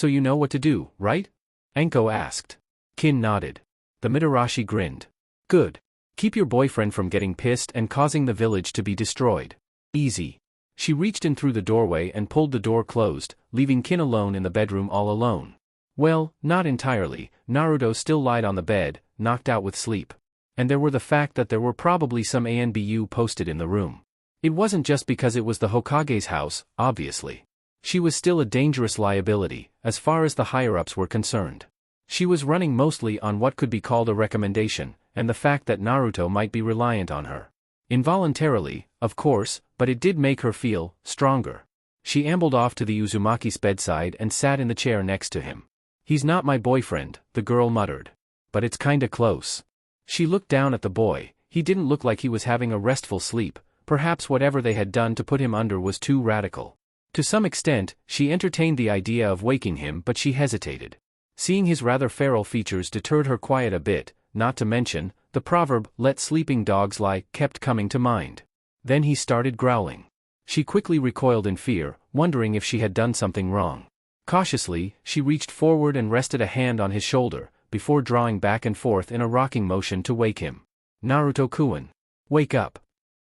So you know what to do, right? Anko asked. Kin nodded. The Mitarashi grinned. Good. Keep your boyfriend from getting pissed and causing the village to be destroyed. Easy. She reached in through the doorway and pulled the door closed, leaving Kin alone in the bedroom all alone. Well, not entirely. Naruto still lied on the bed, knocked out with sleep. And there were the fact that there were probably some ANBU posted in the room. It wasn't just because it was the Hokage's house, obviously. She was still a dangerous liability, as far as the higher-ups were concerned. She was running mostly on what could be called a recommendation, and the fact that Naruto might be reliant on her. Involuntarily, of course, but it did make her feel stronger. She ambled off to the Uzumaki's bedside and sat in the chair next to him. He's not my boyfriend, the girl muttered. But it's kinda close. She looked down at the boy. He didn't look like he was having a restful sleep. Perhaps whatever they had done to put him under was too radical. To some extent, she entertained the idea of waking him, but she hesitated. Seeing his rather feral features deterred her quite a bit, not to mention, the proverb, "let sleeping dogs lie," kept coming to mind. Then he started growling. She quickly recoiled in fear, wondering if she had done something wrong. Cautiously, she reached forward and rested a hand on his shoulder, before drawing back and forth in a rocking motion to wake him. Naruto-kun. Wake up.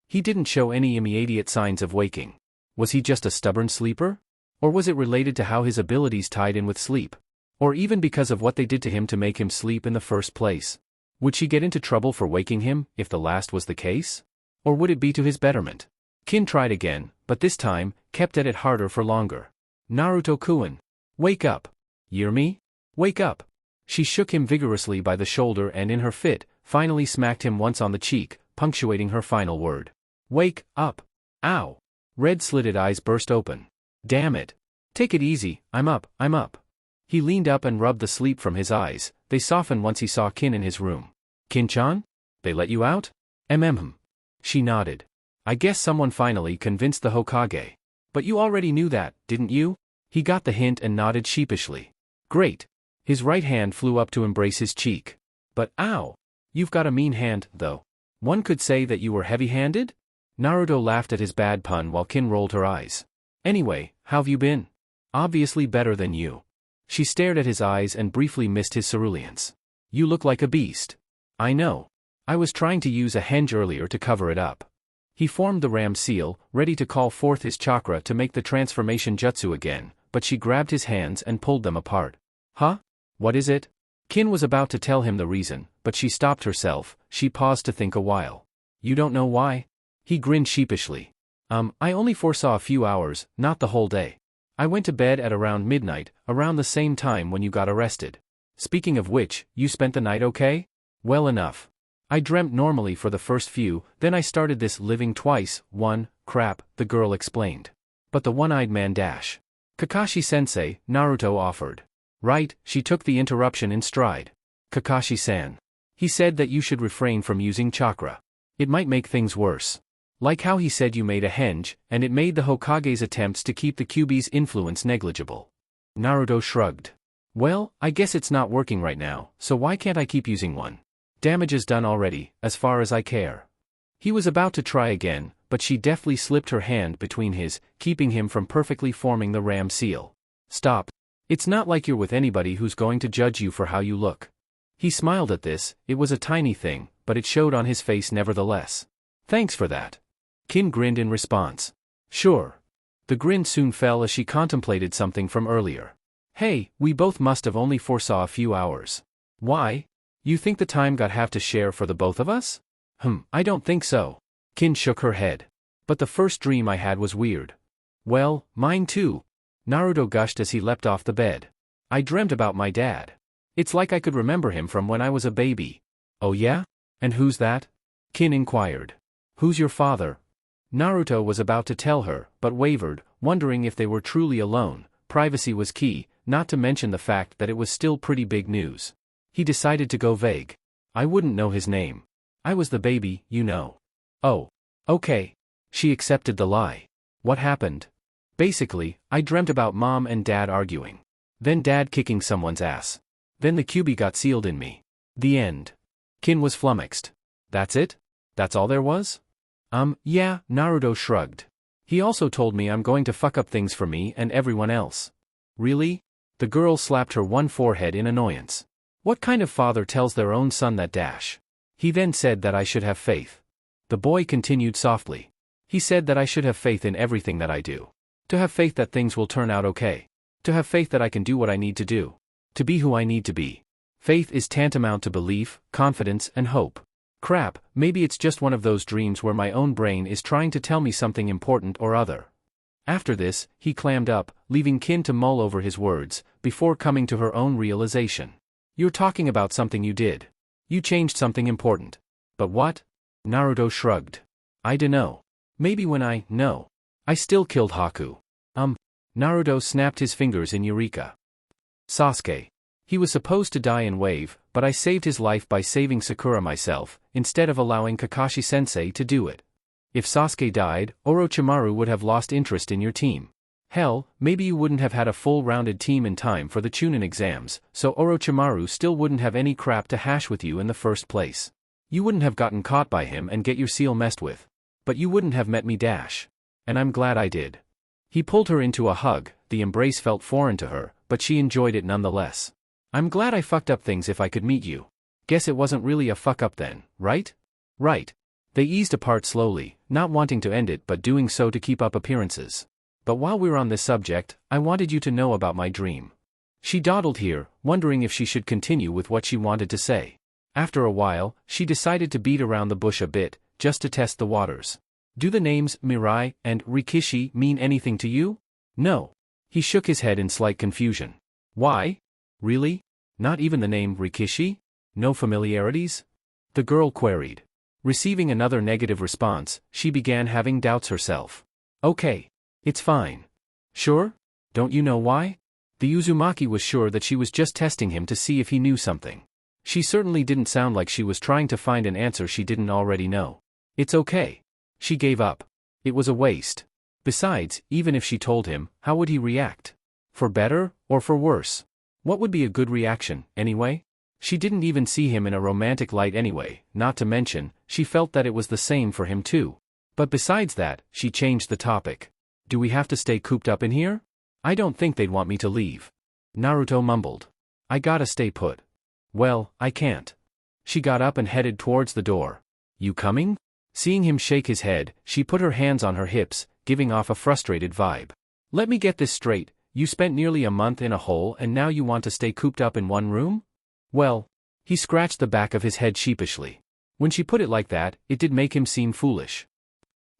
He didn't show any immediate signs of waking. Was he just a stubborn sleeper? Or was it related to how his abilities tied in with sleep? Or even because of what they did to him to make him sleep in the first place? Would she get into trouble for waking him, if the last was the case? Or would it be to his betterment? Kin tried again, but this time, kept at it harder for longer. Naruto-kun. Wake up. Hear me? Wake up. She shook him vigorously by the shoulder and in her fit, finally smacked him once on the cheek, punctuating her final word. Wake up. Ow. Red slitted eyes burst open. Damn it. Take it easy, I'm up. He leaned up and rubbed the sleep from his eyes. They softened once he saw Kin in his room. Kin-chan? They let you out? She nodded. I guess someone finally convinced the Hokage. But you already knew that, didn't you? He got the hint and nodded sheepishly. Great. His right hand flew up to embrace his cheek. But ow! You've got a mean hand, though. One could say that you were heavy-handed? Naruto laughed at his bad pun while Kin rolled her eyes. Anyway, how've you been? Obviously better than you. She stared at his eyes and briefly missed his ceruleance. You look like a beast. I know. I was trying to use a henge earlier to cover it up. He formed the ram seal, ready to call forth his chakra to make the transformation jutsu again, but she grabbed his hands and pulled them apart. Huh? What is it? Kin was about to tell him the reason, but she stopped herself. She paused to think a while. You don't know why? He grinned sheepishly. I only foresaw a few hours, not the whole day. I went to bed at around midnight, around the same time when you got arrested. Speaking of which, you spent the night okay? Well enough. I dreamt normally for the first few, then I started this living twice, crap, the girl explained. But the one-eyed man dash. Kakashi-sensei, Naruto offered. Right, she took the interruption in stride. Kakashi-san. He said that you should refrain from using chakra. It might make things worse. Like how he said you made a henge, and it made the Hokage's attempts to keep the Kyuubi's influence negligible. Naruto shrugged. Well, I guess it's not working right now, so why can't I keep using one? Damage is done already, as far as I care. He was about to try again, but she deftly slipped her hand between his, keeping him from perfectly forming the ram seal. Stop. It's not like you're with anybody who's going to judge you for how you look. He smiled at this. It was a tiny thing, but it showed on his face nevertheless. Thanks for that. Kin grinned in response. Sure. The grin soon fell as she contemplated something from earlier. Hey, we both must have only foresaw a few hours. Why? You think the time got half to share for the both of us? I don't think so. Kin shook her head. But the first dream I had was weird. Well, mine too. Naruto gushed as he leapt off the bed. I dreamt about my dad. It's like I could remember him from when I was a baby. Oh yeah? And who's that? Kin inquired. Who's your father? Naruto was about to tell her, but wavered, wondering if they were truly alone. Privacy was key, not to mention the fact that it was still pretty big news. He decided to go vague. I wouldn't know his name. I was the baby, you know. Oh. Okay. She accepted the lie. What happened? Basically, I dreamt about mom and dad arguing. Then dad kicking someone's ass. Then the Kyuubi got sealed in me. The end. Kin was flummoxed. That's it? That's all there was? Yeah, Naruto shrugged. He also told me I'm going to fuck up things for me and everyone else. Really? The girl slapped her one forehead in annoyance. What kind of father tells their own son that dash? He then said that I should have faith. The boy continued softly. He said that I should have faith in everything that I do. To have faith that things will turn out okay. To have faith that I can do what I need to do. To be who I need to be. Faith is tantamount to belief, confidence, and hope. Crap, maybe it's just one of those dreams where my own brain is trying to tell me something important or other. After this, he clammed up, leaving Kin to mull over his words, before coming to her own realization. You're talking about something you did. You changed something important. But what? Naruto shrugged. I dunno. Maybe when I still killed Haku. Naruto snapped his fingers in Eureka. Sasuke. He was supposed to die in Wave, but I saved his life by saving Sakura myself, instead of allowing Kakashi-sensei to do it. If Sasuke died, Orochimaru would have lost interest in your team. Hell, maybe you wouldn't have had a full-rounded team in time for the Chunin exams, so Orochimaru still wouldn't have any crap to hash with you in the first place. You wouldn't have gotten caught by him and get your seal messed with. But you wouldn't have met me dash. And I'm glad I did. He pulled her into a hug, the embrace felt foreign to her, but she enjoyed it nonetheless. I'm glad I fucked up things if I could meet you. Guess it wasn't really a fuck up then, right? Right. They eased apart slowly, not wanting to end it but doing so to keep up appearances. But while we're on this subject, I wanted you to know about my dream. She dawdled here, wondering if she should continue with what she wanted to say. After a while, she decided to beat around the bush a bit, just to test the waters. Do the names Mirai and Rikishi mean anything to you? No. He shook his head in slight confusion. Why? Really? Not even the name Rikishi? No familiarities? The girl queried. Receiving another negative response, she began having doubts herself. Okay. It's fine. Sure? Don't you know why? The Uzumaki was sure that she was just testing him to see if he knew something. She certainly didn't sound like she was trying to find an answer she didn't already know. It's okay. She gave up. It was a waste. Besides, even if she told him, how would he react? For better, or for worse? What would be a good reaction, anyway? She didn't even see him in a romantic light anyway, not to mention, she felt that it was the same for him too. But besides that, she changed the topic. Do we have to stay cooped up in here? I don't think they'd want me to leave. Naruto mumbled. I gotta stay put. Well, I can't. She got up and headed towards the door. You coming? Seeing him shake his head, she put her hands on her hips, giving off a frustrated vibe. Let me get this straight, you spent nearly a month in a hole and now you want to stay cooped up in one room? Well, he scratched the back of his head sheepishly. When she put it like that, it did make him seem foolish.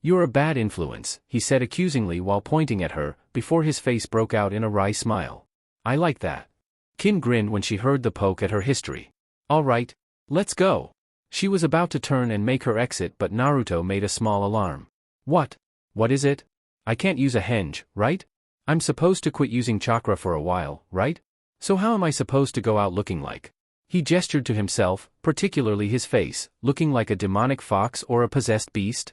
You're a bad influence, he said accusingly while pointing at her, before his face broke out in a wry smile. I like that. Kin grinned when she heard the poke at her history. All right, let's go. She was about to turn and make her exit but Naruto made a small alarm. What? What is it? I can't use a henge, right? I'm supposed to quit using chakra for a while, right? So how am I supposed to go out looking like? He gestured to himself, particularly his face, looking like a demonic fox or a possessed beast.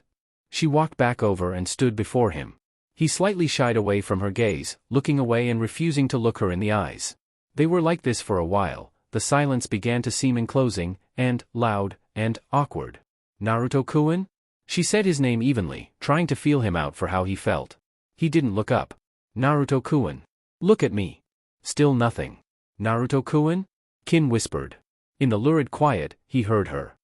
She walked back over and stood before him. He slightly shied away from her gaze, looking away and refusing to look her in the eyes. They were like this for a while. The silence began to seem enclosing, and loud, and awkward. Naruto-kun? She said his name evenly, trying to feel him out for how he felt. He didn't look up. Naruto-kun. Look at me. Still nothing. Naruto-kun? Kin whispered. In the lurid quiet, he heard her.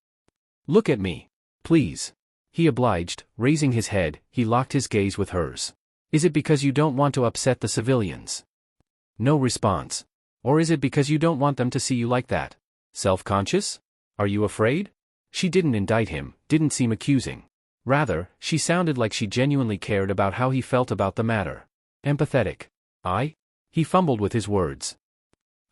Look at me. Please. He obliged, raising his head, he locked his gaze with hers. Is it because you don't want to upset the civilians? No response. Or is it because you don't want them to see you like that? Self-conscious? Are you afraid? She didn't indict him, didn't seem accusing. Rather, she sounded like she genuinely cared about how he felt about the matter. Empathetic. He fumbled with his words.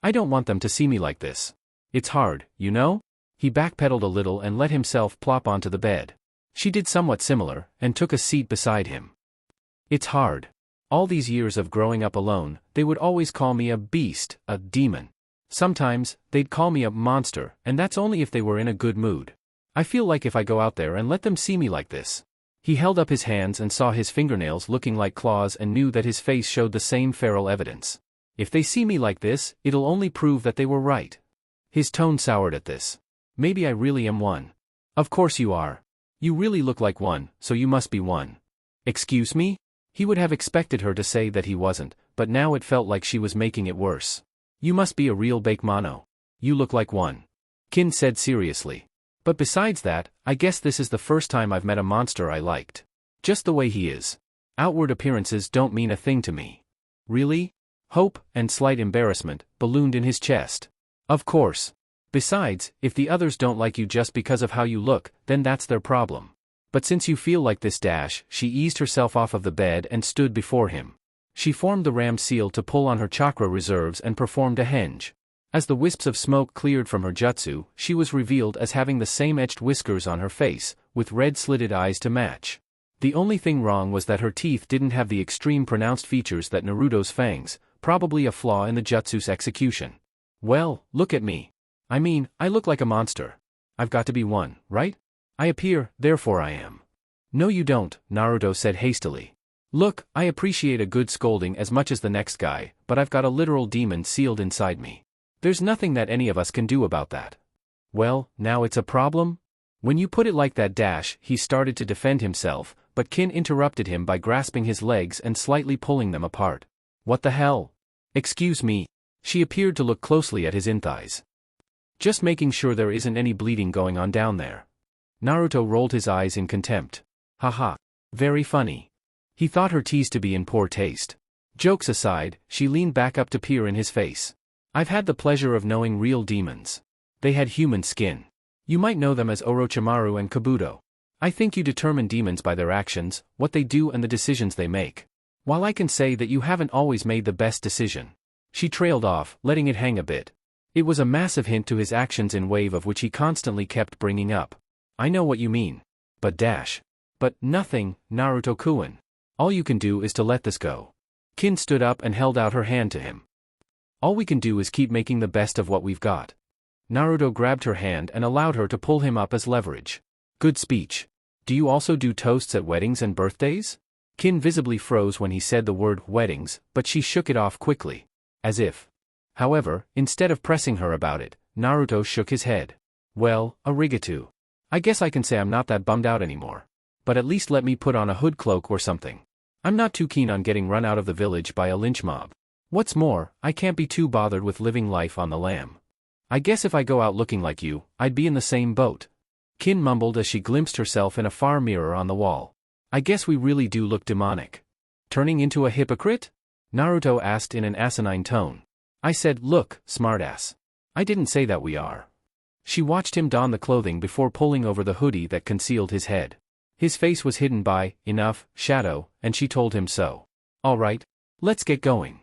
I don't want them to see me like this. It's hard, you know? He backpedaled a little and let himself plop onto the bed. She did somewhat similar, and took a seat beside him. It's hard. All these years of growing up alone, they would always call me a beast, a demon. Sometimes, they'd call me a monster, and that's only if they were in a good mood. I feel like if I go out there and let them see me like this. He held up his hands and saw his fingernails looking like claws and knew that his face showed the same feral evidence. If they see me like this, it'll only prove that they were right. His tone soured at this. Maybe I really am one. Of course you are. You really look like one, so you must be one. Excuse me? He would have expected her to say that he wasn't, but now it felt like she was making it worse. You must be a real Bakemono. You look like one. Kin said seriously. But besides that, I guess this is the first time I've met a monster I liked. Just the way he is. Outward appearances don't mean a thing to me. Really? Hope, and slight embarrassment, ballooned in his chest. Of course. Besides, if the others don't like you just because of how you look, then that's their problem. But since you feel like this, she eased herself off of the bed and stood before him. She formed the ram seal to pull on her chakra reserves and performed a henge. As the wisps of smoke cleared from her jutsu, she was revealed as having the same etched whiskers on her face, with red slitted eyes to match. The only thing wrong was that her teeth didn't have the extreme pronounced features that Naruto's fangs, probably a flaw in the jutsu's execution. Well, look at me. I mean, I look like a monster. I've got to be one, right? I appear, therefore I am. No you don't, Naruto said hastily. Look, I appreciate a good scolding as much as the next guy, but I've got a literal demon sealed inside me. There's nothing that any of us can do about that. Well, now it's a problem? When you put it like that, he started to defend himself, but Kin interrupted him by grasping his legs and slightly pulling them apart. What the hell? Excuse me. She appeared to look closely at his inthighs. Just making sure there isn't any bleeding going on down there. Naruto rolled his eyes in contempt. Haha. Very funny. He thought her tease to be in poor taste. Jokes aside, she leaned back up to peer in his face. I've had the pleasure of knowing real demons. They had human skin. You might know them as Orochimaru and Kabuto. I think you determine demons by their actions, what they do and the decisions they make. While I can say that you haven't always made the best decision. She trailed off, letting it hang a bit. It was a massive hint to his actions in wave of which he constantly kept bringing up. I know what you mean. But But nothing, Naruto-kun. All you can do is to let this go. Kin stood up and held out her hand to him. All we can do is keep making the best of what we've got. Naruto grabbed her hand and allowed her to pull him up as leverage. Good speech. Do you also do toasts at weddings and birthdays? Kin visibly froze when he said the word weddings, but she shook it off quickly. As if. However, instead of pressing her about it, Naruto shook his head. Well, arigato. I guess I can say I'm not that bummed out anymore. But at least let me put on a hood cloak or something. I'm not too keen on getting run out of the village by a lynch mob. What's more, I can't be too bothered with living life on the lam. I guess if I go out looking like you, I'd be in the same boat. Kin mumbled as she glimpsed herself in a far mirror on the wall. I guess we really do look demonic. Turning into a hypocrite? Naruto asked in an asinine tone. I said, look, smartass. I didn't say that we are. She watched him don the clothing before pulling over the hoodie that concealed his head. His face was hidden by, enough, shadow, and she told him so. All right, let's get going.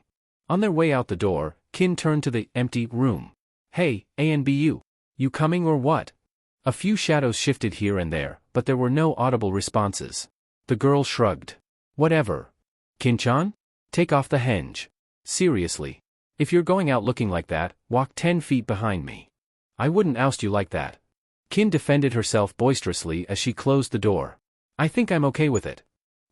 On their way out the door, Kin turned to the empty room. Hey, ANBU. You coming or what? A few shadows shifted here and there, but there were no audible responses. The girl shrugged. Whatever. Kin-chan? Take off the henge. Seriously. If you're going out looking like that, walk 10 feet behind me. I wouldn't oust you like that. Kin defended herself boisterously as she closed the door. I think I'm okay with it.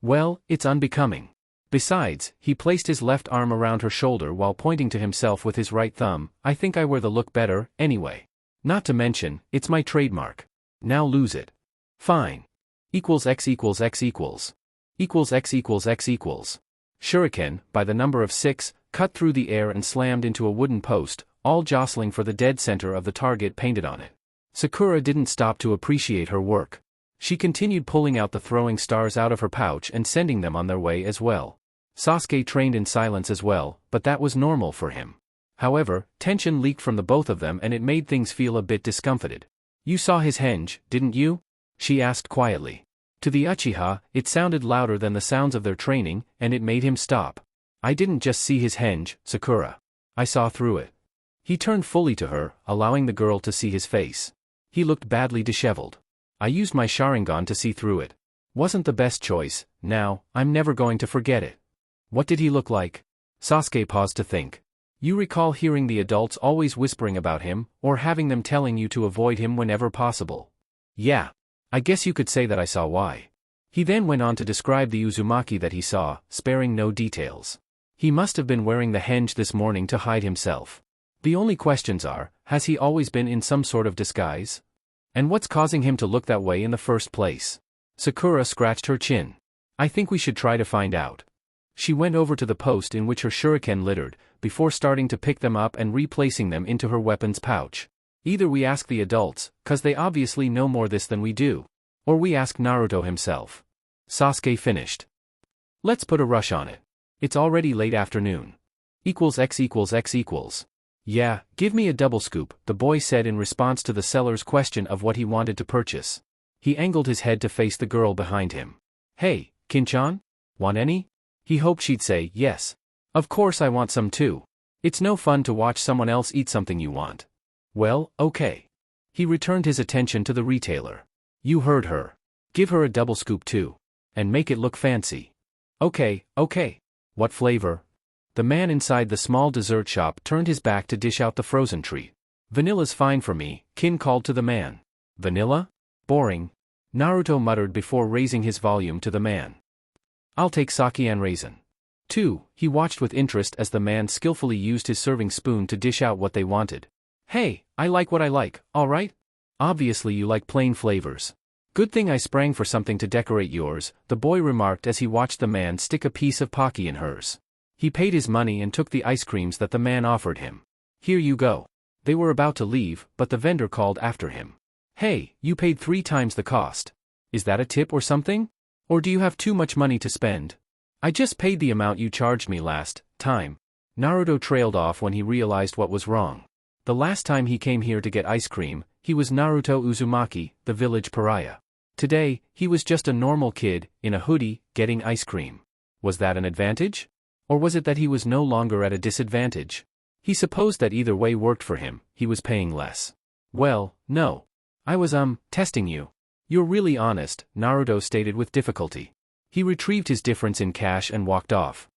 Well, it's unbecoming. Besides, he placed his left arm around her shoulder while pointing to himself with his right thumb. I think I wear the look better, anyway. Not to mention, it's my trademark. Now lose it. Fine. X equals X equals. X equals X equals. Shuriken, by the number of 6, cut through the air and slammed into a wooden post, all jostling for the dead center of the target painted on it. Sakura didn't stop to appreciate her work. She continued pulling out the throwing stars out of her pouch and sending them on their way as well. Sasuke trained in silence as well, but that was normal for him. However, tension leaked from the both of them and it made things feel a bit discomfited. You saw his henge, didn't you? She asked quietly. To the Uchiha, it sounded louder than the sounds of their training, and it made him stop. I didn't just see his henge, Sakura. I saw through it. He turned fully to her, allowing the girl to see his face. He looked badly disheveled. I used my Sharingan to see through it. Wasn't the best choice. Now, I'm never going to forget it. What did he look like? Sasuke paused to think. You recall hearing the adults always whispering about him, or having them telling you to avoid him whenever possible. Yeah. I guess you could say that I saw why. He then went on to describe the Uzumaki that he saw, sparing no details. He must have been wearing the henge this morning to hide himself. The only questions are, has he always been in some sort of disguise? And what's causing him to look that way in the first place? Sakura scratched her chin. I think we should try to find out. She went over to the post in which her shuriken littered, before starting to pick them up and replacing them into her weapon's pouch. Either we ask the adults, 'cause they obviously know more this than we do. Or we ask Naruto himself. Sasuke finished. Let's put a rush on it. It's already late afternoon. X=X=X=. Yeah, give me a double scoop, the boy said in response to the seller's question of what he wanted to purchase. He angled his head to face the girl behind him. Hey, Kin-chan? Want any? He hoped she'd say, yes. Of course I want some too. It's no fun to watch someone else eat something you want. Well, okay. He returned his attention to the retailer. You heard her. Give her a double scoop too. And make it look fancy. Okay. What flavor? The man inside the small dessert shop turned his back to dish out the frozen treat. Vanilla's fine for me, Kin called to the man. Vanilla? Boring. Naruto muttered before raising his volume to the man. I'll take sake and raisin. 2. He watched with interest as the man skillfully used his serving spoon to dish out what they wanted. Hey, I like what I like, alright? Obviously you like plain flavors. Good thing I sprang for something to decorate yours, the boy remarked as he watched the man stick a piece of Pocky in hers. He paid his money and took the ice creams that the man offered him. Here you go. They were about to leave, but the vendor called after him. Hey, you paid 3 times the cost. Is that a tip or something? Or do you have too much money to spend? I just paid the amount you charged me last time. Naruto trailed off when he realized what was wrong. The last time he came here to get ice cream, he was Naruto Uzumaki, the village pariah. Today, he was just a normal kid, in a hoodie, getting ice cream. Was that an advantage? Or was it that he was no longer at a disadvantage? He supposed that either way worked for him, he was paying less. Well, no. I was testing you. You're really honest, Naruto stated with difficulty. He retrieved his difference in cash and walked off.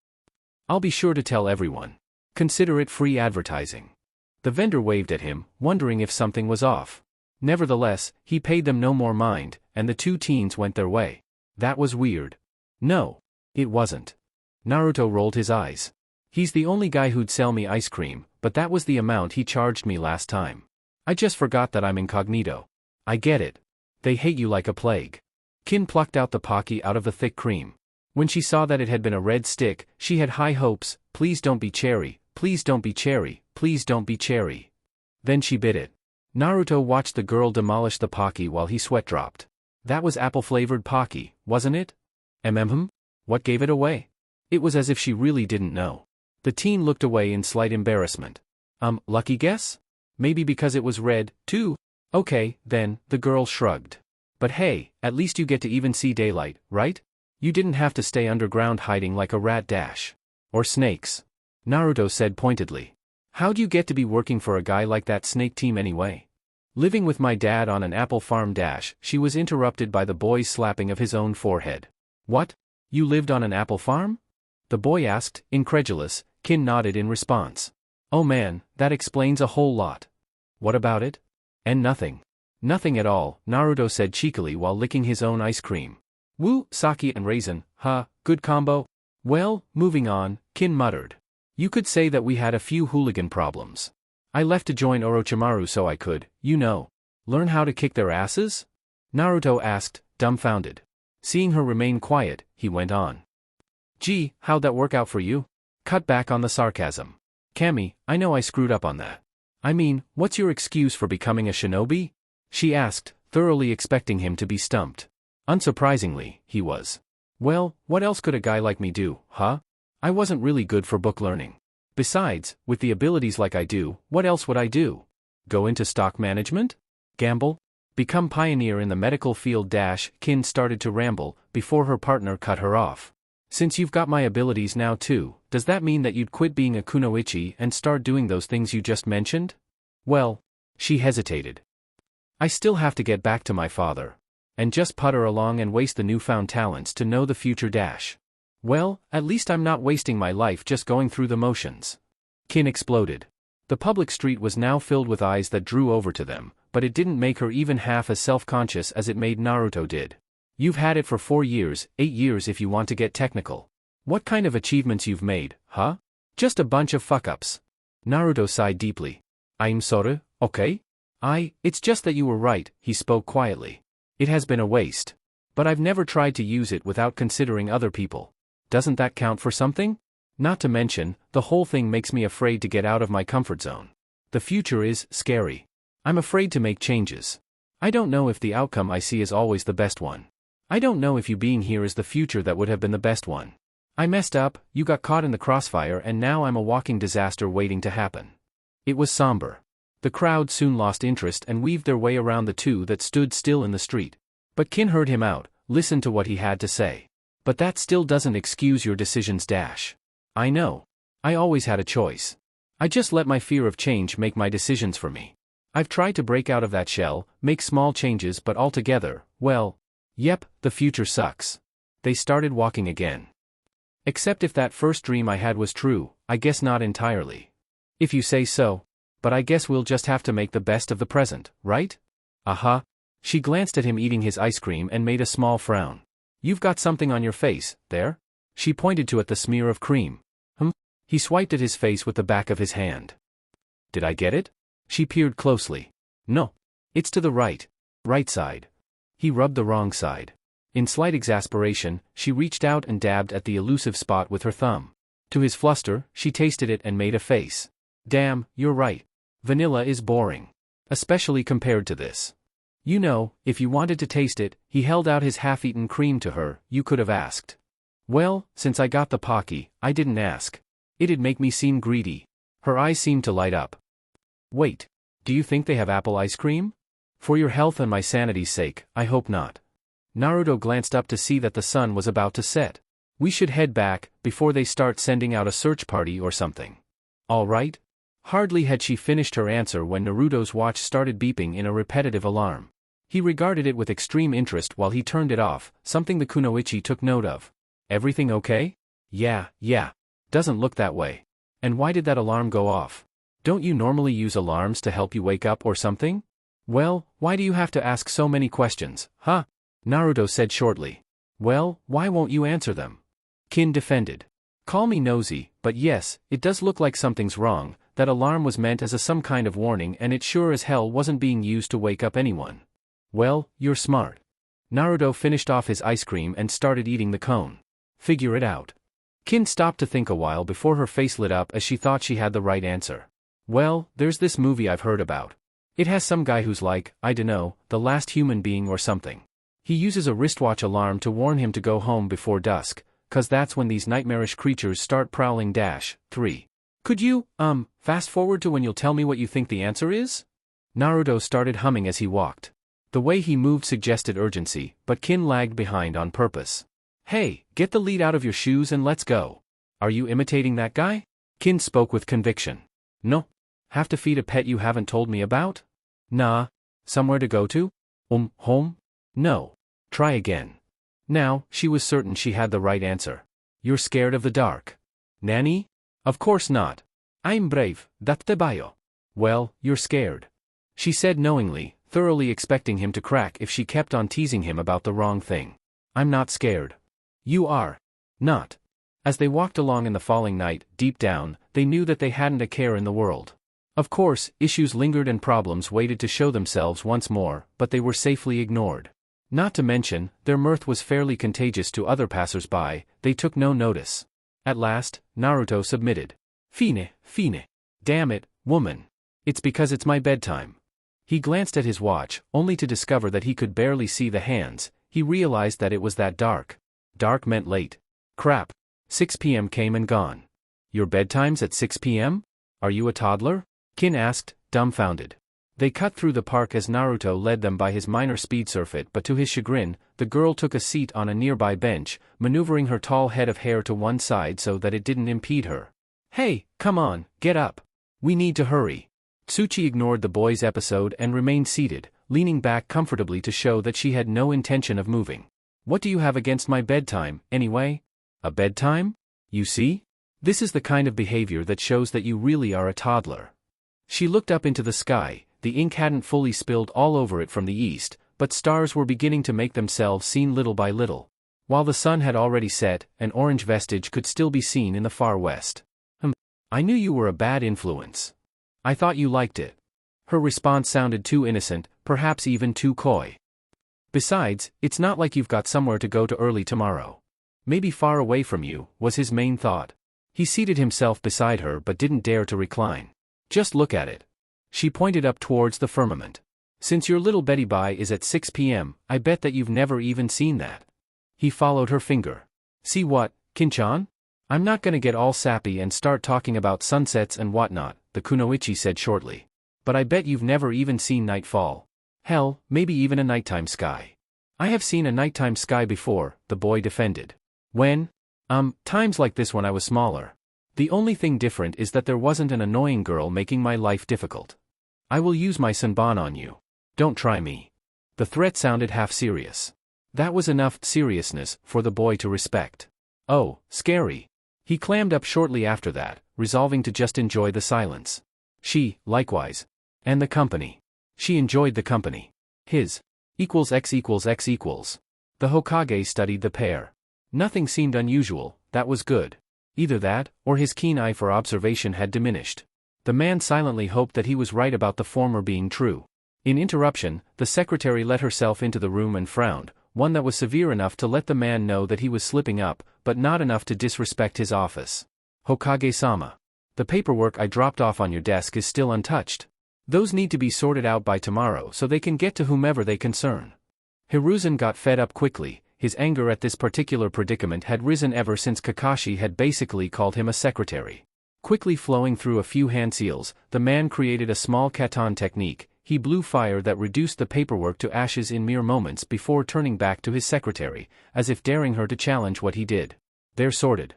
I'll be sure to tell everyone. Consider it free advertising. The vendor waved at him, wondering if something was off. Nevertheless, he paid them no more mind, and the 2 teens went their way. That was weird. No. It wasn't. Naruto rolled his eyes. He's the only guy who'd sell me ice cream, but that was the amount he charged me last time. I just forgot that I'm incognito. I get it. They hate you like a plague. Kin plucked out the Pocky out of the thick cream. When she saw that it had been a red stick, she had high hopes. Please don't be cherry, please don't be cherry, please don't be cherry. Then she bit it. Naruto watched the girl demolish the Pocky while he sweat dropped. That was apple-flavored Pocky, wasn't it? What gave it away? It was as if she really didn't know. The teen looked away in slight embarrassment. Lucky guess? Maybe because it was red, too? Okay, then, the girl shrugged. But hey, at least you get to even see daylight, right? You didn't have to stay underground hiding like a rat dash. Or snakes. Naruto said pointedly. How'd you get to be working for a guy like that snake team anyway? Living with my dad on an apple farm dash, she was interrupted by the boy's slapping of his own forehead. What? You lived on an apple farm? The boy asked, incredulous. Kin nodded in response. Oh man, that explains a whole lot. What about it? And nothing. Nothing at all, Naruto said cheekily while licking his own ice cream. Woo, sake and raisin, huh, good combo? Well, moving on, Kin muttered. You could say that we had a few hooligan problems. I left to join Orochimaru so I could, learn how to kick their asses? Naruto asked, dumbfounded. Seeing her remain quiet, he went on. Gee, how'd that work out for you? Cut back on the sarcasm. Cammy, I know I screwed up on that. I mean, what's your excuse for becoming a shinobi? She asked, thoroughly expecting him to be stumped. Unsurprisingly, he was. Well, what else could a guy like me do, huh? I wasn't really good for book learning. Besides, with the abilities like I do, what else would I do? Go into stock management? Gamble? Become pioneer in the medical field dash, Kin started to ramble, before her partner cut her off. Since you've got my abilities now too, does that mean that you'd quit being a kunoichi and start doing those things you just mentioned? Well, she hesitated. I still have to get back to my father. And just putter along and waste the newfound talents to know the future dash. Well, at least I'm not wasting my life just going through the motions. Kin exploded. The public street was now filled with eyes that drew over to them, but it didn't make her even half as self-conscious as it made Naruto did. You've had it for 4 years, 8 years if you want to get technical. What kind of achievements you've made, huh? Just a bunch of fuck-ups. Naruto sighed deeply. I'm sorry, okay? It's just that you were right, he spoke quietly. It has been a waste. But I've never tried to use it without considering other people. Doesn't that count for something? Not to mention, the whole thing makes me afraid to get out of my comfort zone. The future is scary. I'm afraid to make changes. I don't know if the outcome I see is always the best one. I don't know if you being here is the future that would have been the best one. I messed up, you got caught in the crossfire, and now I'm a walking disaster waiting to happen. It was somber. The crowd soon lost interest and weaved their way around the two that stood still in the street. But Qin heard him out, listened to what he had to say. But that still doesn't excuse your decisions. I know. I always had a choice. I just let my fear of change make my decisions for me. I've tried to break out of that shell, make small changes, but altogether, well, yep, the future sucks. They started walking again. Except if that first dream I had was true, I guess not entirely. If you say so. But I guess we'll just have to make the best of the present, right? Uh-huh. She glanced at him eating his ice cream and made a small frown. You've got something on your face, there? She pointed to the smear of cream. He swiped at his face with the back of his hand. Did I get it? She peered closely. No. It's to the right. Right side. He rubbed the wrong side. In slight exasperation, she reached out and dabbed at the elusive spot with her thumb. To his fluster, she tasted it and made a face. Damn, you're right. Vanilla is boring. Especially compared to this. You know, if you wanted to taste it, he held out his half-eaten cream to her, you could have asked. Well, since I got the Pocky, I didn't ask. It'd make me seem greedy. Her eyes seemed to light up. Wait, do you think they have apple ice cream? For your health and my sanity's sake, I hope not. Naruto glanced up to see that the sun was about to set. We should head back, before they start sending out a search party or something. All right? Hardly had she finished her answer when Naruto's watch started beeping in a repetitive alarm. He regarded it with extreme interest while he turned it off, something the kunoichi took note of. Everything okay? Yeah. Doesn't look that way. And why did that alarm go off? Don't you normally use alarms to help you wake up or something? Well, why do you have to ask so many questions, huh? Naruto said shortly. Well, why won't you answer them? Qin defended. Call me nosy, but yes, it does look like something's wrong. That alarm was meant as some kind of warning, and it sure as hell wasn't being used to wake up anyone. Well, you're smart. Naruto finished off his ice cream and started eating the cone. Figure it out. Qin stopped to think a while before her face lit up as she thought she had the right answer. Well, there's this movie I've heard about. It has some guy who's like, I dunno, the last human being or something. He uses a wristwatch alarm to warn him to go home before dusk, 'cause that's when these nightmarish creatures start prowling. 3. Could you, fast forward to when you'll tell me what you think the answer is? Naruto started humming as he walked. The way he moved suggested urgency, but Qin lagged behind on purpose. Hey, get the lead out of your shoes and let's go. Are you imitating that guy? Qin spoke with conviction. No. Have to feed a pet you haven't told me about? Nah. Somewhere to go to? Home? No. Try again. Now, she was certain she had the right answer. You're scared of the dark. Nani? Of course not. I'm brave, datte bayo. Well, you're scared. She said knowingly, thoroughly expecting him to crack if she kept on teasing him about the wrong thing. I'm not scared. You are. Not. As they walked along in the falling night, deep down, they knew that they hadn't a care in the world. Of course, issues lingered and problems waited to show themselves once more, but they were safely ignored. Not to mention, their mirth was fairly contagious to other passers-by, they took no notice. At last, Naruto submitted. Fine. Damn it, woman. It's because it's my bedtime. He glanced at his watch, only to discover that he could barely see the hands. He realized that it was that dark. Dark meant late. Crap. 6 p.m. came and gone. Your bedtime's at 6 p.m.? Are you a toddler? Qin asked, dumbfounded. They cut through the park as Naruto led them by his minor speed surfeit, but to his chagrin, the girl took a seat on a nearby bench, maneuvering her tall head of hair to one side so that it didn't impede her. Hey, come on, get up. We need to hurry. Tsuchi ignored the boy's episode and remained seated, leaning back comfortably to show that she had no intention of moving. What do you have against my bedtime, anyway? A bedtime? You see? This is the kind of behavior that shows that you really are a toddler. She looked up into the sky. The ink hadn't fully spilled all over it from the east, but stars were beginning to make themselves seen little by little. While the sun had already set, an orange vestige could still be seen in the far west. I knew you were a bad influence. I thought you liked it. Her response sounded too innocent, perhaps even too coy. Besides, it's not like you've got somewhere to go to early tomorrow. Maybe far away from you, was his main thought. He seated himself beside her but didn't dare to recline. Just look at it. She pointed up towards the firmament. Since your little Betty Bye is at 6 p.m., I bet that you've never even seen that. He followed her finger. See what, Kin-chan? I'm not gonna get all sappy and start talking about sunsets and whatnot, the kunoichi said shortly. But I bet you've never even seen nightfall. Hell, maybe even a nighttime sky. I have seen a nighttime sky before, the boy defended. When? Times like this when I was smaller. The only thing different is that there wasn't an annoying girl making my life difficult. I will use my senbon on you. Don't try me. The threat sounded half serious. That was enough seriousness for the boy to respect. Oh, scary. He clammed up shortly after that, resolving to just enjoy the silence. She, likewise. And the company. She enjoyed the company. His =x==. The Hokage studied the pair. Nothing seemed unusual, that was good. Either that, or his keen eye for observation had diminished. The man silently hoped that he was right about the former being true. In interruption, the secretary let herself into the room and frowned, one that was severe enough to let the man know that he was slipping up, but not enough to disrespect his office. Hokage-sama. The paperwork I dropped off on your desk is still untouched. Those need to be sorted out by tomorrow so they can get to whomever they concern. Hiruzen got fed up quickly. His anger at this particular predicament had risen ever since Kakashi had basically called him a secretary. Quickly flowing through a few hand seals, the man created a small katon technique. He blew fire that reduced the paperwork to ashes in mere moments before turning back to his secretary, as if daring her to challenge what he did. They're sorted.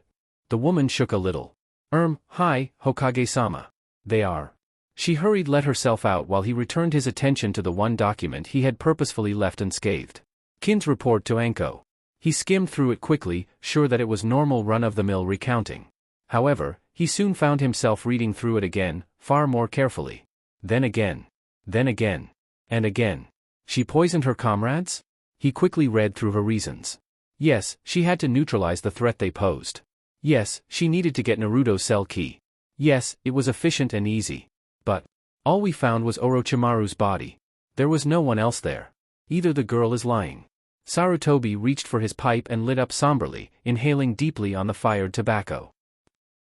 The woman shook a little. Hi, Hokage-sama. They are. She hurried let herself out while he returned his attention to the one document he had purposefully left unscathed. Kin's report to Anko. He skimmed through it quickly, sure that it was normal run-of-the-mill recounting. However, he soon found himself reading through it again, far more carefully. Then again. Then again. And again. She poisoned her comrades? He quickly read through her reasons. Yes, she had to neutralize the threat they posed. Yes, she needed to get Naruto's cell key. Yes, it was efficient and easy. But all we found was Orochimaru's body. There was no one else there. Either the girl is lying. Sarutobi reached for his pipe and lit up somberly, inhaling deeply on the fired tobacco.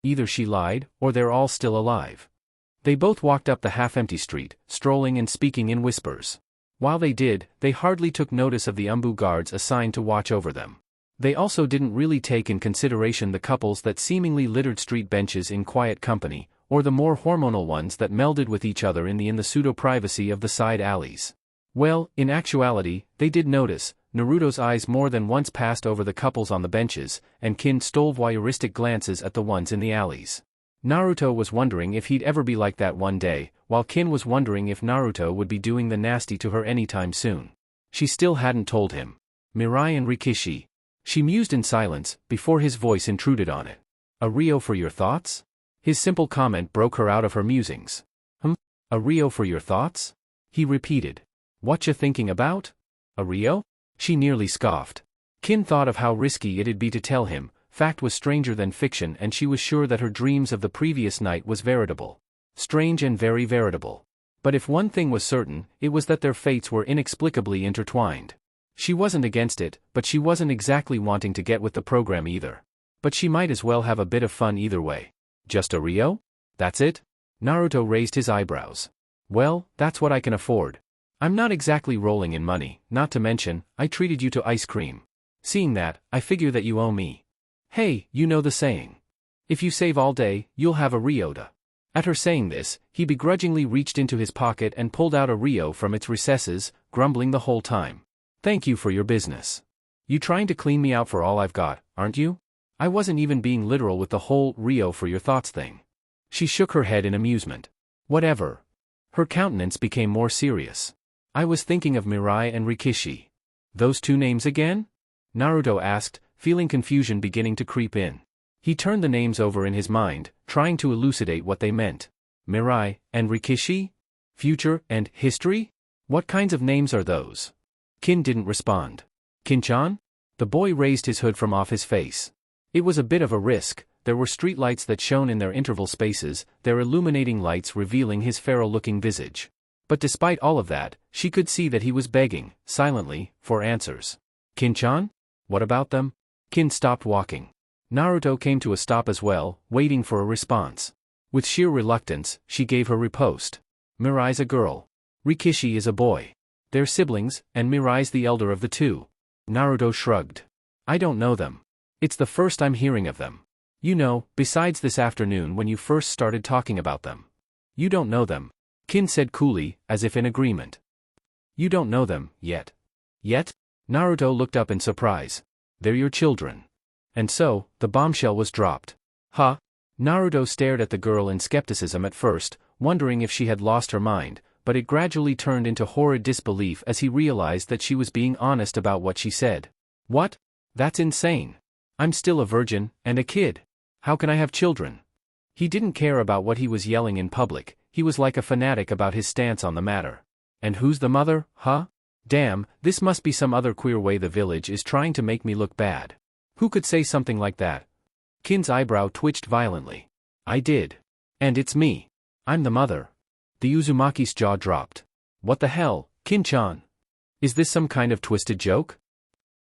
Either she lied, or they're all still alive. They both walked up the half-empty street, strolling and speaking in whispers. While they did, they hardly took notice of the Umbu guards assigned to watch over them. They also didn't really take in consideration the couples that seemingly littered street benches in quiet company, or the more hormonal ones that melded with each other in the pseudo-privacy of the side alleys. Well, in actuality, they did notice. Naruto's eyes more than once passed over the couples on the benches, and Kin stole voyeuristic glances at the ones in the alleys. Naruto was wondering if he'd ever be like that one day, while Kin was wondering if Naruto would be doing the nasty to her anytime soon. She still hadn't told him. Mirai and Rikishi. She mused in silence, before his voice intruded on it. A Rio for your thoughts? His simple comment broke her out of her musings. A Rio for your thoughts? He repeated. Whatcha thinking about? A Rio? She nearly scoffed. Kin thought of how risky it'd be to tell him. Fact was stranger than fiction, and she was sure that her dreams of the previous night was veritable. Strange and very veritable. But if one thing was certain, it was that their fates were inexplicably intertwined. She wasn't against it, but she wasn't exactly wanting to get with the program either. But she might as well have a bit of fun either way. Just a Rio? That's it? Naruto raised his eyebrows. Well, that's what I can afford. I'm not exactly rolling in money, not to mention, I treated you to ice cream. Seeing that, I figure that you owe me. Hey, you know the saying. If you save all day, you'll have a Ryota. At her saying this, he begrudgingly reached into his pocket and pulled out a Rio from its recesses, grumbling the whole time. Thank you for your business. You trying to clean me out for all I've got, aren't you? I wasn't even being literal with the whole Rio for your thoughts thing. She shook her head in amusement. Whatever. Her countenance became more serious. I was thinking of Mirai and Rikishi. Those two names again? Naruto asked, feeling confusion beginning to creep in. He turned the names over in his mind, trying to elucidate what they meant. Mirai and Rikishi? Future and history? What kinds of names are those? Kin didn't respond. Kin-chan? The boy raised his hood from off his face. It was a bit of a risk. There were street lights that shone in their interval spaces, their illuminating lights revealing his feral-looking visage. But despite all of that, she could see that he was begging, silently, for answers. Kin-chan? What about them? Kin stopped walking. Naruto came to a stop as well, waiting for a response. With sheer reluctance, she gave her riposte. Mirai's a girl. Rikishi is a boy. They're siblings, and Mirai's the elder of the two. Naruto shrugged. I don't know them. It's the first I'm hearing of them. You know, besides this afternoon when you first started talking about them. You don't know them, Kin said coolly, as if in agreement. You don't know them, yet. Yet? Naruto looked up in surprise. They're your children. And so, the bombshell was dropped. Huh? Naruto stared at the girl in skepticism at first, wondering if she had lost her mind, but it gradually turned into horrid disbelief as he realized that she was being honest about what she said. What? That's insane. I'm still a virgin, and a kid. How can I have children? He didn't care about what he was yelling in public, he was like a fanatic about his stance on the matter. And who's the mother, huh? Damn, this must be some other queer way the village is trying to make me look bad. Who could say something like that? Kin's eyebrow twitched violently. I did. And it's me. I'm the mother. The Uzumaki's jaw dropped. What the hell, Kin-chan? Is this some kind of twisted joke?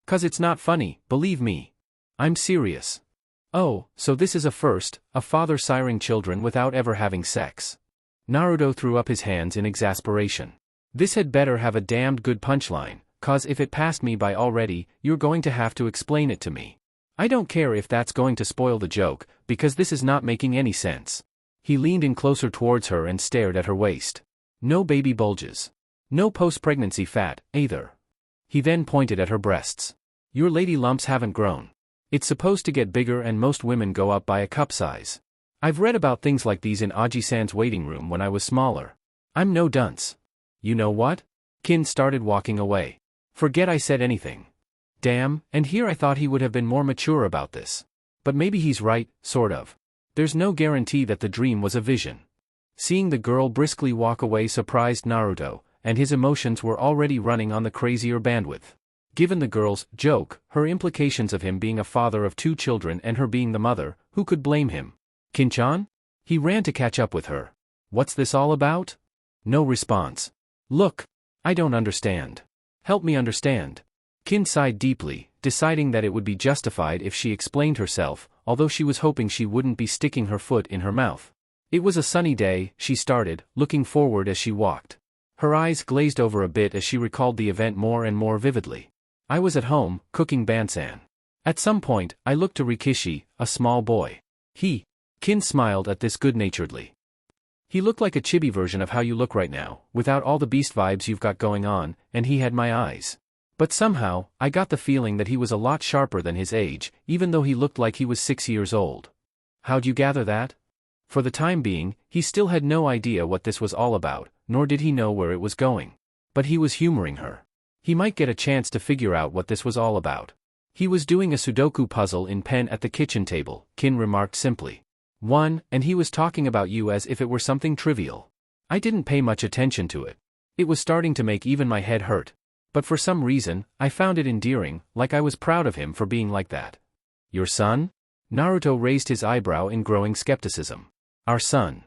'Cause it's not funny, believe me. I'm serious. Oh, so this is a first, a father siring children without ever having sex. Naruto threw up his hands in exasperation. This had better have a damned good punchline, 'cause if it passed me by already, you're going to have to explain it to me. I don't care if that's going to spoil the joke, because this is not making any sense. He leaned in closer towards her and stared at her waist. No baby bulges. No post-pregnancy fat, either. He then pointed at her breasts. Your lady lumps haven't grown. It's supposed to get bigger and most women go up by a cup size. I've read about things like these in Aji-san's waiting room when I was smaller. I'm no dunce. You know what? Kin started walking away. Forget I said anything. Damn, and here I thought he would have been more mature about this. But maybe he's right, sort of. There's no guarantee that the dream was a vision. Seeing the girl briskly walk away surprised Naruto, and his emotions were already running on the crazier bandwidth. Given the girl's joke, her implications of him being a father of two children and her being the mother, who could blame him? Kin-chan? He ran to catch up with her. What's this all about? No response. Look, I don't understand. Help me understand. Kin sighed deeply, deciding that it would be justified if she explained herself, although she was hoping she wouldn't be sticking her foot in her mouth. It was a sunny day, she started, looking forward as she walked. Her eyes glazed over a bit as she recalled the event more and more vividly. I was at home, cooking bansan. At some point, I looked to Rikishi, a small boy. Kin smiled at this good-naturedly. He looked like a chibi version of how you look right now, without all the beast vibes you've got going on, and he had my eyes. But somehow, I got the feeling that he was a lot sharper than his age, even though he looked like he was 6 years old. How'd you gather that? For the time being, he still had no idea what this was all about, nor did he know where it was going. But he was humoring her. He might get a chance to figure out what this was all about. He was doing a Sudoku puzzle in pen at the kitchen table, Kin remarked simply. And he was talking about you as if it were something trivial. I didn't pay much attention to it. It was starting to make even my head hurt. But for some reason, I found it endearing, like I was proud of him for being like that. Your son? Naruto raised his eyebrow in growing skepticism. Our son.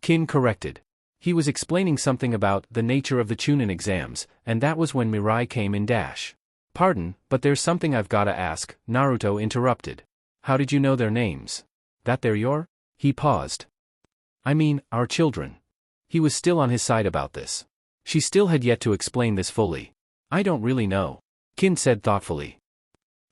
Kin corrected. He was explaining something about the nature of the Chunin exams, and that was when Mirai came in dash. Pardon, but there's something I've gotta ask, Naruto interrupted. How did you know their names? That they're your? He paused. I mean, our children. He was still on his side about this. She still had yet to explain this fully. I don't really know. Kin said thoughtfully.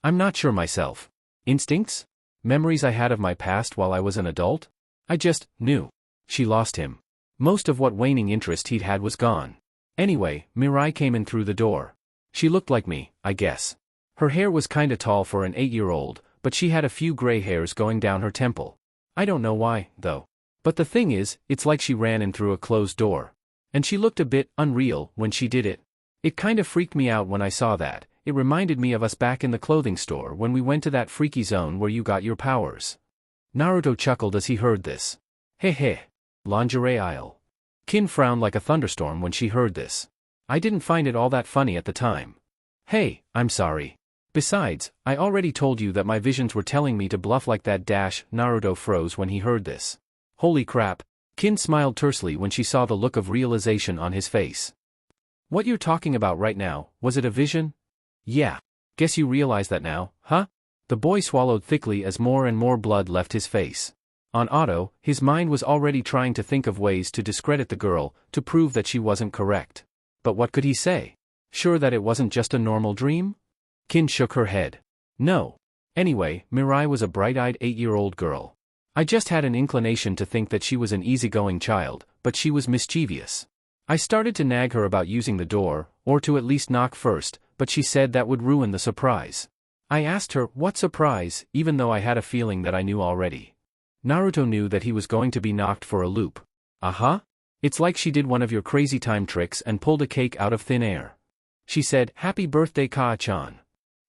I'm not sure myself. Instincts? Memories I had of my past while I was an adult? I just knew. She lost him. Most of what waning interest he'd had was gone. Anyway, Mirai came in through the door. She looked like me, I guess. Her hair was kinda tall for an 8-year-old, but she had a few gray hairs going down her temple. I don't know why, though. But the thing is, it's like she ran in through a closed door. And she looked a bit unreal when she did it. It kind of freaked me out when I saw that. It reminded me of us back in the clothing store when we went to that freaky zone where you got your powers. Naruto chuckled as he heard this. Heh. Lingerie aisle. Kin frowned like a thunderstorm when she heard this. I didn't find it all that funny at the time. Hey, I'm sorry. Besides, I already told you that my visions were telling me to bluff like that dash. Naruto froze when he heard this. Holy crap. Kin smiled tersely when she saw the look of realization on his face. What you're talking about right now, was it a vision? Yeah. Guess you realize that now, huh? The boy swallowed thickly as more and more blood left his face. On auto, his mind was already trying to think of ways to discredit the girl, to prove that she wasn't correct. But what could he say? Sure that it wasn't just a normal dream? Kin shook her head. No. Anyway, Mirai was a bright-eyed 8-year-old girl. I just had an inclination to think that she was an easygoing child, but she was mischievous. I started to nag her about using the door, or to at least knock first, but she said that would ruin the surprise. I asked her, what surprise, even though I had a feeling that I knew already. Naruto knew that he was going to be knocked for a loop. Uh-huh. It's like she did one of your crazy time tricks and pulled a cake out of thin air. She said, "Happy birthday, Kaa-chan."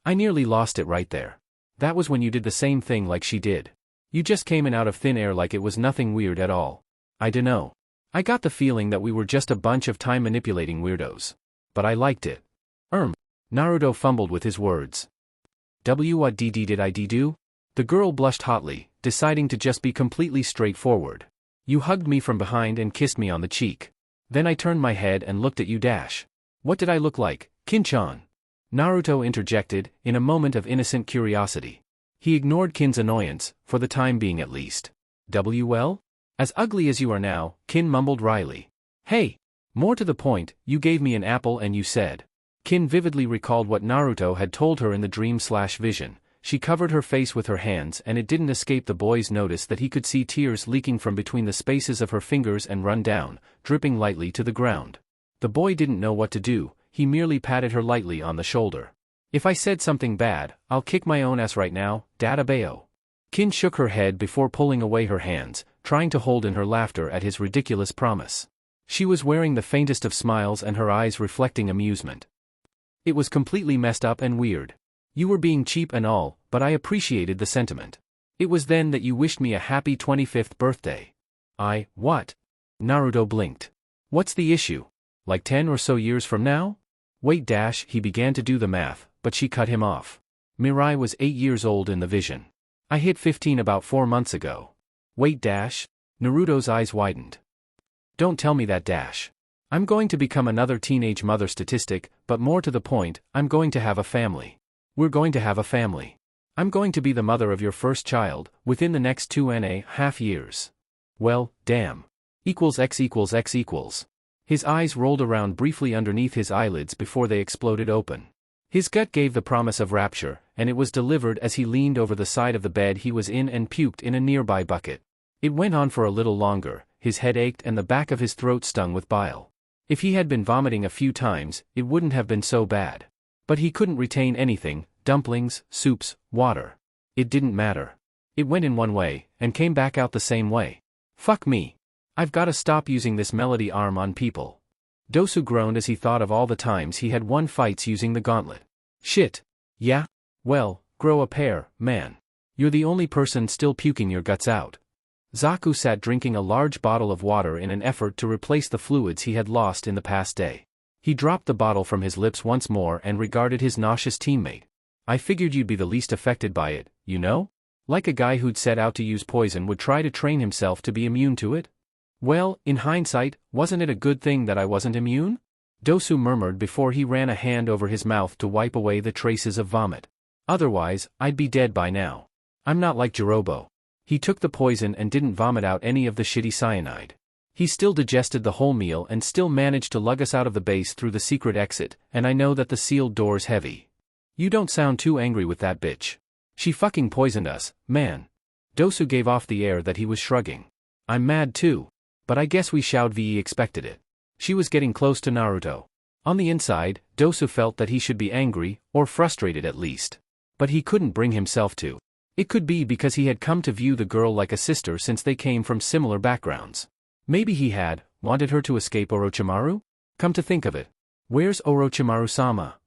I nearly lost it right there. That was when you did the same thing like she did. You just came in out of thin air like it was nothing weird at all. I dunno. I got the feeling that we were just a bunch of time-manipulating weirdos. But I liked it. Naruto fumbled with his words. What did I do? The girl blushed hotly, deciding to just be completely straightforward. You hugged me from behind and kissed me on the cheek. Then I turned my head and looked at you. What did I look like, Kin-chan? Naruto interjected, in a moment of innocent curiosity. He ignored Kin's annoyance, for the time being at least. Well? As ugly as you are now, Kin mumbled wryly. Hey! More to the point, you gave me an apple and you said. Kin vividly recalled what Naruto had told her in the dream/vision. She covered her face with her hands and it didn't escape the boy's notice that he could see tears leaking from between the spaces of her fingers and run down, dripping lightly to the ground. The boy didn't know what to do, he merely patted her lightly on the shoulder. If I said something bad, I'll kick my own ass right now, Databeo. Kin shook her head before pulling away her hands, trying to hold in her laughter at his ridiculous promise. She was wearing the faintest of smiles and her eyes reflecting amusement. It was completely messed up and weird. You were being cheap and all, but I appreciated the sentiment. It was then that you wished me a happy 25th birthday. What? Naruto blinked. What's the issue? Like 10 or so years from now? Wait he began to do the math, but she cut him off. Mirai was 8 years old in the vision. I hit 15 about 4 months ago. Wait Naruto's eyes widened. Don't tell me that I'm going to become another teenage mother statistic, but more to the point, I'm going to have a family. We're going to have a family. I'm going to be the mother of your first child, within the next 2.5 years. Well, damn. X equals X equals. His eyes rolled around briefly underneath his eyelids before they exploded open. His gut gave the promise of rapture, and it was delivered as he leaned over the side of the bed he was in and puked in a nearby bucket. It went on for a little longer, his head ached and the back of his throat stung with bile. If he had been vomiting a few times, it wouldn't have been so bad. But he couldn't retain anything, dumplings, soups, water. It didn't matter. It went in one way, and came back out the same way. Fuck me. I've gotta stop using this melody arm on people. Dosu groaned as he thought of all the times he had won fights using the gauntlet. Shit. Yeah? Well, grow a pair, man. You're the only person still puking your guts out. Zaku sat drinking a large bottle of water in an effort to replace the fluids he had lost in the past day. He dropped the bottle from his lips once more and regarded his nauseous teammate. I figured you'd be the least affected by it, you know? Like a guy who'd set out to use poison would try to train himself to be immune to it? Well, in hindsight, wasn't it a good thing that I wasn't immune? Dosu murmured before he ran a hand over his mouth to wipe away the traces of vomit. Otherwise, I'd be dead by now. I'm not like Jirobo. He took the poison and didn't vomit out any of the shitty cyanide. He still digested the whole meal and still managed to lug us out of the base through the secret exit, and I know that the sealed door's heavy. You don't sound too angry with that bitch. She fucking poisoned us, man. Dosu gave off the air that he was shrugging. I'm mad too. But I guess we showed VE expected it. She was getting close to Naruto. On the inside, Dosu felt that he should be angry, or frustrated at least. But he couldn't bring himself to. It could be because he had come to view the girl like a sister since they came from similar backgrounds. Maybe he had wanted her to escape Orochimaru? Come to think of it. Where's Orochimaru-sama?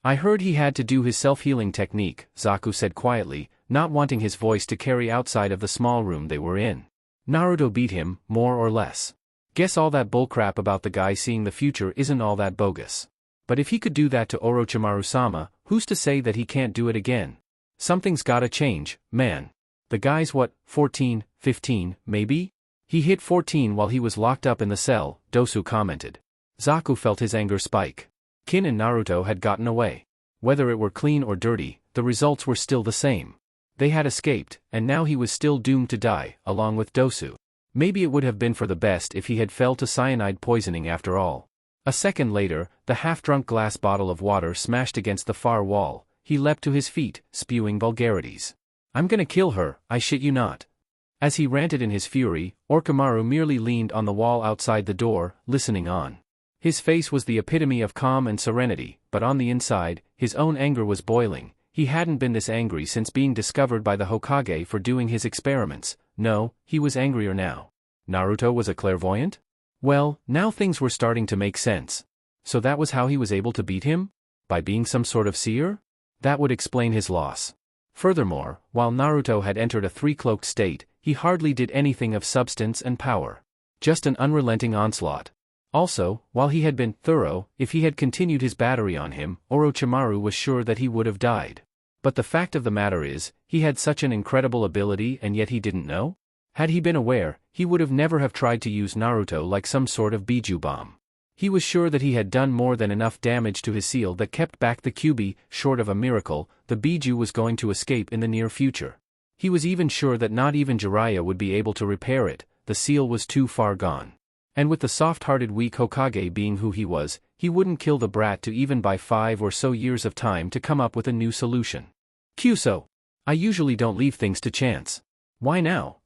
I heard he had to do his self-healing technique, Zaku said quietly, not wanting his voice to carry outside of the small room they were in. Naruto beat him, more or less. Guess all that bullcrap about the guy seeing the future isn't all that bogus. But if he could do that to Orochimaru-sama, who's to say that he can't do it again? Something's gotta change, man. The guy's what, 14, 15, maybe? He hit 14 while he was locked up in the cell, Dosu commented. Zaku felt his anger spike. Kin and Naruto had gotten away. Whether it were clean or dirty, the results were still the same. They had escaped, and now he was still doomed to die, along with Dosu. Maybe it would have been for the best if he had fell to cyanide poisoning after all. A second later, the half-drunk glass bottle of water smashed against the far wall. He leapt to his feet, spewing vulgarities. "I'm gonna kill her, I shit you not." As he ranted in his fury, Orochimaru merely leaned on the wall outside the door, listening on. His face was the epitome of calm and serenity, but on the inside, his own anger was boiling. He hadn't been this angry since being discovered by the Hokage for doing his experiments. No, he was angrier now. Naruto was a clairvoyant? Well, now things were starting to make sense. So that was how he was able to beat him? By being some sort of seer? That would explain his loss. Furthermore, while Naruto had entered a three-cloaked state, he hardly did anything of substance and power. Just an unrelenting onslaught. Also, while he had been thorough, if he had continued his battery on him, Orochimaru was sure that he would have died. But the fact of the matter is, he had such an incredible ability and yet he didn't know? Had he been aware, he would have never have tried to use Naruto like some sort of Biju bomb. He was sure that he had done more than enough damage to his seal that kept back the Kyuubi. Short of a miracle, the Biju was going to escape in the near future. He was even sure that not even Jiraiya would be able to repair it. The seal was too far gone. And with the soft-hearted weak Hokage being who he was, he wouldn't kill the brat to even buy 5 or so years of time to come up with a new solution. Kyuso. I usually don't leave things to chance. Why now?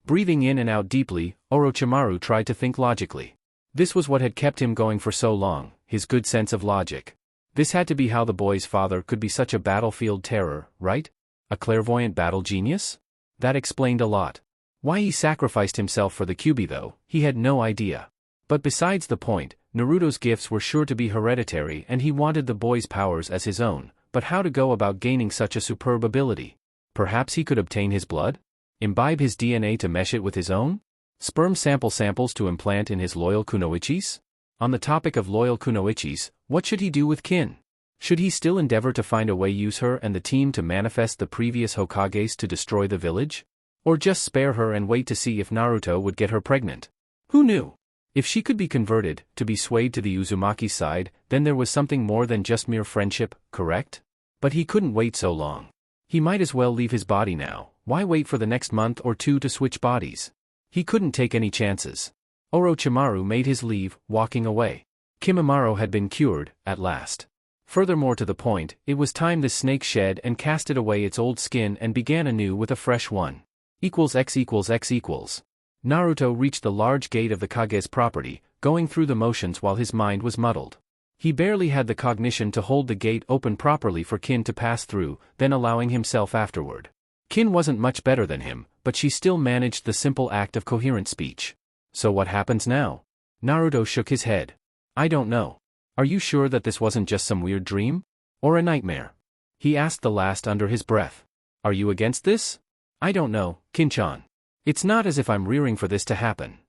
Breathing in and out deeply, Orochimaru tried to think logically. This was what had kept him going for so long, his good sense of logic. This had to be how the boy's father could be such a battlefield terror, right? A clairvoyant battle genius? That explained a lot. Why he sacrificed himself for the Kyuubi though, he had no idea. But besides the point, Naruto's gifts were sure to be hereditary and he wanted the boy's powers as his own, but how to go about gaining such a superb ability? Perhaps he could obtain his blood? Imbibe his DNA to mesh it with his own? Sperm samples to implant in his loyal kunoichis? On the topic of loyal kunoichis, what should he do with Kin? Should he still endeavor to find a way use her and the team to manifest the previous Hokages to destroy the village? Or just spare her and wait to see if Naruto would get her pregnant? Who knew? If she could be converted, to be swayed to the Uzumaki's side, then there was something more than just mere friendship, correct? But he couldn't wait so long. He might as well leave his body now. Why wait for the next month or two to switch bodies? He couldn't take any chances. Orochimaru made his leave, walking away. Kimimaro had been cured, at last. Furthermore to the point, it was time the snake shed and casted away its old skin and began anew with a fresh one. X equals X equals. Naruto reached the large gate of the Kage's property, going through the motions while his mind was muddled. He barely had the cognition to hold the gate open properly for Kin to pass through, then allowing himself afterward. Kin wasn't much better than him, but she still managed the simple act of coherent speech. So what happens now? Naruto shook his head. I don't know. Are you sure that this wasn't just some weird dream? Or a nightmare? He asked the last under his breath. Are you against this? I don't know, Kin-chan. It's not as if I'm rearing for this to happen.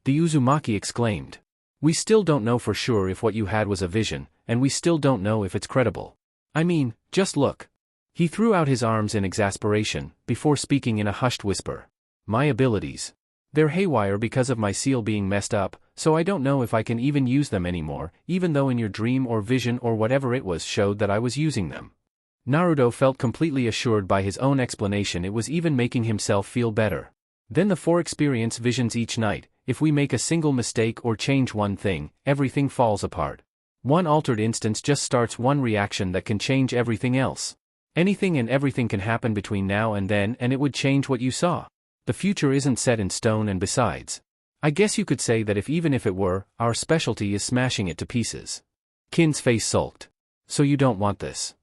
The Uzumaki exclaimed. We still don't know for sure if what you had was a vision, and we still don't know if it's credible. I mean, just look. He threw out his arms in exasperation, before speaking in a hushed whisper. My abilities. They're haywire because of my seal being messed up, so I don't know if I can even use them anymore, even though in your dream or vision or whatever it was showed that I was using them. Naruto felt completely assured by his own explanation it was even making himself feel better. Then the 4 experience visions each night. If we make a single mistake or change one thing, everything falls apart. One altered instance just starts one reaction that can change everything else. Anything and everything can happen between now and then and it would change what you saw. The future isn't set in stone and besides. I guess you could say that even if it were, our specialty is smashing it to pieces. Kin's face sulked. So you don't want this?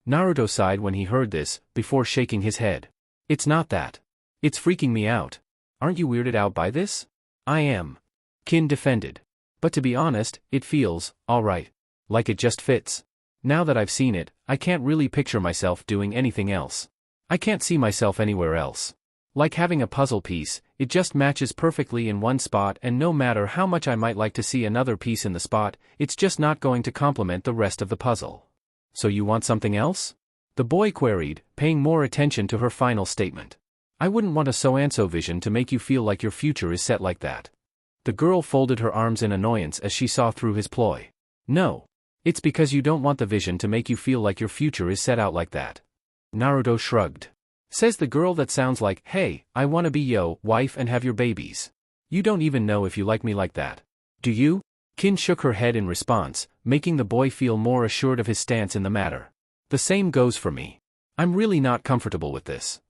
Naruto sighed when he heard this, before shaking his head. It's not that. It's freaking me out. Aren't you weirded out by this? I am. Kin defended. But to be honest, it feels, alright. Like it just fits. Now that I've seen it, I can't really picture myself doing anything else. I can't see myself anywhere else. Like having a puzzle piece, it just matches perfectly in one spot and no matter how much I might like to see another piece in the spot, it's just not going to complement the rest of the puzzle. So you want something else? The boy queried, paying more attention to her final statement. I wouldn't want a so-and-so vision to make you feel like your future is set like that. The girl folded her arms in annoyance as she saw through his ploy. No. It's because you don't want the vision to make you feel like your future is set out like that. Naruto shrugged. Says the girl that sounds like, hey, I wanna be yo wife and have your babies. You don't even know if you like me like that. Do you? Kin shook her head in response, making the boy feel more assured of his stance in the matter. The same goes for me. I'm really not comfortable with this.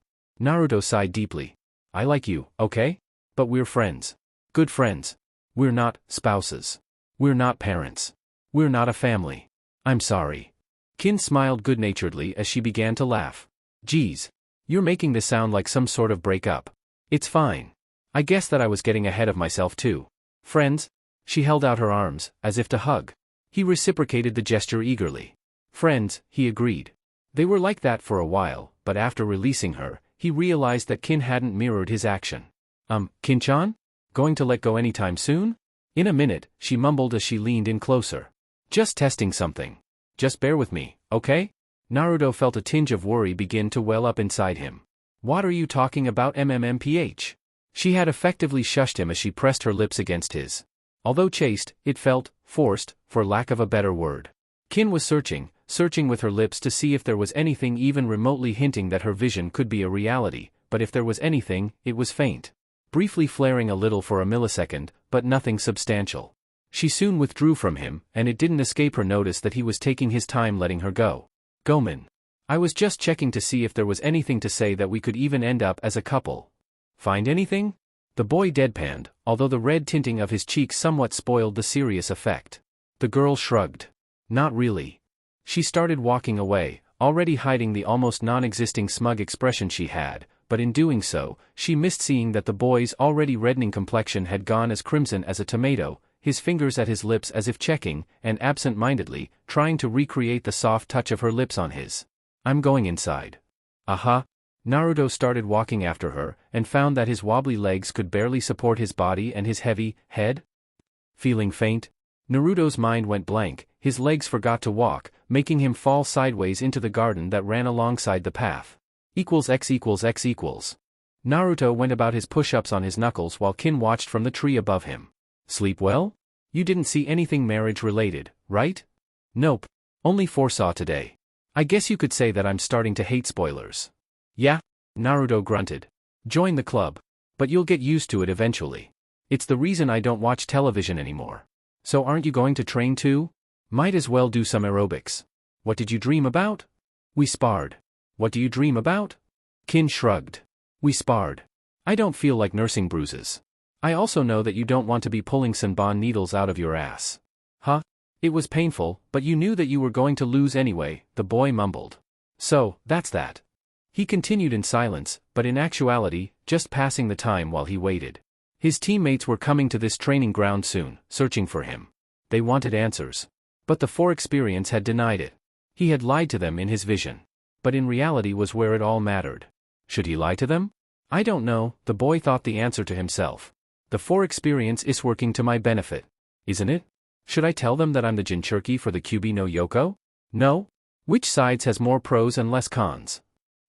Naruto sighed deeply. I like you, okay? But we're friends. Good friends. We're not spouses. We're not parents. We're not a family. I'm sorry. Kin smiled good-naturedly as she began to laugh. Geez. You're making this sound like some sort of breakup. It's fine. I guess that I was getting ahead of myself too. Friends? She held out her arms, as if to hug. He reciprocated the gesture eagerly. Friends, he agreed. They were like that for a while, but after releasing her, he realized that Kin hadn't mirrored his action. Kin-chan? Going to let go anytime soon? In a minute, she mumbled as she leaned in closer. Just testing something. Just bear with me, okay? Naruto felt a tinge of worry begin to well up inside him. What are you talking about MMMPH? She had effectively shushed him as she pressed her lips against his. Although chaste, it felt forced, for lack of a better word. Kin was searching with her lips to see if there was anything even remotely hinting that her vision could be a reality, but if there was anything, it was faint. Briefly flaring a little for a millisecond, but nothing substantial. She soon withdrew from him, and it didn't escape her notice that he was taking his time letting her go. Gomen. I was just checking to see if there was anything to say that we could even end up as a couple. Find anything? The boy deadpanned, although the red tinting of his cheeks somewhat spoiled the serious effect. The girl shrugged. Not really. She started walking away, already hiding the almost non-existing smug expression she had, but in doing so, she missed seeing that the boy's already reddening complexion had gone as crimson as a tomato, his fingers at his lips as if checking, and absent-mindedly, trying to recreate the soft touch of her lips on his. I'm going inside. Aha. Naruto started walking after her, and found that his wobbly legs could barely support his body and his heavy head. Feeling faint? Naruto's mind went blank, his legs forgot to walk, making him fall sideways into the garden that ran alongside the path. X equals X equals. Naruto went about his push-ups on his knuckles while Kin watched from the tree above him. Sleep well? You didn't see anything marriage-related, right? Nope. Only foresaw today. I guess you could say that I'm starting to hate spoilers. Yeah? Naruto grunted. Join the club. But you'll get used to it eventually. It's the reason I don't watch television anymore. So aren't you going to train too? Might as well do some aerobics. What did you dream about? We sparred. What do you dream about? Kin shrugged. We sparred. I don't feel like nursing bruises. I also know that you don't want to be pulling Senbon needles out of your ass. Huh? It was painful, but you knew that you were going to lose anyway, the boy mumbled. So, that's that. He continued in silence, but in actuality, just passing the time while he waited. His teammates were coming to this training ground soon, searching for him. They wanted answers. But the 4 experience had denied it. He had lied to them in his vision. But in reality was where it all mattered. Should he lie to them? I don't know, the boy thought the answer to himself. The 4 experience is working to my benefit. Isn't it? Should I tell them that I'm the Jinchuriki for the Kyuubi no Yoko? No? Which sides has more pros and less cons?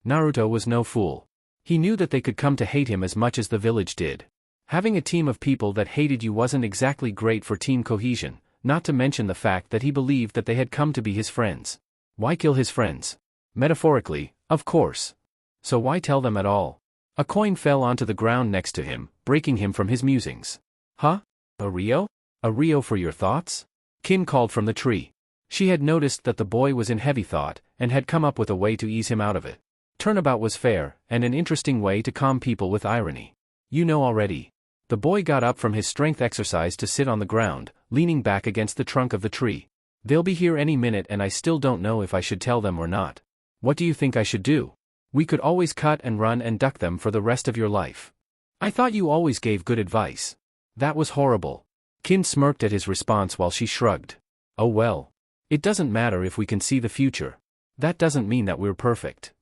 Naruto was no fool. He knew that they could come to hate him as much as the village did. Having a team of people that hated you wasn't exactly great for team cohesion, not to mention the fact that he believed that they had come to be his friends. Why kill his friends? Metaphorically, of course. So why tell them at all? A coin fell onto the ground next to him, breaking him from his musings. Huh? A Rio? A Rio for your thoughts? Kin called from the tree. She had noticed that the boy was in heavy thought, and had come up with a way to ease him out of it. Turnabout was fair, and an interesting way to calm people with irony. You know already. The boy got up from his strength exercise to sit on the ground, leaning back against the trunk of the tree. They'll be here any minute and I still don't know if I should tell them or not. What do you think I should do? We could always cut and run and duck them for the rest of your life. I thought you always gave good advice. That was horrible. Kin smirked at his response while she shrugged. Oh well. It doesn't matter if we can see the future. That doesn't mean that we're perfect.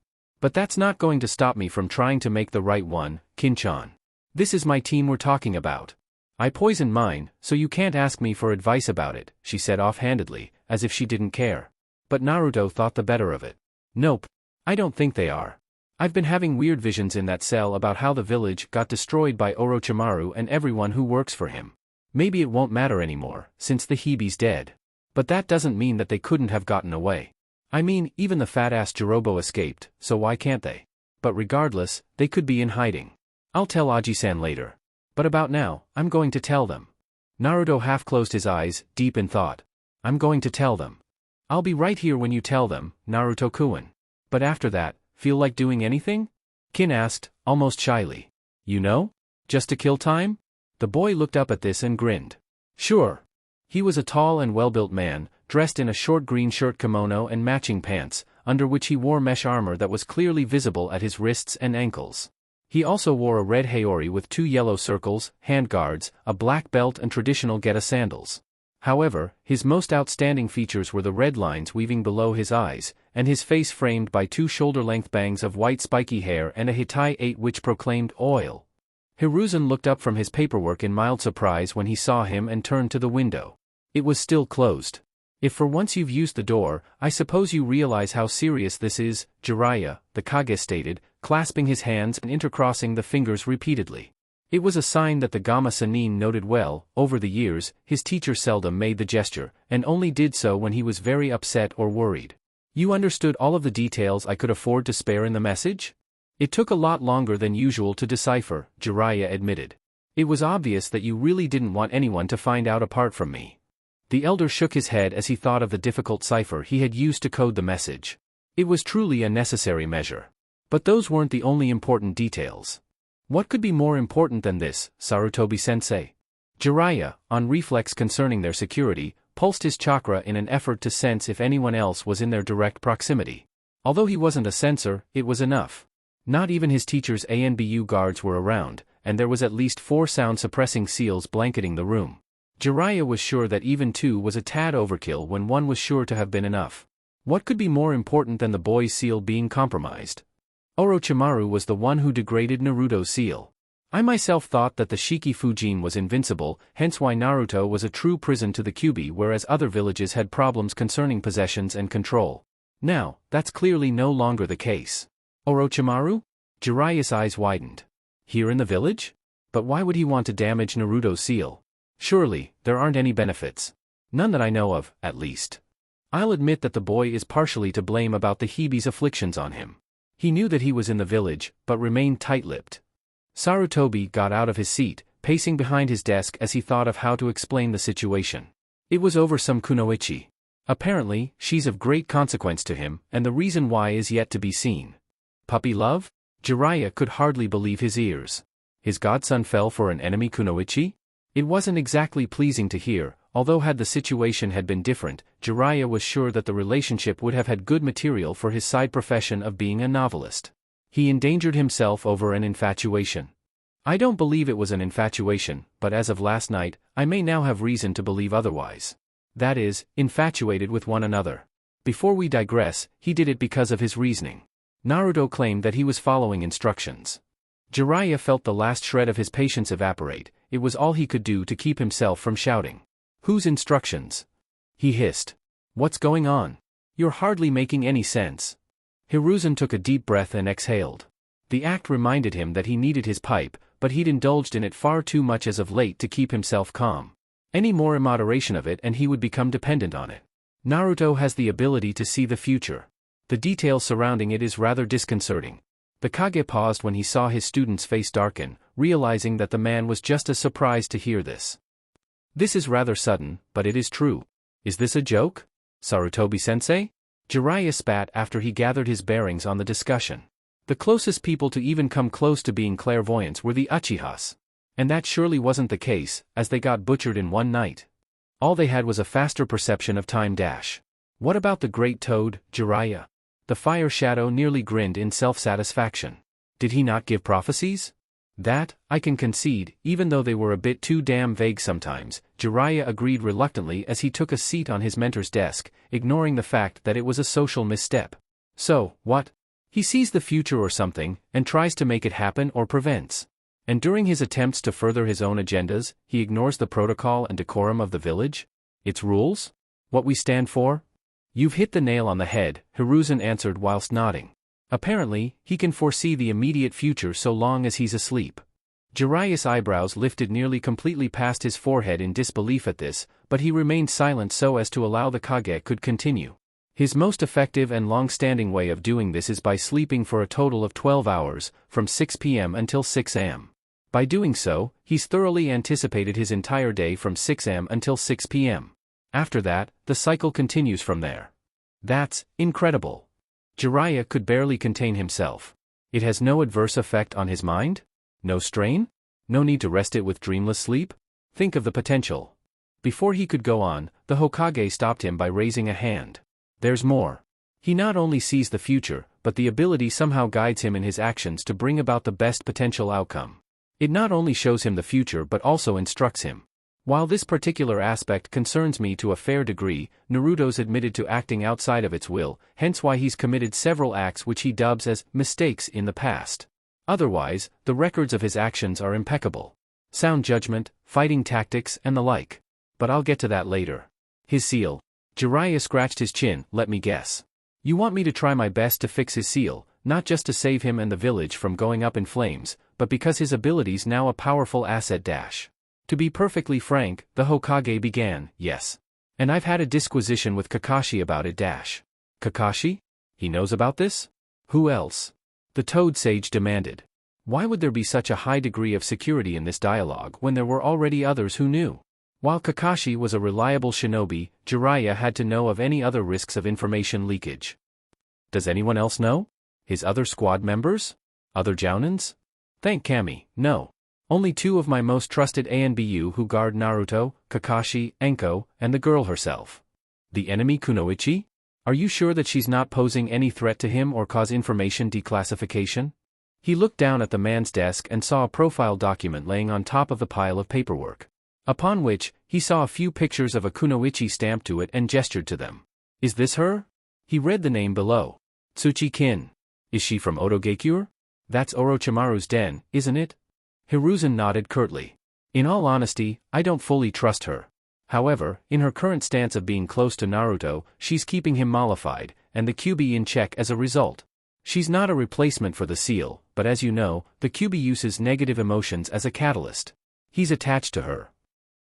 But that's not going to stop me from trying to make the right one, Kin-chan. This is my team we're talking about. I poisoned mine, so you can't ask me for advice about it, she said offhandedly, as if she didn't care. But Naruto thought the better of it. Nope. I don't think they are. I've been having weird visions in that cell about how the village got destroyed by Orochimaru and everyone who works for him. Maybe it won't matter anymore, since the Hibi's dead. But that doesn't mean that they couldn't have gotten away. I mean, even the fat-ass Jirobo escaped, so why can't they? but regardless, they could be in hiding. I'll tell Aji-san later. But about now, I'm going to tell them. Naruto half closed his eyes, deep in thought. I'm going to tell them. I'll be right here when you tell them, Naruto-kun. But after that, feel like doing anything? Kin asked, almost shyly. You know? Just to kill time? The boy looked up at this and grinned. Sure. He was a tall and well-built man, dressed in a short green shirt kimono and matching pants, under which he wore mesh armor that was clearly visible at his wrists and ankles. He also wore a red haori with 2 yellow circles, handguards, a black belt and traditional geta sandals. However, his most outstanding features were the red lines weaving below his eyes, and his face framed by 2 shoulder-length bangs of white spiky hair and a Hitai 8 which proclaimed oil. Hiruzen looked up from his paperwork in mild surprise when he saw him and turned to the window. It was still closed. If for once you've used the door, I suppose you realize how serious this is, Jiraiya, the Kage stated, clasping his hands and intercrossing the fingers repeatedly. It was a sign that the Gamma Sannin noted well. Over the years, his teacher seldom made the gesture, and only did so when he was very upset or worried. You understood all of the details I could afford to spare in the message? It took a lot longer than usual to decipher, Jiraiya admitted. It was obvious that you really didn't want anyone to find out apart from me. The elder shook his head as he thought of the difficult cipher he had used to code the message. It was truly a necessary measure. But those weren't the only important details. What could be more important than this, Sarutobi-sensei? Jiraiya, on reflex concerning their security, pulsed his chakra in an effort to sense if anyone else was in their direct proximity. Although he wasn't a sensor, it was enough. Not even his teacher's ANBU guards were around, and there was at least 4 sound-suppressing seals blanketing the room. Jiraiya was sure that even 2 was a tad overkill when 1 was sure to have been enough. What could be more important than the boy's seal being compromised? Orochimaru was the one who degraded Naruto's seal. I myself thought that the Shiki Fujin was invincible, hence why Naruto was a true prison to the Kyuubi whereas other villages had problems concerning possessions and control. Now, that's clearly no longer the case. Orochimaru? Jiraiya's eyes widened. Here in the village? But why would he want to damage Naruto's seal? Surely, there aren't any benefits. None that I know of, at least. I'll admit that the boy is partially to blame about the Hibi's afflictions on him. He knew that he was in the village, but remained tight-lipped. Sarutobi got out of his seat, pacing behind his desk as he thought of how to explain the situation. It was over some kunoichi. Apparently, she's of great consequence to him, and the reason why is yet to be seen. Puppy love? Jiraiya could hardly believe his ears. His godson fell for an enemy kunoichi? It wasn't exactly pleasing to hear, although had the situation had been different, Jiraiya was sure that the relationship would have had good material for his side profession of being a novelist. He endangered himself over an infatuation. I don't believe it was an infatuation, but as of last night, I may now have reason to believe otherwise. That is, infatuated with one another. Before we digress, he did it because of his reasoning. Naruto claimed that he was following instructions. Jiraiya felt the last shred of his patience evaporate. It was all he could do to keep himself from shouting. Whose instructions? He hissed. What's going on? You're hardly making any sense. Hiruzen took a deep breath and exhaled. The act reminded him that he needed his pipe, but he'd indulged in it far too much as of late to keep himself calm. Any more immoderation of it and he would become dependent on it. Naruto has the ability to see the future. The details surrounding it is rather disconcerting. The Kage paused when he saw his student's face darken, realizing that the man was just as surprised to hear this. This is rather sudden, but it is true. Is this a joke? Sarutobi-sensei? Jiraiya spat after he gathered his bearings on the discussion. The closest people to even come close to being clairvoyants were the Uchihas. And that surely wasn't the case, as they got butchered in one night. All they had was a faster perception of time dash. What about the Great Toad, Jiraiya? The Fire Shadow nearly grinned in self-satisfaction. Did he not give prophecies? That, I can concede, even though they were a bit too damn vague sometimes, Jiraiya agreed reluctantly as he took a seat on his mentor's desk, ignoring the fact that it was a social misstep. So, what? He sees the future or something, and tries to make it happen or prevents. And during his attempts to further his own agendas, he ignores the protocol and decorum of the village? Its rules? What we stand for? You've hit the nail on the head, Hiruzen answered whilst nodding. Apparently, he can foresee the immediate future so long as he's asleep. Jiraiya's eyebrows lifted nearly completely past his forehead in disbelief at this, but he remained silent so as to allow the Kage could continue. His most effective and long-standing way of doing this is by sleeping for a total of 12 hours, from 6 p.m. until 6 a.m. By doing so, he's thoroughly anticipated his entire day from 6 a.m. until 6 p.m. After that, the cycle continues from there. That's incredible. Jiraiya could barely contain himself. It has no adverse effect on his mind? No strain? No need to rest it with dreamless sleep? Think of the potential. Before he could go on, the Hokage stopped him by raising a hand. There's more. He not only sees the future, but the ability somehow guides him in his actions to bring about the best potential outcome. It not only shows him the future but also instructs him. While this particular aspect concerns me to a fair degree, Naruto's admitted to acting outside of its will, hence why he's committed several acts which he dubs as mistakes in the past. Otherwise, the records of his actions are impeccable. Sound judgment, fighting tactics, and the like. But I'll get to that later. His seal. Jiraiya scratched his chin. Let me guess. You want me to try my best to fix his seal, not just to save him and the village from going up in flames, but because his ability's now a powerful asset dash. To be perfectly frank, the Hokage began, yes. And I've had a disquisition with Kakashi about it dash. Kakashi? He knows about this? Who else? The Toad Sage demanded. Why would there be such a high degree of security in this dialogue when there were already others who knew? While Kakashi was a reliable shinobi, Jiraiya had to know of any other risks of information leakage. Does anyone else know? His other squad members? Other Jounins? Thank Kami, no. Only two of my most trusted ANBU who guard Naruto, Kakashi, Enko, and the girl herself. The enemy Kunoichi? Are you sure that she's not posing any threat to him or cause information declassification? He looked down at the man's desk and saw a profile document laying on top of the pile of paperwork. Upon which, he saw a few pictures of a Kunoichi stamped to it and gestured to them. Is this her? He read the name below. Tsuchi-kin. Is she from Odogekure? That's Orochimaru's den, isn't it? Hiruzen nodded curtly. In all honesty, I don't fully trust her. However, in her current stance of being close to Naruto, she's keeping him mollified, and the Kyuubi in check as a result. She's not a replacement for the seal, but as you know, the Kyuubi uses negative emotions as a catalyst. He's attached to her.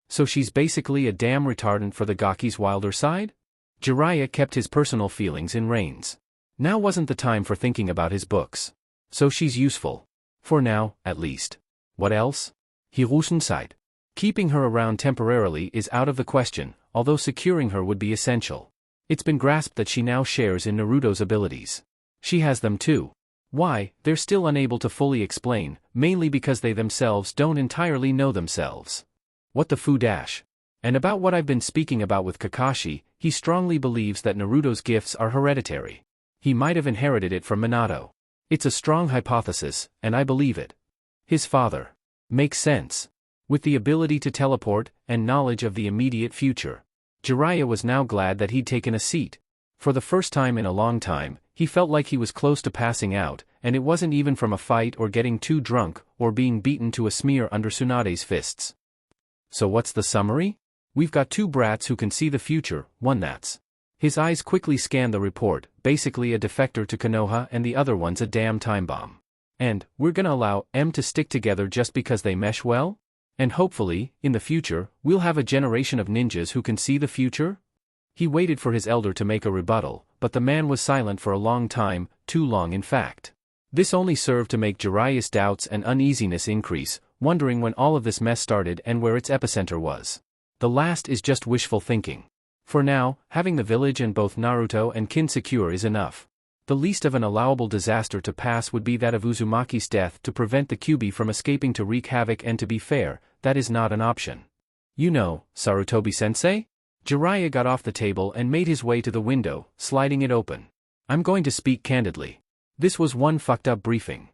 So she's basically a damn retardant for the Gaki's wilder side? Jiraiya kept his personal feelings in reins. Now wasn't the time for thinking about his books. So she's useful. For now, at least. What else? Hiruzen sighed. Keeping her around temporarily is out of the question, although securing her would be essential. It's been grasped that she now shares in Naruto's abilities. She has them too. Why, they're still unable to fully explain, mainly because they themselves don't entirely know themselves. What the fu dash? And about what I've been speaking about with Kakashi, he strongly believes that Naruto's gifts are hereditary. He might have inherited it from Minato. It's a strong hypothesis, and I believe it. His father. Makes sense. With the ability to teleport, and knowledge of the immediate future. Jiraiya was now glad that he'd taken a seat. For the first time in a long time, he felt like he was close to passing out, and it wasn't even from a fight or getting too drunk, or being beaten to a smear under Tsunade's fists. So what's the summary? We've got two brats who can see the future, one that's. His eyes quickly scanned the report, basically a defector to Konoha and the other one's a damn time bomb. And, we're gonna allow M to stick together just because they mesh well? And hopefully, in the future, we'll have a generation of ninjas who can see the future? He waited for his elder to make a rebuttal, but the man was silent for a long time, too long in fact. This only served to make Jiraiya's doubts and uneasiness increase, wondering when all of this mess started and where its epicenter was. The last is just wishful thinking. For now, having the village and both Naruto and Kin secure is enough. The least of an allowable disaster to pass would be that of Uzumaki's death to prevent the Kyuubi from escaping to wreak havoc, and to be fair, that is not an option. You know, Sarutobi-sensei? Jiraiya got off the table and made his way to the window, sliding it open. I'm going to speak candidly. This was one fucked up briefing.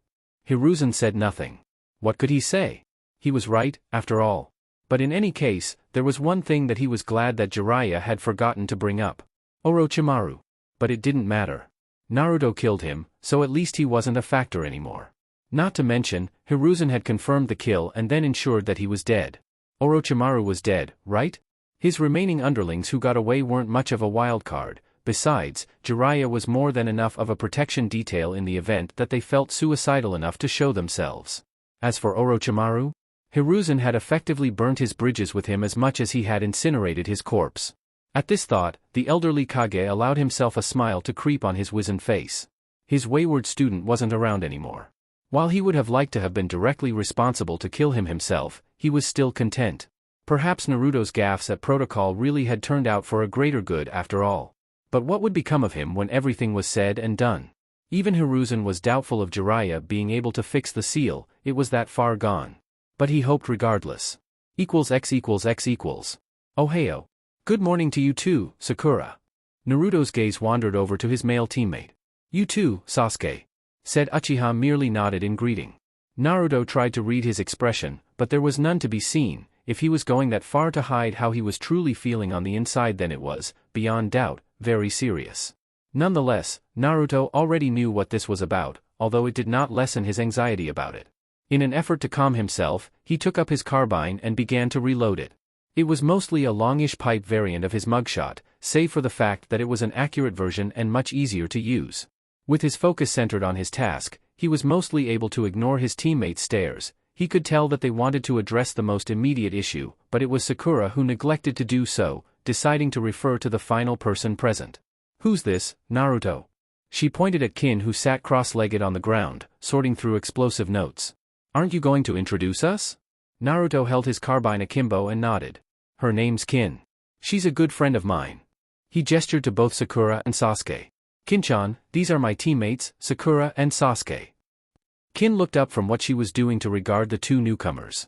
Hiruzen said nothing. What could he say? He was right, after all. But in any case, there was one thing that he was glad that Jiraiya had forgotten to bring up. Orochimaru. But it didn't matter. Naruto killed him, so at least he wasn't a factor anymore. Not to mention, Hiruzen had confirmed the kill and then ensured that he was dead. Orochimaru was dead, right? His remaining underlings who got away weren't much of a wild card. Besides, Jiraiya was more than enough of a protection detail in the event that they felt suicidal enough to show themselves. As for Orochimaru, Hiruzen had effectively burnt his bridges with him as much as he had incinerated his corpse. At this thought, the elderly Kage allowed himself a smile to creep on his wizened face. His wayward student wasn't around anymore. While he would have liked to have been directly responsible to kill him himself, he was still content. Perhaps Naruto's gaffes at protocol really had turned out for a greater good after all. But what would become of him when everything was said and done? Even Hiruzen was doubtful of Jiraiya being able to fix the seal, it was that far gone. But he hoped regardless. X equals X equals. Ohio. Good morning to you too, Sakura. Naruto's gaze wandered over to his male teammate. You too, Sasuke. Said Uchiha merely nodded in greeting. Naruto tried to read his expression, but there was none to be seen. If he was going that far to hide how he was truly feeling on the inside, then it was, beyond doubt, very serious. Nonetheless, Naruto already knew what this was about, although it did not lessen his anxiety about it. In an effort to calm himself, he took up his carbine and began to reload it. It was mostly a longish pipe variant of his mugshot, save for the fact that it was an accurate version and much easier to use. With his focus centered on his task, he was mostly able to ignore his teammates' stares. He could tell that they wanted to address the most immediate issue, but it was Sakura who neglected to do so, deciding to refer to the final person present. Who's this, Naruto? She pointed at Kin, who sat cross-legged on the ground, sorting through explosive notes. Aren't you going to introduce us? Naruto held his carbine akimbo and nodded. Her name's Kin. She's a good friend of mine. He gestured to both Sakura and Sasuke. Kin-chan, these are my teammates, Sakura and Sasuke. Kin looked up from what she was doing to regard the two newcomers.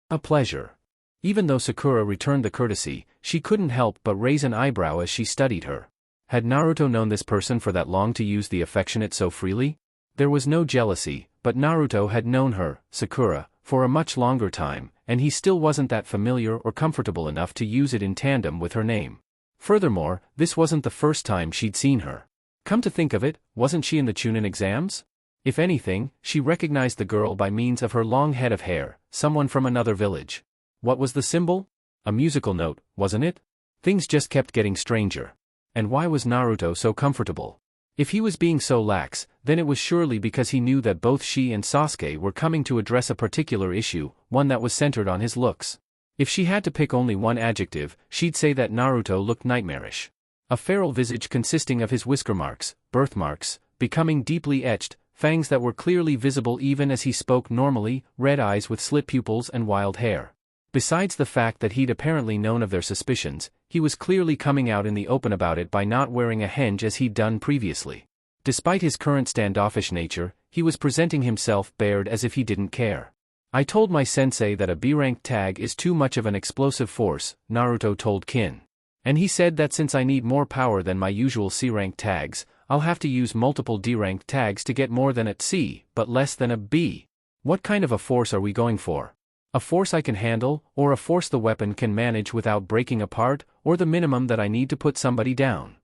A pleasure. Even though Sakura returned the courtesy, she couldn't help but raise an eyebrow as she studied her. Had Naruto known this person for that long to use the affectionate so freely? There was no jealousy, but Naruto had known her, Sakura, for a much longer time, and he still wasn't that familiar or comfortable enough to use it in tandem with her name. Furthermore, this wasn't the first time she'd seen her. Come to think of it, wasn't she in the Chunin exams? If anything, she recognized the girl by means of her long head of hair, someone from another village. What was the symbol? A musical note, wasn't it? Things just kept getting stranger. And why was Naruto so comfortable? If he was being so lax, then it was surely because he knew that both she and Sasuke were coming to address a particular issue, one that was centered on his looks. If she had to pick only one adjective, she'd say that Naruto looked nightmarish. A feral visage consisting of his whisker marks, birthmarks, becoming deeply etched, fangs that were clearly visible even as he spoke normally, red eyes with slit pupils and wild hair. Besides the fact that he'd apparently known of their suspicions, he was clearly coming out in the open about it by not wearing a henge as he'd done previously. Despite his current standoffish nature, he was presenting himself bared as if he didn't care. I told my sensei that a B-rank tag is too much of an explosive force, Naruto told Kin. And he said that since I need more power than my usual C-rank tags, I'll have to use multiple D-rank tags to get more than a C, but less than a B. What kind of a force are we going for? A force I can handle, or a force the weapon can manage without breaking apart, or the minimum that I need to put somebody down?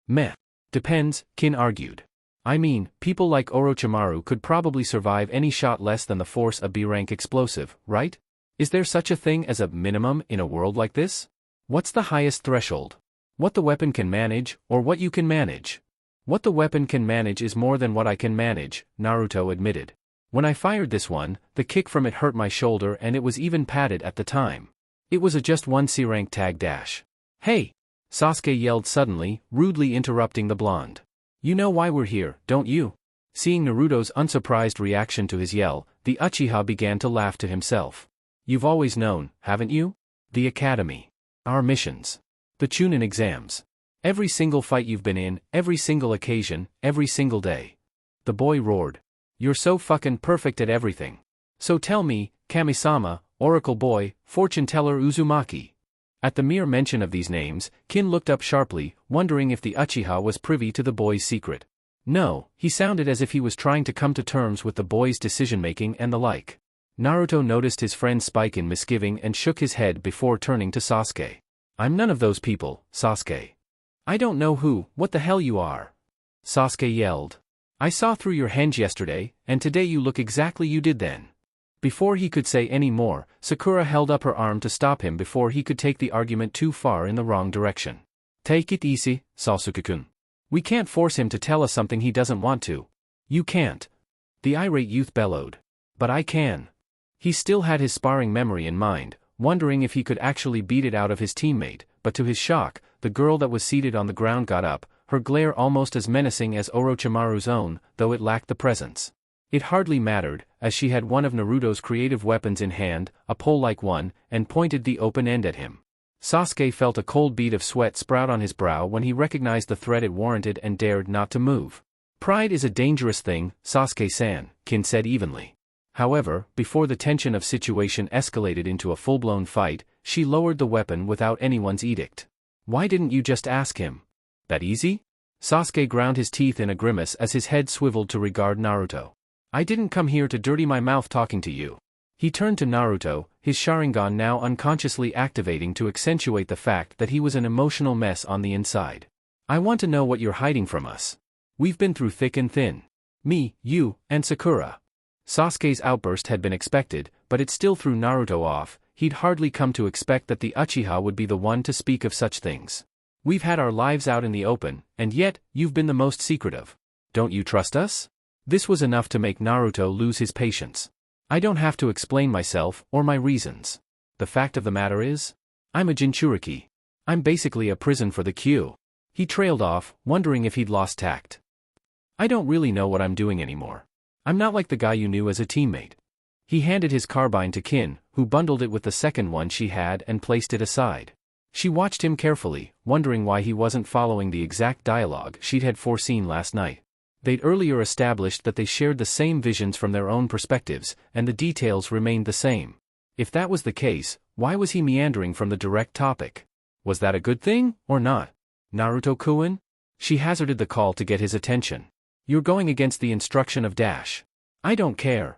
Meh. Depends, Kin argued. I mean, people like Orochimaru could probably survive any shot less than the force a B-rank explosive, right? Is there such a thing as a minimum in a world like this? What's the highest threshold? What the weapon can manage, or what you can manage? What the weapon can manage is more than what I can manage, Naruto admitted. When I fired this one, the kick from it hurt my shoulder and it was even padded at the time. It was a just one C-rank tag dash. Hey! Sasuke yelled suddenly, rudely interrupting the blonde. You know why we're here, don't you? Seeing Naruto's unsurprised reaction to his yell, the Uchiha began to laugh to himself. You've always known, haven't you? The academy. Our missions. The Chunin exams. Every single fight you've been in, every single occasion, every single day. The boy roared. You're so fucking perfect at everything. So tell me, Kami-sama, Oracle Boy, Fortune Teller Uzumaki. At the mere mention of these names, Kin looked up sharply, wondering if the Uchiha was privy to the boy's secret. No, he sounded as if he was trying to come to terms with the boy's decision-making and the like. Naruto noticed his friend's spike in misgiving and shook his head before turning to Sasuke. I'm none of those people, Sasuke. I don't know what the hell you are. Sasuke yelled. I saw through your henge yesterday, and today you look exactly you did then. Before he could say any more, Sakura held up her arm to stop him before he could take the argument too far in the wrong direction. Take it easy, Sasuke-kun. We can't force him to tell us something he doesn't want to. You can't. The irate youth bellowed. But I can. He still had his sparring memory in mind, wondering if he could actually beat it out of his teammate, but to his shock, the girl that was seated on the ground got up, her glare almost as menacing as Orochimaru's own, though it lacked the presence. It hardly mattered, as she had one of Naruto's creative weapons in hand, a pole-like one, and pointed the open end at him. Sasuke felt a cold bead of sweat sprout on his brow when he recognized the threat it warranted and dared not to move. Pride is a dangerous thing, Sasuke-san, Kin said evenly. However, before the tension of situation escalated into a full-blown fight, she lowered the weapon without anyone's edict. Why didn't you just ask him? That easy? Sasuke ground his teeth in a grimace as his head swiveled to regard Naruto. I didn't come here to dirty my mouth talking to you. He turned to Naruto, his Sharingan now unconsciously activating to accentuate the fact that he was an emotional mess on the inside. I want to know what you're hiding from us. We've been through thick and thin. Me, you, and Sakura. Sasuke's outburst had been expected, but it still threw Naruto off. He'd hardly come to expect that the Uchiha would be the one to speak of such things. We've had our lives out in the open, and yet, you've been the most secretive. Don't you trust us? This was enough to make Naruto lose his patience. I don't have to explain myself, or my reasons. The fact of the matter is, I'm a Jinchuriki. I'm basically a prison for the Q. He trailed off, wondering if he'd lost tact. I don't really know what I'm doing anymore. I'm not like the guy you knew as a teammate. He handed his carbine to Kin, who bundled it with the second one she had and placed it aside. She watched him carefully, wondering why he wasn't following the exact dialogue she'd had foreseen last night. They'd earlier established that they shared the same visions from their own perspectives, and the details remained the same. If that was the case, why was he meandering from the direct topic? Was that a good thing, or not? Naruto-kun? She hazarded the call to get his attention. You're going against the instruction of Dash. I don't care.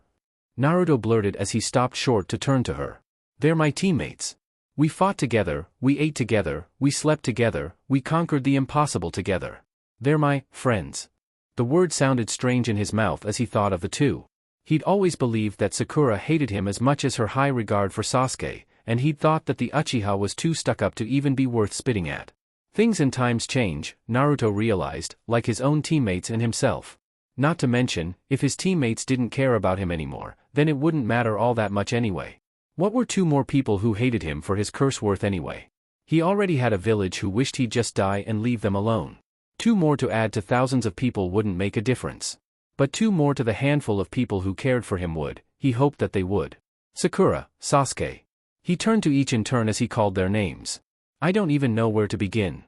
Naruto blurted as he stopped short to turn to her. They're my teammates. We fought together, we ate together, we slept together, we conquered the impossible together. They're my friends. The word sounded strange in his mouth as he thought of the two. He'd always believed that Sakura hated him as much as her high regard for Sasuke, and he'd thought that the Uchiha was too stuck up to even be worth spitting at. Things and times change, Naruto realized, like his own teammates and himself. Not to mention, if his teammates didn't care about him anymore, then it wouldn't matter all that much anyway. What were two more people who hated him for his curse worth anyway? He already had a village who wished he'd just die and leave them alone. Two more to add to thousands of people wouldn't make a difference. But two more to the handful of people who cared for him would. He hoped that they would. Sakura, Sasuke. He turned to each in turn as he called their names. I don't even know where to begin.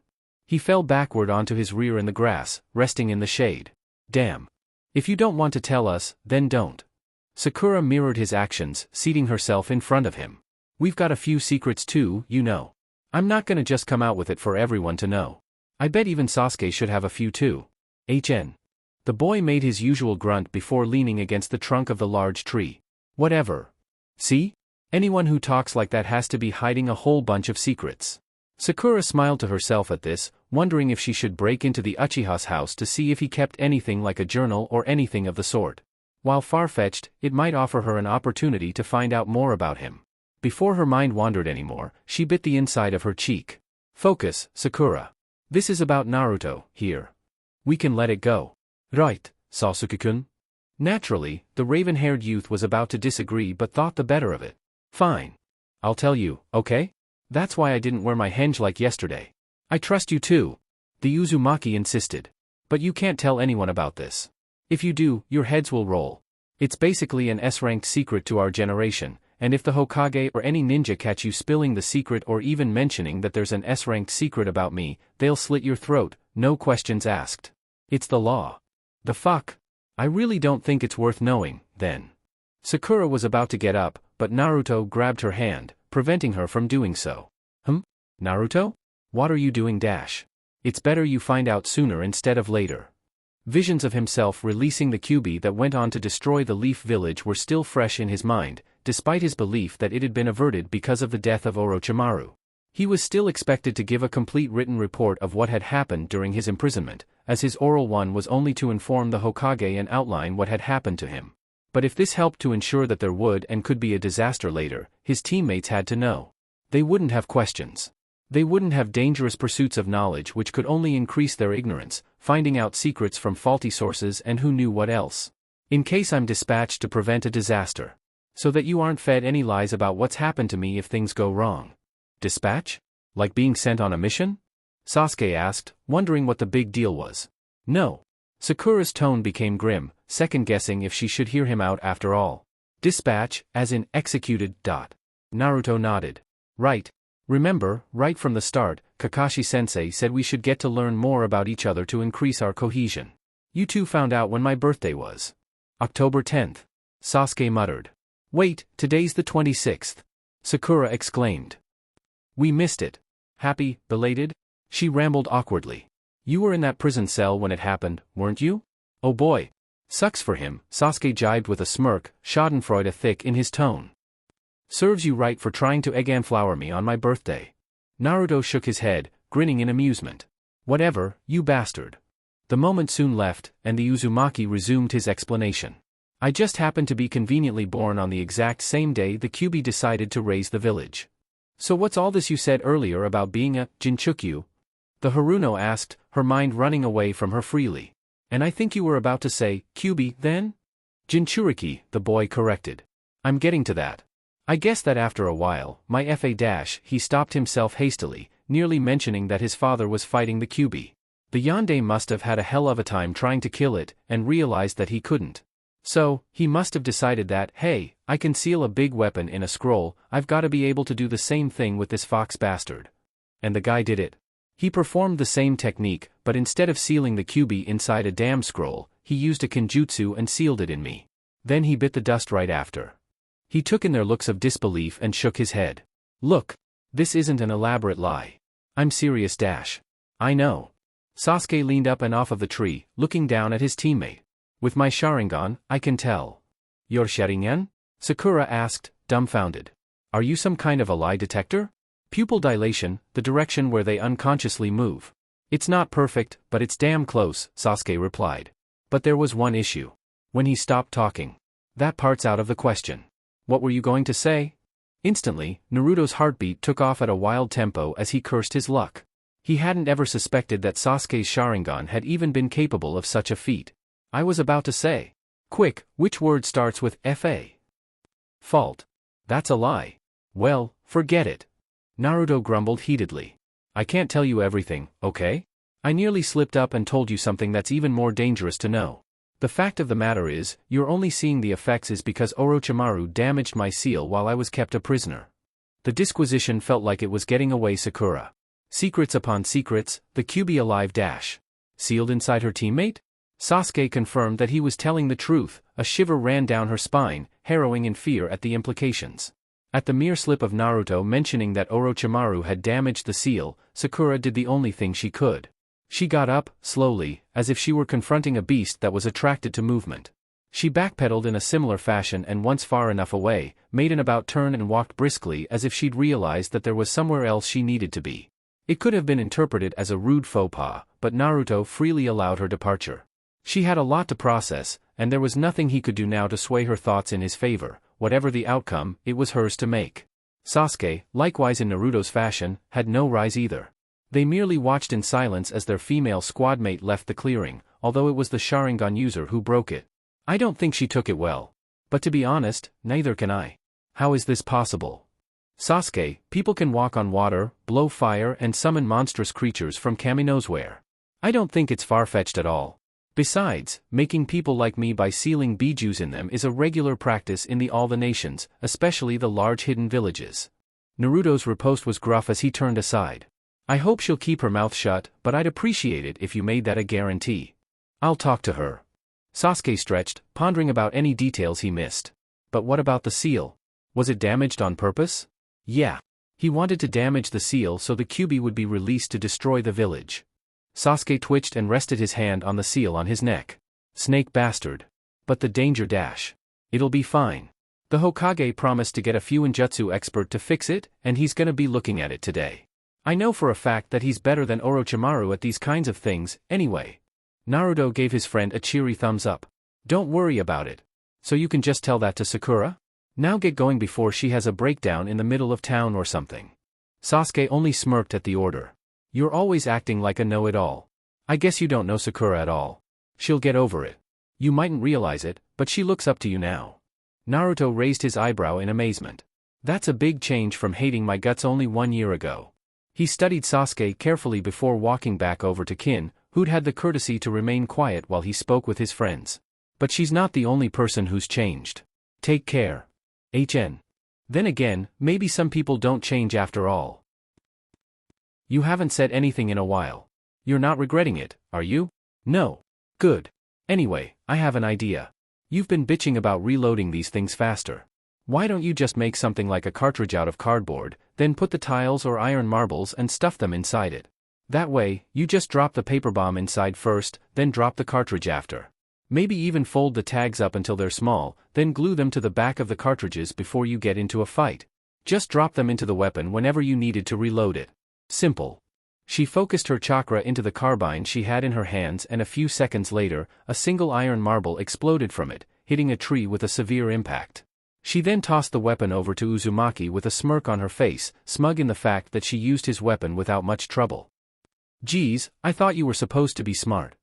He fell backward onto his rear in the grass, resting in the shade. Damn. If you don't want to tell us, then don't. Sakura mirrored his actions, seating herself in front of him. We've got a few secrets too, you know. I'm not gonna just come out with it for everyone to know. I bet even Sasuke should have a few too. HN. The boy made his usual grunt before leaning against the trunk of the large tree. Whatever. See? Anyone who talks like that has to be hiding a whole bunch of secrets. Sakura smiled to herself at this, wondering if she should break into the Uchiha's house to see if he kept anything like a journal or anything of the sort. While far-fetched, it might offer her an opportunity to find out more about him. Before her mind wandered anymore, she bit the inside of her cheek. Focus, Sakura. This is about Naruto, here. We can let it go. Right, Sasuke-kun. Naturally, the raven-haired youth was about to disagree but thought the better of it. Fine. I'll tell you, okay? That's why I didn't wear my henge like yesterday. I trust you too. The Uzumaki insisted. But you can't tell anyone about this. If you do, your heads will roll. It's basically an S-ranked secret to our generation, and if the Hokage or any ninja catch you spilling the secret or even mentioning that there's an S-ranked secret about me, they'll slit your throat, no questions asked. It's the law. The fuck? I really don't think it's worth knowing, then. Sakura was about to get up, but Naruto grabbed her hand, preventing her from doing so. Naruto? What are you doing, Dash? It's better you find out sooner instead of later. Visions of himself releasing the Kyuubi that went on to destroy the Leaf Village were still fresh in his mind, despite his belief that it had been averted because of the death of Orochimaru. He was still expected to give a complete written report of what had happened during his imprisonment, as his oral one was only to inform the Hokage and outline what had happened to him. But if this helped to ensure that there would and could be a disaster later, his teammates had to know. They wouldn't have questions. They wouldn't have dangerous pursuits of knowledge which could only increase their ignorance, finding out secrets from faulty sources and who knew what else. In case I'm dispatched to prevent a disaster. So that you aren't fed any lies about what's happened to me if things go wrong. Dispatch? Like being sent on a mission? Sasuke asked, wondering what the big deal was. No. Sakura's tone became grim, second-guessing if she should hear him out after all. Dispatch, as in executed. Naruto nodded. Right. Remember, right from the start, Kakashi-sensei said we should get to learn more about each other to increase our cohesion. You two found out when my birthday was. October 10th. Sasuke muttered. Wait, today's the 26th. Sakura exclaimed. We missed it. Happy, belated? She rambled awkwardly. You were in that prison cell when it happened, weren't you? Oh boy. Sucks for him, Sasuke jibed with a smirk, schadenfreude thick in his tone. Serves you right for trying to egg-and-flower me on my birthday. Naruto shook his head, grinning in amusement. Whatever, you bastard. The moment soon left, and the Uzumaki resumed his explanation. I just happened to be conveniently born on the exact same day the Kyuubi decided to raise the village. So what's all this you said earlier about being a Jinchuriki? The Haruno asked, her mind running away from her freely. And I think you were about to say, Kyuubi, then? Jinchuriki, the boy corrected. I'm getting to that. I guess that after a while, he stopped himself hastily, nearly mentioning that his father was fighting the Kyuubi. The Yonde must have had a hell of a time trying to kill it, and realized that he couldn't. So, he must have decided that, hey, I can seal a big weapon in a scroll, I've got to be able to do the same thing with this fox bastard. And the guy did it. He performed the same technique, but instead of sealing the Kyuubi inside a damn scroll, he used a kenjutsu and sealed it in me. Then he bit the dust right after. He took in their looks of disbelief and shook his head. Look. This isn't an elaborate lie. I'm serious. I know. Sasuke leaned up and off of the tree, looking down at his teammate. With my Sharingan, I can tell. Your Sharingan? Sakura asked, dumbfounded. Are you some kind of a lie detector? Pupil dilation, the direction where they unconsciously move. It's not perfect, but it's damn close, Sasuke replied. But there was one issue. When he stopped talking. That part's out of the question. What were you going to say? Instantly, Naruto's heartbeat took off at a wild tempo as he cursed his luck. He hadn't ever suspected that Sasuke's Sharingan had even been capable of such a feat. I was about to say. Quick, which word starts with F-A? Fault. That's a lie. Well, forget it. Naruto grumbled heatedly. I can't tell you everything, okay? I nearly slipped up and told you something that's even more dangerous to know. The fact of the matter is, you're only seeing the effects is because Orochimaru damaged my seal while I was kept a prisoner. The disquisition felt like it was getting away. Sakura. Secrets upon secrets, the Kyuubi alive. Sealed inside her teammate? Sasuke confirmed that he was telling the truth. A shiver ran down her spine, harrowing in fear at the implications. At the mere slip of Naruto mentioning that Orochimaru had damaged the seal, Sakura did the only thing she could. She got up, slowly, as if she were confronting a beast that was attracted to movement. She backpedaled in a similar fashion and once far enough away, made an about turn and walked briskly as if she'd realized that there was somewhere else she needed to be. It could have been interpreted as a rude faux pas, but Naruto freely allowed her departure. She had a lot to process, and there was nothing he could do now to sway her thoughts in his favor. Whatever the outcome, it was hers to make. Sasuke, likewise in Naruto's fashion, had no rise either. They merely watched in silence as their female squadmate left the clearing, although it was the Sharingan user who broke it. I don't think she took it well. But to be honest, neither can I. How is this possible? Sasuke, people can walk on water, blow fire and summon monstrous creatures from Kami knows where. I don't think it's far-fetched at all. Besides, making people like me by sealing bijus in them is a regular practice in all the nations, especially the large hidden villages. Naruto's riposte was gruff as he turned aside. I hope she'll keep her mouth shut, but I'd appreciate it if you made that a guarantee. I'll talk to her. Sasuke stretched, pondering about any details he missed. But what about the seal? Was it damaged on purpose? Yeah. He wanted to damage the seal so the Kyuubi would be released to destroy the village. Sasuke twitched and rested his hand on the seal on his neck. Snake bastard. But the danger. It'll be fine. The Hokage promised to get a Fuinjutsu expert to fix it, and he's gonna be looking at it today. I know for a fact that he's better than Orochimaru at these kinds of things, anyway. Naruto gave his friend a cheery thumbs up. Don't worry about it. So you can just tell that to Sakura? Now get going before she has a breakdown in the middle of town or something. Sasuke only smirked at the order. You're always acting like a know-it-all. I guess you don't know Sakura at all. She'll get over it. You mightn't realize it, but she looks up to you now. Naruto raised his eyebrow in amazement. That's a big change from hating my guts only 1 year ago. He studied Sasuke carefully before walking back over to Kin, who'd had the courtesy to remain quiet while he spoke with his friends. But she's not the only person who's changed. Take care. HN. Then again, maybe some people don't change after all. You haven't said anything in a while. You're not regretting it, are you? No. Good. Anyway, I have an idea. You've been bitching about reloading these things faster. Why don't you just make something like a cartridge out of cardboard, then put the tiles or iron marbles and stuff them inside it? That way, you just drop the paper bomb inside first, then drop the cartridge after. Maybe even fold the tags up until they're small, then glue them to the back of the cartridges before you get into a fight. Just drop them into the weapon whenever you needed to reload it. Simple. She focused her chakra into the carbine she had in her hands, and a few seconds later, a single iron marble exploded from it, hitting a tree with a severe impact. She then tossed the weapon over to Uzumaki with a smirk on her face, smug in the fact that she used his weapon without much trouble. Geez, I thought you were supposed to be smart.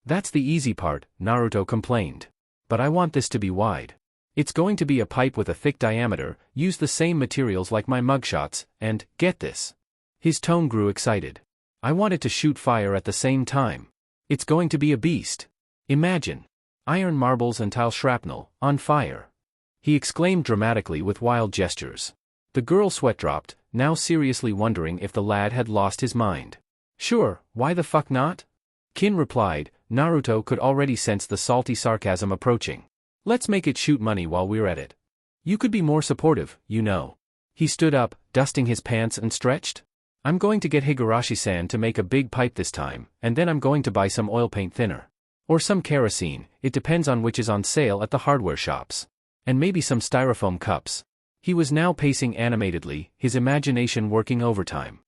That's the easy part, Naruto complained. But I want this to be wide. It's going to be a pipe with a thick diameter, use the same materials like my mugshots, and, get this. His tone grew excited. I want it to shoot fire at the same time. It's going to be a beast. Imagine. Iron marbles and tile shrapnel, on fire. He exclaimed dramatically with wild gestures. The girl sweat dropped, now seriously wondering if the lad had lost his mind. Sure, why the fuck not? Kin replied. Naruto could already sense the salty sarcasm approaching. Let's make it shoot money while we're at it. You could be more supportive, you know. He stood up, dusting his pants and stretched. I'm going to get Higurashi-san to make a big pipe this time, and then I'm going to buy some oil paint thinner. Or some kerosene, it depends on which is on sale at the hardware shops. And maybe some styrofoam cups. He was now pacing animatedly, his imagination working overtime.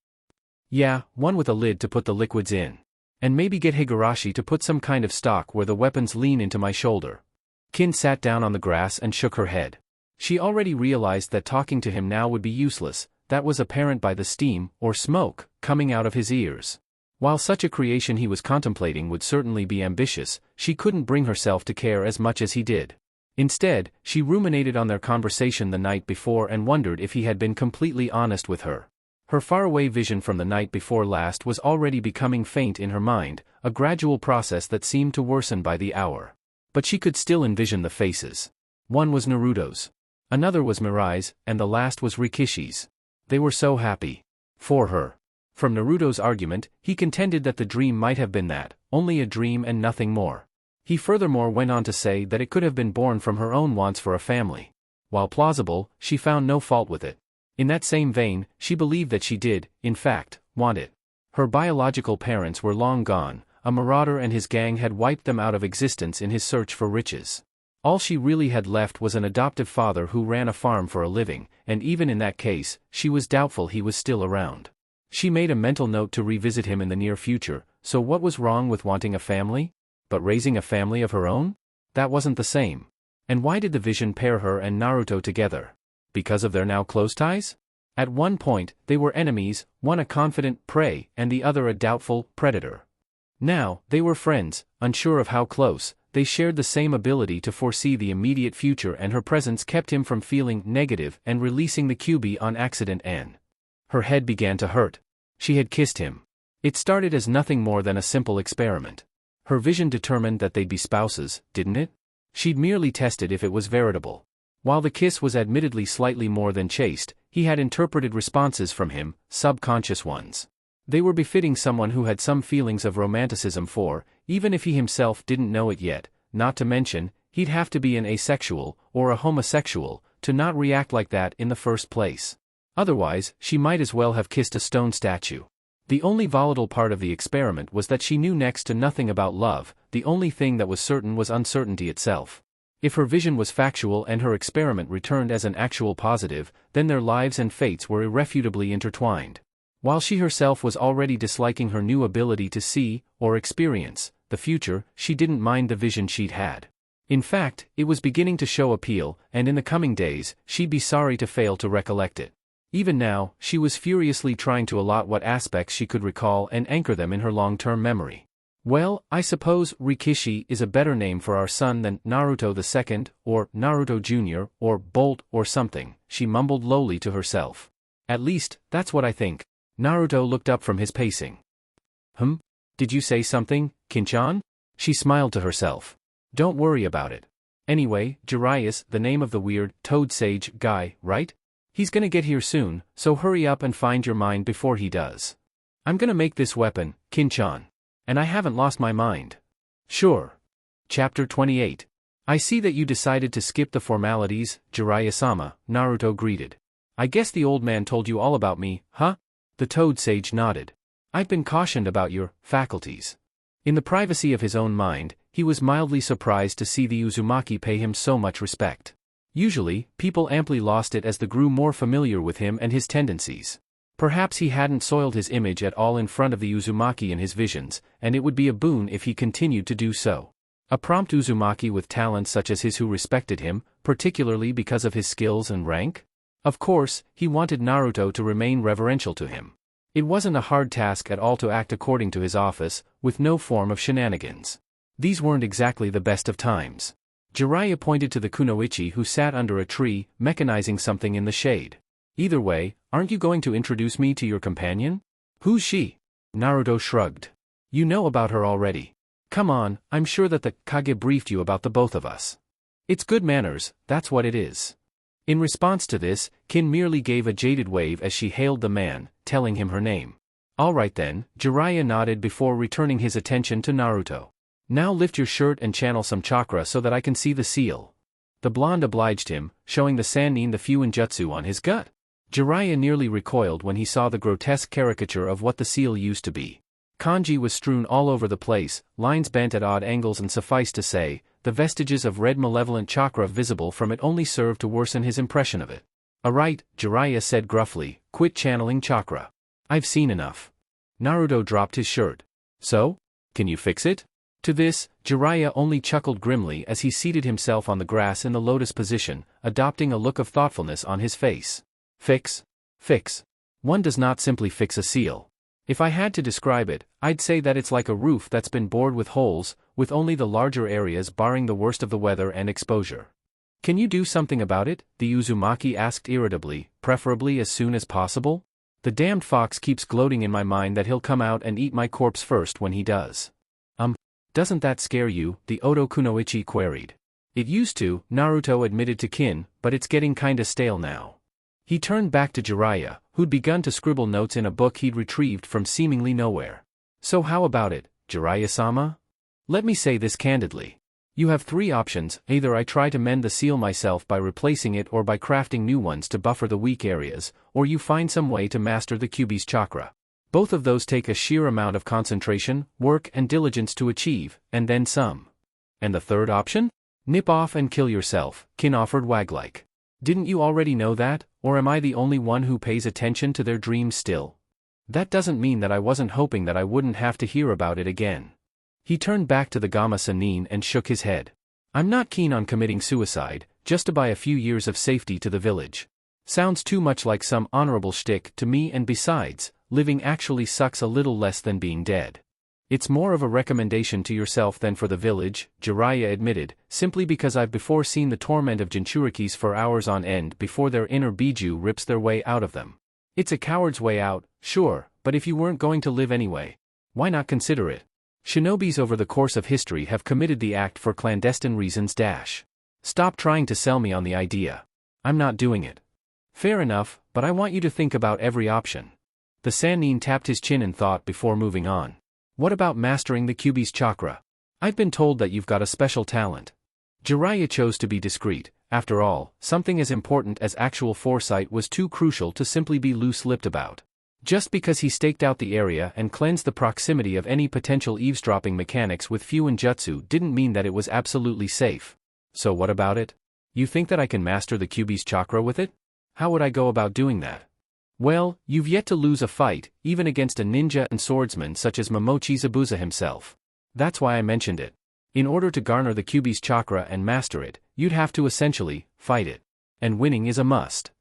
Yeah, one with a lid to put the liquids in. And maybe get Higurashi to put some kind of stock where the weapons lean into my shoulder. Kin sat down on the grass and shook her head. She already realized that talking to him now would be useless, that was apparent by the steam, or smoke, coming out of his ears. While such a creation he was contemplating would certainly be ambitious, she couldn't bring herself to care as much as he did. Instead, she ruminated on their conversation the night before and wondered if he had been completely honest with her. Her faraway vision from the night before last was already becoming faint in her mind, a gradual process that seemed to worsen by the hour. But she could still envision the faces. One was Naruto's. Another was Mirai's, and the last was Rikishi's. They were so happy. For her. From Naruto's argument, he contended that the dream might have been that, only a dream and nothing more. He furthermore went on to say that it could have been born from her own wants for a family. While plausible, she found no fault with it. In that same vein, she believed that she did, in fact, want it. Her biological parents were long gone, a marauder and his gang had wiped them out of existence in his search for riches. All she really had left was an adoptive father who ran a farm for a living, and even in that case, she was doubtful he was still around. She made a mental note to revisit him in the near future, so what was wrong with wanting a family? But raising a family of her own? That wasn't the same. And why did the vision pair her and Naruto together? Because of their now close ties? At one point, they were enemies, one a confident prey and the other a doubtful predator. Now, they were friends, unsure of how close. They shared the same ability to foresee the immediate future, and her presence kept him from feeling negative and releasing the QB on accident. Her head began to hurt. She had kissed him. It started as nothing more than a simple experiment. Her vision determined that they'd be spouses, didn't it? She'd merely tested if it was veritable. While the kiss was admittedly slightly more than chaste, he had interpreted responses from him, subconscious ones. They were befitting someone who had some feelings of romanticism for, even if he himself didn't know it yet, not to mention, he'd have to be an asexual, or a homosexual, to not react like that in the first place. Otherwise, she might as well have kissed a stone statue. The only volatile part of the experiment was that she knew next to nothing about love, the only thing that was certain was uncertainty itself. If her vision was factual and her experiment returned as an actual positive, then their lives and fates were irrefutably intertwined. While she herself was already disliking her new ability to see, or experience, the future, she didn't mind the vision she'd had. In fact, it was beginning to show appeal, and in the coming days, she'd be sorry to fail to recollect it. Even now, she was furiously trying to allot what aspects she could recall and anchor them in her long-term memory. Well, I suppose Rikishi is a better name for our son than Naruto II, or Naruto Jr., or Bolt, or something, she mumbled lowly to herself. At least, that's what I think. Naruto looked up from his pacing. Did you say something, Kinchan? She smiled to herself. Don't worry about it. Anyway, Jiraiya's the name of the weird, toad sage guy, right? He's gonna get here soon, so hurry up and find your mind before he does. I'm gonna make this weapon, Kinchan. And I haven't lost my mind. Sure. Chapter 28. I see that you decided to skip the formalities, Jiraiya-sama, Naruto greeted. I guess the old man told you all about me, huh? The toad sage nodded. I've been cautioned about your faculties. In the privacy of his own mind, he was mildly surprised to see the Uzumaki pay him so much respect. Usually, people amply lost it as they grew more familiar with him and his tendencies. Perhaps he hadn't soiled his image at all in front of the Uzumaki in his visions, and it would be a boon if he continued to do so. A prompt Uzumaki with talents such as his who respected him, particularly because of his skills and rank? Of course, he wanted Naruto to remain reverential to him. It wasn't a hard task at all to act according to his office, with no form of shenanigans. These weren't exactly the best of times. Jiraiya pointed to the kunoichi who sat under a tree, mechanizing something in the shade. Either way, aren't you going to introduce me to your companion? Who's she? Naruto shrugged. You know about her already. Come on, I'm sure that the Kage briefed you about the both of us. It's good manners, that's what it is. In response to this, Kin merely gave a jaded wave as she hailed the man, telling him her name. Alright then, Jiraiya nodded before returning his attention to Naruto. Now lift your shirt and channel some chakra so that I can see the seal. The blonde obliged him, showing the Sannin the Fuinjutsu on his gut. Jiraiya nearly recoiled when he saw the grotesque caricature of what the seal used to be. Kanji was strewn all over the place, lines bent at odd angles, and suffice to say, the vestiges of red malevolent chakra visible from it only served to worsen his impression of it. Alright, Jiraiya said gruffly, quit channeling chakra. I've seen enough. Naruto dropped his shirt. So? Can you fix it? To this, Jiraiya only chuckled grimly as he seated himself on the grass in the lotus position, adopting a look of thoughtfulness on his face. Fix? Fix. One does not simply fix a seal. If I had to describe it, I'd say that it's like a roof that's been bored with holes, with only the larger areas barring the worst of the weather and exposure. Can you do something about it? The Uzumaki asked irritably, preferably as soon as possible? The damned fox keeps gloating in my mind that he'll come out and eat my corpse first when he does. Doesn't that scare you? The Oto Kunoichi queried. It used to, Naruto admitted to Kin, but it's getting kinda stale now. He turned back to Jiraiya, who'd begun to scribble notes in a book he'd retrieved from seemingly nowhere. So how about it, Jiraiya-sama? Let me say this candidly. You have three options: either I try to mend the seal myself by replacing it or by crafting new ones to buffer the weak areas, or you find some way to master the Kyuubi's chakra. Both of those take a sheer amount of concentration, work and diligence to achieve, and then some. And the third option? Nip off and kill yourself, Kin offered wag-like. Didn't you already know that, or am I the only one who pays attention to their dreams still? That doesn't mean that I wasn't hoping that I wouldn't have to hear about it again. He turned back to the Gama Sannin and shook his head. I'm not keen on committing suicide, just to buy a few years of safety to the village. Sounds too much like some honorable shtick to me, and besides, living actually sucks a little less than being dead. It's more of a recommendation to yourself than for the village, Jiraiya admitted, simply because I've before seen the torment of Jinchurikis for hours on end before their inner Biju rips their way out of them. It's a coward's way out, sure, but if you weren't going to live anyway, why not consider it? Shinobis over the course of history have committed the act for clandestine reasons. Stop trying to sell me on the idea. I'm not doing it. Fair enough, but I want you to think about every option. The Sannin tapped his chin in thought before moving on. What about mastering the Kyuubi's chakra? I've been told that you've got a special talent. Jiraiya chose to be discreet. After all, something as important as actual foresight was too crucial to simply be loose-lipped about. Just because he staked out the area and cleansed the proximity of any potential eavesdropping mechanics with Fuinjutsu didn't mean that it was absolutely safe. So what about it? You think that I can master the Kyuubi's chakra with it? How would I go about doing that? Well, you've yet to lose a fight, even against a ninja and swordsman such as Momochi Zabuza himself. That's why I mentioned it. In order to garner the Kyuubi's chakra and master it, you'd have to essentially fight it. And winning is a must.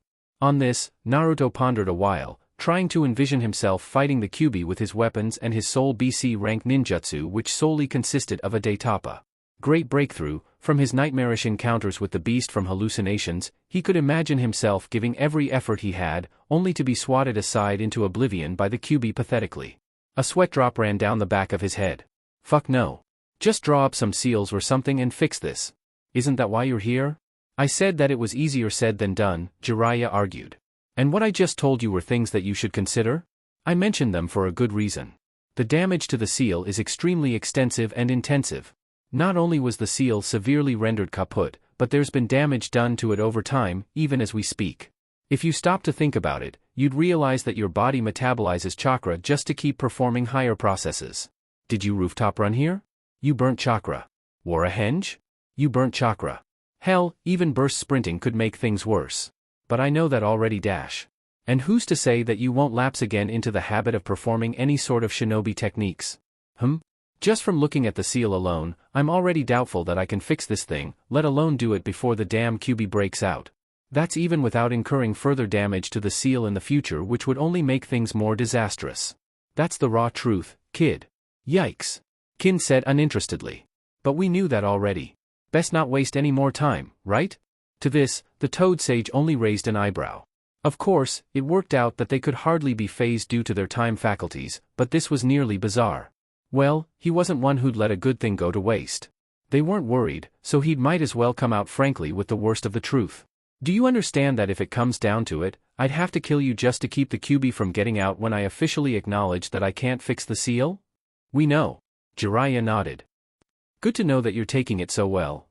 On this, Naruto pondered a while, trying to envision himself fighting the Kyuubi with his weapons and his sole BC rank ninjutsu, which solely consisted of a daitapa. Great breakthrough. From his nightmarish encounters with the beast from hallucinations, he could imagine himself giving every effort he had, only to be swatted aside into oblivion by the Kyuubi pathetically. A sweat drop ran down the back of his head. Fuck no. Just draw up some seals or something and fix this. Isn't that why you're here? I said that it was easier said than done, Jiraiya argued. And what I just told you were things that you should consider? I mentioned them for a good reason. The damage to the seal is extremely extensive and intensive. Not only was the seal severely rendered kaput, but there's been damage done to it over time, even as we speak. If you stop to think about it, you'd realize that your body metabolizes chakra just to keep performing higher processes. Did you rooftop run here? You burnt chakra. Wore a henge? You burnt chakra. Hell, even burst sprinting could make things worse. But I know that already dash. And who's to say that you won't lapse again into the habit of performing any sort of shinobi techniques? Just from looking at the seal alone, I'm already doubtful that I can fix this thing, let alone do it before the damn Kyuubi breaks out. That's even without incurring further damage to the seal in the future, which would only make things more disastrous. That's the raw truth, kid. Yikes. Kin said uninterestedly. But we knew that already. Best not waste any more time, right? To this, the Toad Sage only raised an eyebrow. Of course, it worked out that they could hardly be phased due to their time faculties, but this was nearly bizarre. Well, he wasn't one who'd let a good thing go to waste. They weren't worried, so he'd might as well come out frankly with the worst of the truth. Do you understand that if it comes down to it, I'd have to kill you just to keep the Kyuubi from getting out when I officially acknowledge that I can't fix the seal? We know. Jiraiya nodded. Good to know that you're taking it so well.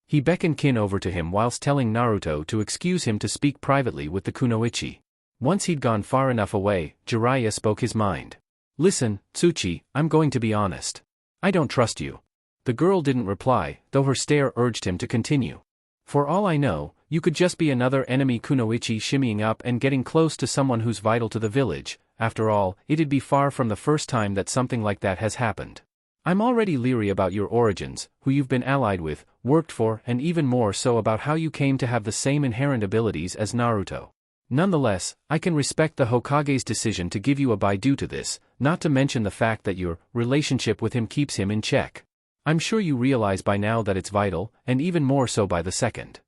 He beckoned Kin over to him whilst telling Naruto to excuse him to speak privately with the kunoichi. Once he'd gone far enough away, Jiraiya spoke his mind. Listen, Tsuchi, I'm going to be honest. I don't trust you. The girl didn't reply, though her stare urged him to continue. For all I know, you could just be another enemy kunoichi shimmying up and getting close to someone who's vital to the village. After all, it'd be far from the first time that something like that has happened. I'm already leery about your origins, who you've been allied with, worked for, and even more so about how you came to have the same inherent abilities as Naruto. Nonetheless, I can respect the Hokage's decision to give you a bye due to this, not to mention the fact that your relationship with him keeps him in check. I'm sure you realize by now that it's vital, and even more so by the second.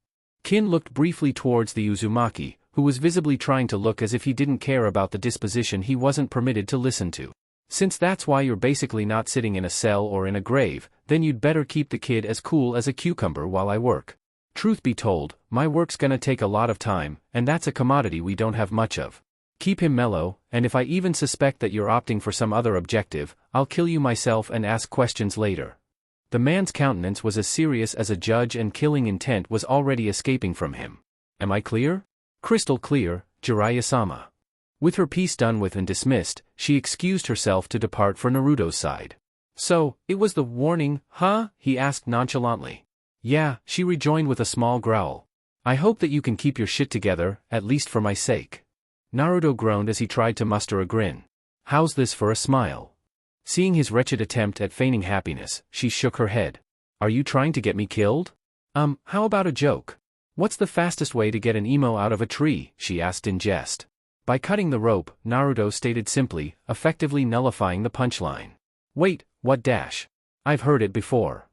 Kin looked briefly towards the Uzumaki, who was visibly trying to look as if he didn't care about the disposition he wasn't permitted to listen to. Since that's why you're basically not sitting in a cell or in a grave, then you'd better keep the kid as cool as a cucumber while I work. Truth be told, my work's gonna take a lot of time, and that's a commodity we don't have much of. Keep him mellow, and if I even suspect that you're opting for some other objective, I'll kill you myself and ask questions later. The man's countenance was as serious as a judge, and killing intent was already escaping from him. Am I clear? Crystal clear, Jiraiya-sama. With her piece done with and dismissed, she excused herself to depart for Naruto's side. So, it was the warning, huh? He asked nonchalantly. Yeah, she rejoined with a small growl. I hope that you can keep your shit together, at least for my sake. Naruto groaned as he tried to muster a grin. How's this for a smile? Seeing his wretched attempt at feigning happiness, she shook her head. Are you trying to get me killed? How about a joke? What's the fastest way to get an emo out of a tree? She asked in jest. By cutting the rope, Naruto stated simply, effectively nullifying the punchline. Wait, what dash? I've heard it before.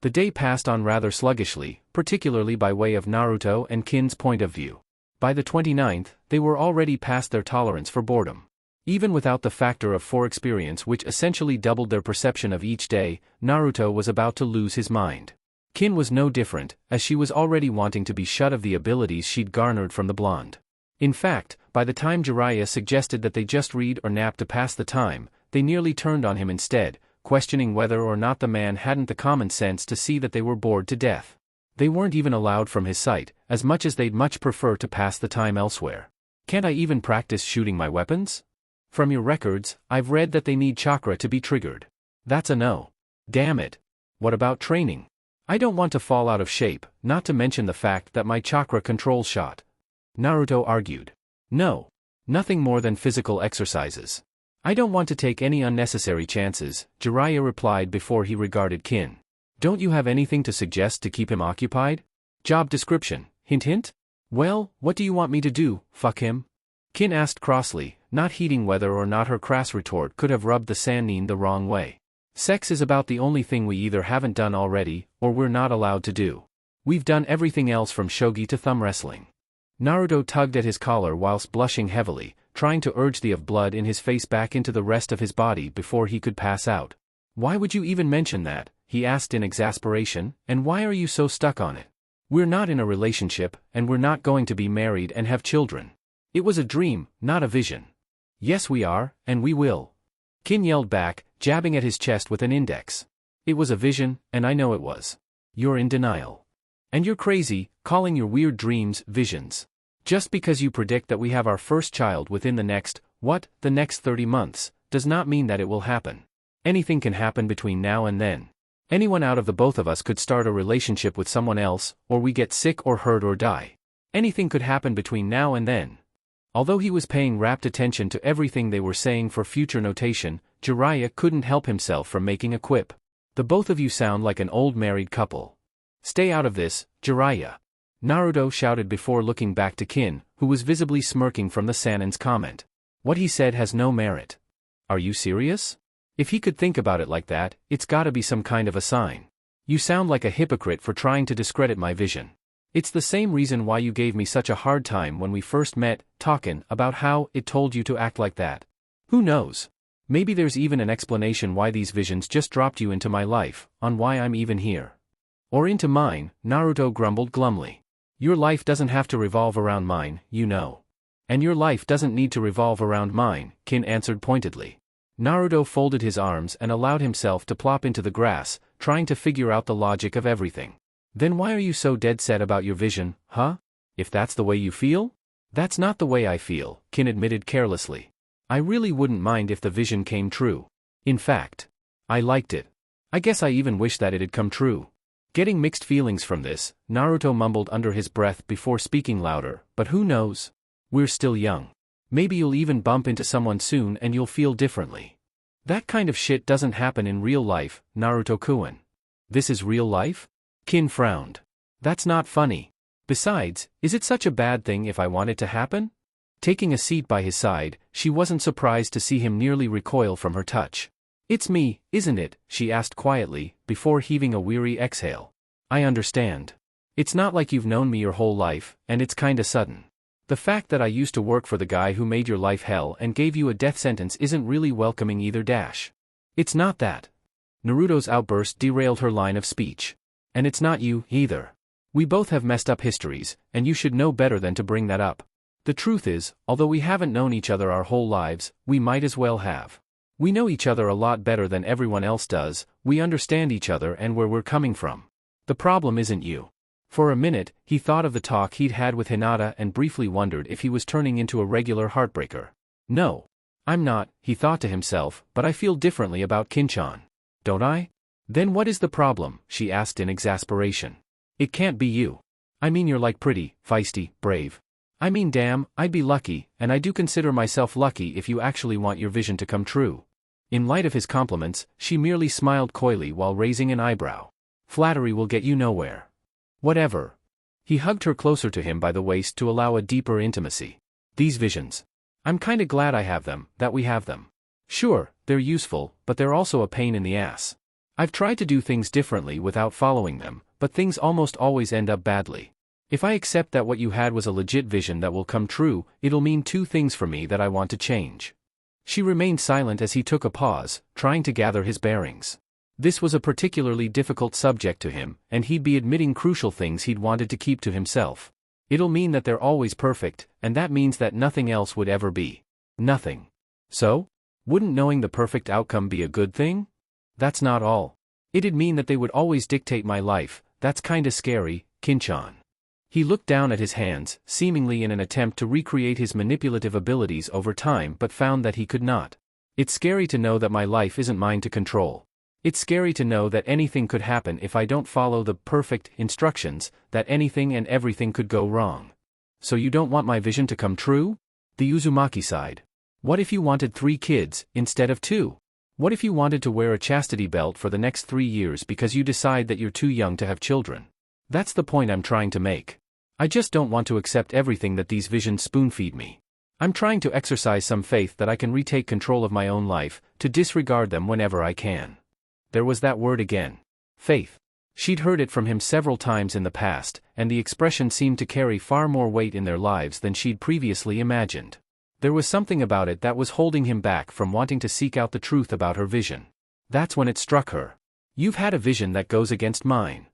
The day passed on rather sluggishly, particularly by way of Naruto and Kin's point of view. By the 29th, they were already past their tolerance for boredom. Even without the factor of 4 experience, which essentially doubled their perception of each day, Naruto was about to lose his mind. Kin was no different, as she was already wanting to be shut of the abilities she'd garnered from the blonde. In fact, by the time Jiraiya suggested that they just read or nap to pass the time, they nearly turned on him instead, questioning whether or not the man hadn't the common sense to see that they were bored to death. They weren't even allowed from his sight, as much as they'd much prefer to pass the time elsewhere. Can't I even practice shooting my weapons? From your records, I've read that they need chakra to be triggered. That's a no. Damn it. What about training? I don't want to fall out of shape, not to mention the fact that my chakra controls shot. Naruto argued. No. Nothing more than physical exercises. I don't want to take any unnecessary chances, Jiraiya replied before he regarded Kin. Don't you have anything to suggest to keep him occupied? Job description, hint hint? Well, what do you want me to do, fuck him? Kin asked crossly, not heeding whether or not her crass retort could have rubbed the Sannin the wrong way. Sex is about the only thing we either haven't done already, or we're not allowed to do. We've done everything else from shogi to thumb wrestling. Naruto tugged at his collar whilst blushing heavily, trying to urge the of blood in his face back into the rest of his body before he could pass out. Why would you even mention that? He asked in exasperation, and why are you so stuck on it? We're not in a relationship, and we're not going to be married and have children. It was a dream, not a vision. Yes we are, and we will. Kin yelled back, jabbing at his chest with an index. It was a vision, and I know it was. You're in denial. And you're crazy, calling your weird dreams visions. Just because you predict that we have our first child within the next 30 months, does not mean that it will happen. Anything can happen between now and then. Anyone out of the both of us could start a relationship with someone else, or we get sick or hurt or die. Anything could happen between now and then. Although he was paying rapt attention to everything they were saying for future notation, Jiraiya couldn't help himself from making a quip. The both of you sound like an old married couple. Stay out of this, Jiraiya. Naruto shouted before looking back to Kin, who was visibly smirking from the Sannin's comment. What he said has no merit. Are you serious? If he could think about it like that, it's gotta be some kind of a sign. You sound like a hypocrite for trying to discredit my vision. It's the same reason why you gave me such a hard time when we first met, talkin' about how it told you to act like that. Who knows? Maybe there's even an explanation why these visions just dropped you into my life, on why I'm even here. Or into mine, Naruto grumbled glumly. Your life doesn't have to revolve around mine, you know. And your life doesn't need to revolve around mine, Kin answered pointedly. Naruto folded his arms and allowed himself to plop into the grass, trying to figure out the logic of everything. Then why are you so dead set about your vision, huh? If that's the way you feel? That's not the way I feel, Kin admitted carelessly. I really wouldn't mind if the vision came true. In fact, I liked it. I guess I even wish that it had come true. Getting mixed feelings from this, Naruto mumbled under his breath before speaking louder, but who knows? We're still young. Maybe you'll even bump into someone soon and you'll feel differently. That kind of shit doesn't happen in real life, Naruto-kun. This is real life? Kin frowned. That's not funny. Besides, is it such a bad thing if I want it to happen? Taking a seat by his side, she wasn't surprised to see him nearly recoil from her touch. It's me, isn't it? She asked quietly, before heaving a weary exhale. I understand. It's not like you've known me your whole life, and it's kinda sudden. The fact that I used to work for the guy who made your life hell and gave you a death sentence isn't really welcoming either dash. It's not that. Naruto's outburst derailed her line of speech. And it's not you, either. We both have messed up histories, and you should know better than to bring that up. The truth is, although we haven't known each other our whole lives, we might as well have. We know each other a lot better than everyone else does, we understand each other and where we're coming from. The problem isn't you. For a minute, he thought of the talk he'd had with Hinata and briefly wondered if he was turning into a regular heartbreaker. No. I'm not, he thought to himself, but I feel differently about Kin-chan. Don't I? Then what is the problem? She asked in exasperation. It can't be you. I mean you're like pretty, feisty, brave. I mean damn, I'd be lucky, and I do consider myself lucky if you actually want your vision to come true. In light of his compliments, she merely smiled coyly while raising an eyebrow. Flattery will get you nowhere. Whatever. He hugged her closer to him by the waist to allow a deeper intimacy. These visions. I'm kinda glad I have them, that we have them. Sure, they're useful, but they're also a pain in the ass. I've tried to do things differently without following them, but things almost always end up badly. If I accept that what you had was a legit vision that will come true, it'll mean two things for me that I want to change. She remained silent as he took a pause, trying to gather his bearings. This was a particularly difficult subject to him, and he'd be admitting crucial things he'd wanted to keep to himself. It'll mean that they're always perfect, and that means that nothing else would ever be. Nothing. So? Wouldn't knowing the perfect outcome be a good thing? That's not all. It'd mean that they would always dictate my life. That's kinda scary, Kin-chan. He looked down at his hands, seemingly in an attempt to recreate his manipulative abilities over time but found that he could not. It's scary to know that my life isn't mine to control. It's scary to know that anything could happen if I don't follow the perfect instructions, that anything and everything could go wrong. So you don't want my vision to come true? The Uzumaki sighed. What if you wanted 3 kids, instead of 2? What if you wanted to wear a chastity belt for the next 3 years because you decide that you're too young to have children? That's the point I'm trying to make. I just don't want to accept everything that these visions spoon-feed me. I'm trying to exercise some faith that I can retake control of my own life, to disregard them whenever I can. There was that word again. Faith. She'd heard it from him several times in the past, and the expression seemed to carry far more weight in their lives than she'd previously imagined. There was something about it that was holding him back from wanting to seek out the truth about her vision. That's when it struck her. You've had a vision that goes against mine.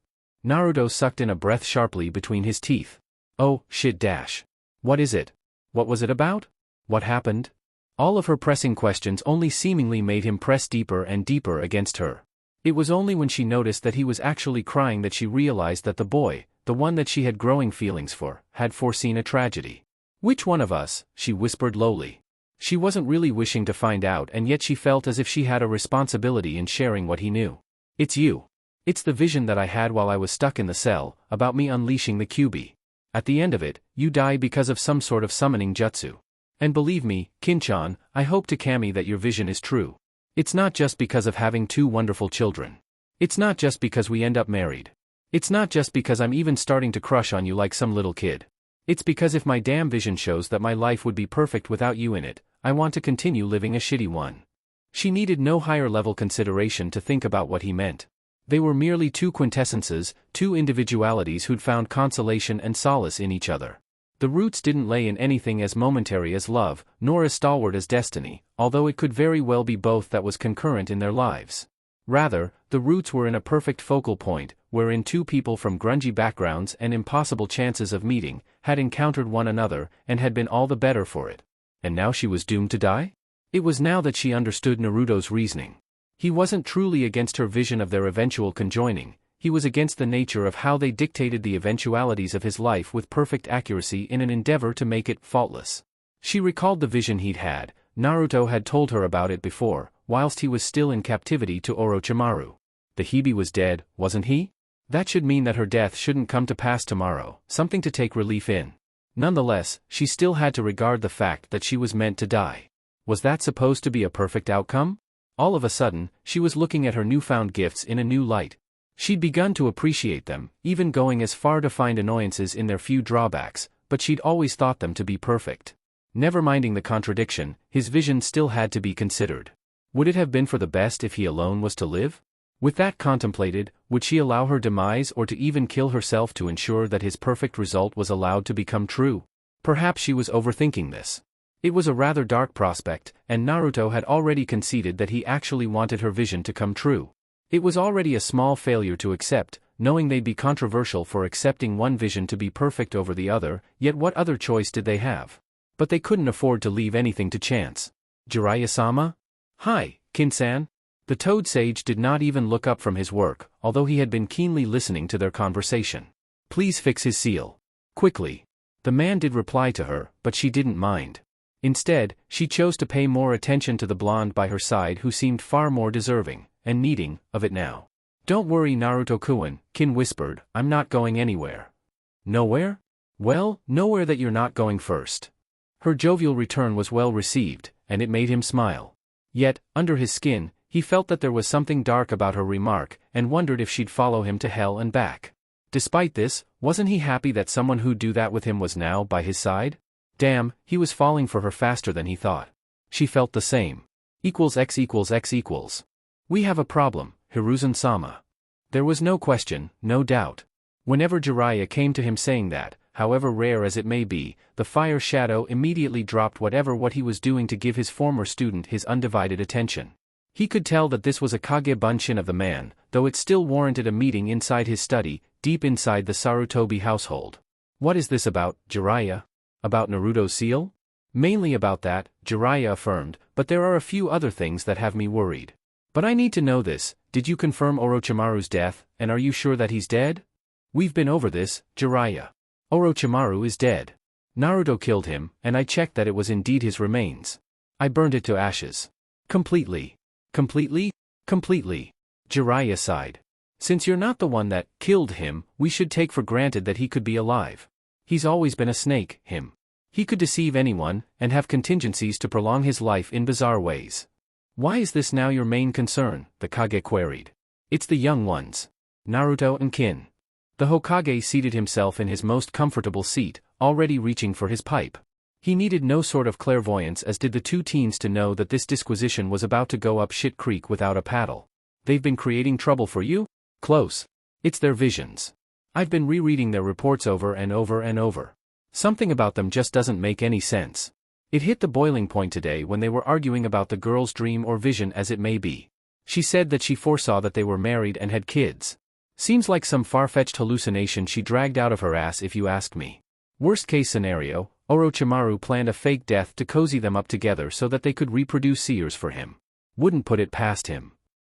Naruto sucked in a breath sharply between his teeth. Oh, shit dash. What is it? What was it about? What happened? All of her pressing questions only seemingly made him press deeper and deeper against her. It was only when she noticed that he was actually crying that she realized that the boy, the one that she had growing feelings for, had foreseen a tragedy. Which one of us? She whispered lowly. She wasn't really wishing to find out, and yet she felt as if she had a responsibility in sharing what he knew. It's you. It's the vision that I had while I was stuck in the cell, about me unleashing the Kyuubi. At the end of it, you die because of some sort of summoning jutsu. And believe me, Kinchan, I hope to Kami that your vision is true. It's not just because of having 2 wonderful children. It's not just because we end up married. It's not just because I'm even starting to crush on you like some little kid. It's because if my damn vision shows that my life would be perfect without you in it, I want to continue living a shitty one. She needed no higher level consideration to think about what he meant. They were merely 2 quintessences, 2 individualities who'd found consolation and solace in each other. The roots didn't lay in anything as momentary as love, nor as stalwart as destiny, although it could very well be both that was concurrent in their lives. Rather, the roots were in a perfect focal point, wherein 2 people from grungy backgrounds and impossible chances of meeting, had encountered one another, and had been all the better for it. And now she was doomed to die? It was now that she understood Naruto's reasoning. He wasn't truly against her vision of their eventual conjoining, he was against the nature of how they dictated the eventualities of his life with perfect accuracy in an endeavor to make it faultless. She recalled the vision he'd had. Naruto had told her about it before, whilst he was still in captivity to Orochimaru. The Hibi was dead, wasn't he? That should mean that her death shouldn't come to pass tomorrow, something to take relief in. Nonetheless, she still had to regard the fact that she was meant to die. Was that supposed to be a perfect outcome? All of a sudden, she was looking at her newfound gifts in a new light. She'd begun to appreciate them, even going as far to find annoyances in their few drawbacks, but she'd always thought them to be perfect. Never minding the contradiction, his vision still had to be considered. Would it have been for the best if he alone was to live? With that contemplated, would she allow her demise or to even kill herself to ensure that his perfect result was allowed to become true? Perhaps she was overthinking this. It was a rather dark prospect, and Naruto had already conceded that he actually wanted her vision to come true. It was already a small failure to accept, knowing they'd be controversial for accepting one vision to be perfect over the other, yet what other choice did they have? But they couldn't afford to leave anything to chance. Jiraiya-sama? Hi, Kin-san? The Toad Sage did not even look up from his work, although he had been keenly listening to their conversation. Please fix his seal. Quickly. The man did reply to her, but she didn't mind. Instead, she chose to pay more attention to the blonde by her side who seemed far more deserving, and needing, of it now. Don't worry Naruto-kun, Kin whispered, I'm not going anywhere. Nowhere? Well, nowhere that you're not going first. Her jovial return was well received, and it made him smile. Yet, under his skin, he felt that there was something dark about her remark, and wondered if she'd follow him to hell and back. Despite this, wasn't he happy that someone who'd do that with him was now by his side? Damn, he was falling for her faster than he thought. She felt the same. X equals X equals. We have a problem, Hiruzen-sama. There was no question, no doubt. Whenever Jiraiya came to him saying that, however rare as it may be, the fire shadow immediately dropped what he was doing to give his former student his undivided attention. He could tell that this was a Kage Bunshin of the man, though it still warranted a meeting inside his study, deep inside the Sarutobi household. What is this about, Jiraiya? About Naruto's seal? Mainly about that, Jiraiya affirmed, but there are a few other things that have me worried. But I need to know this, did you confirm Orochimaru's death, and are you sure that he's dead? We've been over this, Jiraiya. Orochimaru is dead. Naruto killed him, and I checked that it was indeed his remains. I burned it to ashes. Completely. Completely? Completely. Jiraiya sighed. Since you're not the one that killed him, we should take for granted that he could be alive. He's always been a snake, him. He could deceive anyone, and have contingencies to prolong his life in bizarre ways. Why is this now your main concern? The Kage queried. It's the young ones. Naruto and Kin. The Hokage seated himself in his most comfortable seat, already reaching for his pipe. He needed no sort of clairvoyance, as did the two teens, to know that this disquisition was about to go up shit creek without a paddle. They've been creating trouble for you? Close. It's their visions. I've been rereading their reports over and over and over. Something about them just doesn't make any sense. It hit the boiling point today when they were arguing about the girl's dream or vision, as it may be. She said that she foresaw that they were married and had kids. Seems like some far-fetched hallucination she dragged out of her ass, if you ask me. Worst case scenario, Orochimaru planned a fake death to cozy them up together so that they could reproduce seers for him. Wouldn't put it past him.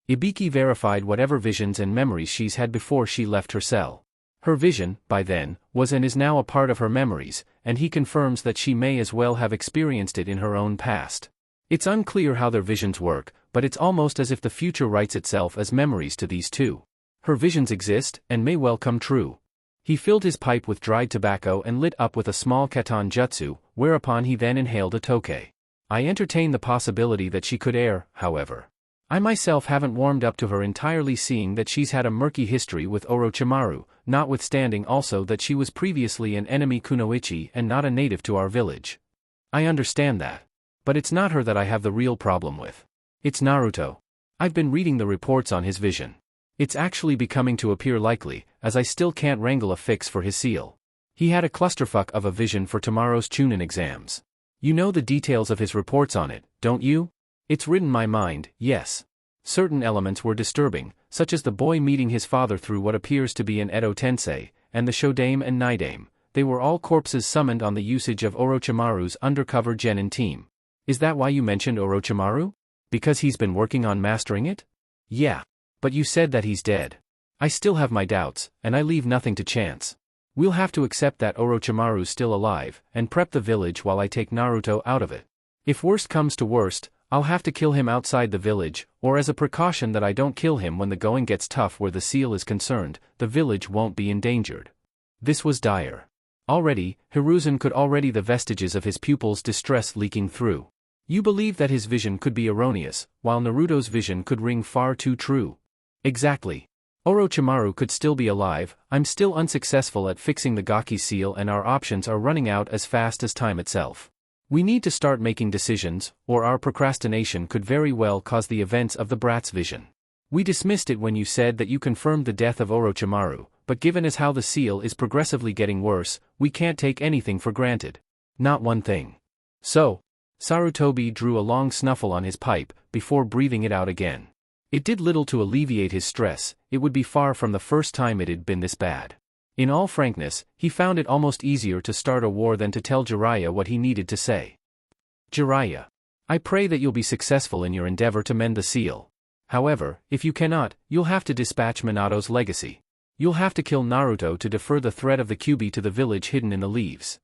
Ibiki verified whatever visions and memories she's had before she left her cell. Her vision, by then, was and is now a part of her memories, and he confirms that she may as well have experienced it in her own past. It's unclear how their visions work, but it's almost as if the future writes itself as memories to these two. Her visions exist, and may well come true. He filled his pipe with dried tobacco and lit up with a small katan jutsu, whereupon he then inhaled a tokay. I entertain the possibility that she could err, however. I myself haven't warmed up to her entirely, seeing that she's had a murky history with Orochimaru, notwithstanding also that she was previously an enemy kunoichi and not a native to our village. I understand that. But it's not her that I have the real problem with. It's Naruto. I've been reading the reports on his vision. It's actually becoming to appear likely, as I still can't wrangle a fix for his seal. He had a clusterfuck of a vision for tomorrow's Chunin exams. You know the details of his reports on it, don't you? It's ridden my mind, yes. Certain elements were disturbing, such as the boy meeting his father through what appears to be an Edo Tensei, and the Shodame and Nidame. They were all corpses summoned on the usage of Orochimaru's undercover genin team. Is that why you mentioned Orochimaru? Because he's been working on mastering it? Yeah. But you said that he's dead. I still have my doubts, and I leave nothing to chance. We'll have to accept that Orochimaru's still alive, and prep the village while I take Naruto out of it. If worst comes to worst, I'll have to kill him outside the village, or as a precaution that I don't kill him when the going gets tough where the seal is concerned, the village won't be endangered. This was dire. Already, Hiruzen could already the vestiges of his pupil's distress leaking through. You believe that his vision could be erroneous, while Naruto's vision could ring far too true. Exactly. Orochimaru could still be alive, I'm still unsuccessful at fixing the Gaki seal, and our options are running out as fast as time itself. We need to start making decisions, or our procrastination could very well cause the events of the brat's vision. We dismissed it when you said that you confirmed the death of Orochimaru, but given as how the seal is progressively getting worse, we can't take anything for granted. Not one thing. So, Sarutobi drew a long snuffle on his pipe, before breathing it out again. It did little to alleviate his stress, it would be far from the first time it had been this bad. In all frankness, he found it almost easier to start a war than to tell Jiraiya what he needed to say. Jiraiya. I pray that you'll be successful in your endeavor to mend the seal. However, if you cannot, you'll have to dispatch Minato's legacy. You'll have to kill Naruto to defer the threat of the Kyuubi to the village hidden in the leaves.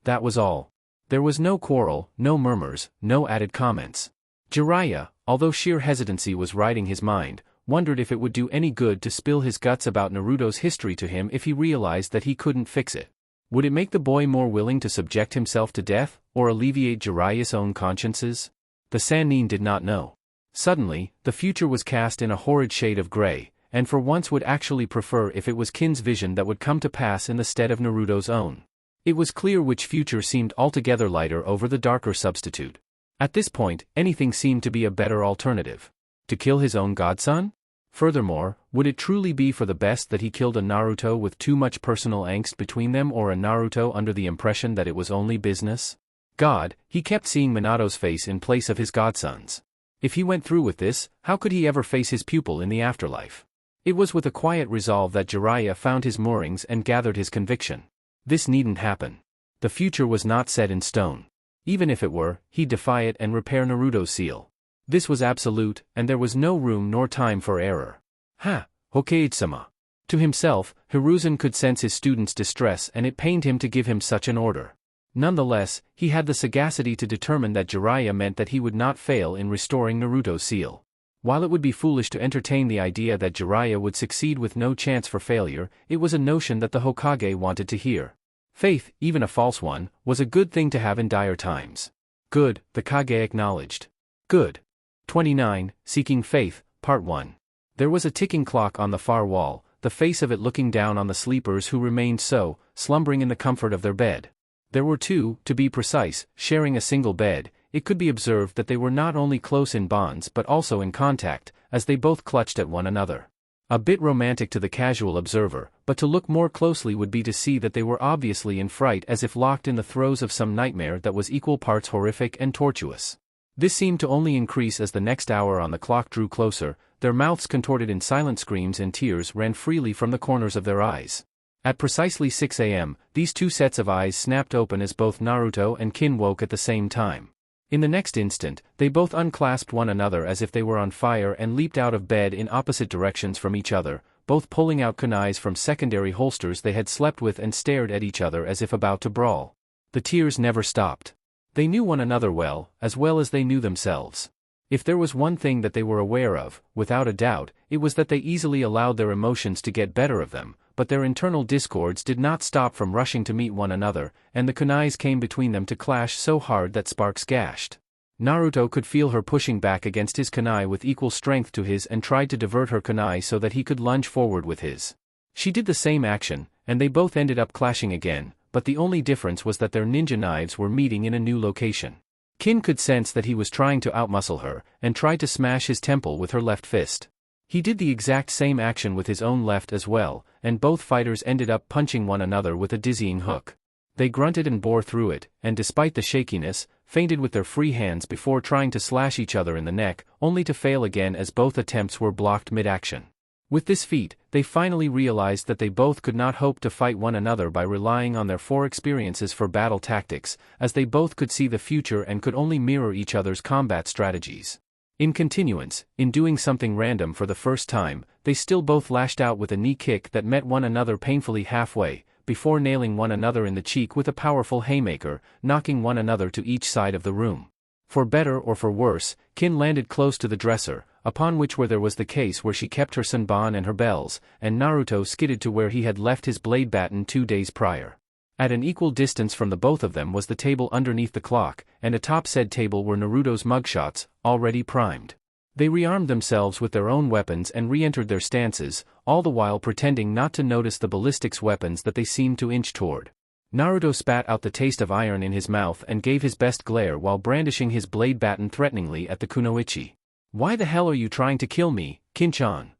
That was all. There was no quarrel, no murmurs, no added comments. Jiraiya, although sheer hesitancy was riding his mind, wondered if it would do any good to spill his guts about Naruto's history to him if he realized that he couldn't fix it. Would it make the boy more willing to subject himself to death, or alleviate Jiraiya's own consciences? The Sannin did not know. Suddenly, the future was cast in a horrid shade of gray, and for once would actually prefer if it was Kin's vision that would come to pass in the stead of Naruto's own. It was clear which future seemed altogether lighter over the darker substitute. At this point, anything seemed to be a better alternative. To kill his own godson? Furthermore, would it truly be for the best that he killed a Naruto with too much personal angst between them, or a Naruto under the impression that it was only business? God, he kept seeing Minato's face in place of his godson's. If he went through with this, how could he ever face his pupil in the afterlife? It was with a quiet resolve that Jiraiya found his moorings and gathered his conviction. This needn't happen. The future was not set in stone. Even if it were, he'd defy it and repair Naruto's seal. This was absolute, and there was no room nor time for error. Ha, Hokage-sama. To himself, Hiruzen could sense his student's distress, and it pained him to give him such an order. Nonetheless, he had the sagacity to determine that Jiraiya meant that he would not fail in restoring Naruto's seal. While it would be foolish to entertain the idea that Jiraiya would succeed with no chance for failure, it was a notion that the Hokage wanted to hear. Faith, even a false one, was a good thing to have in dire times. Good, the Kage acknowledged. Good. 29, Seeking Faith, Part 1. There was a ticking clock on the far wall, the face of it looking down on the sleepers who remained so, slumbering in the comfort of their bed. There were two, to be precise, sharing a single bed. It could be observed that they were not only close in bonds but also in contact, as they both clutched at one another. A bit romantic to the casual observer, but to look more closely would be to see that they were obviously in fright, as if locked in the throes of some nightmare that was equal parts horrific and tortuous. This seemed to only increase as the next hour on the clock drew closer. Their mouths contorted in silent screams and tears ran freely from the corners of their eyes. At precisely 6 a.m., these two sets of eyes snapped open as both Naruto and Kin woke at the same time. In the next instant, they both unclasped one another as if they were on fire and leaped out of bed in opposite directions from each other, both pulling out kunais from secondary holsters they had slept with and stared at each other as if about to brawl. The tears never stopped. They knew one another well as they knew themselves. If there was one thing that they were aware of, without a doubt, it was that they easily allowed their emotions to get better of them, but their internal discords did not stop from rushing to meet one another, and the kunais came between them to clash so hard that sparks gashed. Naruto could feel her pushing back against his kunai with equal strength to his and tried to divert her kunai so that he could lunge forward with his. She did the same action, and they both ended up clashing again, but the only difference was that their ninja knives were meeting in a new location. Kin could sense that he was trying to outmuscle her, and tried to smash his temple with her left fist. He did the exact same action with his own left as well, and both fighters ended up punching one another with a dizzying hook. They grunted and bore through it, and despite the shakiness, feinted with their free hands before trying to slash each other in the neck, only to fail again as both attempts were blocked mid-action. With this feat, they finally realized that they both could not hope to fight one another by relying on their experiences for battle tactics, as they both could see the future and could only mirror each other's combat strategies. In continuance, in doing something random for the first time, they still both lashed out with a knee kick that met one another painfully halfway, before nailing one another in the cheek with a powerful haymaker, knocking one another to each side of the room. For better or for worse, Kin landed close to the dresser, upon which there was the case where she kept her sanban and her bells, and Naruto skidded to where he had left his blade baton 2 days prior. At an equal distance from the both of them was the table underneath the clock, and atop said table were Naruto's mugshots, already primed. They rearmed themselves with their own weapons and re-entered their stances, all the while pretending not to notice the ballistics weapons that they seemed to inch toward. Naruto spat out the taste of iron in his mouth and gave his best glare while brandishing his blade baton threateningly at the kunoichi. "Why the hell are you trying to kill me, Kin-chan?"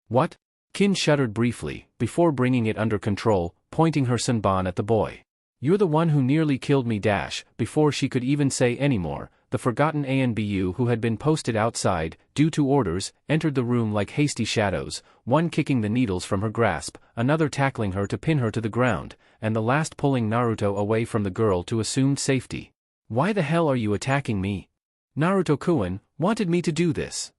"What?" Kin shuddered briefly, before bringing it under control, pointing her sanban at the boy. "You're the one who nearly killed me." Before she could even say any more, the forgotten ANBU who had been posted outside, due to orders, entered the room like hasty shadows, one kicking the needles from her grasp, another tackling her to pin her to the ground, and the last pulling Naruto away from the girl to assumed safety. "Why the hell are you attacking me? Naruto-kun wanted me to do this."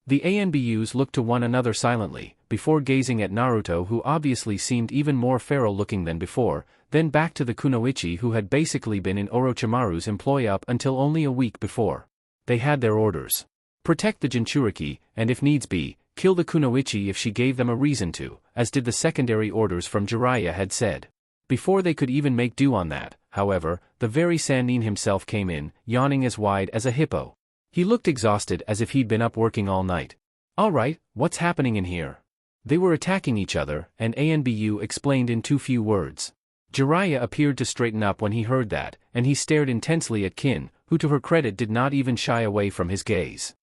The ANBUs looked to one another silently, before gazing at Naruto, who obviously seemed even more feral looking than before, then back to the kunoichi who had basically been in Orochimaru's employ up until only a week before. They had their orders. Protect the Jinchuriki, and if needs be, kill the kunoichi if she gave them a reason to, as did the secondary orders from Jiraiya had said. Before they could even make do on that, however, the very Sannin himself came in, yawning as wide as a hippo. He looked exhausted as if he'd been up working all night. "All right, what's happening in here?" They were attacking each other, and ANBU explained in too few words. Jiraiya appeared to straighten up when he heard that, and he stared intensely at Kin, who to her credit did not even shy away from his gaze.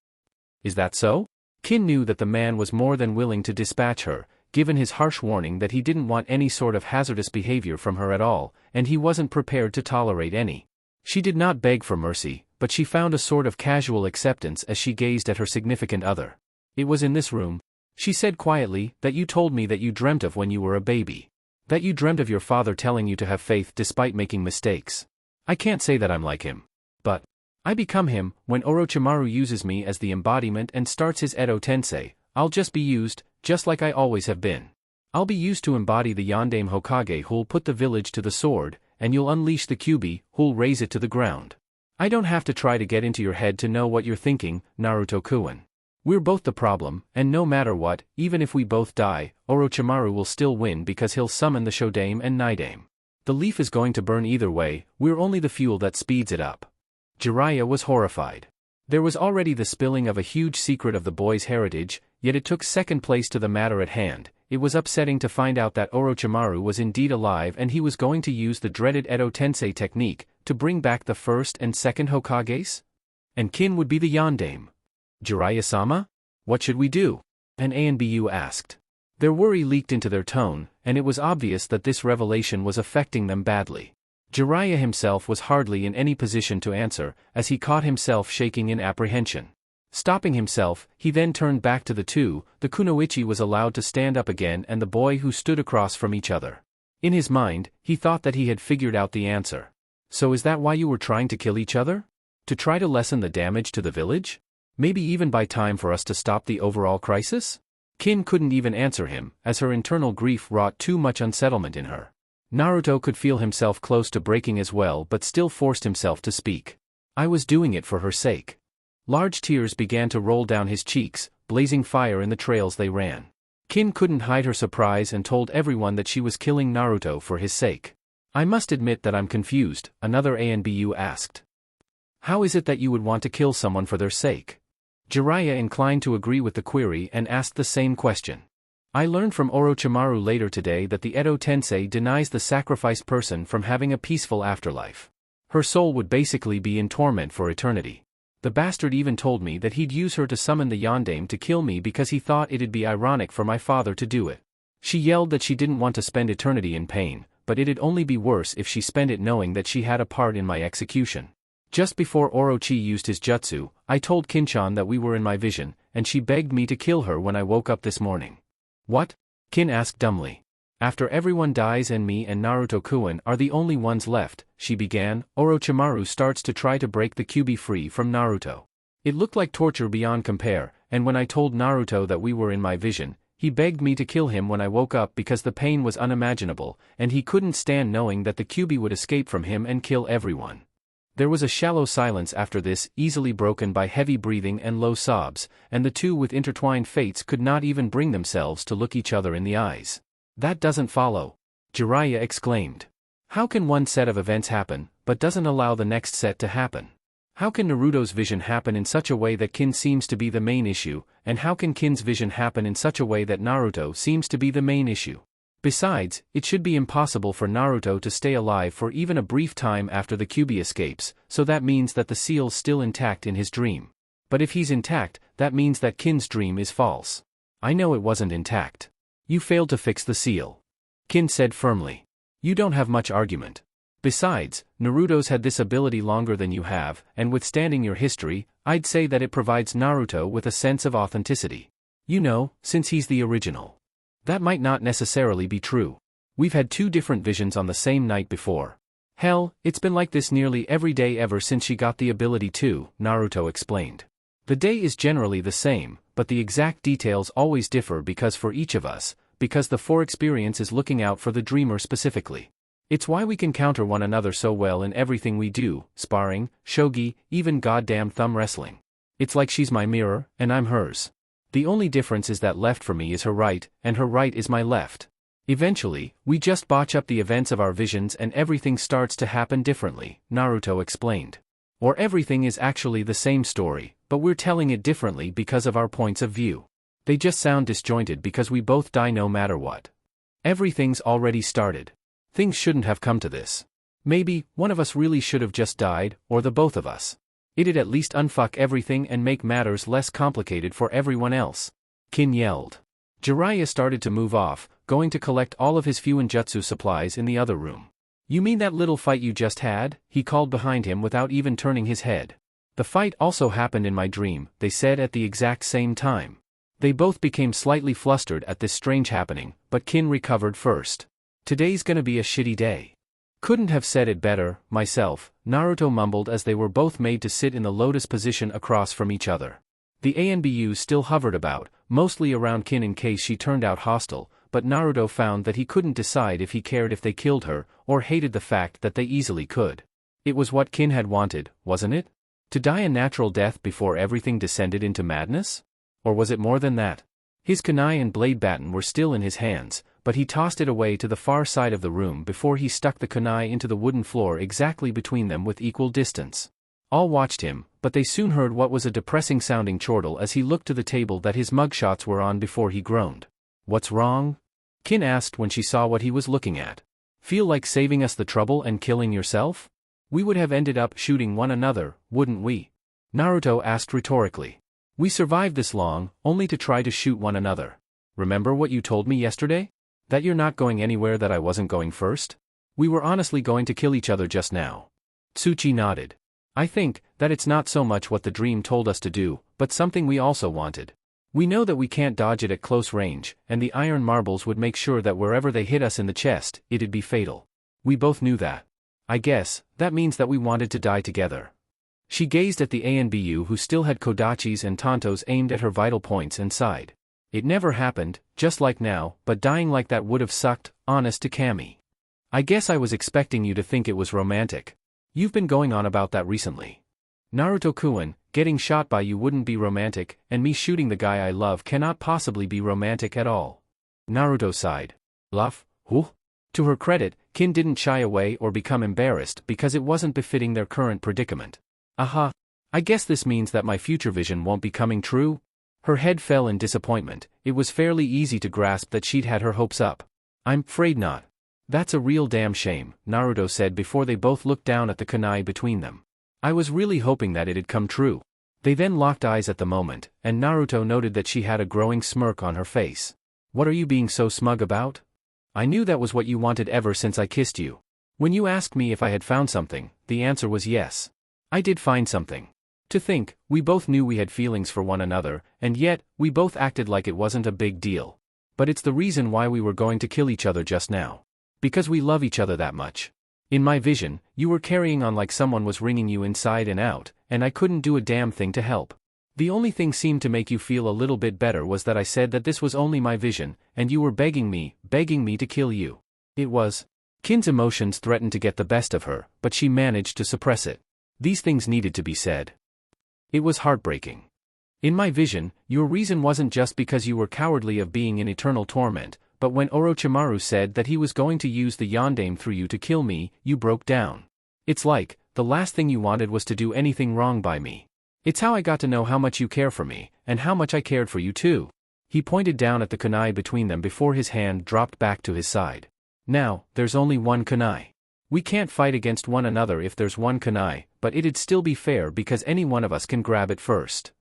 "Is that so?" Kin knew that the man was more than willing to dispatch her, given his harsh warning that he didn't want any sort of hazardous behavior from her at all, and he wasn't prepared to tolerate any. She did not beg for mercy, but she found a sort of casual acceptance as she gazed at her significant other. "It was in this room," she said quietly, "that you told me that you dreamt of when you were a baby. That you dreamt of your father telling you to have faith despite making mistakes. I can't say that I'm like him. But I become him. When Orochimaru uses me as the embodiment and starts his Edo Tensei, I'll just be used, just like I always have been. I'll be used to embody the Yondaime Hokage who'll put the village to the sword, and you'll unleash the Kyuubi, who'll raze it to the ground. I don't have to try to get into your head to know what you're thinking, Naruto-kun. We're both the problem, and no matter what, even if we both die, Orochimaru will still win because he'll summon the Shodaime and Nidaime. The leaf is going to burn either way, we're only the fuel that speeds it up." Jiraiya was horrified. There was already the spilling of a huge secret of the boy's heritage, yet it took second place to the matter at hand. it was upsetting to find out that Orochimaru was indeed alive and he was going to use the dreaded Edo Tensei technique to bring back the first and second Hokages? And Kin would be the Yondaime. Jiraiya-sama? What should we do? An ANBU asked. Their worry leaked into their tone, and it was obvious that this revelation was affecting them badly. Jiraiya himself was hardly in any position to answer, as he caught himself shaking in apprehension. Stopping himself, he then turned back to the two. The kunoichi was allowed to stand up again and the boy who stood across from each other. In his mind, he thought that he had figured out the answer. So is that why you were trying to kill each other? To try to lessen the damage to the village? Maybe even buy time for us to stop the overall crisis? Kin couldn't even answer him, as her internal grief wrought too much unsettlement in her. Naruto could feel himself close to breaking as well but still forced himself to speak. I was doing it for her sake. Large tears began to roll down his cheeks, blazing fire in the trails they ran. Kin couldn't hide her surprise and told everyone that she was killing Naruto for his sake. I must admit that I'm confused, another ANBU asked. How is it that you would want to kill someone for their sake? Jiraiya inclined to agree with the query and asked the same question. I learned from Orochimaru later today that the Edo Tensei denies the sacrificed person from having a peaceful afterlife. Her soul would basically be in torment for eternity. The bastard even told me that he'd use her to summon the Yondaime to kill me because he thought it'd be ironic for my father to do it. She yelled that she didn't want to spend eternity in pain, but it'd only be worse if she spent it knowing that she had a part in my execution. Just before Orochi used his jutsu, I told Kinchan that we were in my vision, and she begged me to kill her when I woke up this morning. What? Kin asked dumbly. After everyone dies and me and Naruto-kun are the only ones left, she began, Orochimaru starts to try to break the Kyuubi free from Naruto. It looked like torture beyond compare, and when I told Naruto that we were in my vision, he begged me to kill him when I woke up because the pain was unimaginable, and he couldn't stand knowing that the Kyuubi would escape from him and kill everyone. There was a shallow silence after this, easily broken by heavy breathing and low sobs, and the two with intertwined fates could not even bring themselves to look each other in the eyes. That doesn't follow. Jiraiya exclaimed. How can one set of events happen, but doesn't allow the next set to happen? How can Naruto's vision happen in such a way that Kin seems to be the main issue, and how can Kin's vision happen in such a way that Naruto seems to be the main issue? Besides, it should be impossible for Naruto to stay alive for even a brief time after the Kyuubi escapes, so that means that the seal's still intact in his dream. But if he's intact, that means that Kin's dream is false. I know it wasn't intact. You failed to fix the seal. Kin said firmly. You don't have much argument. Besides, Naruto's had this ability longer than you have, and withstanding your history, I'd say that it provides Naruto with a sense of authenticity. You know, since he's the original. That might not necessarily be true. We've had two different visions on the same night before. Hell, it's been like this nearly every day ever since she got the ability to, Naruto explained. The day is generally the same, but the exact details always differ because for each of us, because the experience is looking out for the dreamer specifically. It's why we can counter one another so well in everything we do, sparring, shogi, even goddamn thumb wrestling. It's like she's my mirror, and I'm hers. The only difference is that left for me is her right, and her right is my left. Eventually, we just botch up the events of our visions and everything starts to happen differently, Naruto explained. Or everything is actually the same story, but we're telling it differently because of our points of view. They just sound disjointed because we both die no matter what. Everything's already started. Things shouldn't have come to this. Maybe, one of us really should have just died, or the both of us. It'd at least unfuck everything and make matters less complicated for everyone else. Kin yelled. Jiraiya started to move off, going to collect all of his Fuinjutsu supplies in the other room. You mean that little fight you just had? He called behind him without even turning his head. The fight also happened in my dream, they said at the exact same time. They both became slightly flustered at this strange happening, but Kin recovered first. Today's gonna be a shitty day. Couldn't have said it better, myself, Naruto mumbled as they were both made to sit in the lotus position across from each other. The ANBUs still hovered about, mostly around Kin in case she turned out hostile, but Naruto found that he couldn't decide if he cared if they killed her, or hated the fact that they easily could. It was what Kin had wanted, wasn't it? To die a natural death before everything descended into madness? Or was it more than that? His kunai and blade baton were still in his hands, but he tossed it away to the far side of the room before he stuck the kunai into the wooden floor exactly between them with equal distance. All watched him, but they soon heard what was a depressing-sounding chortle as he looked to the table that his mugshots were on before he groaned. What's wrong? Kin asked when she saw what he was looking at. Feel like saving us the trouble and killing yourself? We would have ended up shooting one another, wouldn't we? Naruto asked rhetorically. We survived this long, only to try to shoot one another. Remember what you told me yesterday? That you're not going anywhere, that I wasn't going first? We were honestly going to kill each other just now. Tsuchi nodded. I think that it's not so much what the dream told us to do, but something we also wanted. We know that we can't dodge it at close range, and the iron marbles would make sure that wherever they hit us in the chest, it'd be fatal. We both knew that. I guess that means that we wanted to die together. She gazed at the Anbu who still had kodachis and tantos aimed at her vital points and sighed. It never happened, just like now, but dying like that would have sucked, honest to Kami. I guess I was expecting you to think it was romantic. You've been going on about that recently. Naruto-kun, getting shot by you wouldn't be romantic, and me shooting the guy I love cannot possibly be romantic at all. Naruto sighed. Luff, who? To her credit, Kin didn't shy away or become embarrassed because it wasn't befitting their current predicament. Aha. I guess this means that my future vision won't be coming true? Her head fell in disappointment. It was fairly easy to grasp that she'd had her hopes up. I'm afraid not. That's a real damn shame, Naruto said before they both looked down at the kunai between them. I was really hoping that it'd come true. They then locked eyes at the moment, and Naruto noted that she had a growing smirk on her face. What are you being so smug about? I knew that was what you wanted ever since I kissed you. When you asked me if I had found something, the answer was yes. I did find something. To think, we both knew we had feelings for one another, and yet, we both acted like it wasn't a big deal. But it's the reason why we were going to kill each other just now. Because we love each other that much. In my vision, you were carrying on like someone was wringing you inside and out, and I couldn't do a damn thing to help. The only thing seemed to make you feel a little bit better was that I said that this was only my vision, and you were begging me to kill you. It was. Kin's emotions threatened to get the best of her, but she managed to suppress it. These things needed to be said. It was heartbreaking. In my vision, your reason wasn't just because you were cowardly of being in eternal torment, but when Orochimaru said that he was going to use the Yondaime through you to kill me, you broke down. It's like, the last thing you wanted was to do anything wrong by me. It's how I got to know how much you care for me, and how much I cared for you too. He pointed down at the kunai between them before his hand dropped back to his side. Now, there's only one kunai. We can't fight against one another if there's one kunai, but it'd still be fair because any one of us can grab it first.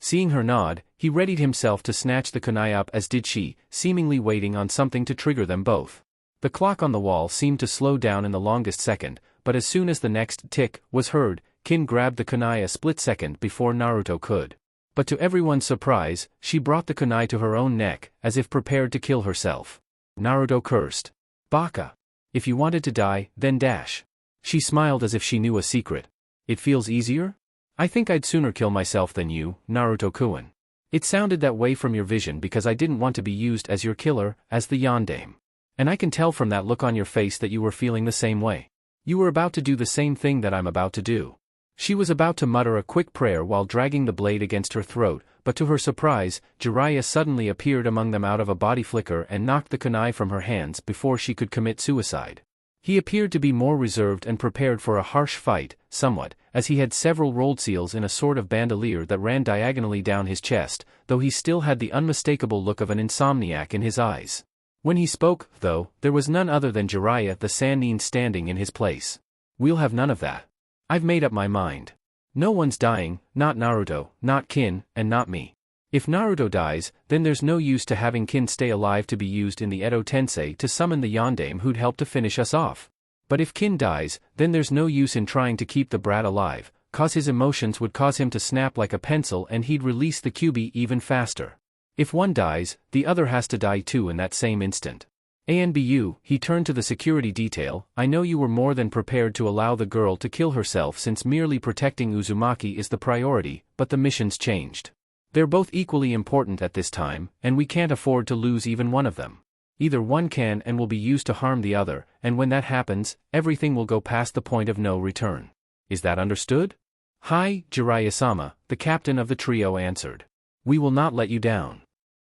Seeing her nod, he readied himself to snatch the kunai up, as did she, seemingly waiting on something to trigger them both. The clock on the wall seemed to slow down in the longest second, but as soon as the next tick was heard, Kin grabbed the kunai a split second before Naruto could. But to everyone's surprise, she brought the kunai to her own neck, as if prepared to kill herself. Naruto cursed. Baka. If you wanted to die, then dash. She smiled as if she knew a secret. It feels easier? I think I'd sooner kill myself than you, Naruto-kun. It sounded that way from your vision because I didn't want to be used as your killer, as the Yondaime. And I can tell from that look on your face that you were feeling the same way. You were about to do the same thing that I'm about to do. She was about to mutter a quick prayer while dragging the blade against her throat, but to her surprise, Jiraiya suddenly appeared among them out of a body flicker and knocked the kunai from her hands before she could commit suicide. He appeared to be more reserved and prepared for a harsh fight, somewhat, as he had several rolled seals in a sort of bandolier that ran diagonally down his chest, though he still had the unmistakable look of an insomniac in his eyes. When he spoke, though, there was none other than Jiraiya the Sannin standing in his place. We'll have none of that. I've made up my mind. No one's dying, not Naruto, not Kin, and not me. If Naruto dies, then there's no use to having Kin stay alive to be used in the Edo Tensei to summon the Yondaime who'd help to finish us off. But if Kin dies, then there's no use in trying to keep the brat alive, cause his emotions would cause him to snap like a pencil and he'd release the Kyuubi even faster. If one dies, the other has to die too in that same instant. Anbu, he turned to the security detail, I know you were more than prepared to allow the girl to kill herself since merely protecting Uzumaki is the priority, but the mission's changed. They're both equally important at this time, and we can't afford to lose even one of them. Either one can and will be used to harm the other, and when that happens, everything will go past the point of no return. Is that understood? Hi, Jiraiya-sama, the captain of the trio answered. We will not let you down.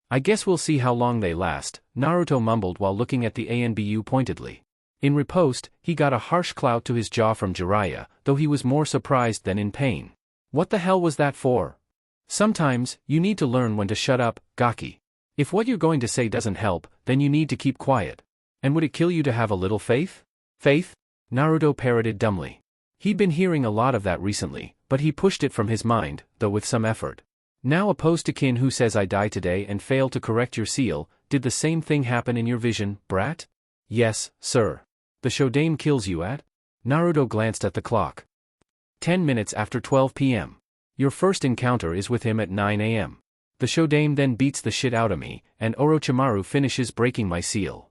I guess we'll see how long they last, Naruto mumbled while looking at the Anbu pointedly. In riposte, he got a harsh clout to his jaw from Jiraiya, though he was more surprised than in pain. What the hell was that for? Sometimes, you need to learn when to shut up, Gaki. If what you're going to say doesn't help, then you need to keep quiet. And would it kill you to have a little faith? Faith? Naruto parroted dumbly. He'd been hearing a lot of that recently, but he pushed it from his mind, though with some effort. Now opposed to Kin, who says I die today and fail to correct your seal. Did the same thing happen in your vision, brat? Yes, sir. The Shodaime kills you at? Naruto glanced at the clock. 10 minutes after 12 p.m. Your first encounter is with him at 9 a.m. The Shodaime then beats the shit out of me, and Orochimaru finishes breaking my seal.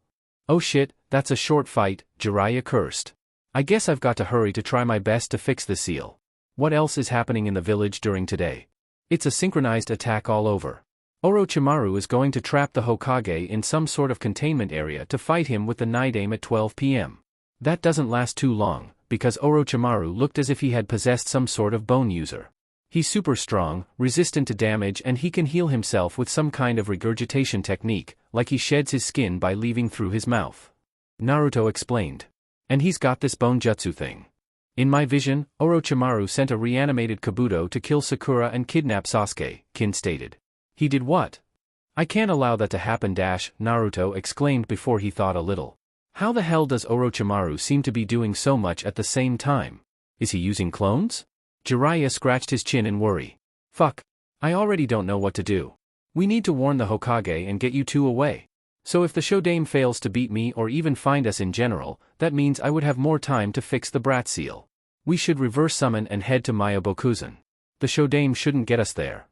Oh shit, that's a short fight, Jiraiya cursed. I guess I've got to hurry to try my best to fix the seal. What else is happening in the village during today? It's a synchronized attack all over. Orochimaru is going to trap the Hokage in some sort of containment area to fight him with the Nidaime at 12 p.m. That doesn't last too long, because Orochimaru looked as if he had possessed some sort of bone user. He's super strong, resistant to damage, and he can heal himself with some kind of regurgitation technique, like he sheds his skin by leaving through his mouth. Naruto explained. And he's got this bone jutsu thing. In my vision, Orochimaru sent a reanimated Kabuto to kill Sakura and kidnap Sasuke, Kin stated. He did what? I can't allow that to happen, Naruto exclaimed before he thought a little. How the hell does Orochimaru seem to be doing so much at the same time? Is he using clones? Jiraiya scratched his chin in worry. Fuck. I already don't know what to do. We need to warn the Hokage and get you two away. So if the Shodaime fails to beat me or even find us in general, that means I would have more time to fix the brat seal. We should reverse summon and head to Myobokuzen. The Shodaime shouldn't get us there.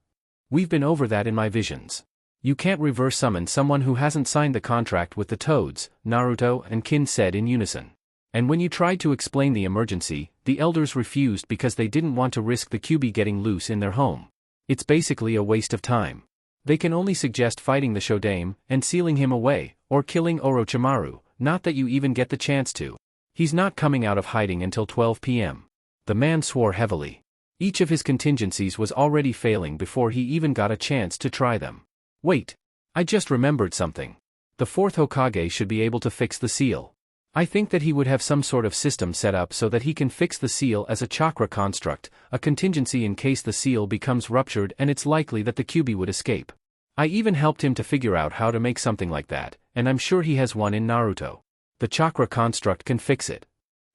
We've been over that in my visions. You can't reverse summon someone who hasn't signed the contract with the Toads, Naruto and Kin said in unison. And when you tried to explain the emergency, the elders refused because they didn't want to risk the Kyuubi getting loose in their home. It's basically a waste of time. They can only suggest fighting the Shodaime and sealing him away, or killing Orochimaru, not that you even get the chance to. He's not coming out of hiding until 12 p.m. The man swore heavily. Each of his contingencies was already failing before he even got a chance to try them. Wait. I just remembered something. The fourth Hokage should be able to fix the seal. I think that he would have some sort of system set up so that he can fix the seal as a chakra construct, a contingency in case the seal becomes ruptured and it's likely that the Kyuubi would escape. I even helped him to figure out how to make something like that, and I'm sure he has one in Naruto. The chakra construct can fix it.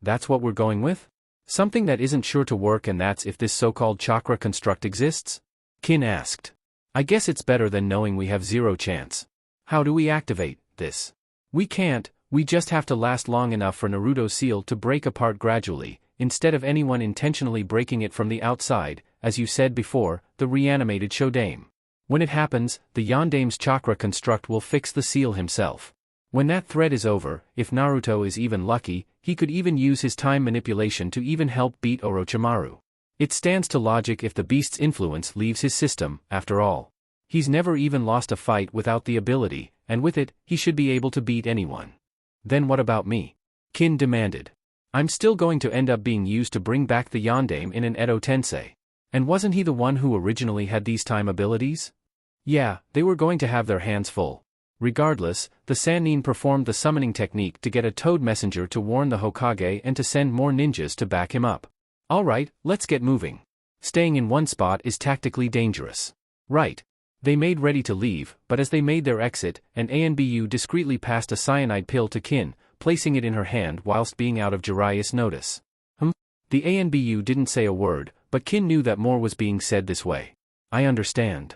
That's what we're going with? Something that isn't sure to work, and that's if this so-called chakra construct exists? Kin asked. I guess it's better than knowing we have zero chance. How do we activate this? We can't, we just have to last long enough for Naruto's seal to break apart gradually, instead of anyone intentionally breaking it from the outside, as you said before, the reanimated Shodaime. When it happens, the Yondaime's chakra construct will fix the seal himself. When that thread is over, if Naruto is even lucky, he could even use his time manipulation to even help beat Orochimaru. It stands to logic if the beast's influence leaves his system, after all. He's never even lost a fight without the ability, and with it, he should be able to beat anyone. Then what about me? Kin demanded. I'm still going to end up being used to bring back the Yondaime in an Edo Tensei. And wasn't he the one who originally had these time abilities? Yeah, they were going to have their hands full. Regardless, the Sannin performed the summoning technique to get a toad messenger to warn the Hokage and to send more ninjas to back him up. Alright, let's get moving. Staying in one spot is tactically dangerous. Right. They made ready to leave, but as they made their exit, an ANBU discreetly passed a cyanide pill to Kin, placing it in her hand whilst being out of Jiraiya's notice. The ANBU didn't say a word, but Kin knew that more was being said this way. I understand.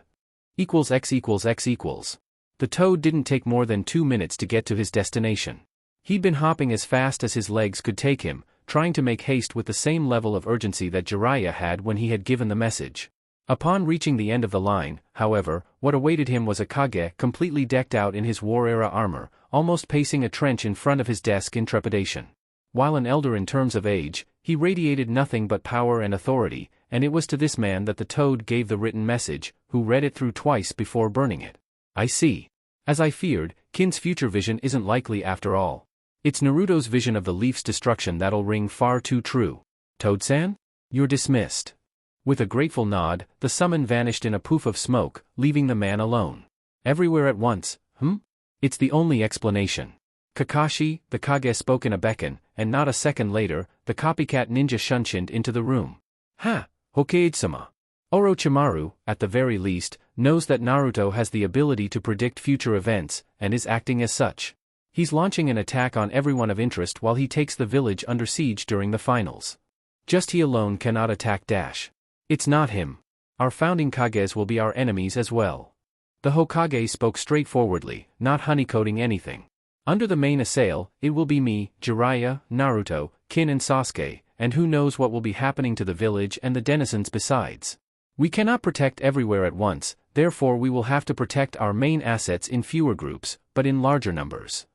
X equals X equals. The toad didn't take more than 2 minutes to get to his destination. He'd been hopping as fast as his legs could take him, trying to make haste with the same level of urgency that Jiraiya had when he had given the message. Upon reaching the end of the line, however, what awaited him was a Kage completely decked out in his war-era armor, almost pacing a trench in front of his desk in trepidation. While an elder in terms of age, he radiated nothing but power and authority, and it was to this man that the toad gave the written message, who read it through twice before burning it. I see. As I feared, Kin's future vision isn't likely after all. It's Naruto's vision of the Leaf's destruction that'll ring far too true. Toad-san? You're dismissed. With a grateful nod, the summon vanished in a poof of smoke, leaving the man alone. Everywhere at once, It's the only explanation. Kakashi, the Kage spoke in a beckon, and not a second later, the copycat ninja shunshined into the room. Ha! Hokage-sama. Orochimaru, at the very least, knows that Naruto has the ability to predict future events, and is acting as such. He's launching an attack on everyone of interest while he takes the village under siege during the finals. Just he alone cannot attack Dash. It's not him. Our founding Kages will be our enemies as well. The Hokage spoke straightforwardly, not honeycoating anything. Under the main assail, it will be me, Jiraiya, Naruto, Kin and Sasuke, and who knows what will be happening to the village and the denizens besides. We cannot protect everywhere at once, therefore we will have to protect our main assets in fewer groups, but in larger numbers.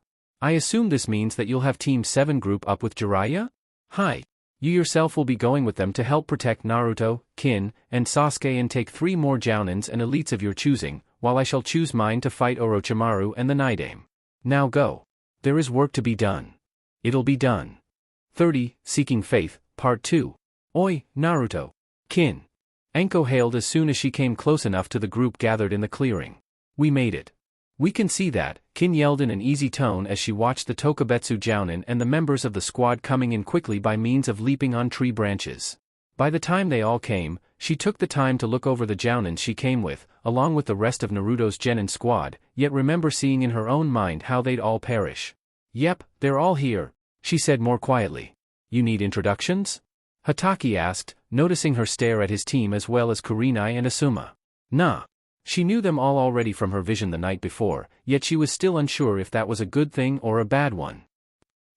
I assume this means that you'll have Team 7 group up with Jiraiya? Hi. You yourself will be going with them to help protect Naruto, Kin, and Sasuke and take 3 more Jounins and elites of your choosing, while I shall choose mine to fight Orochimaru and the Nidaime. Now go. There is work to be done. It'll be done. 30. Seeking Faith, Part 2. Oi, Naruto. Kin. Anko hailed as soon as she came close enough to the group gathered in the clearing. We made it. We can see that, Kin yelled in an easy tone as she watched the Tokubetsu Jounin and the members of the squad coming in quickly by means of leaping on tree branches. By the time they all came, she took the time to look over the Jounins she came with, along with the rest of Naruto's Genin squad, yet remember seeing in her own mind how they'd all perish. Yep, they're all here, she said more quietly. You need introductions? Hatake asked, noticing her stare at his team as well as Kurenai and Asuma. Nah. She knew them all already from her vision the night before, yet she was still unsure if that was a good thing or a bad one.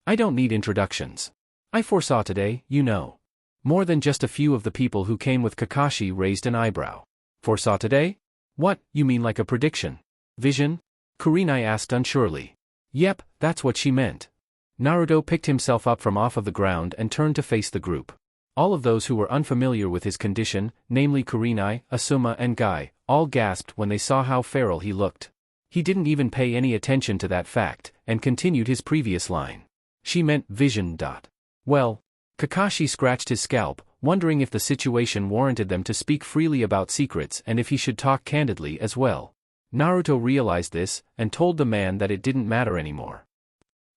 I don't need introductions. I foresaw today, you know. More than just a few of the people who came with Kakashi raised an eyebrow. Foresaw today? What, you mean like a prediction? Vision? Kurenai asked unsurely. Yep, that's what she meant. Naruto picked himself up from off of the ground and turned to face the group. All of those who were unfamiliar with his condition, namely Kurenai, Asuma and Guy, all gasped when they saw how feral he looked. He didn't even pay any attention to that fact, and continued his previous line. She meant vision. Well, Kakashi scratched his scalp, wondering if the situation warranted them to speak freely about secrets and if he should talk candidly as well. Naruto realized this, and told the man that it didn't matter anymore.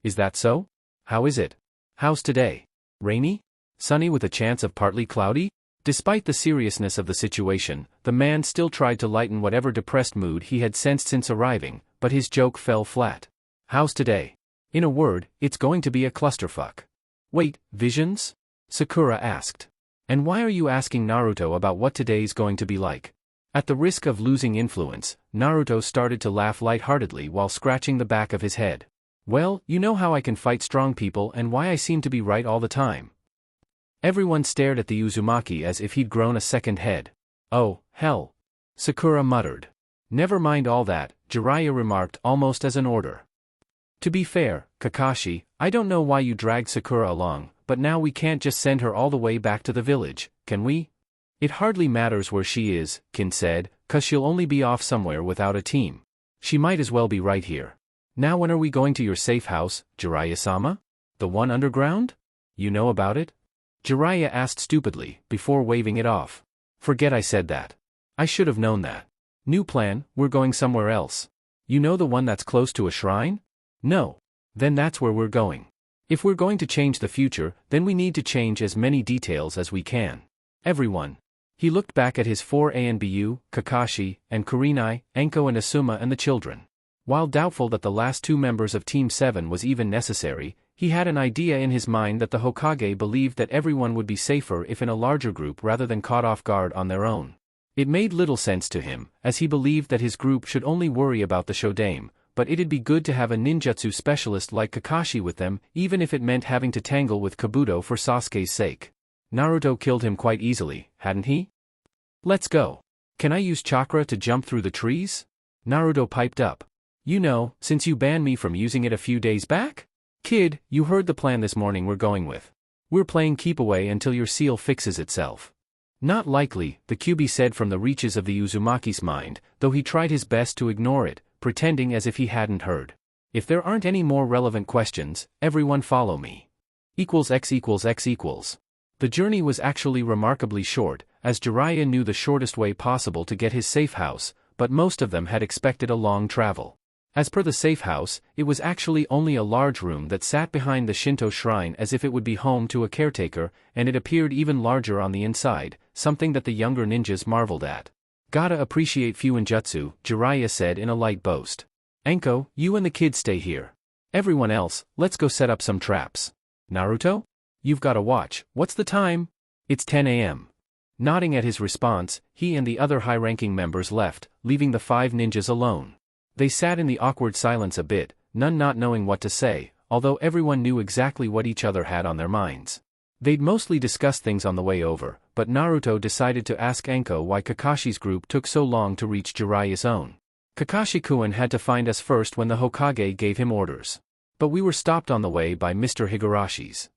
Is that so? How is it? How's today? Rainy? Sunny with a chance of partly cloudy? Despite the seriousness of the situation, the man still tried to lighten whatever depressed mood he had sensed since arriving, but his joke fell flat. How's today? In a word, it's going to be a clusterfuck. Wait, visions? Sakura asked. And why are you asking Naruto about what today's going to be like? At the risk of losing influence, Naruto started to laugh lightheartedly while scratching the back of his head. Well, you know how I can fight strong people and why I seem to be right all the time. Everyone stared at the Uzumaki as if he'd grown a second head. Oh, hell. Sakura muttered. Never mind all that, Jiraiya remarked almost as an order. To be fair, Kakashi, I don't know why you dragged Sakura along, but now we can't just send her all the way back to the village, can we? It hardly matters where she is, Kin said, 'cause she'll only be off somewhere without a team. She might as well be right here. Now when are we going to your safe house, Jiraiya-sama? The one underground? You know about it? Jiraiya asked stupidly, before waving it off. Forget I said that. I should have known that. New plan, we're going somewhere else. You know the one that's close to a shrine? No. Then that's where we're going. If we're going to change the future, then we need to change as many details as we can. Everyone. He looked back at his 4 ANBU, Kakashi, and Kurenai, Anko and Asuma and the children. While doubtful that the last 2 members of Team 7 was even necessary, he had an idea in his mind that the Hokage believed that everyone would be safer if in a larger group rather than caught off guard on their own. It made little sense to him, as he believed that his group should only worry about the Shodaime, but it'd be good to have a ninjutsu specialist like Kakashi with them, even if it meant having to tangle with Kabuto for Sasuke's sake. Naruto killed him quite easily, hadn't he? Let's go. Can I use chakra to jump through the trees? Naruto piped up. You know, since you banned me from using it a few days back? Kid, you heard the plan this morning we're going with. We're playing keep away until your seal fixes itself. Not likely, the Kyuubi said from the reaches of the Uzumaki's mind, though he tried his best to ignore it, pretending as if he hadn't heard. If there aren't any more relevant questions, everyone follow me. X equals X equals. The journey was actually remarkably short, as Jiraiya knew the shortest way possible to get his safe house, but most of them had expected a long travel. As per the safe house, it was actually only a large room that sat behind the Shinto shrine as if it would be home to a caretaker, and it appeared even larger on the inside, something that the younger ninjas marveled at. Gotta appreciate Fuinjutsu, Jiraiya said in a light boast. Anko, you and the kids stay here. Everyone else, let's go set up some traps. Naruto? You've gotta watch, what's the time? It's 10 a.m. Nodding at his response, he and the other high-ranking members left, leaving the 5 ninjas alone. They sat in the awkward silence a bit, none not knowing what to say, although everyone knew exactly what each other had on their minds. They'd mostly discussed things on the way over, but Naruto decided to ask Anko why Kakashi's group took so long to reach Jiraiya's own. Kakashi-kun had to find us first when the Hokage gave him orders. But we were stopped on the way by Mr. Higarashi's.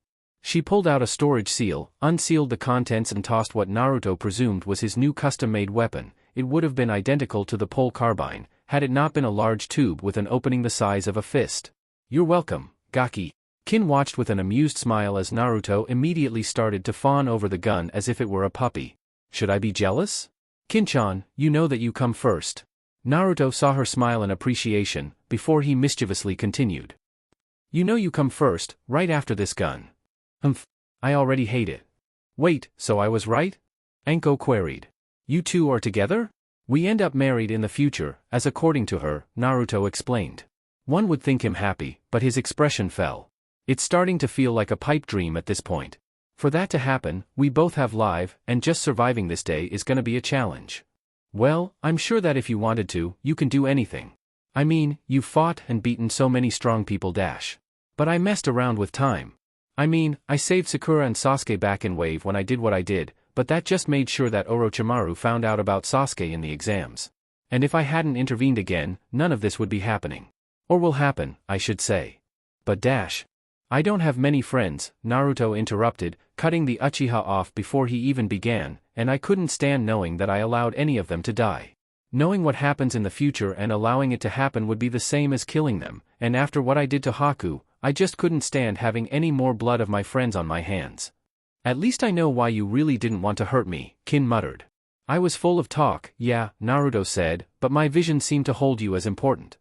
She pulled out a storage seal, unsealed the contents and tossed what Naruto presumed was his new custom-made weapon. It would have been identical to the pole carbine, had it not been a large tube with an opening the size of a fist. You're welcome, Gaki. Kin watched with an amused smile as Naruto immediately started to fawn over the gun as if it were a puppy. Should I be jealous? Kin-chan, you know that you come first. Naruto saw her smile in appreciation, before he mischievously continued. You know you come first, right after this gun. I already hate it. Wait, so I was right? Anko queried. You two are together? We end up married in the future, as according to her, Naruto explained. One would think him happy, but his expression fell. It's starting to feel like a pipe dream at this point. For that to happen, we both have live, and just surviving this day is gonna be a challenge. Well, I'm sure that if you wanted to, you can do anything. I mean, you've fought and beaten so many strong people dash. But I messed around with time. I mean, I saved Sakura and Sasuke back in Wave when I did what I did, but that just made sure that Orochimaru found out about Sasuke in the exams. And if I hadn't intervened again, none of this would be happening. Or will happen, I should say. But dash. I don't have many friends, Naruto interrupted, cutting the Uchiha off before he even began, and I couldn't stand knowing that I allowed any of them to die. Knowing what happens in the future and allowing it to happen would be the same as killing them, and after what I did to Haku, I just couldn't stand having any more blood of my friends on my hands. At least I know why you really didn't want to hurt me, Kin muttered. I was full of talk, yeah, Naruto said, but my visions seemed to hold you as important.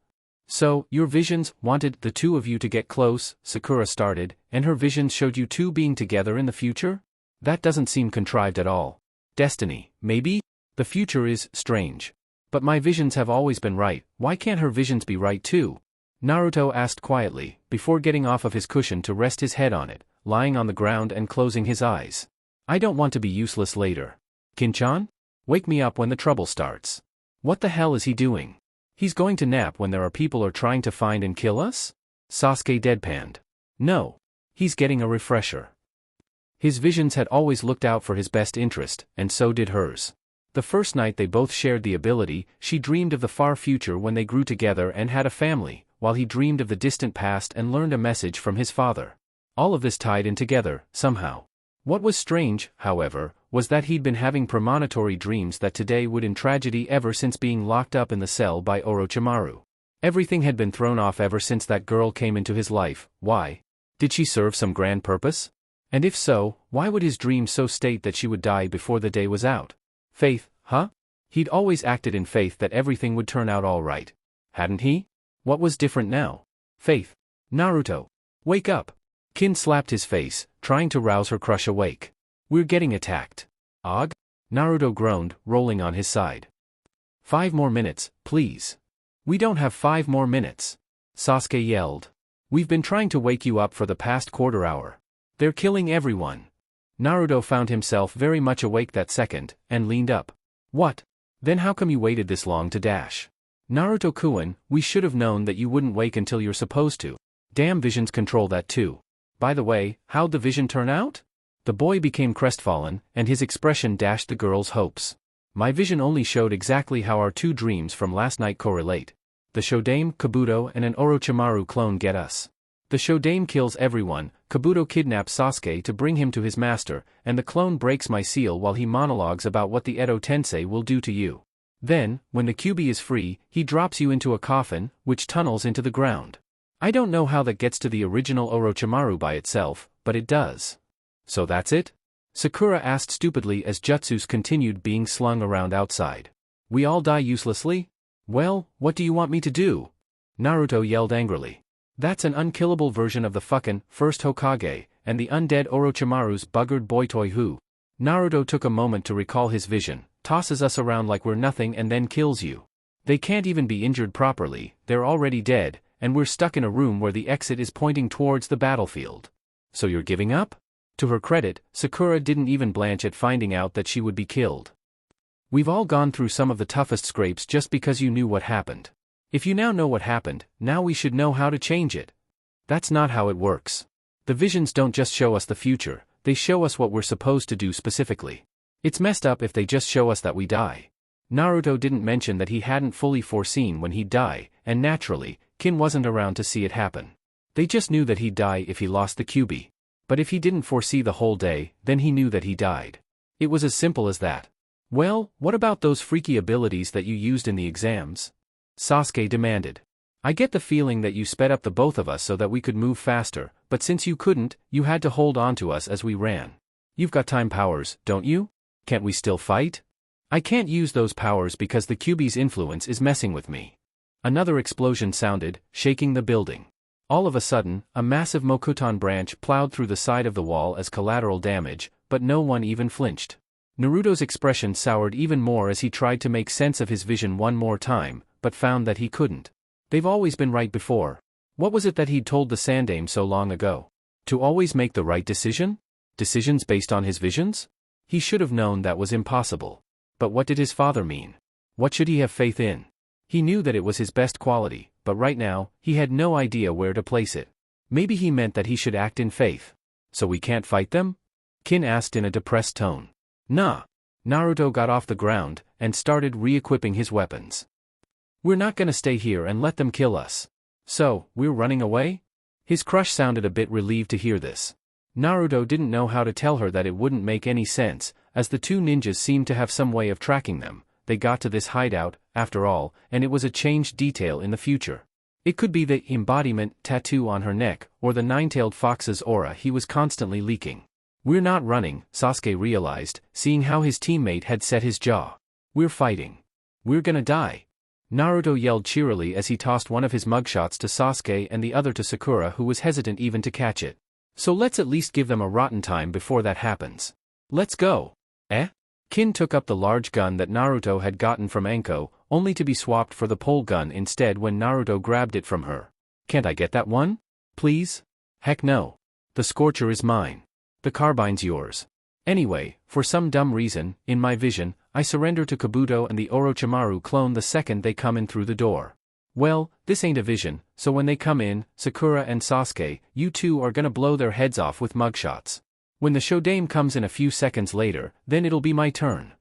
So, your visions wanted the two of you to get close, Sakura started, and her visions showed you two being together in the future? That doesn't seem contrived at all. Destiny, maybe? The future is strange. But my visions have always been right, why can't her visions be right too? Naruto asked quietly, before getting off of his cushion to rest his head on it, lying on the ground and closing his eyes. I don't want to be useless later. Kin-chan? Wake me up when the trouble starts. What the hell is he doing? He's going to nap when there are people are trying to find and kill us? Sasuke deadpanned. No. He's getting a refresher. His visions had always looked out for his best interest, and so did hers. The first night they both shared the ability, she dreamed of the far future when they grew together and had a family, while he dreamed of the distant past and learned a message from his father. All of this tied in together, somehow. What was strange, however, was that he'd been having premonitory dreams that today would end in tragedy ever since being locked up in the cell by Orochimaru. Everything had been thrown off ever since that girl came into his life. Why? Did she serve some grand purpose? And if so, why would his dreams so state that she would die before the day was out? Faith, huh? He'd always acted in faith that everything would turn out all right. Hadn't he? What was different now? Faith. Naruto. Wake up. Kin slapped his face, trying to rouse her crush awake. We're getting attacked. Og? Naruto groaned, rolling on his side. 5 more minutes, please. We don't have 5 more minutes. Sasuke yelled. We've been trying to wake you up for the past quarter hour. They're killing everyone. Naruto found himself very much awake that second, and leaned up. What? Then how come you waited this long to dash? Naruto-kun, we should have known that you wouldn't wake until you're supposed to. Damn visions control that too. By the way, how'd the vision turn out? The boy became crestfallen, and his expression dashed the girl's hopes. My vision only showed exactly how our 2 dreams from last night correlate. The Shodame, Kabuto and an Orochimaru clone get us. The Shodame kills everyone, Kabuto kidnaps Sasuke to bring him to his master, and the clone breaks my seal while he monologues about what the Edo Tensei will do to you. Then, when the Kyuubi is free, he drops you into a coffin, which tunnels into the ground. I don't know how that gets to the original Orochimaru by itself, but it does. So that's it? Sakura asked stupidly as jutsus continued being slung around outside. We all die uselessly? Well, what do you want me to do? Naruto yelled angrily. That's an unkillable version of the fucking first Hokage, and the undead Orochimaru's buggered boy toy who? Naruto took a moment to recall his vision, tosses us around like we're nothing and then kills you. They can't even be injured properly, they're already dead, and we're stuck in a room where the exit is pointing towards the battlefield. So you're giving up? To her credit, Sakura didn't even blanch at finding out that she would be killed. We've all gone through some of the toughest scrapes just because you knew what happened. If you now know what happened, now we should know how to change it. That's not how it works. The visions don't just show us the future, they show us what we're supposed to do specifically. It's messed up if they just show us that we die. Naruto didn't mention that he hadn't fully foreseen when he'd die, and naturally, Kin wasn't around to see it happen. They just knew that he'd die if he lost the Kyuubi. But if he didn't foresee the whole day, then he knew that he died. It was as simple as that. Well, what about those freaky abilities that you used in the exams? Sasuke demanded. I get the feeling that you sped up the both of us so that we could move faster, but since you couldn't, you had to hold on to us as we ran. You've got time powers, don't you? Can't we still fight? I can't use those powers because the Kyuubi's influence is messing with me. Another explosion sounded, shaking the building. All of a sudden, a massive Mokuton branch plowed through the side of the wall as collateral damage, but no one even flinched. Naruto's expression soured even more as he tried to make sense of his vision one more time, but found that he couldn't. They've always been right before. What was it that he'd told the Sandaime so long ago? To always make the right decision? Decisions based on his visions? He should have known that was impossible. But what did his father mean? What should he have faith in? He knew that it was his best quality, but right now, he had no idea where to place it. Maybe he meant that he should act in faith. So we can't fight them? Kin asked in a depressed tone. Nah. Naruto got off the ground, and started re-equipping his weapons. We're not gonna stay here and let them kill us. So, we're running away? His crush sounded a bit relieved to hear this. Naruto didn't know how to tell her that it wouldn't make any sense, as the two ninjas seemed to have some way of tracking them. They got to this hideout, after all, and it was a changed detail in the future. It could be the embodiment tattoo on her neck, or the nine-tailed fox's aura he was constantly leaking. We're not running, Sasuke realized, seeing how his teammate had set his jaw. We're fighting. We're gonna die. Naruto yelled cheerily as he tossed one of his mugshots to Sasuke and the other to Sakura, who was hesitant even to catch it. So let's at least give them a rotten time before that happens. Let's go. Eh? Kin took up the large gun that Naruto had gotten from Anko, only to be swapped for the pole gun instead when Naruto grabbed it from her. Can't I get that one? Please? Heck no. The Scorcher is mine. The carbine's yours. Anyway, for some dumb reason, in my vision, I surrender to Kabuto and the Orochimaru clone the second they come in through the door. Well, this ain't a vision, so when they come in, Sakura and Sasuke, you two are gonna blow their heads off with mugshots. When the Shodaime comes in a few seconds later, then it'll be my turn.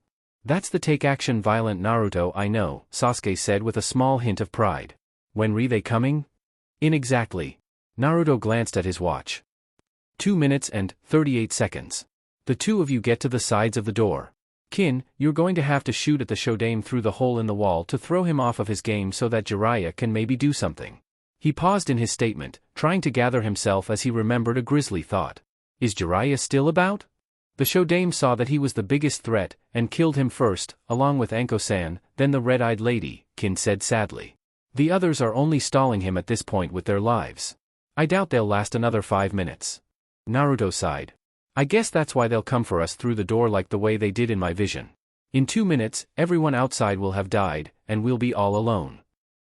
That's the take-action violent Naruto I know, Sasuke said with a small hint of pride. When re they coming? In exactly. Naruto glanced at his watch. 2 minutes and 38 seconds. The two of you get to the sides of the door. Kin, you're going to have to shoot at the Shodaime through the hole in the wall to throw him off of his game so that Jiraiya can maybe do something. He paused in his statement, trying to gather himself as he remembered a grisly thought. Is Jiraiya still about? The Shodaime saw that he was the biggest threat, and killed him first, along with Anko-san, then the red-eyed lady, Kin said sadly. The others are only stalling him at this point with their lives. I doubt they'll last another 5 minutes. Naruto sighed. I guess that's why they'll come for us through the door like the way they did in my vision. In 2 minutes, everyone outside will have died, and we'll be all alone.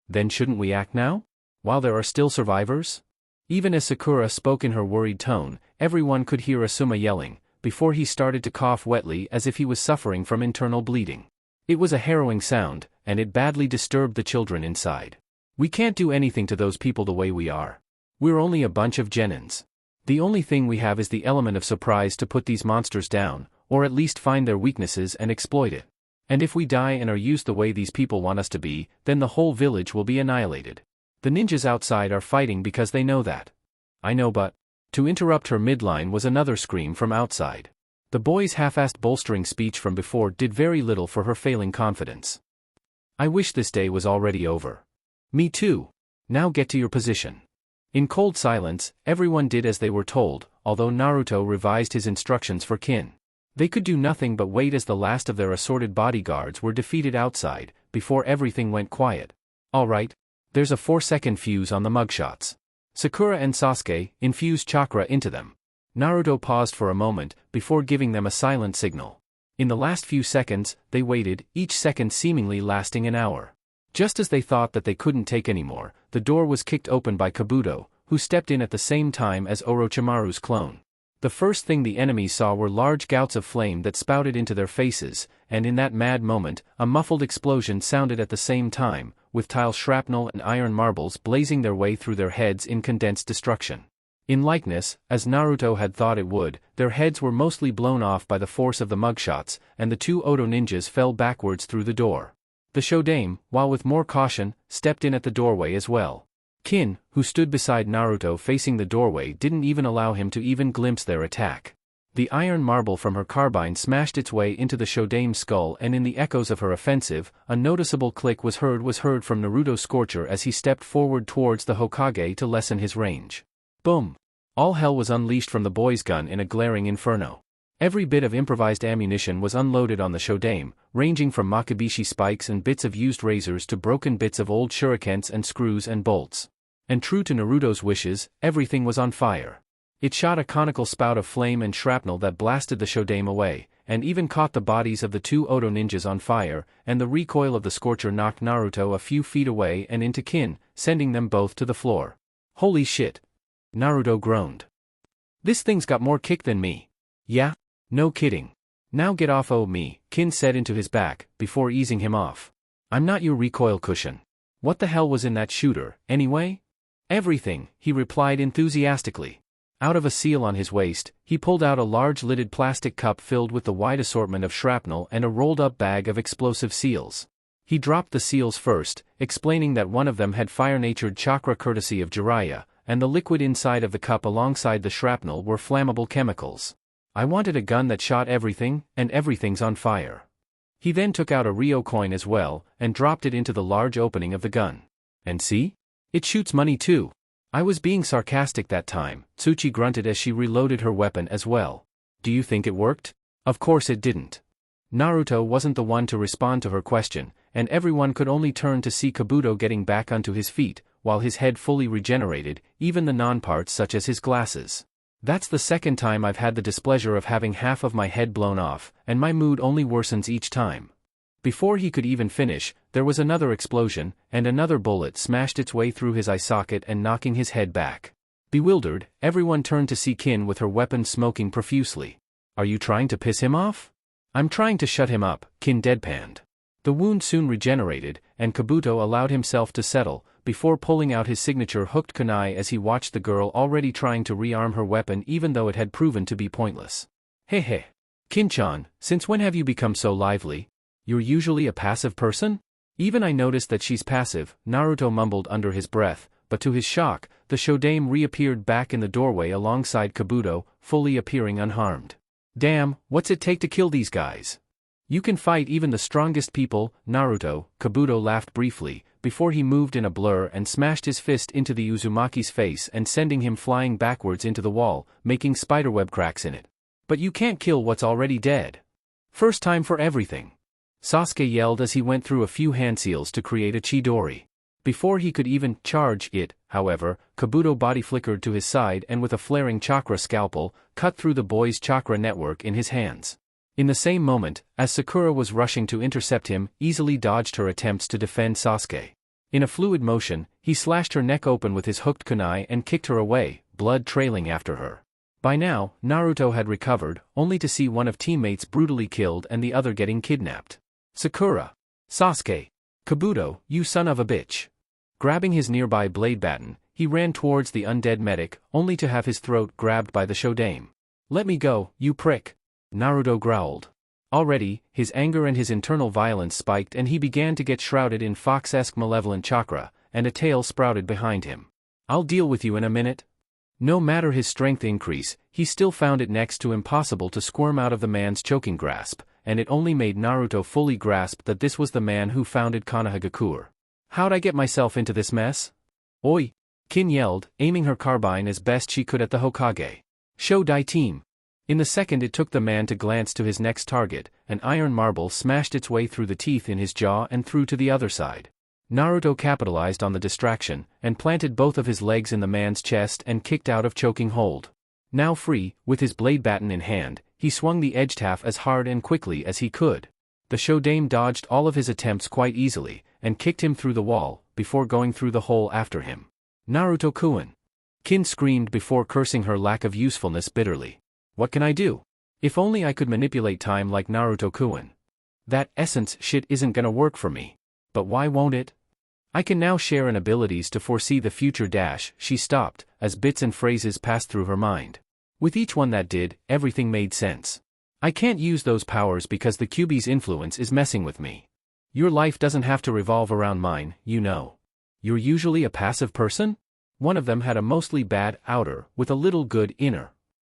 Then shouldn't we act now? While there are still survivors? Even as Sakura spoke in her worried tone, everyone could hear Asuma yelling, before he started to cough wetly as if he was suffering from internal bleeding. It was a harrowing sound, and it badly disturbed the children inside. We can't do anything to those people the way we are. We're only a bunch of genins. The only thing we have is the element of surprise to put these monsters down, or at least find their weaknesses and exploit it. And if we die and are used the way these people want us to be, then the whole village will be annihilated. The ninjas outside are fighting because they know that. I know, but... To interrupt her midline was another scream from outside. The boy's half-assed bolstering speech from before did very little for her failing confidence. I wish this day was already over. Me too. Now get to your position. In cold silence, everyone did as they were told, although Naruto revised his instructions for Kin. They could do nothing but wait as the last of their assorted bodyguards were defeated outside, before everything went quiet. Alright. There's a 4-second fuse on the mugshots. Sakura and Sasuke infused chakra into them. Naruto paused for a moment, before giving them a silent signal. In the last few seconds, they waited, each second seemingly lasting an hour. Just as they thought that they couldn't take any more, the door was kicked open by Kabuto, who stepped in at the same time as Orochimaru's clone. The first thing the enemies saw were large gouts of flame that spouted into their faces, and in that mad moment, a muffled explosion sounded at the same time, with tile shrapnel and iron marbles blazing their way through their heads in condensed destruction. In likeness, as Naruto had thought it would, their heads were mostly blown off by the force of the mugshots, and the two Oto ninjas fell backwards through the door. The Shodaime, while with more caution, stepped in at the doorway as well. Kin, who stood beside Naruto facing the doorway, didn't even allow him to even glimpse their attack. The iron marble from her carbine smashed its way into the Shodaime's skull, and in the echoes of her offensive, a noticeable click was heard from Naruto Scorcher as he stepped forward towards the Hokage to lessen his range. Boom! All hell was unleashed from the boy's gun in a glaring inferno. Every bit of improvised ammunition was unloaded on the Shodaime, ranging from makibishi spikes and bits of used razors to broken bits of old shurikens and screws and bolts. And true to Naruto's wishes, everything was on fire. It shot a conical spout of flame and shrapnel that blasted the Shodaime away, and even caught the bodies of the two Oto ninjas on fire, and the recoil of the Scorcher knocked Naruto a few feet away and into Kin, sending them both to the floor. Holy shit! Naruto groaned. This thing's got more kick than me. Yeah? No kidding. Now get off me, Kin said into his back, before easing him off. I'm not your recoil cushion. What the hell was in that shooter, anyway? Everything, he replied enthusiastically. Out of a seal on his waist, he pulled out a large lidded plastic cup filled with the wide assortment of shrapnel and a rolled-up bag of explosive seals. He dropped the seals first, explaining that one of them had fire-natured chakra courtesy of Jiraiya, and the liquid inside of the cup alongside the shrapnel were flammable chemicals. I wanted a gun that shot everything, and everything's on fire. He then took out a Ryo coin as well, and dropped it into the large opening of the gun. And see? It shoots money too. I was being sarcastic that time, Tsuchi grunted as she reloaded her weapon as well. Do you think it worked? Of course it didn't. Naruto wasn't the one to respond to her question, and everyone could only turn to see Kabuto getting back onto his feet, while his head fully regenerated, even the non-parts such as his glasses. That's the second time I've had the displeasure of having half of my head blown off, and my mood only worsens each time. Before he could even finish, there was another explosion, and another bullet smashed its way through his eye socket and knocking his head back. Bewildered, everyone turned to see Kin with her weapon smoking profusely. Are you trying to piss him off? I'm trying to shut him up, Kin deadpanned. The wound soon regenerated, and Kabuto allowed himself to settle, before pulling out his signature hooked kunai as he watched the girl already trying to rearm her weapon even though it had proven to be pointless. Hey. Kin-chan, since when have you become so lively? You're usually a passive person? Even I noticed that she's passive, Naruto mumbled under his breath, but to his shock, the Shodaime reappeared back in the doorway alongside Kabuto, fully appearing unharmed. Damn, what's it take to kill these guys? You can fight even the strongest people, Naruto, Kabuto laughed briefly, before he moved in a blur and smashed his fist into the Uzumaki's face and sending him flying backwards into the wall, making spiderweb cracks in it. But you can't kill what's already dead. First time for everything. Sasuke yelled as he went through a few hand seals to create a Chidori. Before he could even charge it, however, Kabuto body flickered to his side and with a flaring chakra scalpel, cut through the boy's chakra network in his hands. In the same moment, as Sakura was rushing to intercept him, easily dodged her attempts to defend Sasuke. In a fluid motion, he slashed her neck open with his hooked kunai and kicked her away, blood trailing after her. By now, Naruto had recovered, only to see one of teammates brutally killed and the other getting kidnapped. Sakura. Sasuke. Kabuto, you son of a bitch. Grabbing his nearby blade baton, he ran towards the undead medic, only to have his throat grabbed by the Shodaime. Let me go, you prick. Naruto growled. Already, his anger and his internal violence spiked and he began to get shrouded in fox-esque malevolent chakra, and a tail sprouted behind him. I'll deal with you in a minute. No matter his strength increase, he still found it next to impossible to squirm out of the man's choking grasp, and it only made Naruto fully grasp that this was the man who founded Konohagakure. How'd I get myself into this mess? Oi! Kin yelled, aiming her carbine as best she could at the Hokage. Shodai team! In the second it took the man to glance to his next target, an iron marble smashed its way through the teeth in his jaw and through to the other side. Naruto capitalized on the distraction, and planted both of his legs in the man's chest and kicked out of choking hold. Now free, with his blade baton in hand, he swung the edged half as hard and quickly as he could. The Shodaime dodged all of his attempts quite easily, and kicked him through the wall, before going through the hole after him. Naruto-kun! Kin screamed before cursing her lack of usefulness bitterly. What can I do? If only I could manipulate time like Naruto-kun. That essence shit isn't gonna work for me. But why won't it? I can now share in abilities to foresee the future dash. She stopped, as bits and phrases passed through her mind. With each one that did, everything made sense. I can't use those powers because the Kyuubi's influence is messing with me. Your life doesn't have to revolve around mine, you know. You're usually a passive person? One of them had a mostly bad outer, with a little good inner.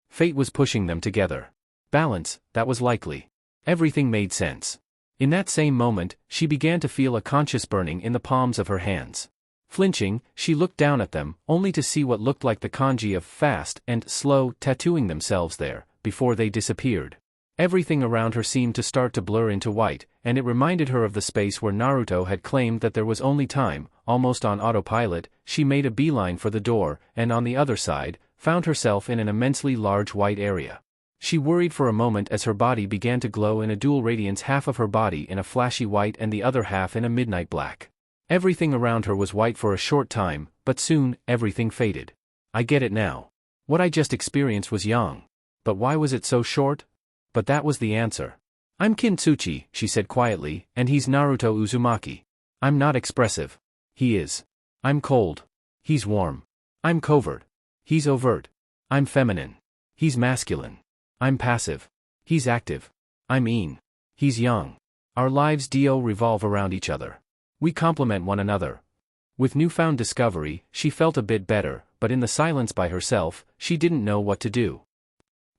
Fate was pushing them together. Balance, that was likely. Everything made sense. In that same moment, she began to feel a conscious burning in the palms of her hands. Flinching, she looked down at them, only to see what looked like the kanji of fast and slow tattooing themselves there, before they disappeared. Everything around her seemed to start to blur into white, and it reminded her of the space where Naruto had claimed that there was only time. Almost on autopilot, she made a beeline for the door, and on the other side, found herself in an immensely large white area. She worried for a moment as her body began to glow in a dual radiance, half of her body in a flashy white and the other half in a midnight black. Everything around her was white for a short time, but soon, everything faded. I get it now. What I just experienced was yang. But why was it so short? But that was the answer. I'm Kintsuchi, she said quietly, and he's Naruto Uzumaki. I'm not expressive. He is. I'm cold. He's warm. I'm covert. He's overt. I'm feminine. He's masculine. I'm passive. He's active. I'm Een. He's young. Our lives revolve around each other. We complement one another. With newfound discovery, she felt a bit better, but in the silence by herself, she didn't know what to do.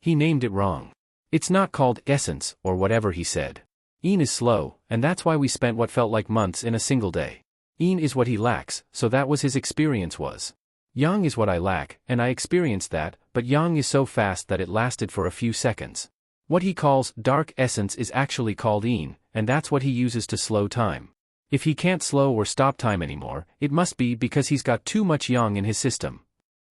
He named it wrong. It's not called essence, or whatever he said. Een is slow, and that's why we spent what felt like months in a single day. Een is what he lacks, so that was his experience was. Yang is what I lack, and I experienced that, but Yang is so fast that it lasted for a few seconds. What he calls dark essence is actually called Een, and that's what he uses to slow time. If he can't slow or stop time anymore, it must be because he's got too much Yang in his system.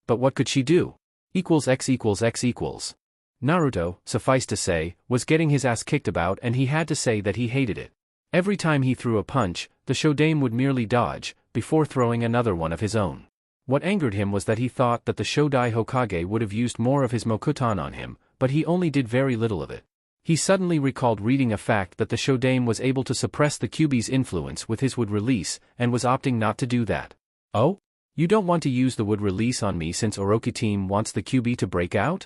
But what could she do? X equals X equals. Naruto, suffice to say, was getting his ass kicked about, and he had to say that he hated it. Every time he threw a punch, the Shodaime would merely dodge, before throwing another one of his own. What angered him was that he thought that the Shodai Hokage would have used more of his Mokuton on him, but he only did very little of it. He suddenly recalled reading a fact that the Shodaime was able to suppress the Kyuubi's influence with his wood release, and was opting not to do that. Oh? You don't want to use the wood release on me since Orochi team wants the Kyuubi to break out?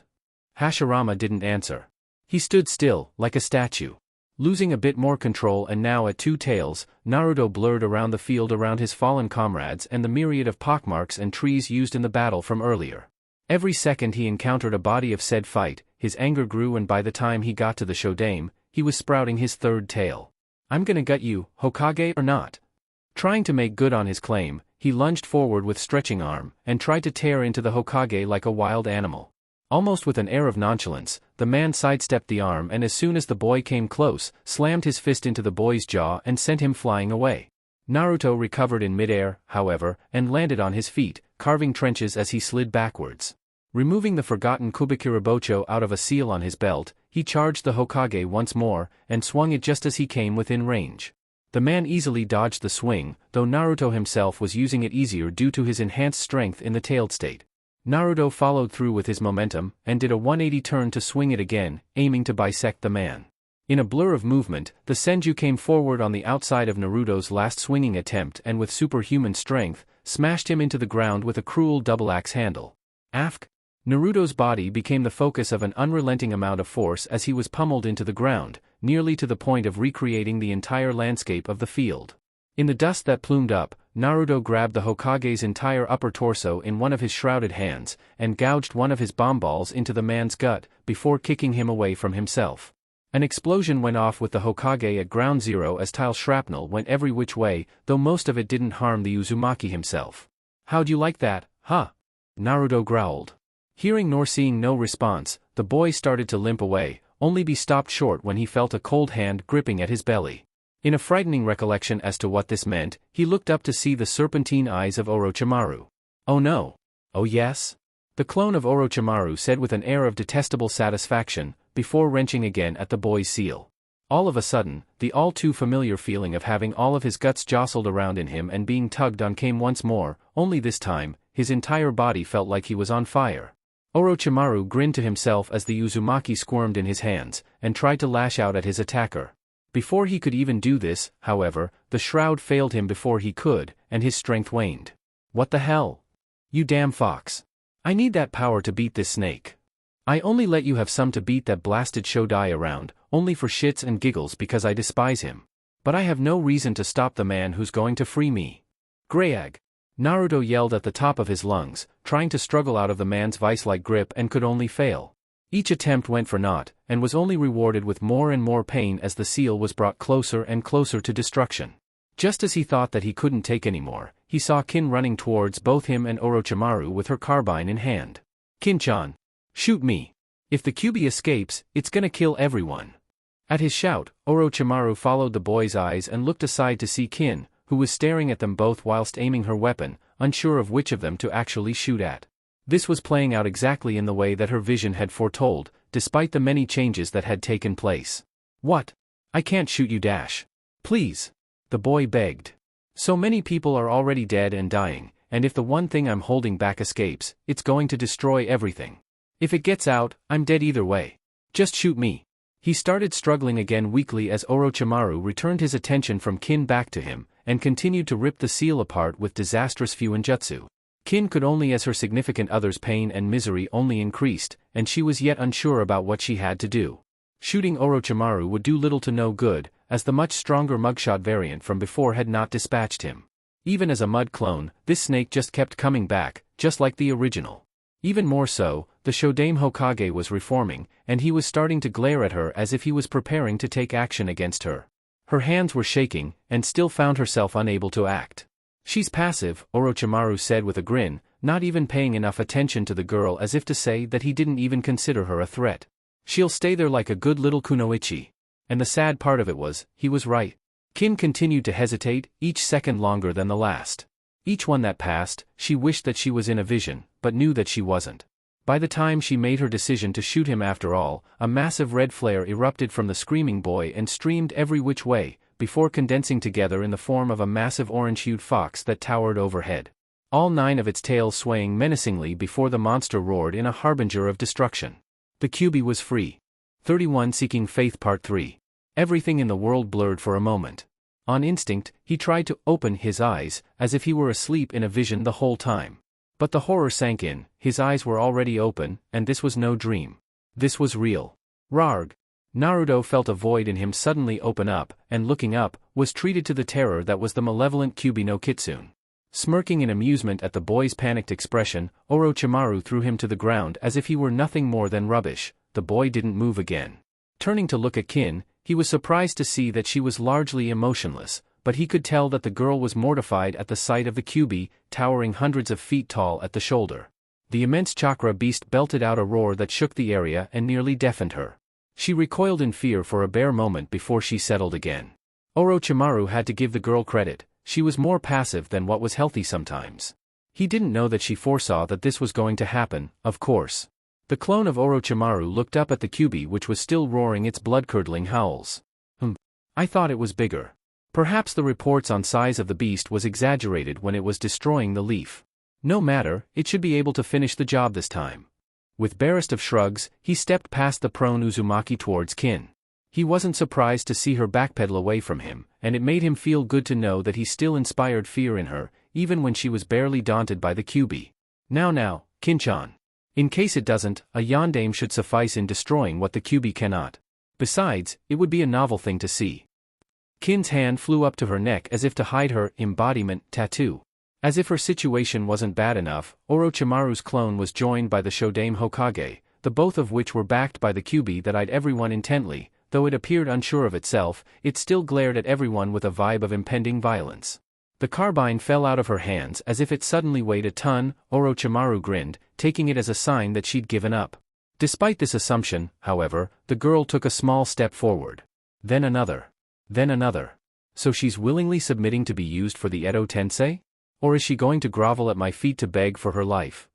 Hashirama didn't answer. He stood still, like a statue. Losing a bit more control, and now at two tails, Naruto blurred around the field around his fallen comrades and the myriad of pockmarks and trees used in the battle from earlier. Every second he encountered a body of said fight, his anger grew, and by the time he got to the Shodaime, he was sprouting his third tail. I'm gonna gut you, Hokage or not. Trying to make good on his claim, he lunged forward with stretching arm, and tried to tear into the Hokage like a wild animal. Almost with an air of nonchalance, the man sidestepped the arm, and as soon as the boy came close, slammed his fist into the boy's jaw and sent him flying away. Naruto recovered in midair, however, and landed on his feet, carving trenches as he slid backwards. Removing the forgotten Kubikirabocho out of a seal on his belt, he charged the Hokage once more, and swung it just as he came within range. The man easily dodged the swing, though Naruto himself was using it easier due to his enhanced strength in the tailed state. Naruto followed through with his momentum, and did a 180 turn to swing it again, aiming to bisect the man. In a blur of movement, the Senju came forward on the outside of Naruto's last swinging attempt and with superhuman strength, smashed him into the ground with a cruel double-axe handle. Afk. Naruto's body became the focus of an unrelenting amount of force as he was pummeled into the ground, nearly to the point of recreating the entire landscape of the field. In the dust that plumed up, Naruto grabbed the Hokage's entire upper torso in one of his shrouded hands, and gouged one of his bomb balls into the man's gut, before kicking him away from himself. An explosion went off with the Hokage at ground zero as tile shrapnel went every which way, though most of it didn't harm the Uzumaki himself. How'd you like that, huh? Naruto growled. Hearing nor seeing no response, the boy started to limp away, only be stopped short when he felt a cold hand gripping at his belly. In a frightening recollection as to what this meant, he looked up to see the serpentine eyes of Orochimaru. Oh no. Oh yes? the clone of Orochimaru said with an air of detestable satisfaction, before wrenching again at the boy's seal. All of a sudden, the all-too-familiar feeling of having all of his guts jostled around in him and being tugged on came once more, only this time, his entire body felt like he was on fire. Orochimaru grinned to himself as the Uzumaki squirmed in his hands, and tried to lash out at his attacker. Before he could even do this, however, the shroud failed him before he could, and his strength waned. What the hell? You damn fox. I need that power to beat this snake. I only let you have some to beat that blasted Shodai around, only for shits and giggles because I despise him. But I have no reason to stop the man who's going to free me. Grayag. Naruto yelled at the top of his lungs, trying to struggle out of the man's vice-like grip and could only fail. Each attempt went for naught, and was only rewarded with more and more pain as the seal was brought closer and closer to destruction. Just as he thought that he couldn't take any more, he saw Kin running towards both him and Orochimaru with her carbine in hand. Kin-chan. Shoot me. If the Kyuubi escapes, it's gonna kill everyone. At his shout, Orochimaru followed the boy's eyes and looked aside to see Kin, who was staring at them both whilst aiming her weapon, unsure of which of them to actually shoot at. This was playing out exactly in the way that her vision had foretold, despite the many changes that had taken place. What? I can't shoot you, Dash. Please. The boy begged. So many people are already dead and dying, and if the one thing I'm holding back escapes, it's going to destroy everything. If it gets out, I'm dead either way. Just shoot me. He started struggling again weakly as Orochimaru returned his attention from Kin back to him, and continued to rip the seal apart with disastrous Fuinjutsu. Kin could only as her significant other's pain and misery only increased, and she was yet unsure about what she had to do. Shooting Orochimaru would do little to no good, as the much stronger mugshot variant from before had not dispatched him. Even as a mud clone, this snake just kept coming back, just like the original. Even more so, the Shodame Hokage was reforming, and he was starting to glare at her as if he was preparing to take action against her. Her hands were shaking, and still found herself unable to act. She's passive, Orochimaru said with a grin, not even paying enough attention to the girl as if to say that he didn't even consider her a threat. She'll stay there like a good little kunoichi. And the sad part of it was, he was right. Kin continued to hesitate, each second longer than the last. Each one that passed, she wished that she was in a vision, but knew that she wasn't. By the time she made her decision to shoot him after all, a massive red flare erupted from the screaming boy and streamed every which way, before condensing together in the form of a massive orange-hued fox that towered overhead. All 9 of its tails swaying menacingly before the monster roared in a harbinger of destruction. The Kyuubi was free. 31 Seeking Faith Part 3. Everything in the world blurred for a moment. On instinct, he tried to open his eyes, as if he were asleep in a vision the whole time. But the horror sank in, his eyes were already open, and this was no dream. This was real. Rarg. Naruto felt a void in him suddenly open up, and looking up, was treated to the terror that was the malevolent Kyuubi no Kitsune. Smirking in amusement at the boy's panicked expression, Orochimaru threw him to the ground as if he were nothing more than rubbish. The boy didn't move again. Turning to look at Kin, he was surprised to see that she was largely emotionless, but he could tell that the girl was mortified at the sight of the Kyuubi, towering hundreds of feet tall at the shoulder. The immense chakra beast belted out a roar that shook the area and nearly deafened her. She recoiled in fear for a bare moment before she settled again. Orochimaru had to give the girl credit, she was more passive than what was healthy sometimes. He didn't know that she foresaw that this was going to happen, of course. The clone of Orochimaru looked up at the Kyuubi which was still roaring its blood-curdling howls. I thought it was bigger. Perhaps the reports on size of the beast was exaggerated when it was destroying the leaf. No matter, it should be able to finish the job this time. With barest of shrugs, he stepped past the prone Uzumaki towards Kin. He wasn't surprised to see her backpedal away from him, and it made him feel good to know that he still inspired fear in her, even when she was barely daunted by the Kyuubi. Now, Kin-chan. In case it doesn't, a yondaime should suffice in destroying what the Kyuubi cannot. Besides, it would be a novel thing to see. Kin's hand flew up to her neck as if to hide her embodiment tattoo. As if her situation wasn't bad enough, Orochimaru's clone was joined by the Shodame Hokage, the both of which were backed by the Kyuubi that eyed everyone intently. Though it appeared unsure of itself, it still glared at everyone with a vibe of impending violence. The carbine fell out of her hands as if it suddenly weighed a ton. Orochimaru grinned, taking it as a sign that she'd given up. Despite this assumption, however, the girl took a small step forward. Then another. Then another. So she's willingly submitting to be used for the Edo Tensei? Or is she going to grovel at my feet to beg for her life?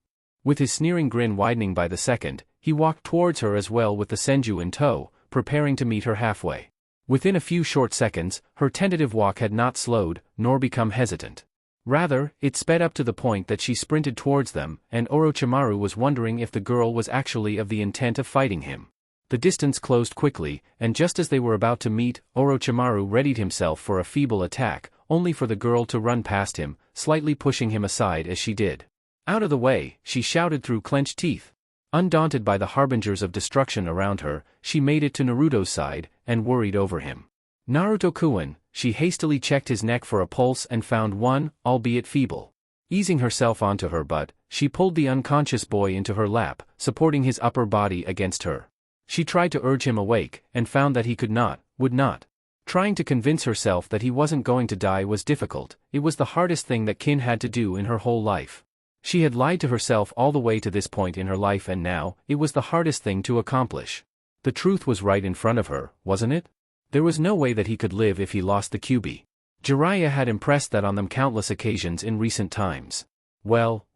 With his sneering grin widening by the second, he walked towards her as well with the Senju in tow, preparing to meet her halfway. Within a few short seconds, her tentative walk had not slowed, nor become hesitant. Rather, it sped up to the point that she sprinted towards them, and Orochimaru was wondering if the girl was actually of the intent of fighting him. The distance closed quickly, and just as they were about to meet, Orochimaru readied himself for a feeble attack, only for the girl to run past him, slightly pushing him aside as she did. "Out of the way," she shouted through clenched teeth. Undaunted by the harbingers of destruction around her, she made it to Naruto's side, and worried over him. "Naruto-kun," she hastily checked his neck for a pulse and found one, albeit feeble. Easing herself onto her butt, she pulled the unconscious boy into her lap, supporting his upper body against her. She tried to urge him awake, and found that he could not, would not. Trying to convince herself that he wasn't going to die was difficult. It was the hardest thing that Kin had to do in her whole life. She had lied to herself all the way to this point in her life, and now, it was the hardest thing to accomplish. The truth was right in front of her, wasn't it? There was no way that he could live if he lost the Kyuubi. Jiraiya had impressed that on them countless occasions in recent times. Well.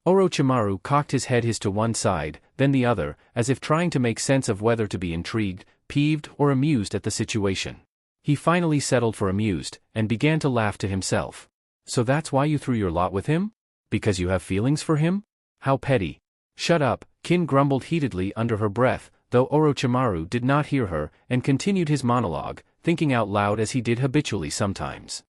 Orochimaru cocked his head to one side, then the other, as if trying to make sense of whether to be intrigued, peeved, or amused at the situation. He finally settled for amused, and began to laugh to himself. "So that's why you threw your lot with him? Because you have feelings for him? How petty." "Shut up," Kin grumbled heatedly under her breath, though Orochimaru did not hear her, and continued his monologue, thinking out loud as he did habitually sometimes.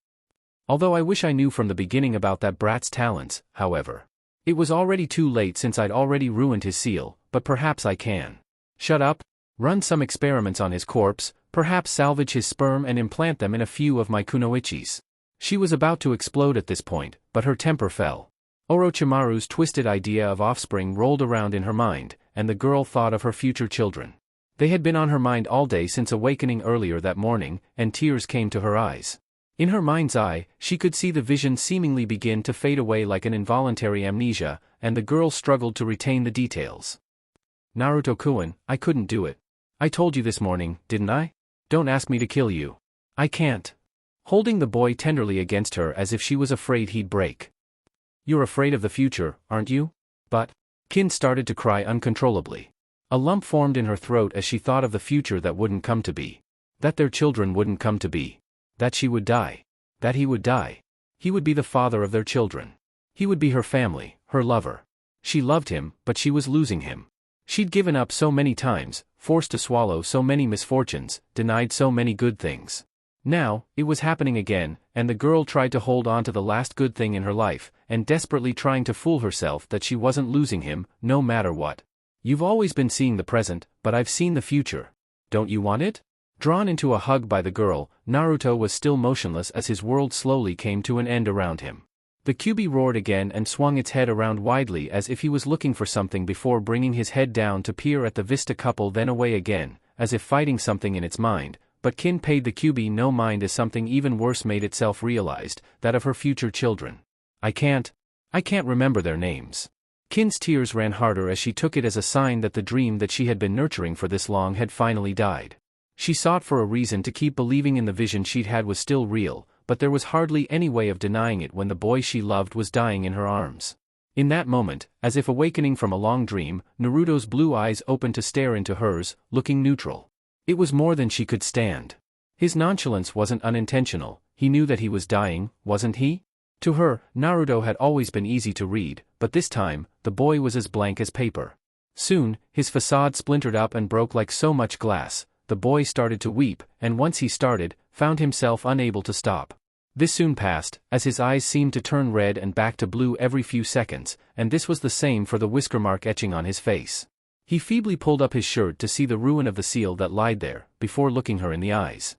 "Although I wish I knew from the beginning about that brat's talents, however. It was already too late since I'd already ruined his seal, but perhaps I can. Shut up? Run some experiments on his corpse, perhaps salvage his sperm and implant them in a few of my kunoichis." She was about to explode at this point, but her temper fell. Orochimaru's twisted idea of offspring rolled around in her mind, and the girl thought of her future children. They had been on her mind all day since awakening earlier that morning, and tears came to her eyes. In her mind's eye, she could see the vision seemingly begin to fade away like an involuntary amnesia, and the girl struggled to retain the details. "Naruto-kun, I couldn't do it. I told you this morning, didn't I? Don't ask me to kill you. I can't." Holding the boy tenderly against her as if she was afraid he'd break. "You're afraid of the future, aren't you?" "But..." Kin started to cry uncontrollably. A lump formed in her throat as she thought of the future that wouldn't come to be. That their children wouldn't come to be. That she would die. That he would die. He would be the father of their children. He would be her family, her lover. She loved him, but she was losing him. She'd given up so many times, forced to swallow so many misfortunes, denied so many good things. Now, it was happening again, and the girl tried to hold on to the last good thing in her life, and desperately trying to fool herself that she wasn't losing him, no matter what. "You've always been seeing the present, but I've seen the future. Don't you want it?" Drawn into a hug by the girl, Naruto was still motionless as his world slowly came to an end around him. The Kyuubi roared again and swung its head around widely as if he was looking for something before bringing his head down to peer at the Vista couple, then away again, as if fighting something in its mind. But Kin paid the Kyuubi no mind as something even worse made itself realized, that of her future children. I can't remember their names." Kin's tears ran harder as she took it as a sign that the dream that she had been nurturing for this long had finally died. She sought for a reason to keep believing in the vision she'd had was still real, but there was hardly any way of denying it when the boy she loved was dying in her arms. In that moment, as if awakening from a long dream, Naruto's blue eyes opened to stare into hers, looking neutral. It was more than she could stand. His nonchalance wasn't unintentional. He knew that he was dying, wasn't he? To her, Naruto had always been easy to read, but this time, the boy was as blank as paper. Soon, his facade splintered up and broke like so much glass. The boy started to weep, and once he started, found himself unable to stop. This soon passed, as his eyes seemed to turn red and back to blue every few seconds, and this was the same for the whisker mark etching on his face. He feebly pulled up his shirt to see the ruin of the seal that lied there, before looking her in the eyes.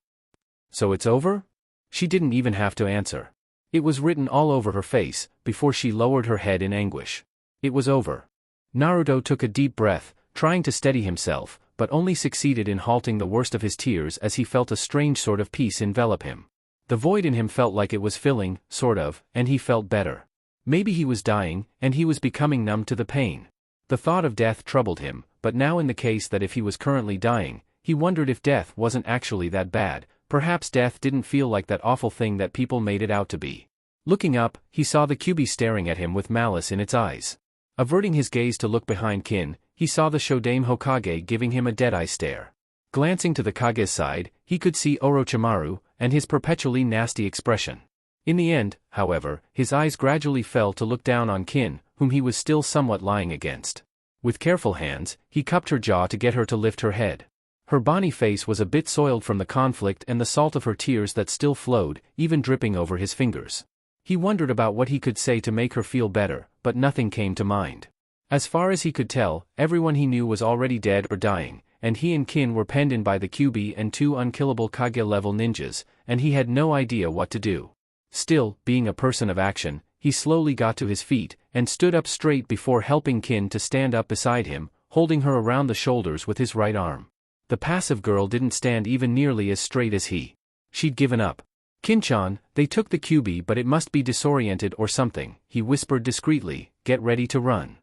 "So it's over?" She didn't even have to answer. It was written all over her face, before she lowered her head in anguish. It was over. Naruto took a deep breath, trying to steady himself, but only succeeded in halting the worst of his tears as he felt a strange sort of peace envelop him. The void in him felt like it was filling, sort of, and he felt better. Maybe he was dying, and he was becoming numb to the pain. The thought of death troubled him, but now in the case that if he was currently dying, he wondered if death wasn't actually that bad. Perhaps death didn't feel like that awful thing that people made it out to be. Looking up, he saw the Kyuubi staring at him with malice in its eyes. Averting his gaze to look behind Kin, he saw the Shodaime Hokage giving him a dead-eye stare. Glancing to the Kage's side, he could see Orochimaru, and his perpetually nasty expression. In the end, however, his eyes gradually fell to look down on Kin, whom he was still somewhat lying against. With careful hands, he cupped her jaw to get her to lift her head. Her bonny face was a bit soiled from the conflict and the salt of her tears that still flowed, even dripping over his fingers. He wondered about what he could say to make her feel better, but nothing came to mind. As far as he could tell, everyone he knew was already dead or dying, and he and Kin were penned in by the Kyuubi and two unkillable Kage-level ninjas, and he had no idea what to do. Still, being a person of action, he slowly got to his feet, and stood up straight before helping Kin to stand up beside him, holding her around the shoulders with his right arm. The passive girl didn't stand even nearly as straight as he. She'd given up. "Kin-chan, they took the Kyuubi, but it must be disoriented or something," he whispered discreetly. "Get ready to run."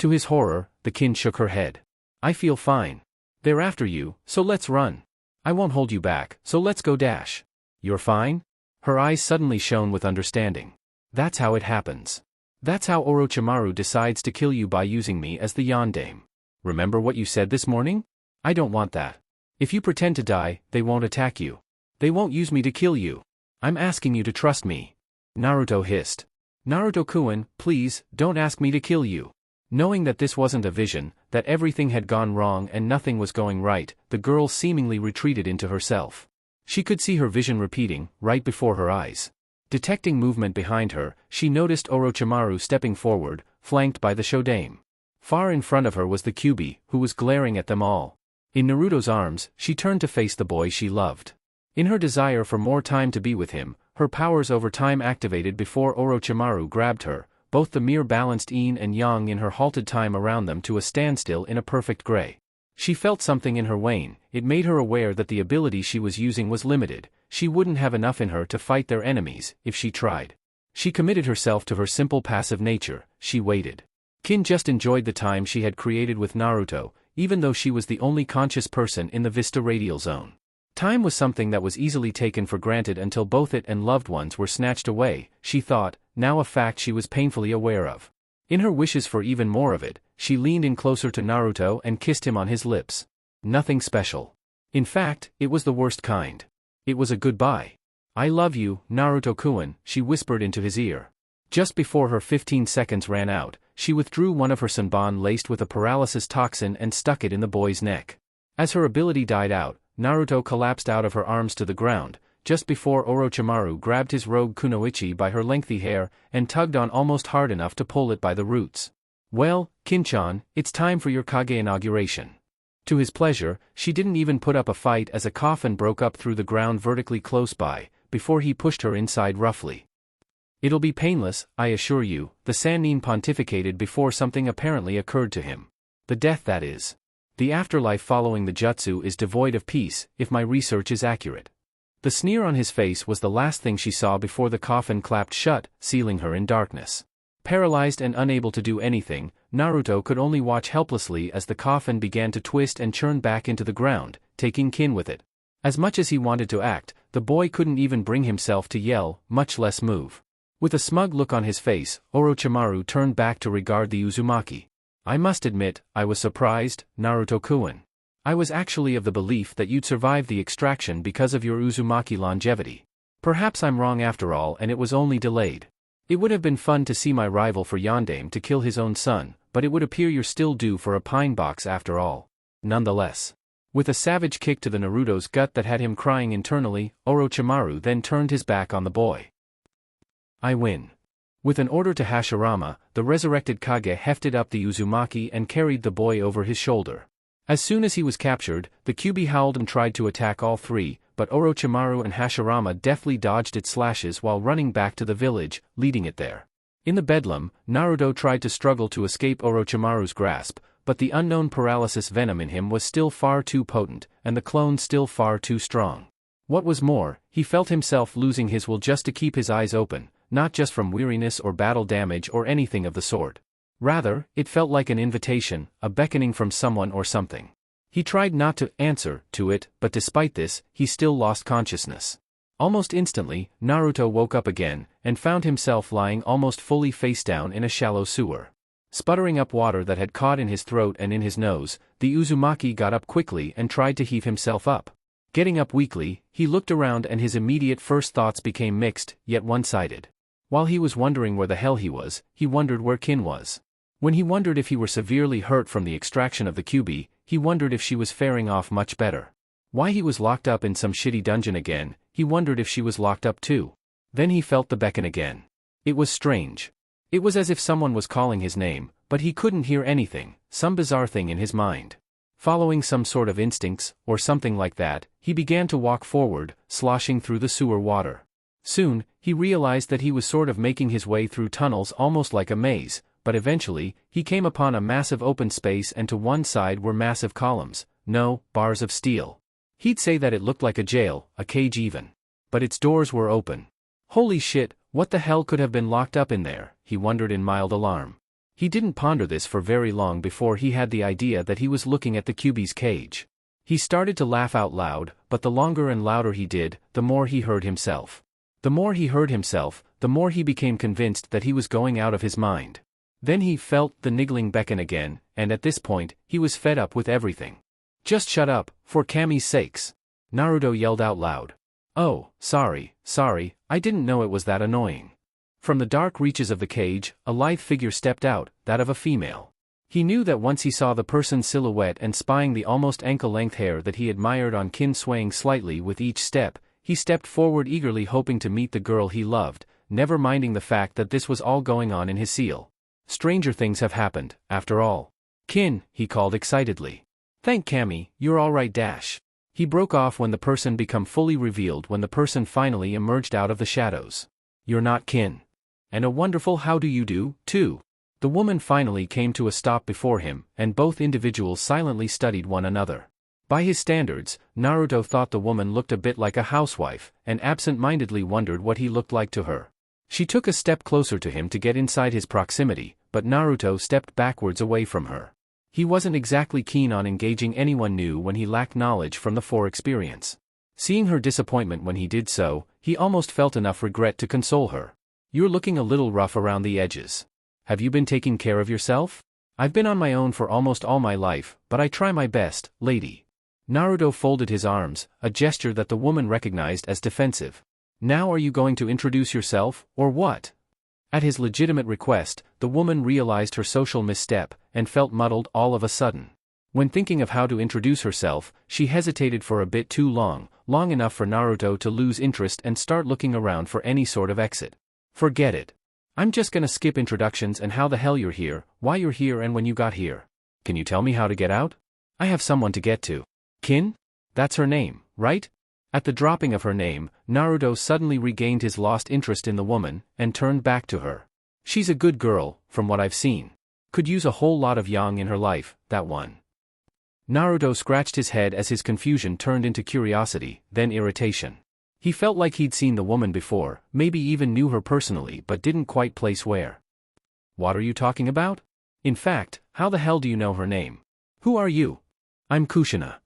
To his horror, the Kin shook her head. "I feel fine. They're after you, so let's run. I won't hold you back, so let's go dash." "You're fine?" Her eyes suddenly shone with understanding. "That's how it happens. That's how Orochimaru decides to kill you, by using me as the Yondaime. Remember what you said this morning? I don't want that. If you pretend to die, they won't attack you. They won't use me to kill you. I'm asking you to trust me." Naruto hissed. "Naruto-kun, please, don't ask me to kill you." Knowing that this wasn't a vision, that everything had gone wrong and nothing was going right, the girl seemingly retreated into herself. She could see her vision repeating, right before her eyes. Detecting movement behind her, she noticed Orochimaru stepping forward, flanked by the Shodaime. Far in front of her was the Kyuubi, who was glaring at them all. In Naruto's arms, she turned to face the boy she loved. In her desire for more time to be with him, her powers over time activated before Orochimaru grabbed her, both the mere balanced yin and yang in her halted time around them to a standstill in a perfect gray. She felt something in her wane. It made her aware that the ability she was using was limited. She wouldn't have enough in her to fight their enemies, if she tried. She committed herself to her simple passive nature. She waited. Kin just enjoyed the time she had created with Naruto, even though she was the only conscious person in the Vista Radial Zone. Time was something that was easily taken for granted until both it and loved ones were snatched away, she thought, now a fact she was painfully aware of. In her wishes for even more of it, she leaned in closer to Naruto and kissed him on his lips. Nothing special. In fact, it was the worst kind. It was a goodbye. "I love you, Naruto-kun," she whispered into his ear. Just before her 15 seconds ran out, she withdrew one of her senbon laced with a paralysis toxin and stuck it in the boy's neck. As her ability died out, Naruto collapsed out of her arms to the ground, just before Orochimaru grabbed his rogue kunoichi by her lengthy hair and tugged on almost hard enough to pull it by the roots. "Well, Kin-chan, it's time for your Kage inauguration." To his pleasure, she didn't even put up a fight as a coffin broke up through the ground vertically close by, before he pushed her inside roughly. "It'll be painless, I assure you," the Sannin pontificated before something apparently occurred to him. "The death, that is. The afterlife following the jutsu is devoid of peace, if my research is accurate." The sneer on his face was the last thing she saw before the coffin clapped shut, sealing her in darkness. Paralyzed and unable to do anything, Naruto could only watch helplessly as the coffin began to twist and churn back into the ground, taking Kin with it. As much as he wanted to act, the boy couldn't even bring himself to yell, much less move. With a smug look on his face, Orochimaru turned back to regard the Uzumaki. "I must admit, I was surprised, Naruto-kun. I was actually of the belief that you'd survive the extraction because of your Uzumaki longevity. Perhaps I'm wrong after all and it was only delayed. It would have been fun to see my rival for Yondaime to kill his own son, but it would appear you're still due for a pine box after all. Nonetheless." With a savage kick to the Naruto's gut that had him crying internally, Orochimaru then turned his back on the boy. "I win." With an order to Hashirama, the resurrected Kage hefted up the Uzumaki and carried the boy over his shoulder. As soon as he was captured, the Kyuubi howled and tried to attack all three, but Orochimaru and Hashirama deftly dodged its slashes while running back to the village, leading it there. In the bedlam, Naruto tried to struggle to escape Orochimaru's grasp, but the unknown paralysis venom in him was still far too potent, and the clone still far too strong. What was more, he felt himself losing his will just to keep his eyes open, not just from weariness or battle damage or anything of the sort. Rather, it felt like an invitation, a beckoning from someone or something. He tried not to answer to it, but despite this, he still lost consciousness. Almost instantly, Naruto woke up again, and found himself lying almost fully face down in a shallow sewer. Sputtering up water that had caught in his throat and in his nose, the Uzumaki got up quickly and tried to heave himself up. Getting up weakly, he looked around and his immediate first thoughts became mixed, yet one-sided. While he was wondering where the hell he was, he wondered where Kin was. When he wondered if he were severely hurt from the extraction of the Kyuubi, he wondered if she was faring off much better. Why he was locked up in some shitty dungeon again, he wondered if she was locked up too. Then he felt the beckon again. It was strange. It was as if someone was calling his name, but he couldn't hear anything, some bizarre thing in his mind. Following some sort of instincts, or something like that, he began to walk forward, sloshing through the sewer water. Soon, he realized that he was sort of making his way through tunnels almost like a maze, but eventually, he came upon a massive open space and to one side were massive columns, no, bars of steel. He'd say that it looked like a jail, a cage even. But its doors were open. Holy shit, what the hell could have been locked up in there, he wondered in mild alarm. He didn't ponder this for very long before he had the idea that he was looking at the Kyuubi's cage. He started to laugh out loud, but the longer and louder he did, the more he heard himself. The more he heard himself, the more he became convinced that he was going out of his mind. Then he felt the niggling beckon again, and at this point, he was fed up with everything. Just shut up, for Kami's sakes. Naruto yelled out loud. Oh, sorry, I didn't know it was that annoying. From the dark reaches of the cage, a lithe figure stepped out, that of a female. He knew that once he saw the person's silhouette and spying the almost ankle-length hair that he admired on Kin swaying slightly with each step, he stepped forward eagerly hoping to meet the girl he loved, never minding the fact that this was all going on in his seal. Stranger things have happened, after all. Kin, he called excitedly. Thank Kami, you're all right. He broke off when the person became fully revealed when the person finally emerged out of the shadows. You're not Kin. And a wonderful how do you do, too. The woman finally came to a stop before him, and both individuals silently studied one another. By his standards, Naruto thought the woman looked a bit like a housewife, and absent-mindedly wondered what he looked like to her. She took a step closer to him to get inside his proximity, but Naruto stepped backwards away from her. He wasn't exactly keen on engaging anyone new when he lacked knowledge from the experience. Seeing her disappointment when he did so, he almost felt enough regret to console her. You're looking a little rough around the edges. Have you been taking care of yourself? I've been on my own for almost all my life, but I try my best, lady. Naruto folded his arms, a gesture that the woman recognized as defensive. Now are you going to introduce yourself, or what? At his legitimate request, the woman realized her social misstep, and felt muddled all of a sudden. When thinking of how to introduce herself, she hesitated for a bit too long enough for Naruto to lose interest and start looking around for any sort of exit. Forget it. I'm just gonna skip introductions and how the hell you're here, why you're here and when you got here. Can you tell me how to get out? I have someone to get to. Kin? That's her name, right? At the dropping of her name, Naruto suddenly regained his lost interest in the woman, and turned back to her. She's a good girl, from what I've seen. Could use a whole lot of yang in her life, that one. Naruto scratched his head as his confusion turned into curiosity, then irritation. He felt like he'd seen the woman before, maybe even knew her personally but didn't quite place where. What are you talking about? In fact, how the hell do you know her name? Who are you? I'm Kushina.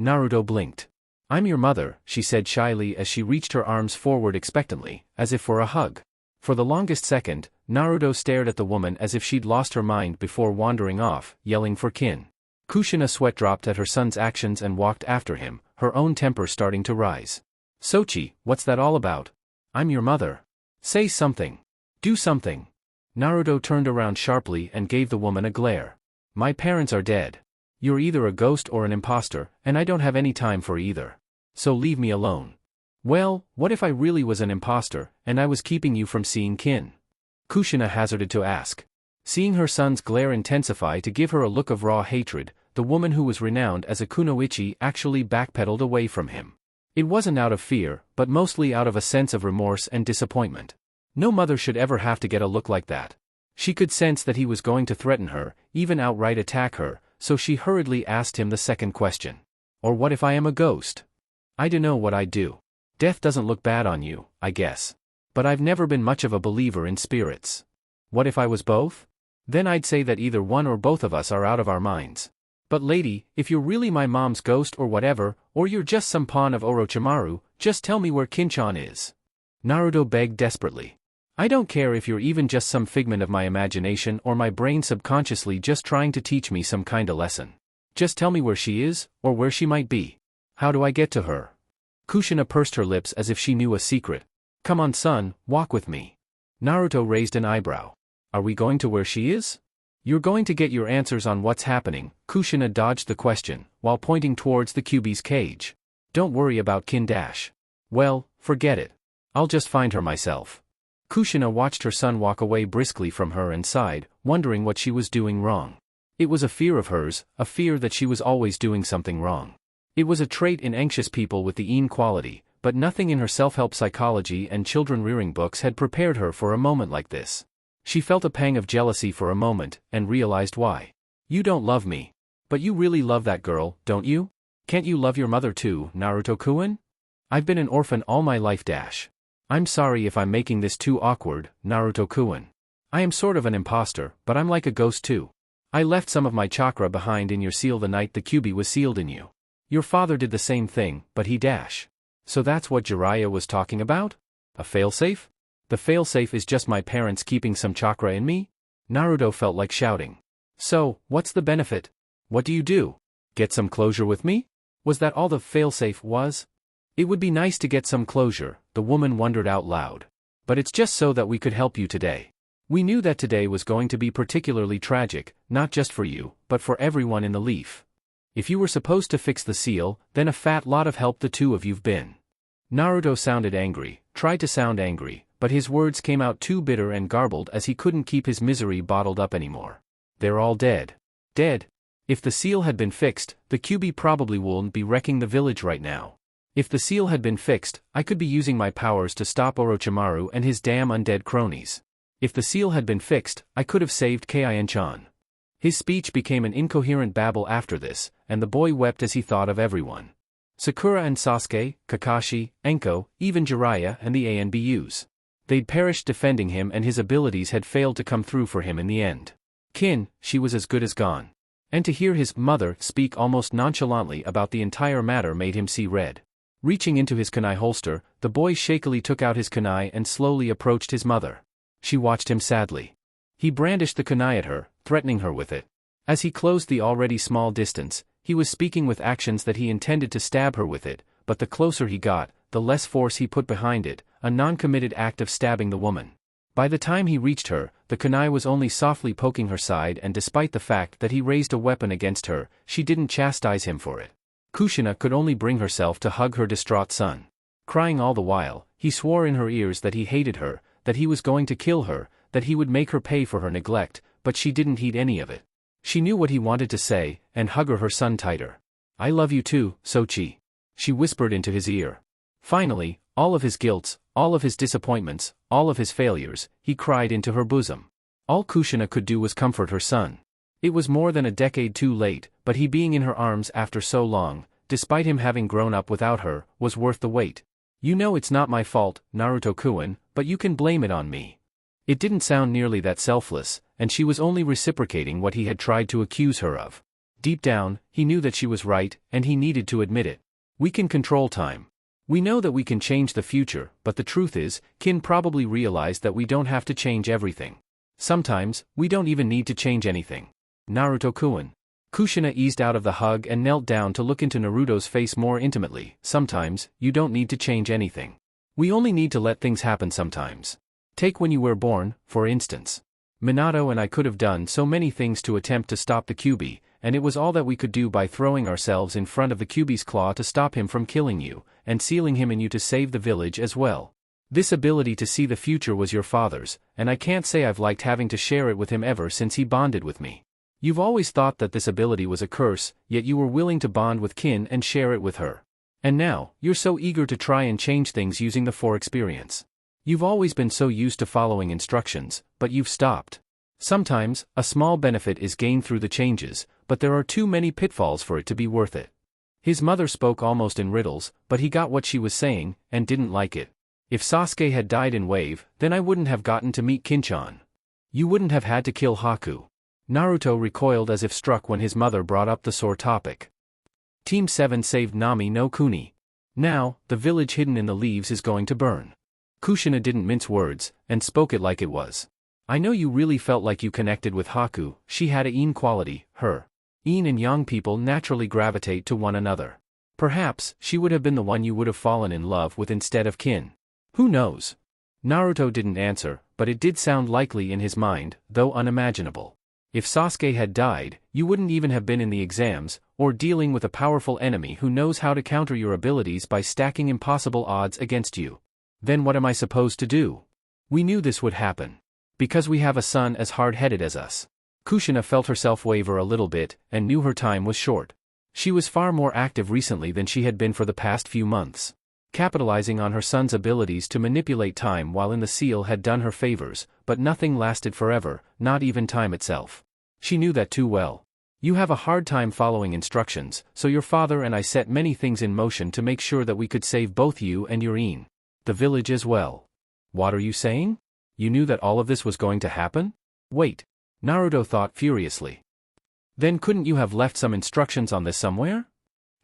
Naruto blinked. I'm your mother, she said shyly as she reached her arms forward expectantly, as if for a hug. For the longest second, Naruto stared at the woman as if she'd lost her mind before wandering off, yelling for Kin. Kushina sweat dropped at her son's actions and walked after him, her own temper starting to rise. Sochi, what's that all about? I'm your mother. Say something. Do something. Naruto turned around sharply and gave the woman a glare. My parents are dead. You're either a ghost or an imposter, and I don't have any time for either. So leave me alone. Well, what if I really was an imposter, and I was keeping you from seeing Kin? Kushina hazarded to ask. Seeing her son's glare intensify to give her a look of raw hatred, the woman who was renowned as a kunoichi actually backpedaled away from him. It wasn't out of fear, but mostly out of a sense of remorse and disappointment. No mother should ever have to get a look like that. She could sense that he was going to threaten her, even outright attack her, so she hurriedly asked him the second question. Or what if I am a ghost? I dunno what I'd do. Death doesn't look bad on you, I guess. But I've never been much of a believer in spirits. What if I was both? Then I'd say that either one or both of us are out of our minds. But lady, if you're really my mom's ghost or whatever, or you're just some pawn of Orochimaru, just tell me where Kinchan is. Naruto begged desperately. I don't care if you're even just some figment of my imagination or my brain subconsciously just trying to teach me some kinda lesson. Just tell me where she is, or where she might be. How do I get to her? Kushina pursed her lips as if she knew a secret. Come on son, walk with me. Naruto raised an eyebrow. Are we going to where she is? You're going to get your answers on what's happening. Kushina dodged the question, while pointing towards the Kyuubi's cage. Don't worry about Kin Dash. Well, forget it. I'll just find her myself. Kushina watched her son walk away briskly from her and sighed, wondering what she was doing wrong. It was a fear of hers, a fear that she was always doing something wrong. It was a trait in anxious people with the Een quality, but nothing in her self-help psychology and children-rearing books had prepared her for a moment like this. She felt a pang of jealousy for a moment, and realized why. You don't love me. But you really love that girl, don't you? Can't you love your mother too, Naruto-kun? I've been an orphan all my life. I'm sorry if I'm making this too awkward, Naruto-kun. I am sort of an imposter, but I'm like a ghost too. I left some of my chakra behind in your seal the night the Kyuubi was sealed in you. Your father did the same thing, but he dash. So that's what Jiraiya was talking about? A failsafe? The failsafe is just my parents keeping some chakra in me? Naruto felt like shouting. So, what's the benefit? What do you do? Get some closure with me? Was that all the failsafe was? It would be nice to get some closure, the woman wondered out loud. But it's just so that we could help you today. We knew that today was going to be particularly tragic, not just for you, but for everyone in the Leaf. If you were supposed to fix the seal, then a fat lot of help the two of you've been. Naruto sounded angry, tried to sound angry, but his words came out too bitter and garbled as he couldn't keep his misery bottled up anymore. They're all dead. Dead? If the seal had been fixed, the Kyuubi probably wouldn't be wrecking the village right now. If the seal had been fixed, I could be using my powers to stop Orochimaru and his damn undead cronies. If the seal had been fixed, I could have saved Kaien-chan. His speech became an incoherent babble after this, and the boy wept as he thought of everyone. Sakura and Sasuke, Kakashi, Enko, even Jiraiya and the ANBUs. They'd perished defending him and his abilities had failed to come through for him in the end. Kin, she was as good as gone. And to hear his mother speak almost nonchalantly about the entire matter made him see red. Reaching into his kunai holster, the boy shakily took out his kunai and slowly approached his mother. She watched him sadly. He brandished the kunai at her, threatening her with it. As he closed the already small distance, he was speaking with actions that he intended to stab her with it, but the closer he got, the less force he put behind it, a non-committed act of stabbing the woman. By the time he reached her, the kunai was only softly poking her side, and despite the fact that he raised a weapon against her, she didn't chastise him for it. Kushina could only bring herself to hug her distraught son. Crying all the while, he swore in her ears that he hated her, that he was going to kill her, that he would make her pay for her neglect, but she didn't heed any of it. She knew what he wanted to say, and hugged her son tighter. I love you too, Sochi. She whispered into his ear. Finally, all of his guilts, all of his disappointments, all of his failures, he cried into her bosom. All Kushina could do was comfort her son. It was more than a decade too late, but he being in her arms after so long, despite him having grown up without her, was worth the wait. You know it's not my fault, Naruto-kun, but you can blame it on me. It didn't sound nearly that selfless, and she was only reciprocating what he had tried to accuse her of. Deep down, he knew that she was right, and he needed to admit it. We can control time. We know that we can change the future, but the truth is, Kin probably realized that we don't have to change everything. Sometimes, we don't even need to change anything. Naruto-kun. Kushina eased out of the hug and knelt down to look into Naruto's face more intimately. Sometimes, you don't need to change anything. We only need to let things happen sometimes. Take when you were born, for instance. Minato and I could have done so many things to attempt to stop the Kyuubi, and it was all that we could do by throwing ourselves in front of the Kyuubi's claw to stop him from killing you, and sealing him in you to save the village as well. This ability to see the future was your father's, and I can't say I've liked having to share it with him ever since he bonded with me. You've always thought that this ability was a curse, yet you were willing to bond with Kin and share it with her. And now, you're so eager to try and change things using the 4 experience. You've always been so used to following instructions, but you've stopped. Sometimes, a small benefit is gained through the changes, but there are too many pitfalls for it to be worth it. His mother spoke almost in riddles, but he got what she was saying, and didn't like it. If Sasuke had died in Wave, then I wouldn't have gotten to meet Kinchan. You wouldn't have had to kill Haku. Naruto recoiled as if struck when his mother brought up the sore topic. Team 7 saved Nami no Kuni. Now, the village hidden in the leaves is going to burn. Kushina didn't mince words, and spoke it like it was. I know you really felt like you connected with Haku. She had a yin quality, her. Yin and yang people naturally gravitate to one another. Perhaps, she would have been the one you would have fallen in love with instead of Kin. Who knows? Naruto didn't answer, but it did sound likely in his mind, though unimaginable. If Sasuke had died, you wouldn't even have been in the exams, or dealing with a powerful enemy who knows how to counter your abilities by stacking impossible odds against you. Then what am I supposed to do? We knew this would happen. Because we have a son as hard-headed as us. Kushina felt herself waver a little bit, and knew her time was short. She was far more active recently than she had been for the past few months. Capitalizing on her son's abilities to manipulate time while in the seal had done her favors, but nothing lasted forever, not even time itself. She knew that too well. You have a hard time following instructions, so your father and I set many things in motion to make sure that we could save both you and your Yin. The village as well. What are you saying? You knew that all of this was going to happen? Wait. Naruto thought furiously. Then couldn't you have left some instructions on this somewhere?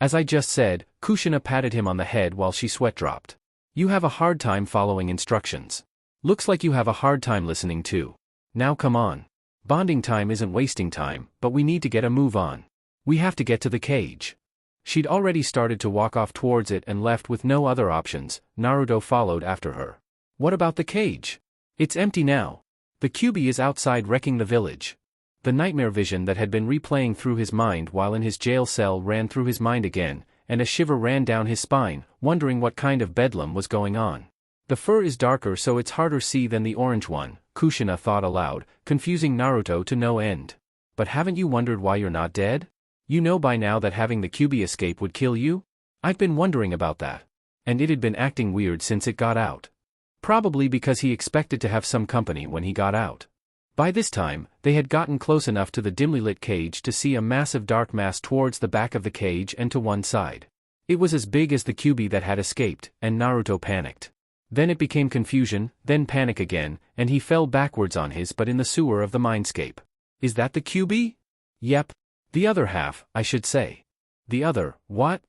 As I just said, Kushina patted him on the head while she sweat dropped. You have a hard time following instructions. Looks like you have a hard time listening too. Now come on. Bonding time isn't wasting time, but we need to get a move on. We have to get to the cage. She'd already started to walk off towards it and left with no other options. Naruto followed after her. What about the cage? It's empty now. The Kyuubi is outside wrecking the village. The nightmare vision that had been replaying through his mind while in his jail cell ran through his mind again, and a shiver ran down his spine, wondering what kind of bedlam was going on. The fur is darker so it's harder to see than the orange one, Kushina thought aloud, confusing Naruto to no end. But haven't you wondered why you're not dead? You know by now that having the Kyuubi escape would kill you? I've been wondering about that. And it had been acting weird since it got out. Probably because he expected to have some company when he got out. By this time, they had gotten close enough to the dimly lit cage to see a massive dark mass towards the back of the cage and to one side. It was as big as the Kyuubi that had escaped, and Naruto panicked. Then it became confusion, then panic again, and he fell backwards on his butt in the sewer of the mindscape. Is that the Kyuubi? Yep. The other half, I should say. The other, what?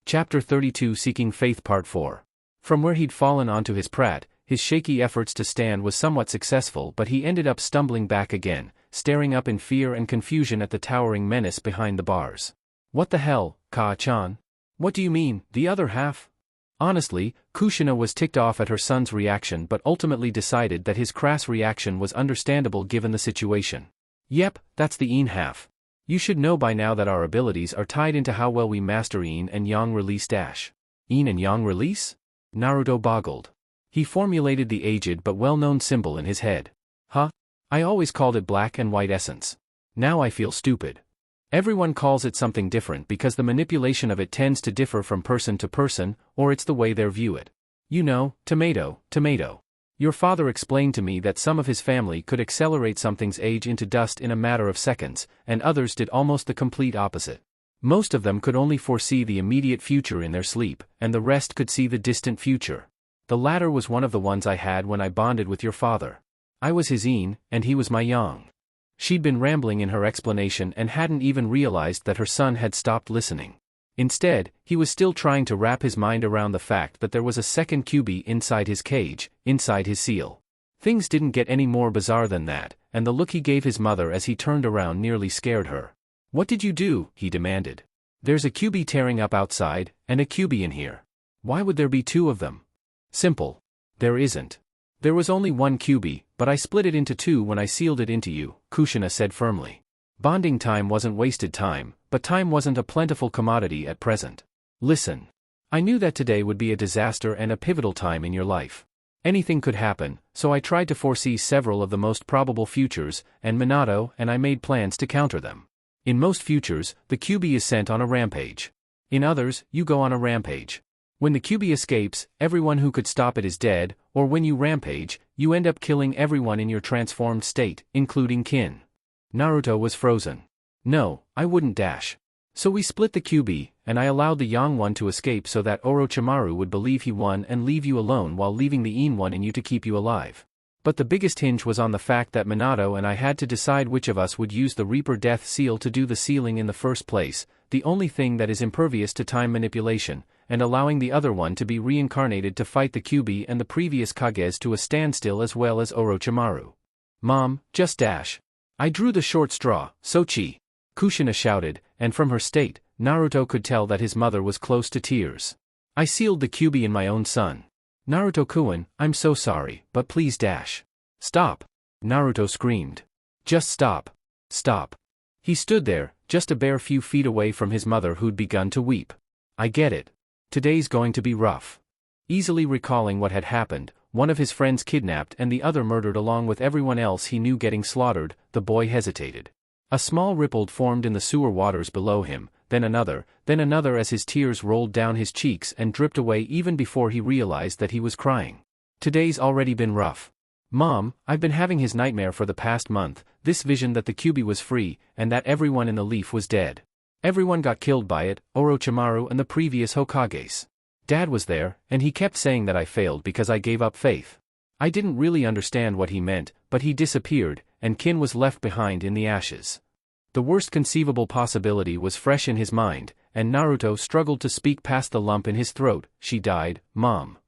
Chapter 32 Seeking Faith Part 4. From where he'd fallen onto his prat, his shaky efforts to stand was somewhat successful, but he ended up stumbling back again, staring up in fear and confusion at the towering menace behind the bars. What the hell, Kaa-chan? What do you mean, the other half? Honestly, Kushina was ticked off at her son's reaction but ultimately decided that his crass reaction was understandable given the situation. Yep, that's the Yin half. You should know by now that our abilities are tied into how well we master Yin and Yang release dash. Yin and Yang release? Naruto boggled. He formulated the aged but well-known symbol in his head. Huh? I always called it black and white essence. Now I feel stupid. Everyone calls it something different because the manipulation of it tends to differ from person to person, or it's the way they view it. You know, tomato, tomato. Your father explained to me that some of his family could accelerate something's age into dust in a matter of seconds, and others did almost the complete opposite. Most of them could only foresee the immediate future in their sleep, and the rest could see the distant future. The latter was one of the ones I had when I bonded with your father. I was his Yin, and he was my Yang. She'd been rambling in her explanation and hadn't even realized that her son had stopped listening. Instead, he was still trying to wrap his mind around the fact that there was a second Kyuubi inside his cage, inside his seal. Things didn't get any more bizarre than that, and the look he gave his mother as he turned around nearly scared her. What did you do? He demanded. There's a Kyuubi tearing up outside, and a Kyuubi in here. Why would there be two of them? Simple. There isn't. There was only one Kyuubi, but I split it into two when I sealed it into you, Kushina said firmly. Bonding time wasn't wasted time, but time wasn't a plentiful commodity at present. Listen. I knew that today would be a disaster and a pivotal time in your life. Anything could happen, so I tried to foresee several of the most probable futures, and Minato and I made plans to counter them. In most futures, the Kyuubi is sent on a rampage. In others, you go on a rampage. When the Kyuubi escapes, everyone who could stop it is dead, or when you rampage, you end up killing everyone in your transformed state, including Kin. Naruto was frozen. No, I wouldn't dash. So we split the Kyuubi, and I allowed the Yang one to escape so that Orochimaru would believe he won and leave you alone while leaving the Yin one in you to keep you alive. But the biggest hinge was on the fact that Minato and I had to decide which of us would use the Reaper Death Seal to do the sealing in the first place, the only thing that is impervious to time manipulation, and allowing the other one to be reincarnated to fight the Kyuubi and the previous Kages to a standstill as well as Orochimaru. "Mom, just dash. I drew the short straw, Sochi," Kushina shouted, and from her state, Naruto could tell that his mother was close to tears. "I sealed the Kyuubi in my own son. Naruto-kun, I'm so sorry, but please dash." "Stop!" Naruto screamed. "Just stop. Stop." He stood there, just a bare few feet away from his mother who'd begun to weep. "I get it. Today's going to be rough." Easily recalling what had happened, one of his friends kidnapped and the other murdered along with everyone else he knew getting slaughtered, the boy hesitated. A small ripple formed in the sewer waters below him, then another as his tears rolled down his cheeks and dripped away even before he realized that he was crying. "Today's already been rough. Mom, I've been having his nightmare for the past month, this vision that the Kyuubi was free, and that everyone in the leaf was dead. Everyone got killed by it, Orochimaru and the previous Hokages. Dad was there, and he kept saying that I failed because I gave up faith. I didn't really understand what he meant, but he disappeared, and Kin was left behind in the ashes." The worst conceivable possibility was fresh in his mind, and Naruto struggled to speak past the lump in his throat. "She died, Mom."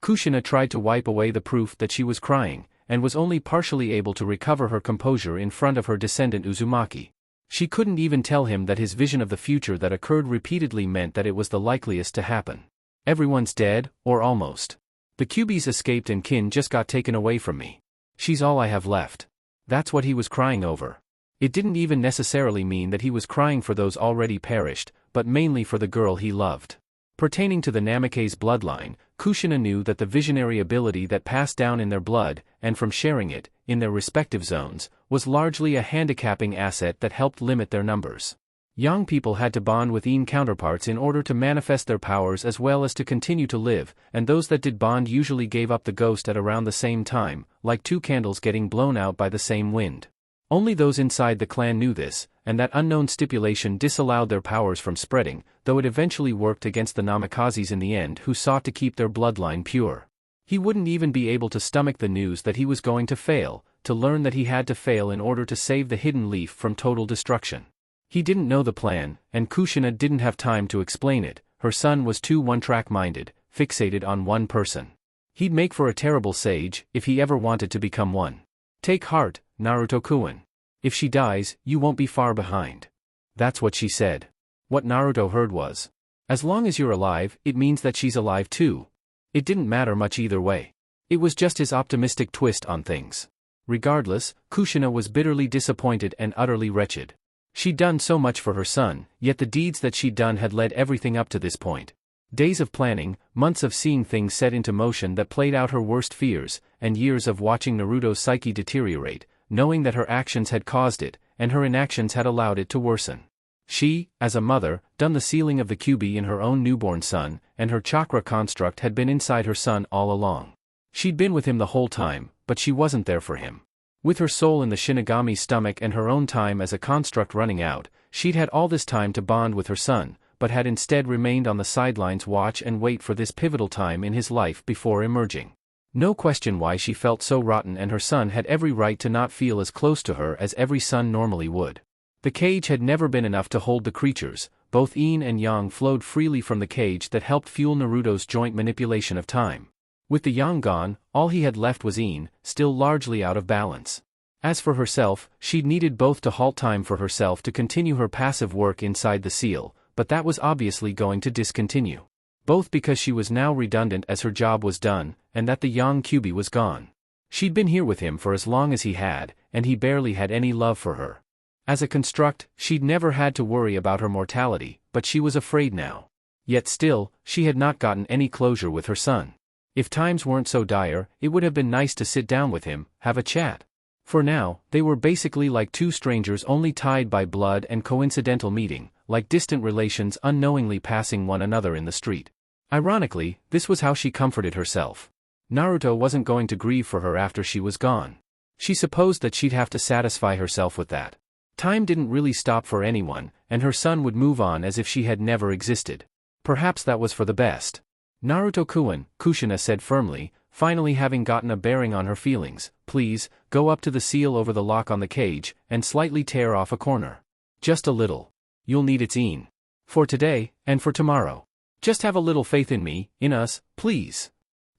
Kushina tried to wipe away the proof that she was crying, and was only partially able to recover her composure in front of her descendant Uzumaki. She couldn't even tell him that his vision of the future that occurred repeatedly meant that it was the likeliest to happen. "Everyone's dead, or almost. The Kyuubis escaped and Kin just got taken away from me. She's all I have left." That's what he was crying over. It didn't even necessarily mean that he was crying for those already perished, but mainly for the girl he loved. Pertaining to the Namikaze bloodline, Kushina knew that the visionary ability that passed down in their blood, and from sharing it, in their respective zones, was largely a handicapping asset that helped limit their numbers. Young people had to bond with Yin counterparts in order to manifest their powers as well as to continue to live, and those that did bond usually gave up the ghost at around the same time, like two candles getting blown out by the same wind. Only those inside the clan knew this, and that unknown stipulation disallowed their powers from spreading, though it eventually worked against the Namikazes in the end who sought to keep their bloodline pure. He wouldn't even be able to stomach the news that he was going to fail, to learn that he had to fail in order to save the hidden leaf from total destruction. He didn't know the plan, and Kushina didn't have time to explain it. Her son was too one-track minded, fixated on one person. He'd make for a terrible sage, if he ever wanted to become one. "Take heart, Naruto-kun. If she dies, you won't be far behind." That's what she said. What Naruto heard was, "As long as you're alive, it means that she's alive too." It didn't matter much either way. It was just his optimistic twist on things. Regardless, Kushina was bitterly disappointed and utterly wretched. She'd done so much for her son, yet the deeds that she'd done had led everything up to this point. Days of planning, months of seeing things set into motion that played out her worst fears, and years of watching Naruto's psyche deteriorate, knowing that her actions had caused it, and her inactions had allowed it to worsen. She, as a mother, done the sealing of the Kyuubi in her own newborn son, and her chakra construct had been inside her son all along. She'd been with him the whole time, but she wasn't there for him. With her soul in the Shinigami's stomach and her own time as a construct running out, she'd had all this time to bond with her son, but had instead remained on the sidelines watch and wait for this pivotal time in his life before emerging. No question why she felt so rotten, and her son had every right to not feel as close to her as every son normally would. The cage had never been enough to hold the creatures. Both Yin and Yang flowed freely from the cage that helped fuel Naruto's joint manipulation of time. With the Yang gone, all he had left was Yin, still largely out of balance. As for herself, she'd needed both to halt time for herself to continue her passive work inside the seal, but that was obviously going to discontinue. Both because she was now redundant as her job was done, and that the Yang Kyuubi was gone. She'd been here with him for as long as he had, and he barely had any love for her. As a construct, she'd never had to worry about her mortality, but she was afraid now. Yet still, she had not gotten any closure with her son. If times weren't so dire, it would have been nice to sit down with him, have a chat. For now, they were basically like two strangers only tied by blood and coincidental meeting, like distant relations unknowingly passing one another in the street. Ironically, this was how she comforted herself. Naruto wasn't going to grieve for her after she was gone. She supposed that she'd have to satisfy herself with that. Time didn't really stop for anyone, and her son would move on as if she had never existed. Perhaps that was for the best. "Naruto-kun," Kushina said firmly, finally having gotten a bearing on her feelings, "please, go up to the seal over the lock on the cage, and slightly tear off a corner. Just a little. You'll need its Yin. For today, and for tomorrow. Just have a little faith in me, in us, please.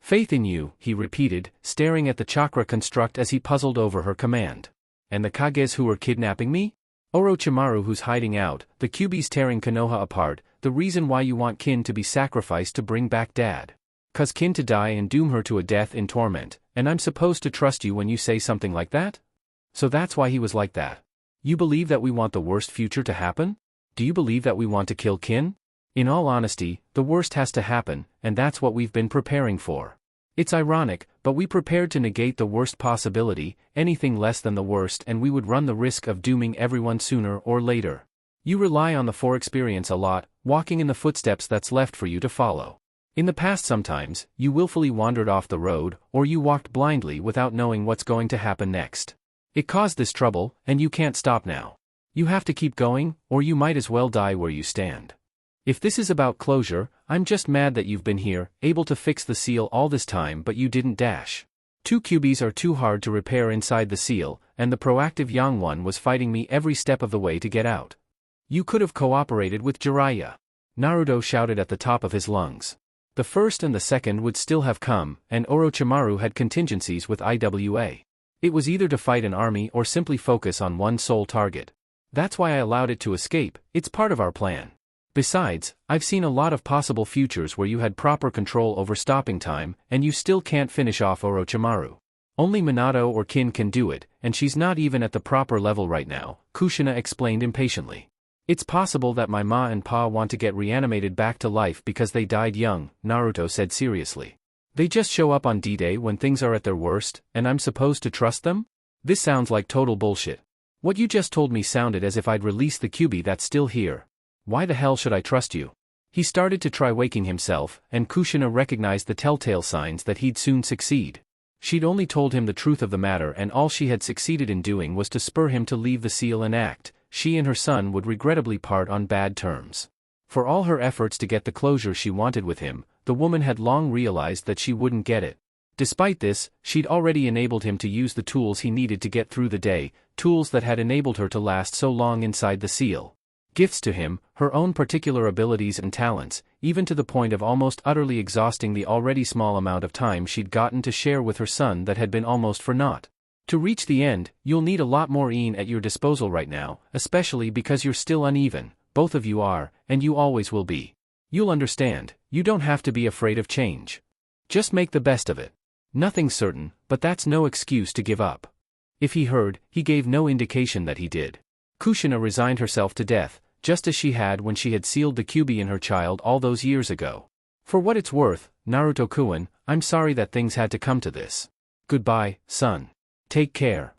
Faith in you, he repeated, staring at the chakra construct as he puzzled over her command. And the Kages who are kidnapping me? Orochimaru who's hiding out, the Kyuubi's tearing Konoha apart, the reason why you want Kin to be sacrificed to bring back Dad. 'Cause Kin to die and doom her to a death in torment, and I'm supposed to trust you when you say something like that? So that's why he was like that. You believe that we want the worst future to happen? Do you believe that we want to kill Kin? In all honesty, the worst has to happen, and that's what we've been preparing for. It's ironic, but we prepared to negate the worst possibility, anything less than the worst, and we would run the risk of dooming everyone sooner or later. You rely on the forexperience a lot, walking in the footsteps that's left for you to follow. In the past sometimes, you willfully wandered off the road, or you walked blindly without knowing what's going to happen next. It caused this trouble, and you can't stop now. You have to keep going, or you might as well die where you stand. If this is about closure, I'm just mad that you've been here, able to fix the seal all this time but you didn't dash. 2 Kyuubis are too hard to repair inside the seal, and the proactive young one was fighting me every step of the way to get out. You could have cooperated with Jiraiya. Naruto shouted at the top of his lungs. The first and the second would still have come, and Orochimaru had contingencies with IWA. It was either to fight an army or simply focus on one sole target. That's why I allowed it to escape, it's part of our plan. Besides, I've seen a lot of possible futures where you had proper control over stopping time, and you still can't finish off Orochimaru. Only Minato or Kin can do it, and she's not even at the proper level right now, Kushina explained impatiently. It's possible that my ma and pa want to get reanimated back to life because they died young, Naruto said seriously. They just show up on D-Day when things are at their worst, and I'm supposed to trust them? This sounds like total bullshit. What you just told me sounded as if I'd release the Kyuubi that's still here. Why the hell should I trust you? He started to try waking himself, and Kushina recognized the telltale signs that he'd soon succeed. She'd only told him the truth of the matter, and all she had succeeded in doing was to spur him to leave the seal and act. She and her son would regrettably part on bad terms. For all her efforts to get the closure she wanted with him, the woman had long realized that she wouldn't get it. Despite this, she'd already enabled him to use the tools he needed to get through the day, tools that had enabled her to last so long inside the seal. Gifts to him, her own particular abilities and talents, even to the point of almost utterly exhausting the already small amount of time she'd gotten to share with her son that had been almost for naught. To reach the end, you'll need a lot more Yin at your disposal right now, especially because you're still uneven, both of you are, and you always will be. You'll understand, you don't have to be afraid of change. Just make the best of it. Nothing's certain, but that's no excuse to give up. If he heard, he gave no indication that he did. Kushina resigned herself to death, just as she had when she had sealed the Kyuubi in her child all those years ago. For what it's worth, Naruto-kun, I'm sorry that things had to come to this. Goodbye, son. Take care.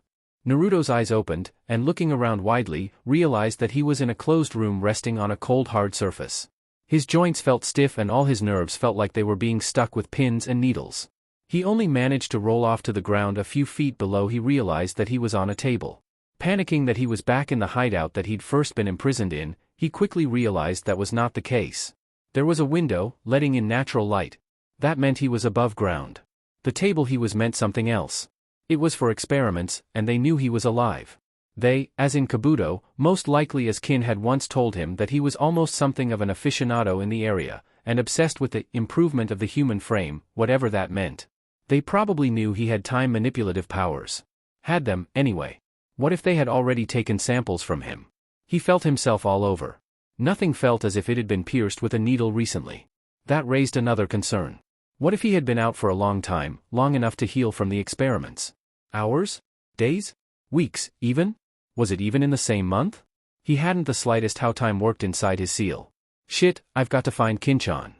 Naruto's eyes opened, and looking around widely, realized that he was in a closed room resting on a cold hard surface. His joints felt stiff and all his nerves felt like they were being stuck with pins and needles. He only managed to roll off to the ground a few feet below he realized that he was on a table. Panicking that he was back in the hideout that he'd first been imprisoned in, he quickly realized that was not the case. There was a window, letting in natural light. That meant he was above ground. The table he was meant something else. It was for experiments, and they knew he was alive. They, as in Kabuto, most likely as Kin had once told him that he was almost something of an aficionado in the area, and obsessed with the improvement of the human frame, whatever that meant. They probably knew he had time manipulative powers. Had them, anyway. What if they had already taken samples from him? He felt himself all over. Nothing felt as if it had been pierced with a needle recently. That raised another concern. What if he had been out for a long time, long enough to heal from the experiments? Hours? Days? Weeks, even? Was it even in the same month? He hadn't the slightest how time worked inside his seal. Shit, I've got to find Kinchan.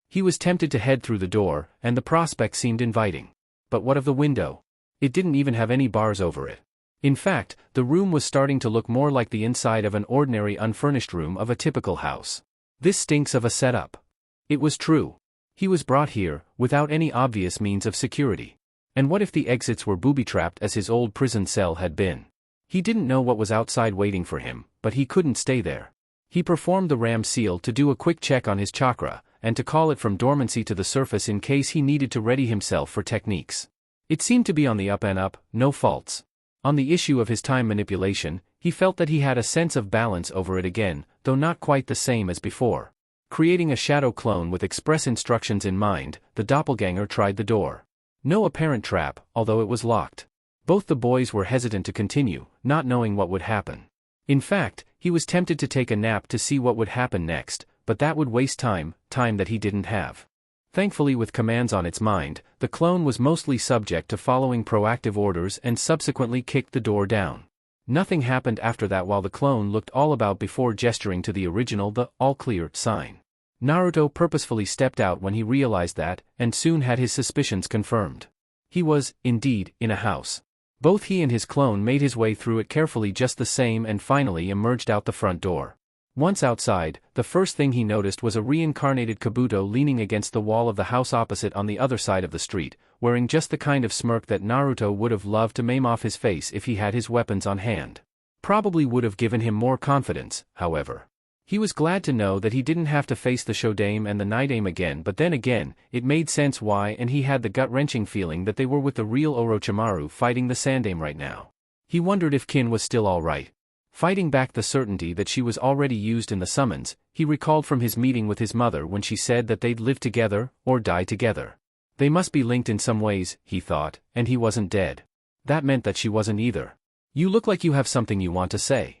He was tempted to head through the door, and the prospect seemed inviting. But what of the window? It didn't even have any bars over it. In fact, the room was starting to look more like the inside of an ordinary unfurnished room of a typical house. This stinks of a setup. It was true. He was brought here, without any obvious means of security. And what if the exits were booby-trapped as his old prison cell had been? He didn't know what was outside waiting for him, but he couldn't stay there. He performed the ram seal to do a quick check on his chakra, and to call it from dormancy to the surface in case he needed to ready himself for techniques. It seemed to be on the up and up, no faults. On the issue of his time manipulation, he felt that he had a sense of balance over it again, though not quite the same as before. Creating a shadow clone with express instructions in mind, the doppelganger tried the door. No apparent trap, although it was locked. Both the boys were hesitant to continue, not knowing what would happen. In fact, he was tempted to take a nap to see what would happen next, but that would waste time that he didn't have. Thankfully, with commands on its mind, the clone was mostly subject to following proactive orders and subsequently kicked the door down. Nothing happened after that while the clone looked all about before gesturing to the original all clear sign. Naruto purposefully stepped out when he realized that, and soon had his suspicions confirmed. He was, indeed, in a house. Both he and his clone made his way through it carefully just the same and finally emerged out the front door. Once outside, the first thing he noticed was a reincarnated Kabuto leaning against the wall of the house opposite on the other side of the street, wearing just the kind of smirk that Naruto would have loved to maim off his face if he had his weapons on hand. Probably would have given him more confidence, however. He was glad to know that he didn't have to face the Shodame and the Night-Aim again, but then again, it made sense why, and he had the gut-wrenching feeling that they were with the real Orochimaru fighting the Sandaime right now. He wondered if Kin was still alright. Fighting back the certainty that she was already used in the summons, he recalled from his meeting with his mother when she said that they'd live together, or die together. They must be linked in some ways, he thought, and he wasn't dead. That meant that she wasn't either. You look like you have something you want to say.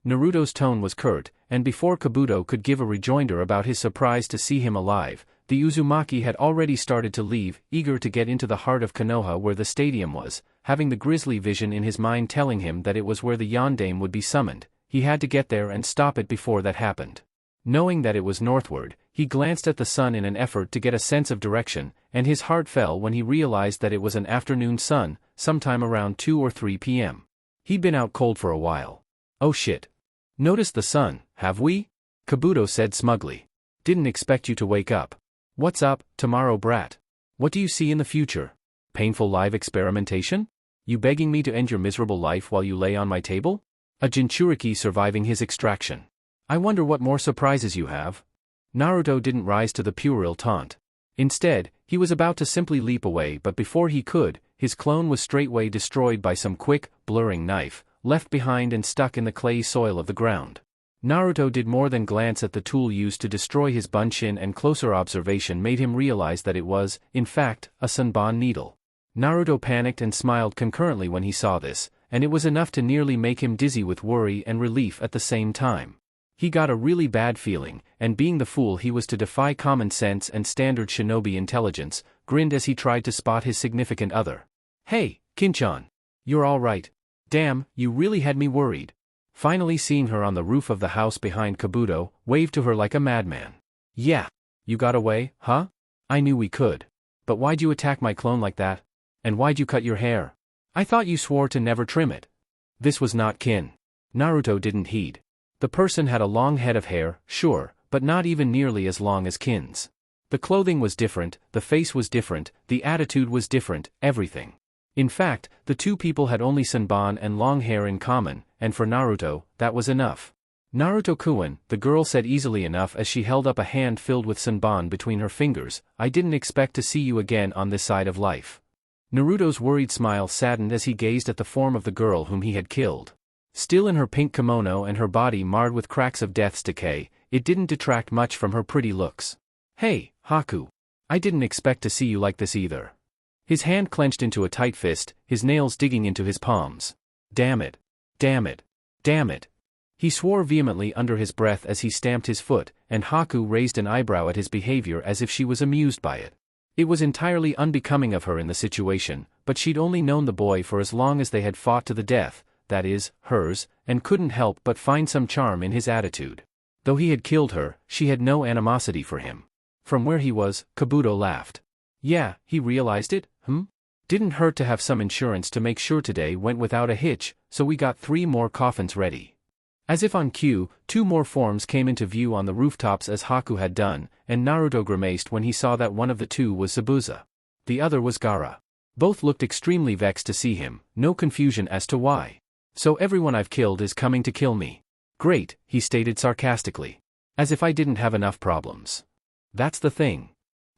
Naruto's tone was curt, and before Kabuto could give a rejoinder about his surprise to see him alive, the Uzumaki had already started to leave, eager to get into the heart of Konoha where the stadium was, having the grisly vision in his mind telling him that it was where the Yondaime would be summoned. He had to get there and stop it before that happened. Knowing that it was northward, he glanced at the sun in an effort to get a sense of direction, and his heart fell when he realized that it was an afternoon sun, sometime around 2 or 3 p.m. He'd been out cold for a while. Oh shit. Noticed the sun, have we? Kabuto said smugly. Didn't expect you to wake up. What's up, tomorrow brat? What do you see in the future? Painful live experimentation? You begging me to end your miserable life while you lay on my table? A Jinchuriki surviving his extraction. I wonder what more surprises you have? Naruto didn't rise to the puerile taunt. Instead, he was about to simply leap away, but before he could, his clone was straightway destroyed by some quick, blurring knife, left behind and stuck in the clayey soil of the ground. Naruto did more than glance at the tool used to destroy his bunshin, and closer observation made him realize that it was, in fact, a Sanban needle. Naruto panicked and smiled concurrently when he saw this, and it was enough to nearly make him dizzy with worry and relief at the same time. He got a really bad feeling, and being the fool he was to defy common sense and standard shinobi intelligence, grinned as he tried to spot his significant other. Hey, Kinchan. You're all right. Damn, you really had me worried. Finally seeing her on the roof of the house behind Kabuto, waved to her like a madman. Yeah. You got away, huh? I knew we could. But why'd you attack my clone like that? And why'd you cut your hair? I thought you swore to never trim it. This was not Kin. Naruto didn't heed. The person had a long head of hair, sure, but not even nearly as long as Kin's. The clothing was different, the face was different, the attitude was different, everything. In fact, the two people had only Sanban and long hair in common, and for Naruto, that was enough. Naruto-kun, the girl said easily enough as she held up a hand filled with Sanban between her fingers, I didn't expect to see you again on this side of life. Naruto's worried smile saddened as he gazed at the form of the girl whom he had killed. Still in her pink kimono and her body marred with cracks of death's decay, it didn't detract much from her pretty looks. Hey, Haku. I didn't expect to see you like this either. His hand clenched into a tight fist, his nails digging into his palms. Damn it. Damn it. Damn it. He swore vehemently under his breath as he stamped his foot, and Haku raised an eyebrow at his behavior as if she was amused by it. It was entirely unbecoming of her in the situation, but she'd only known the boy for as long as they had fought to the death, that is, hers, and couldn't help but find some charm in his attitude. Though he had killed her, she had no animosity for him. From where he was, Kabuto laughed. Yeah, he realized it, Didn't hurt to have some insurance to make sure today went without a hitch, so we got 3 more coffins ready. As if on cue, 2 more forms came into view on the rooftops as Haku had done, and Naruto grimaced when he saw that one of the 2 was Zabuza. The other was Gaara. Both looked extremely vexed to see him, no confusion as to why. So everyone I've killed is coming to kill me. Great, he stated sarcastically. As if I didn't have enough problems. That's the thing.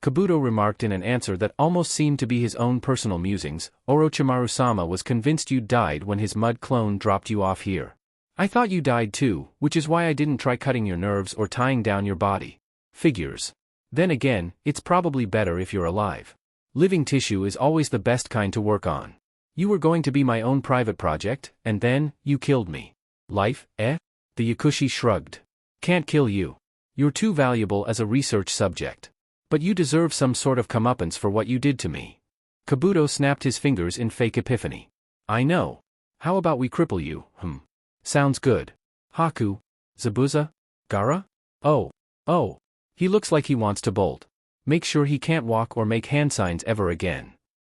Kabuto remarked in an answer that almost seemed to be his own personal musings, Orochimaru-sama was convinced you'd died when his mud clone dropped you off here. I thought you died too, which is why I didn't try cutting your nerves or tying down your body. Figures. Then again, it's probably better if you're alive. Living tissue is always the best kind to work on. You were going to be my own private project, and then, you killed me. Life, eh? The Yakushi shrugged. Can't kill you. You're too valuable as a research subject. But you deserve some sort of comeuppance for what you did to me. Kabuto snapped his fingers in fake epiphany. I know. How about we cripple you, Sounds good. Haku. Zabuza? Gaara? Oh. He looks like he wants to bolt. Make sure he can't walk or make hand signs ever again.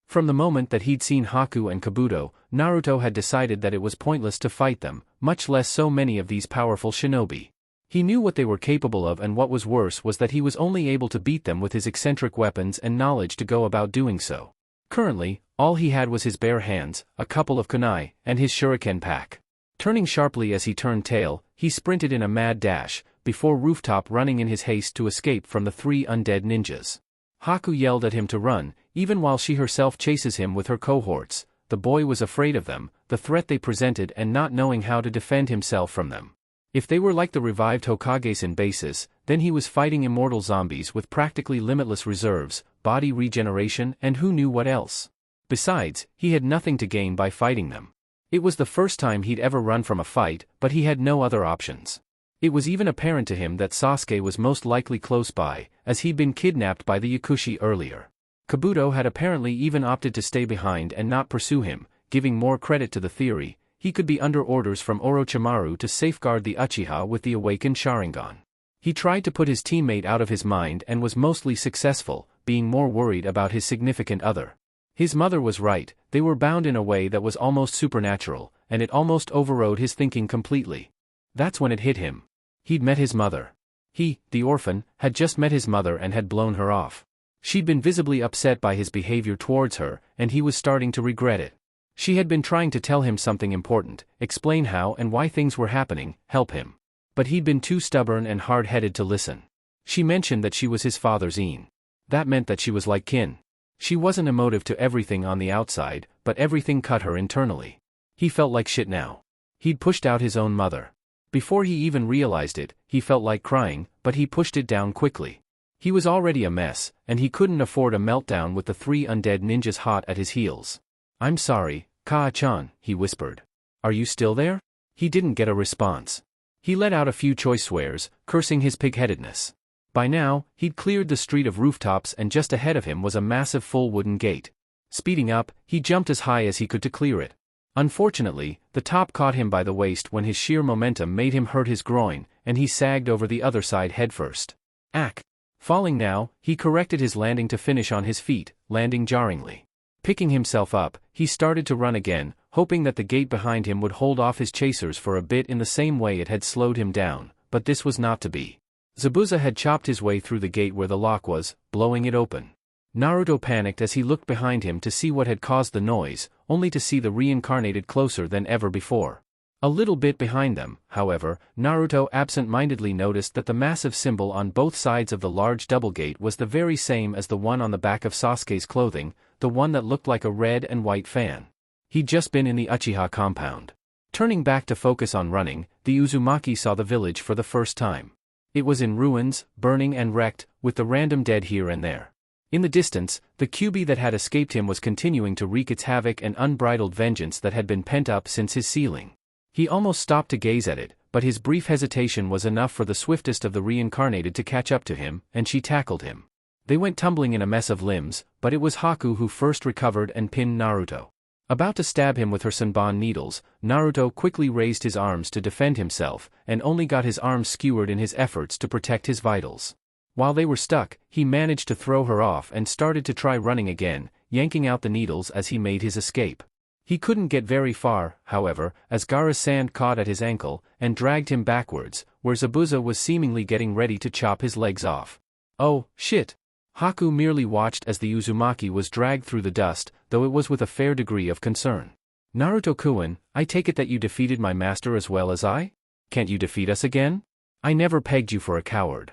From the moment that he'd seen Haku and Kabuto, Naruto had decided that it was pointless to fight them, much less so many of these powerful shinobi. He knew what they were capable of, and what was worse was that he was only able to beat them with his eccentric weapons and knowledge to go about doing so. Currently, all he had was his bare hands, a couple of kunai, and his shuriken pack. Turning sharply as he turned tail, he sprinted in a mad dash, before Rooftop running in his haste to escape from the 3 undead ninjas. Haku yelled at him to run, even while she herself chases him with her cohorts. The boy was afraid of them, the threat they presented, and not knowing how to defend himself from them. If they were like the revived Hokage's bases, then he was fighting immortal zombies with practically limitless reserves, body regeneration, and who knew what else. Besides, he had nothing to gain by fighting them. It was the first time he'd ever run from a fight, but he had no other options. It was even apparent to him that Sasuke was most likely close by, as he'd been kidnapped by the Yakushi earlier. Kabuto had apparently even opted to stay behind and not pursue him, giving more credit to the theory. He could be under orders from Orochimaru to safeguard the Uchiha with the awakened Sharingan. He tried to put his teammate out of his mind and was mostly successful, being more worried about his significant other. His mother was right, they were bound in a way that was almost supernatural, and it almost overrode his thinking completely. That's when it hit him. He'd met his mother. He, the orphan, had just met his mother and had blown her off. She'd been visibly upset by his behavior towards her, and he was starting to regret it. She had been trying to tell him something important, explain how and why things were happening, help him. But he'd been too stubborn and hard-headed to listen. She mentioned that she was his father's Een. That meant that she was like kin. She wasn't emotive to everything on the outside, but everything cut her internally. He felt like shit now. He'd pushed out his own mother. Before he even realized it, he felt like crying, but he pushed it down quickly. He was already a mess, and he couldn't afford a meltdown with the 3 undead ninjas hot at his heels. I'm sorry, Kaa-chan, he whispered. Are you still there? He didn't get a response. He let out a few choice swears, cursing his pig-headedness. By now, he'd cleared the street of rooftops, and just ahead of him was a massive full wooden gate. Speeding up, he jumped as high as he could to clear it. Unfortunately, the top caught him by the waist when his sheer momentum made him hurt his groin, and he sagged over the other side headfirst. Ack! Falling now, he corrected his landing to finish on his feet, landing jarringly. Picking himself up, he started to run again, hoping that the gate behind him would hold off his chasers for a bit in the same way it had slowed him down, but this was not to be. Zabuza had chopped his way through the gate where the lock was, blowing it open. Naruto panicked as he looked behind him to see what had caused the noise, only to see the reincarnated closer than ever before. A little bit behind them, however, Naruto absent-mindedly noticed that the massive symbol on both sides of the large double gate was the very same as the one on the back of Sasuke's clothing, the one that looked like a red and white fan. He'd just been in the Uchiha compound. Turning back to focus on running, the Uzumaki saw the village for the first time. It was in ruins, burning and wrecked, with the random dead here and there. In the distance, the Kyuubi that had escaped him was continuing to wreak its havoc and unbridled vengeance that had been pent up since his sealing. He almost stopped to gaze at it, but his brief hesitation was enough for the swiftest of the reincarnated to catch up to him, and she tackled him. They went tumbling in a mess of limbs, but it was Haku who first recovered and pinned Naruto. About to stab him with her Senbon needles, Naruto quickly raised his arms to defend himself, and only got his arms skewered in his efforts to protect his vitals. While they were stuck, he managed to throw her off and started to try running again, yanking out the needles as he made his escape. He couldn't get very far, however, as Gaara's sand caught at his ankle and dragged him backwards, where Zabuza was seemingly getting ready to chop his legs off. Oh, shit! Haku merely watched as the Uzumaki was dragged through the dust, though it was with a fair degree of concern. Naruto-kun, I take it that you defeated my master as well as I? Can't you defeat us again? I never pegged you for a coward.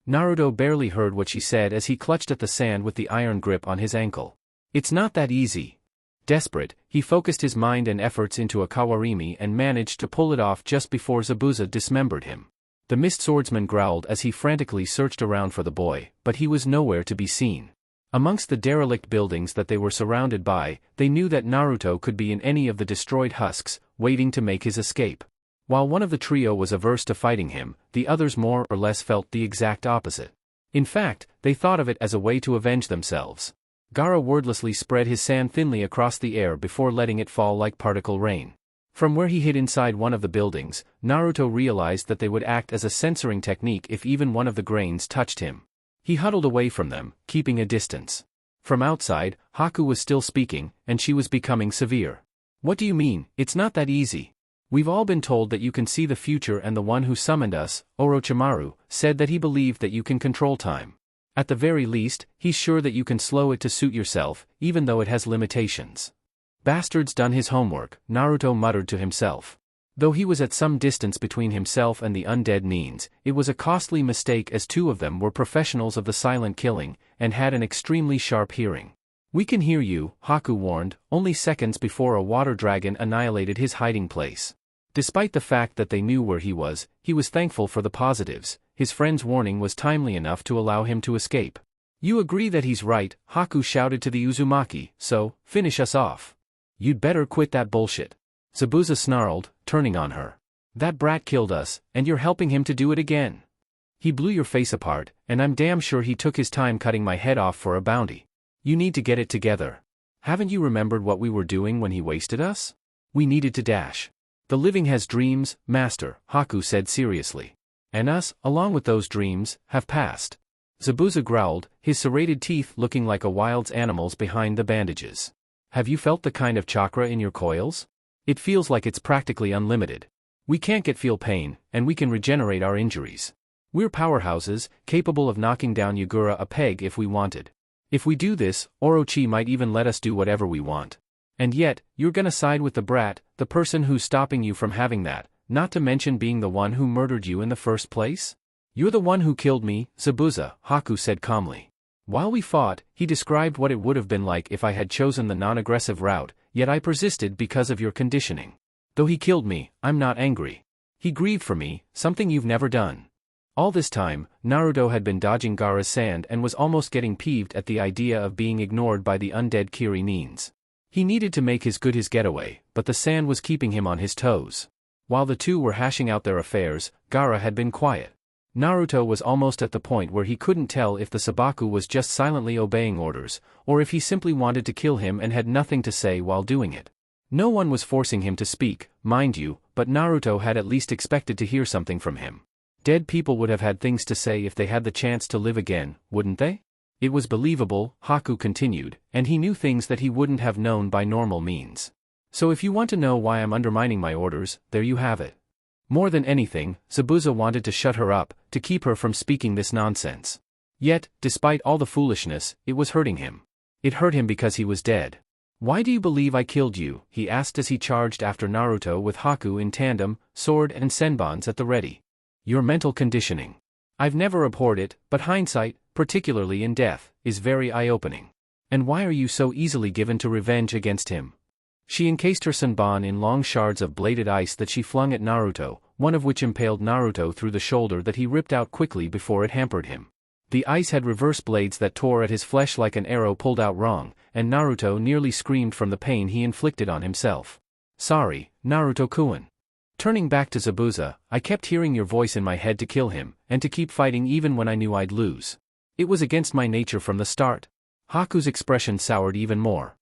Naruto barely heard what she said as he clutched at the sand with the iron grip on his ankle. It's not that easy. Desperate, he focused his mind and efforts into a kawarimi and managed to pull it off just before Zabuza dismembered him. The mist swordsman growled as he frantically searched around for the boy, but he was nowhere to be seen. Amongst the derelict buildings that they were surrounded by, they knew that Naruto could be in any of the destroyed husks, waiting to make his escape. While one of the trio was averse to fighting him, the others more or less felt the exact opposite. In fact, they thought of it as a way to avenge themselves. Gaara wordlessly spread his sand thinly across the air before letting it fall like particle rain. From where he hid inside one of the buildings, Naruto realized that they would act as a censoring technique if even one of the grains touched him. He huddled away from them, keeping a distance. From outside, Haku was still speaking, and she was becoming severe. "What do you mean? It's not that easy. We've all been told that you can see the future, and the one who summoned us, Orochimaru, said that he believed that you can control time. At the very least, he's sure that you can slow it to suit yourself, even though it has limitations." Bastard's done his homework, Naruto muttered to himself. Though he was at some distance between himself and the undead Nines, it was a costly mistake as two of them were professionals of the silent killing, and had an extremely sharp hearing. "We can hear you," Haku warned, only seconds before a water dragon annihilated his hiding place. Despite the fact that they knew where he was thankful for the positives. His friend's warning was timely enough to allow him to escape. "You agree that he's right," Haku shouted to the Uzumaki, "so, finish us off." "You'd better quit that bullshit," Zabuza snarled, turning on her. "That brat killed us, and you're helping him to do it again. He blew your face apart, and I'm damn sure he took his time cutting my head off for a bounty. You need to get it together. Haven't you remembered what we were doing when he wasted us? We needed to dash." "The living has dreams, master," Haku said seriously. "And us, along with those dreams, have passed." Zabuza growled, his serrated teeth looking like a wild animal's behind the bandages. "Have you felt the kind of chakra in your coils? It feels like it's practically unlimited. We can't feel pain, and we can regenerate our injuries. We're powerhouses, capable of knocking down Yagura a peg if we wanted. If we do this, Orochi might even let us do whatever we want. And yet, you're gonna side with the brat, the person who's stopping you from having that, not to mention being the one who murdered you in the first place? You're the one who killed me, Zabuza," Haku said calmly. "While we fought, he described what it would have been like if I had chosen the non-aggressive route, yet I persisted because of your conditioning. Though he killed me, I'm not angry. He grieved for me, something you've never done." All this time, Naruto had been dodging Gaara's sand and was almost getting peeved at the idea of being ignored by the undead Kiri Nines. He needed to make his getaway, but the sand was keeping him on his toes. While the two were hashing out their affairs, Gaara had been quiet. Naruto was almost at the point where he couldn't tell if the Sabaku was just silently obeying orders, or if he simply wanted to kill him and had nothing to say while doing it. No one was forcing him to speak, mind you, but Naruto had at least expected to hear something from him. Dead people would have had things to say if they had the chance to live again, wouldn't they? It was believable, Haku continued, and he knew things that he wouldn't have known by normal means. "So if you want to know why I'm undermining my orders, there you have it." More than anything, Zabuza wanted to shut her up, to keep her from speaking this nonsense. Yet, despite all the foolishness, it was hurting him. It hurt him because he was dead. "Why do you believe I killed you?" he asked as he charged after Naruto with Haku in tandem, sword and senbons at the ready. "Your mental conditioning. I've never abhorred it, but hindsight, particularly in death, is very eye-opening. And why are you so easily given to revenge against him?" She encased her senbon in long shards of bladed ice that she flung at Naruto, one of which impaled Naruto through the shoulder that he ripped out quickly before it hampered him. The ice had reverse blades that tore at his flesh like an arrow pulled out wrong, and Naruto nearly screamed from the pain he inflicted on himself. "Sorry, Naruto-kun. Turning back to Zabuza, I kept hearing your voice in my head to kill him, and to keep fighting even when I knew I'd lose. It was against my nature from the start." Haku's expression soured even more.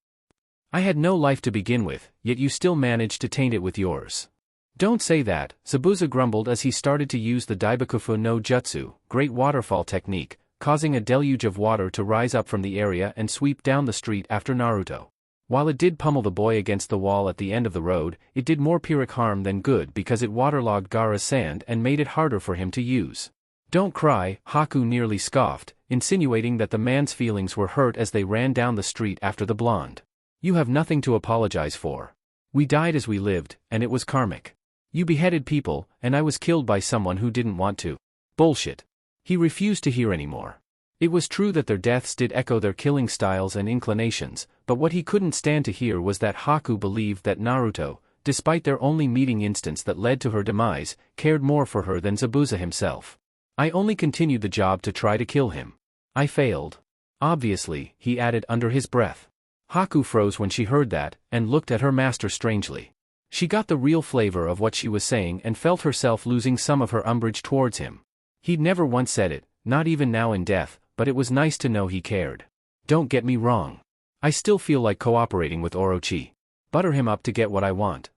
"I had no life to begin with, yet you still managed to taint it with yours." "Don't say that," Zabuza grumbled as he started to use the Daibakufu no Jutsu, great waterfall technique, causing a deluge of water to rise up from the area and sweep down the street after Naruto. While it did pummel the boy against the wall at the end of the road, it did more Pyrrhic harm than good because it waterlogged Gaara's sand and made it harder for him to use. "Don't cry," Haku nearly scoffed, insinuating that the man's feelings were hurt as they ran down the street after the blonde. "You have nothing to apologize for. We died as we lived, and it was karmic. You beheaded people, and I was killed by someone who didn't want to." "Bullshit." He refused to hear anymore. It was true that their deaths did echo their killing styles and inclinations, but what he couldn't stand to hear was that Haku believed that Naruto, despite their only meeting instance that led to her demise, cared more for her than Zabuza himself. I only continued the job to try to kill him. I failed. Obviously, he added under his breath. Haku froze when she heard that, and looked at her master strangely. She got the real flavor of what she was saying and felt herself losing some of her umbrage towards him. He'd never once said it, not even now in death, but it was nice to know he cared. Don't get me wrong. I still feel like cooperating with Orochi. Butter him up to get what I want.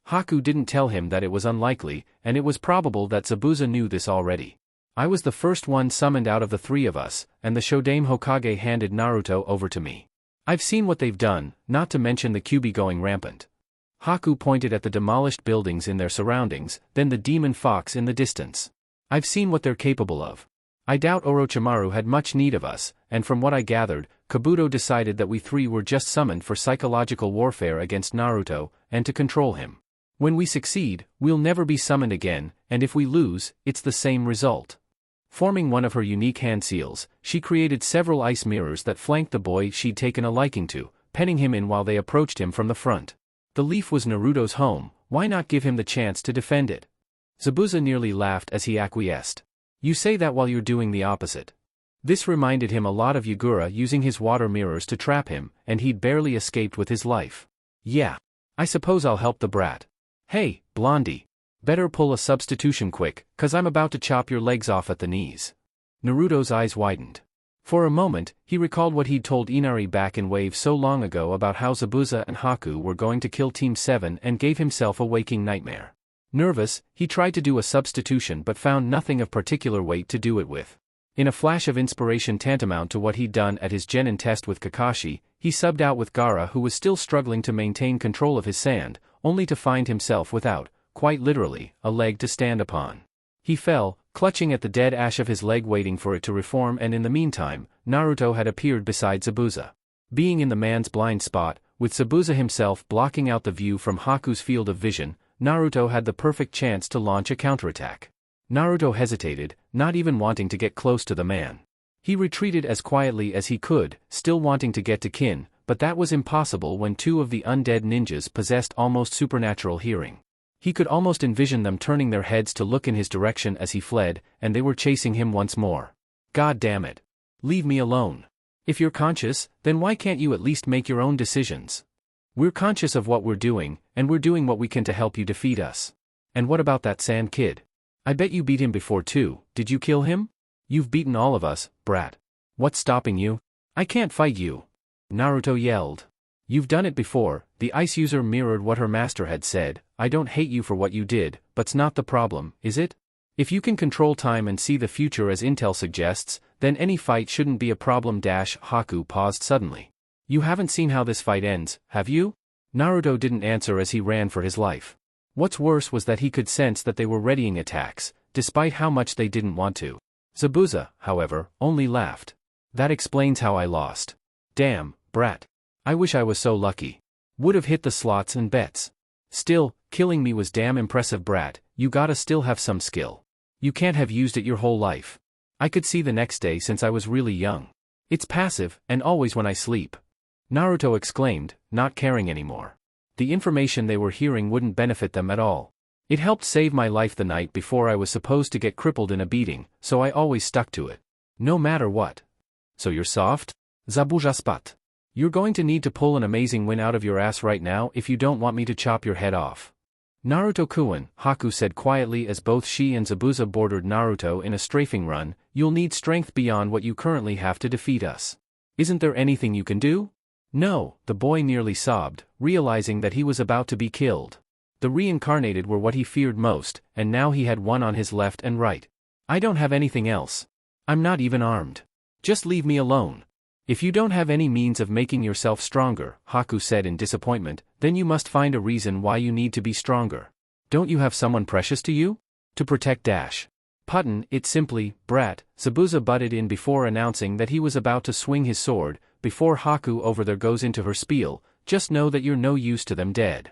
Haku didn't tell him that it was unlikely, and it was probable that Zabuza knew this already. I was the first one summoned out of the three of us, and the Shodame Hokage handed Naruto over to me. I've seen what they've done, not to mention the Kyuubi going rampant. Haku pointed at the demolished buildings in their surroundings, then the demon fox in the distance. I've seen what they're capable of. I doubt Orochimaru had much need of us, and from what I gathered, Kabuto decided that we three were just summoned for psychological warfare against Naruto, and to control him. When we succeed, we'll never be summoned again, and if we lose, it's the same result. Forming one of her unique hand seals, she created several ice mirrors that flanked the boy she'd taken a liking to, penning him in while they approached him from the front. The leaf was Naruto's home, why not give him the chance to defend it? Zabuza nearly laughed as he acquiesced. You say that while you're doing the opposite. This reminded him a lot of Yagura using his water mirrors to trap him, and he'd barely escaped with his life. Yeah. I suppose I'll help the brat. Hey, Blondie. Better pull a substitution quick, 'cause I'm about to chop your legs off at the knees. Naruto's eyes widened. For a moment, he recalled what he'd told Inari back in Wave so long ago about how Zabuza and Haku were going to kill Team 7 and gave himself a waking nightmare. Nervous, he tried to do a substitution but found nothing of particular weight to do it with. In a flash of inspiration tantamount to what he'd done at his Genin test with Kakashi, he subbed out with Gaara, who was still struggling to maintain control of his sand, only to find himself without, quite literally, a leg to stand upon. He fell, clutching at the dead ash of his leg waiting for it to reform, and in the meantime, Naruto had appeared beside Zabuza. Being in the man's blind spot, with Zabuza himself blocking out the view from Haku's field of vision, Naruto had the perfect chance to launch a counterattack. Naruto hesitated, not even wanting to get close to the man. He retreated as quietly as he could, still wanting to get to Kin, but that was impossible when two of the undead ninjas possessed almost supernatural hearing. He could almost envision them turning their heads to look in his direction as he fled, and they were chasing him once more. God damn it. Leave me alone. If you're conscious, then why can't you at least make your own decisions? We're conscious of what we're doing, and we're doing what we can to help you defeat us. And what about that Sand Kid? I bet you beat him before too. Did you kill him? You've beaten all of us, brat. What's stopping you? I can't fight you. Naruto yelled. You've done it before. The ice user mirrored what her master had said. I don't hate you for what you did, but's not the problem, is it? If you can control time and see the future as Intel suggests, then any fight shouldn't be a problem. Haku paused suddenly. You haven't seen how this fight ends, have you? Naruto didn't answer as he ran for his life. What's worse was that he could sense that they were readying attacks, despite how much they didn't want to. Zabuza, however, only laughed. That explains how I lost. Damn, brat. I wish I was so lucky. Would have hit the slots and bets. Still, killing me was damn impressive, brat. You gotta still have some skill. You can't have used it your whole life. I could see the next day since I was really young. It's passive, and always when I sleep. Naruto exclaimed, not caring anymore. The information they were hearing wouldn't benefit them at all. It helped save my life the night before I was supposed to get crippled in a beating, so I always stuck to it. No matter what. So you're soft? Zabuza spat. You're going to need to pull an amazing win out of your ass right now if you don't want me to chop your head off. Naruto-kun, Haku said quietly as both she and Zabuza bordered Naruto in a strafing run, you'll need strength beyond what you currently have to defeat us. Isn't there anything you can do? No, the boy nearly sobbed, realizing that he was about to be killed. The reincarnated were what he feared most, and now he had one on his left and right. I don't have anything else. I'm not even armed. Just leave me alone. If you don't have any means of making yourself stronger, Haku said in disappointment, then you must find a reason why you need to be stronger. Don't you have someone precious to you? To protect Dash. Putton, it's simply, brat, Zabuza butted in before announcing that he was about to swing his sword. Before Haku over there goes into her spiel, just know that you're no use to them dead.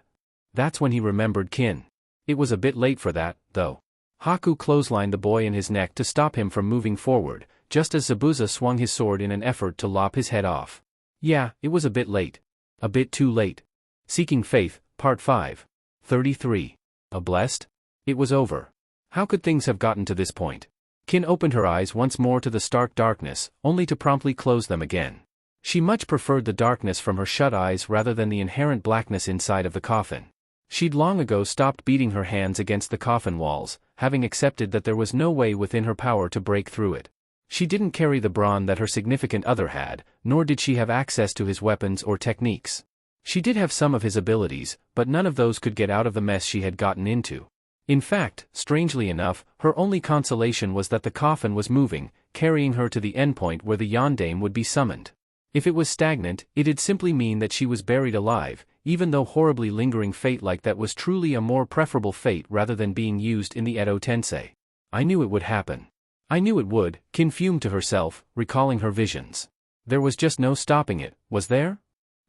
That's when he remembered Kin. It was a bit late for that, though. Haku clotheslined the boy in his neck to stop him from moving forward, just as Zabuza swung his sword in an effort to lop his head off. Yeah, it was a bit late. A bit too late. Seeking Faith, Part 5. 33. A blessed? It was over. How could things have gotten to this point? Kin opened her eyes once more to the stark darkness, only to promptly close them again. She much preferred the darkness from her shut eyes rather than the inherent blackness inside of the coffin. She'd long ago stopped beating her hands against the coffin walls, having accepted that there was no way within her power to break through it. She didn't carry the brawn that her significant other had, nor did she have access to his weapons or techniques. She did have some of his abilities, but none of those could get out of the mess she had gotten into. In fact, strangely enough, her only consolation was that the coffin was moving, carrying her to the endpoint where the Yondaime would be summoned. If it was stagnant, it'd simply mean that she was buried alive, even though horribly lingering fate like that was truly a more preferable fate rather than being used in the Edo Tensei. I knew it would happen. I knew it would, Kin fumed to herself, recalling her visions. There was just no stopping it, was there?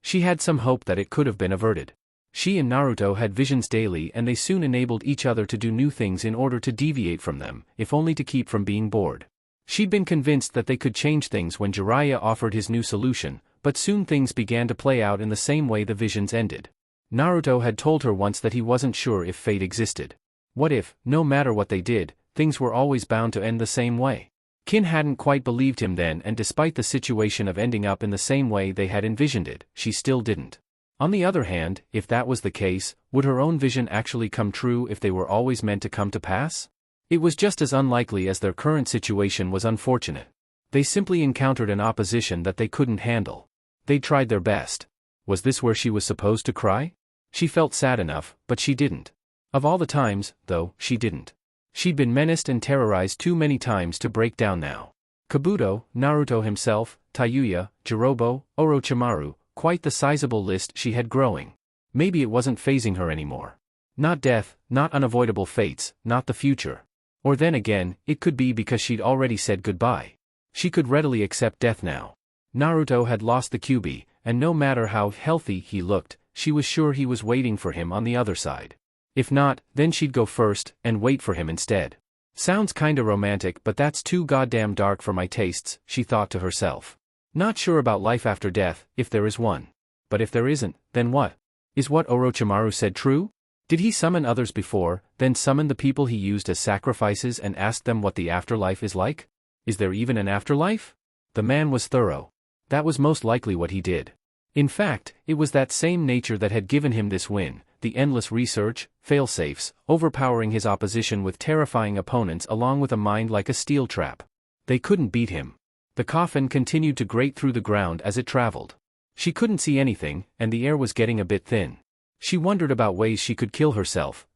She had some hope that it could have been averted. She and Naruto had visions daily and they soon enabled each other to do new things in order to deviate from them, if only to keep from being bored. She'd been convinced that they could change things when Jiraiya offered his new solution, but soon things began to play out in the same way the visions ended. Naruto had told her once that he wasn't sure if fate existed. What if, no matter what they did, things were always bound to end the same way? Kin hadn't quite believed him then, and despite the situation of ending up in the same way they had envisioned it, she still didn't. On the other hand, if that was the case, would her own vision actually come true if they were always meant to come to pass? It was just as unlikely as their current situation was unfortunate. They simply encountered an opposition that they couldn't handle. They tried their best. Was this where she was supposed to cry? She felt sad enough, but she didn't. Of all the times, though, she didn't. She'd been menaced and terrorized too many times to break down now. Kabuto, Naruto himself, Tayuya, Jirobo, Orochimaru, quite the sizable list she had growing. Maybe it wasn't fazing her anymore. Not death, not unavoidable fates, not the future. Or then again, it could be because she'd already said goodbye. She could readily accept death now. Naruto had lost the Kyuubi, and no matter how healthy he looked, she was sure he was waiting for him on the other side. If not, then she'd go first, and wait for him instead. Sounds kinda romantic, but that's too goddamn dark for my tastes, she thought to herself. Not sure about life after death, if there is one. But if there isn't, then what? Is what Orochimaru said true? Did he summon others before, then summon the people he used as sacrifices and ask them what the afterlife is like? Is there even an afterlife? The man was thorough. That was most likely what he did. In fact, it was that same nature that had given him this win, the endless research, fail-safes, overpowering his opposition with terrifying opponents along with a mind like a steel trap. They couldn't beat him. The coffin continued to grate through the ground as it traveled. She couldn't see anything, and the air was getting a bit thin. She wondered about ways she could kill herself.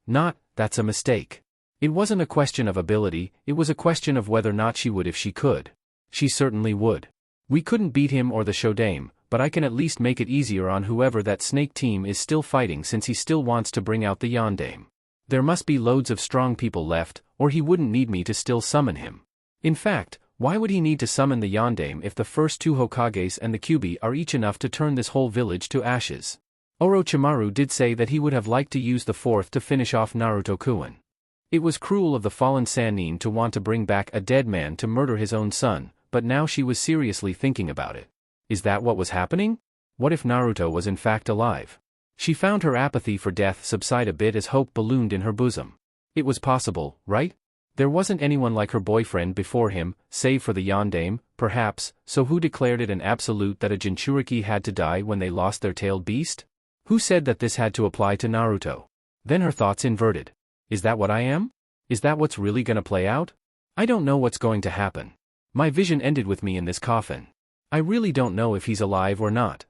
That's a mistake. It wasn't a question of ability, it was a question of whether or not she would if she could. She certainly would. We couldn't beat him or the Shodaime, but I can at least make it easier on whoever that snake team is still fighting since he still wants to bring out the Yondaime. There must be loads of strong people left, or he wouldn't need me to still summon him. In fact, why would he need to summon the Yondaime if the first two Hokages and the Kyuubi are each enough to turn this whole village to ashes? Orochimaru did say that he would have liked to use the fourth to finish off Naruto-kun. It was cruel of the fallen Sannin to want to bring back a dead man to murder his own son, but now she was seriously thinking about it. Is that what was happening? What if Naruto was in fact alive? She found her apathy for death subside a bit as hope ballooned in her bosom. It was possible, right? There wasn't anyone like her boyfriend before him, save for the Yondaime, perhaps, so who declared it an absolute that a Jinchuriki had to die when they lost their tailed beast? Who said that this had to apply to Naruto? Then her thoughts inverted. Is that what I am? Is that what's really gonna play out? I don't know what's going to happen. My vision ended with me in this coffin. I really don't know if he's alive or not.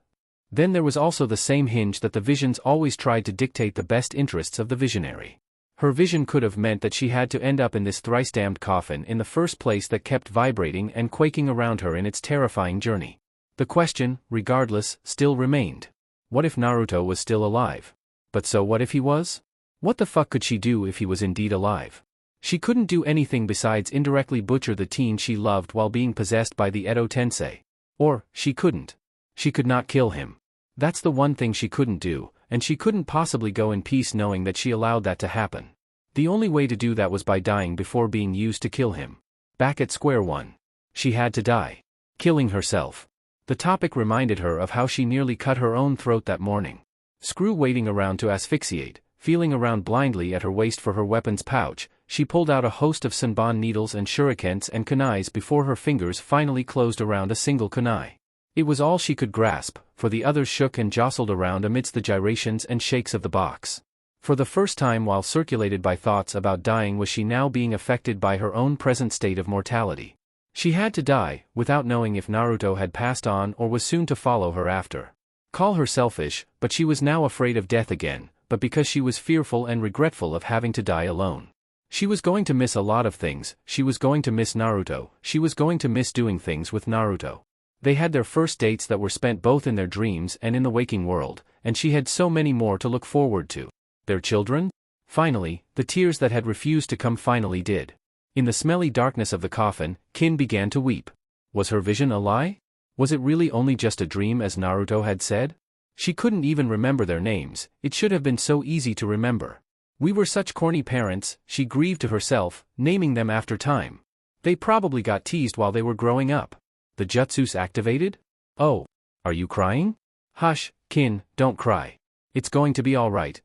Then there was also the same hinge that the visions always tried to dictate the best interests of the visionary. Her vision could have meant that she had to end up in this thrice-damned coffin in the first place that kept vibrating and quaking around her in its terrifying journey. The question, regardless, still remained. What if Naruto was still alive? But so what if he was? What the fuck could she do if he was indeed alive? She couldn't do anything besides indirectly butcher the teen she loved while being possessed by the Edo Tensei. Or, she couldn't. She could not kill him. That's the one thing she couldn't do, and she couldn't possibly go in peace knowing that she allowed that to happen. The only way to do that was by dying before being used to kill him. Back at square one. She had to die. Killing herself. The topic reminded her of how she nearly cut her own throat that morning. Screw waiting around to asphyxiate, feeling around blindly at her waist for her weapons pouch. She pulled out a host of Senbon needles and shurikens and kunais before her fingers finally closed around a single kunai. It was all she could grasp, for the others shook and jostled around amidst the gyrations and shakes of the box. For the first time while circulated by thoughts about dying was she now being affected by her own present state of mortality. She had to die, without knowing if Naruto had passed on or was soon to follow her after. Call her selfish, but she was now afraid of death again, but because she was fearful and regretful of having to die alone. She was going to miss a lot of things. She was going to miss Naruto. She was going to miss doing things with Naruto. They had their first dates that were spent both in their dreams and in the waking world, and she had so many more to look forward to. Their children? Finally, the tears that had refused to come finally did. In the smelly darkness of the coffin, Kin began to weep. Was her vision a lie? Was it really only just a dream as Naruto had said? She couldn't even remember their names. It should have been so easy to remember. We were such corny parents, she grieved to herself, naming them after time. They probably got teased while they were growing up. The jutsus activated? Oh. Are you crying? Hush, Kin, don't cry. It's going to be all right.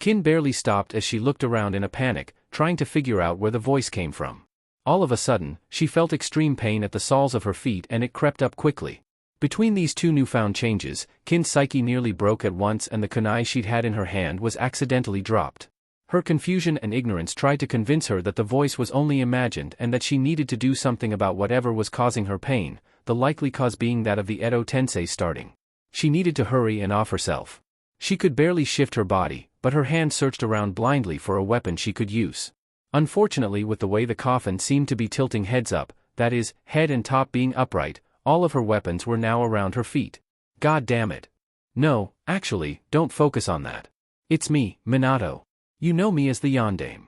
Kin barely stopped as she looked around in a panic, trying to figure out where the voice came from. All of a sudden, she felt extreme pain at the soles of her feet and it crept up quickly. Between these two newfound changes, Kin's psyche nearly broke at once and the kunai she'd had in her hand was accidentally dropped. Her confusion and ignorance tried to convince her that the voice was only imagined and that she needed to do something about whatever was causing her pain, the likely cause being that of the Edo Tensei starting. She needed to hurry and off herself. She could barely shift her body, but her hand searched around blindly for a weapon she could use. Unfortunately, with the way the coffin seemed to be tilting heads up, that is, head and top being upright, all of her weapons were now around her feet. God damn it. No, actually, don't focus on that. It's me, Minato. You know me as the Yondaime.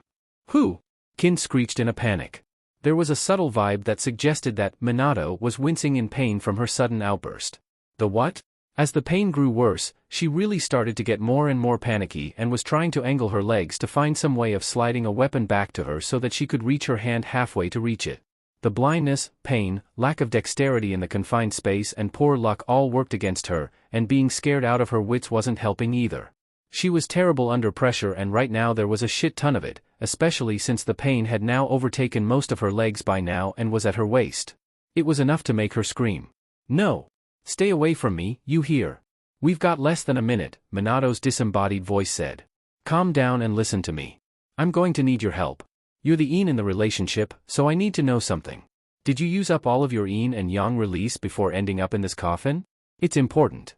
Who? Kin screeched in a panic. There was a subtle vibe that suggested that Minato was wincing in pain from her sudden outburst. The what? As the pain grew worse, she really started to get more and more panicky and was trying to angle her legs to find some way of sliding a weapon back to her so that she could reach her hand halfway to reach it. The blindness, pain, lack of dexterity in the confined space and poor luck all worked against her, and being scared out of her wits wasn't helping either. She was terrible under pressure and right now there was a shit ton of it, especially since the pain had now overtaken most of her legs by now and was at her waist. It was enough to make her scream. No! Stay away from me, you hear? We've got less than a minute, Minato's disembodied voice said. Calm down and listen to me. I'm going to need your help. You're the yin in the relationship, so I need to know something. Did you use up all of your yin and yang release before ending up in this coffin? It's important.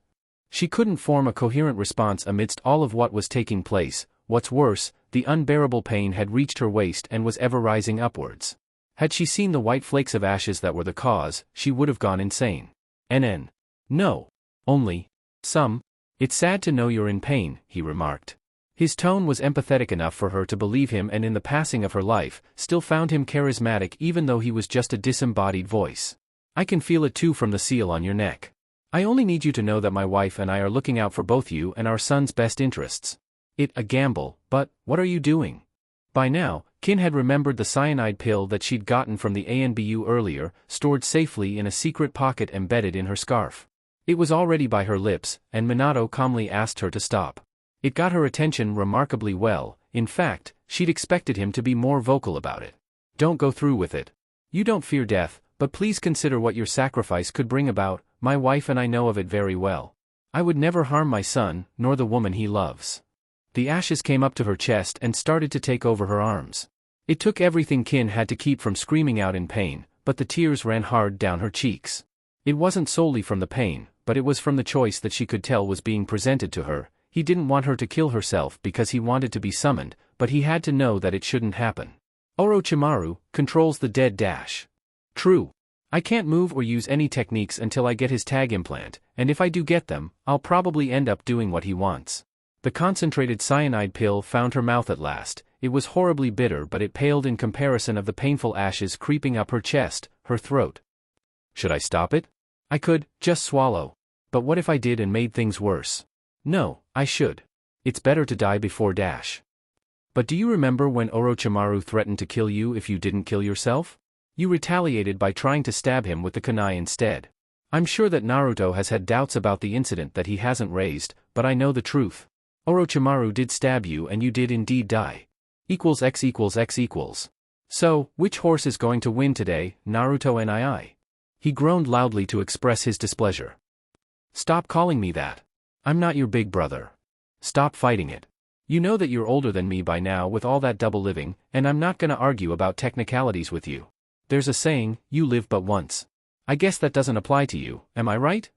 She couldn't form a coherent response amidst all of what was taking place. What's worse, the unbearable pain had reached her waist and was ever rising upwards. Had she seen the white flakes of ashes that were the cause, she would have gone insane. NN. No. Only. Some. It's sad to know you're in pain, he remarked. His tone was empathetic enough for her to believe him and in the passing of her life, still found him charismatic even though he was just a disembodied voice. I can feel it too from the seal on your neck. I only need you to know that my wife and I are looking out for both you and our son's best interests. A gamble, but, what are you doing? By now, Kin had remembered the cyanide pill that she'd gotten from the ANBU earlier, stored safely in a secret pocket embedded in her scarf. It was already by her lips, and Minato calmly asked her to stop. It got her attention remarkably well. In fact, she'd expected him to be more vocal about it. Don't go through with it. You don't fear death, but please consider what your sacrifice could bring about. My wife and I know of it very well. I would never harm my son, nor the woman he loves. The ashes came up to her chest and started to take over her arms. It took everything Kin had to keep from screaming out in pain, but the tears ran hard down her cheeks. It wasn't solely from the pain, but it was from the choice that she could tell was being presented to her. He didn't want her to kill herself because he wanted to be summoned, but he had to know that it shouldn't happen. Orochimaru controls the dead dash. True. I can't move or use any techniques until I get his tag implant, and if I do get them, I'll probably end up doing what he wants. The concentrated cyanide pill found her mouth at last. It was horribly bitter, but it paled in comparison of the painful ashes creeping up her chest, her throat. Should I stop it? I could, just swallow. But what if I did and made things worse? No, I should. It's better to die before dash. But do you remember when Orochimaru threatened to kill you if you didn't kill yourself? You retaliated by trying to stab him with the kunai instead. I'm sure that Naruto has had doubts about the incident that he hasn't raised, but I know the truth. Orochimaru did stab you and you did indeed die. Equals x equals x equals. So, which horse is going to win today, Naruto and II? He groaned loudly to express his displeasure. Stop calling me that. I'm not your big brother. Stop fighting it. You know that you're older than me by now with all that double living, and I'm not gonna argue about technicalities with you. There's a saying, you live but once. I guess that doesn't apply to you, am I right?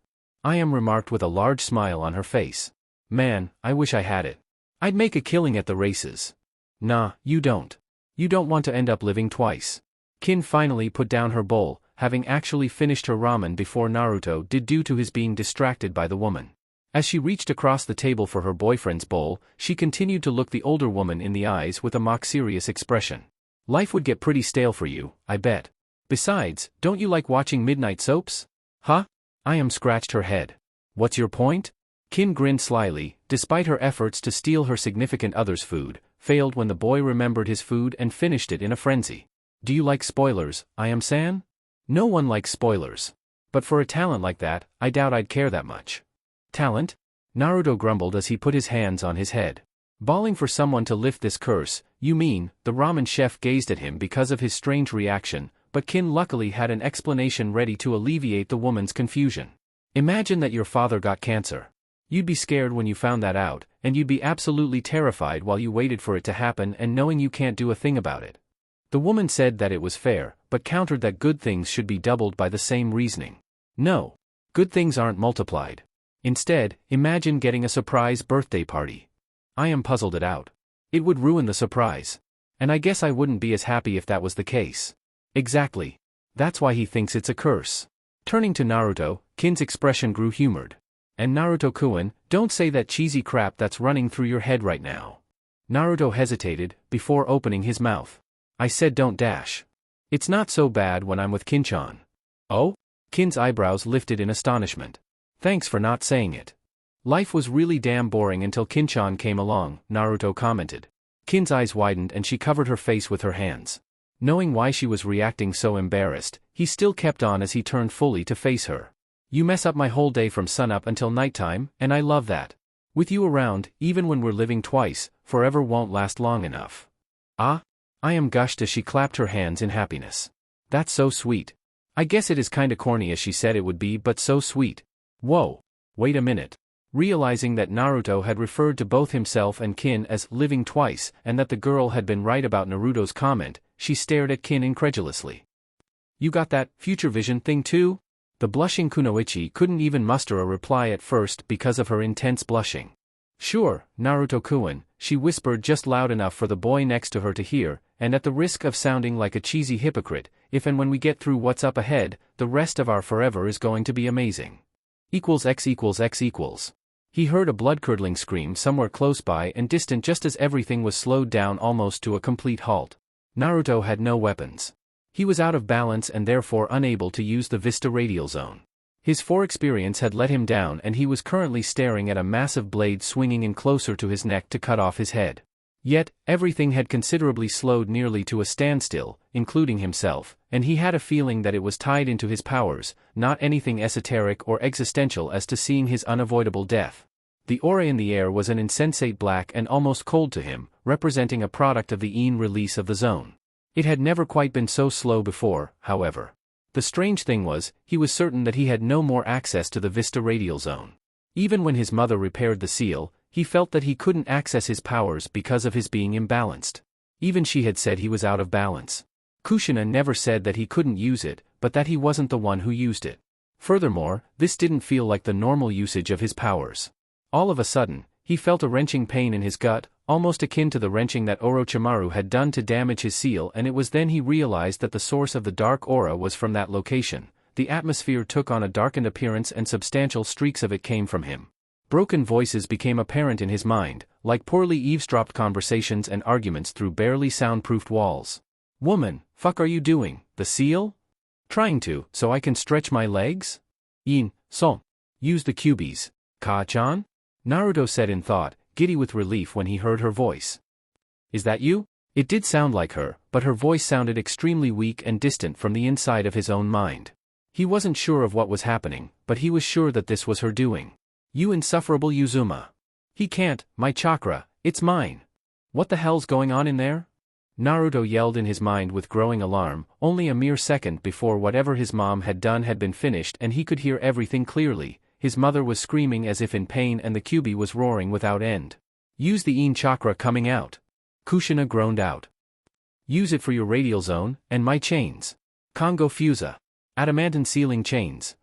I.M. remarked with a large smile on her face. Man, I wish I had it. I'd make a killing at the races. Nah, you don't. You don't want to end up living twice. Kin finally put down her bowl, having actually finished her ramen before Naruto did due to his being distracted by the woman. As she reached across the table for her boyfriend's bowl, she continued to look the older woman in the eyes with a mock-serious expression. Life would get pretty stale for you, I bet. Besides, don't you like watching midnight soaps? Huh? I.M. scratched her head. What's your point? Kin grinned slyly, despite her efforts to steal her significant other's food, failed when the boy remembered his food and finished it in a frenzy. Do you like spoilers, I.M.-san? No one likes spoilers. But for a talent like that, I doubt I'd care that much. Talent? Naruto grumbled as he put his hands on his head. Bawling for someone to lift this curse, you mean? The ramen chef gazed at him because of his strange reaction, but Kin luckily had an explanation ready to alleviate the woman's confusion. Imagine that your father got cancer. You'd be scared when you found that out, and you'd be absolutely terrified while you waited for it to happen and knowing you can't do a thing about it. The woman said that it was fair, but countered that good things should be doubled by the same reasoning. No. Good things aren't multiplied. Instead, imagine getting a surprise birthday party. I.M. puzzled it out. It would ruin the surprise. And I guess I wouldn't be as happy if that was the case. Exactly. That's why he thinks it's a curse. Turning to Naruto, Kin's expression grew humored. And Naruto-kun, don't say that cheesy crap that's running through your head right now. Naruto hesitated, before opening his mouth. I said don't dash. It's not so bad when I'm with Kin-chan. Oh? Kin's eyebrows lifted in astonishment. Thanks for not saying it. Life was really damn boring until Kin-chan came along, Naruto commented. Kin's eyes widened and she covered her face with her hands. Knowing why she was reacting so embarrassed, he still kept on as he turned fully to face her. You mess up my whole day from sunup until nighttime, and I love that. With you around, even when we're living twice, forever won't last long enough. Ah? I.M. gushed as she clapped her hands in happiness. That's so sweet. I guess it is kinda corny as she said it would be, but so sweet. Whoa. Wait a minute. Realizing that Naruto had referred to both himself and Kin as living twice and that the girl had been right about Naruto's comment, she stared at Kin incredulously. You got that future vision thing too? The blushing Kunoichi couldn't even muster a reply at first because of her intense blushing. Sure, Naruto-kun, she whispered just loud enough for the boy next to her to hear, and at the risk of sounding like a cheesy hypocrite, if and when we get through what's up ahead, the rest of our forever is going to be amazing. Equals x equals x equals. He heard a blood-curdling scream somewhere close by and distant just as everything was slowed down almost to a complete halt. Naruto had no weapons. He was out of balance and therefore unable to use the Vista Radial Zone. His forexperience had let him down and he was currently staring at a massive blade swinging in closer to his neck to cut off his head. Yet, everything had considerably slowed nearly to a standstill, including himself, and he had a feeling that it was tied into his powers, not anything esoteric or existential as to seeing his unavoidable death. The aura in the air was an insensate black and almost cold to him, representing a product of the Ein release of the zone. It had never quite been so slow before, however. The strange thing was, he was certain that he had no more access to the Vista Radial Zone. Even when his mother repaired the seal, he felt that he couldn't access his powers because of his being imbalanced. Even she had said he was out of balance. Kushina never said that he couldn't use it, but that he wasn't the one who used it. Furthermore, this didn't feel like the normal usage of his powers. All of a sudden, he felt a wrenching pain in his gut, almost akin to the wrenching that Orochimaru had done to damage his seal, and it was then he realized that the source of the dark aura was from that location. The atmosphere took on a darkened appearance and substantial streaks of it came from him. Broken voices became apparent in his mind, like poorly eavesdropped conversations and arguments through barely soundproofed walls. Woman, fuck are you doing, the seal? Trying to, so I can stretch my legs? Yin, son. Use the cubies. Ka-chan? Naruto said in thought, giddy with relief when he heard her voice. Is that you? It did sound like her, but her voice sounded extremely weak and distant from the inside of his own mind. He wasn't sure of what was happening, but he was sure that this was her doing. You insufferable Uzuma. He can't, my chakra, it's mine. What the hell's going on in there? Naruto yelled in his mind with growing alarm, only a mere second before whatever his mom had done had been finished and he could hear everything clearly. His mother was screaming as if in pain and the Kyuubi was roaring without end. Use the Yin chakra coming out. Kushina groaned out. Use it for your radial zone, and my chains. Kongo Fusa. Adamantine sealing chains.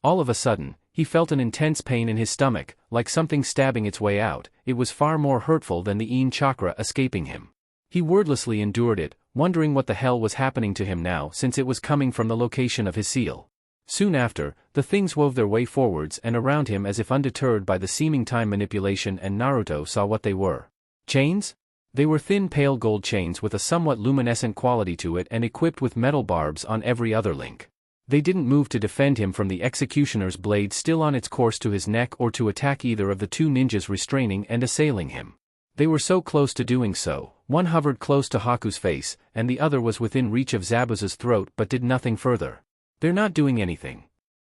All of a sudden, he felt an intense pain in his stomach, like something stabbing its way out. It was far more hurtful than the Yin chakra escaping him. He wordlessly endured it, wondering what the hell was happening to him now since it was coming from the location of his seal. Soon after, the things wove their way forwards and around him as if undeterred by the seeming time manipulation, and Naruto saw what they were. Chains? They were thin pale gold chains with a somewhat luminescent quality to it and equipped with metal barbs on every other link. They didn't move to defend him from the executioner's blade still on its course to his neck or to attack either of the two ninjas restraining and assailing him. They were so close to doing so, one hovered close to Haku's face, and the other was within reach of Zabuza's throat but did nothing further. They're not doing anything.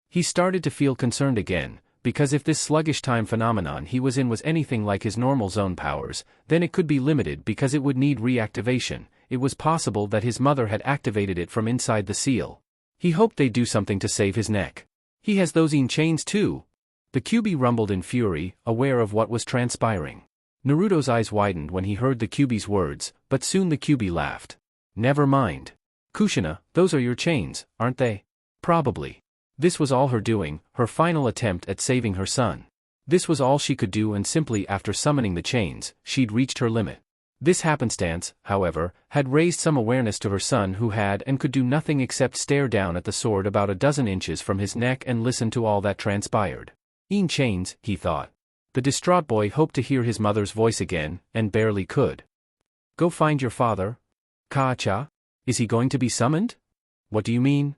He started to feel concerned again, because if this sluggish time phenomenon he was in was anything like his normal zone powers, then it could be limited because it would need reactivation. It was possible that his mother had activated it from inside the seal. He hoped they'd do something to save his neck. He has those Yin chains too. The Kyuubi rumbled in fury, aware of what was transpiring. Naruto's eyes widened when he heard the Kyuubi's words, but soon the Kyuubi laughed. Never mind. Kushina, those are your chains, aren't they? Probably. This was all her doing, her final attempt at saving her son. This was all she could do, and simply after summoning the chains, she'd reached her limit. This happenstance, however, had raised some awareness to her son, who had and could do nothing except stare down at the sword about a dozen inches from his neck and listen to all that transpired. Yin chains, he thought. The distraught boy hoped to hear his mother's voice again, and barely could. Go find your father? Kaacha? Is he going to be summoned? What do you mean?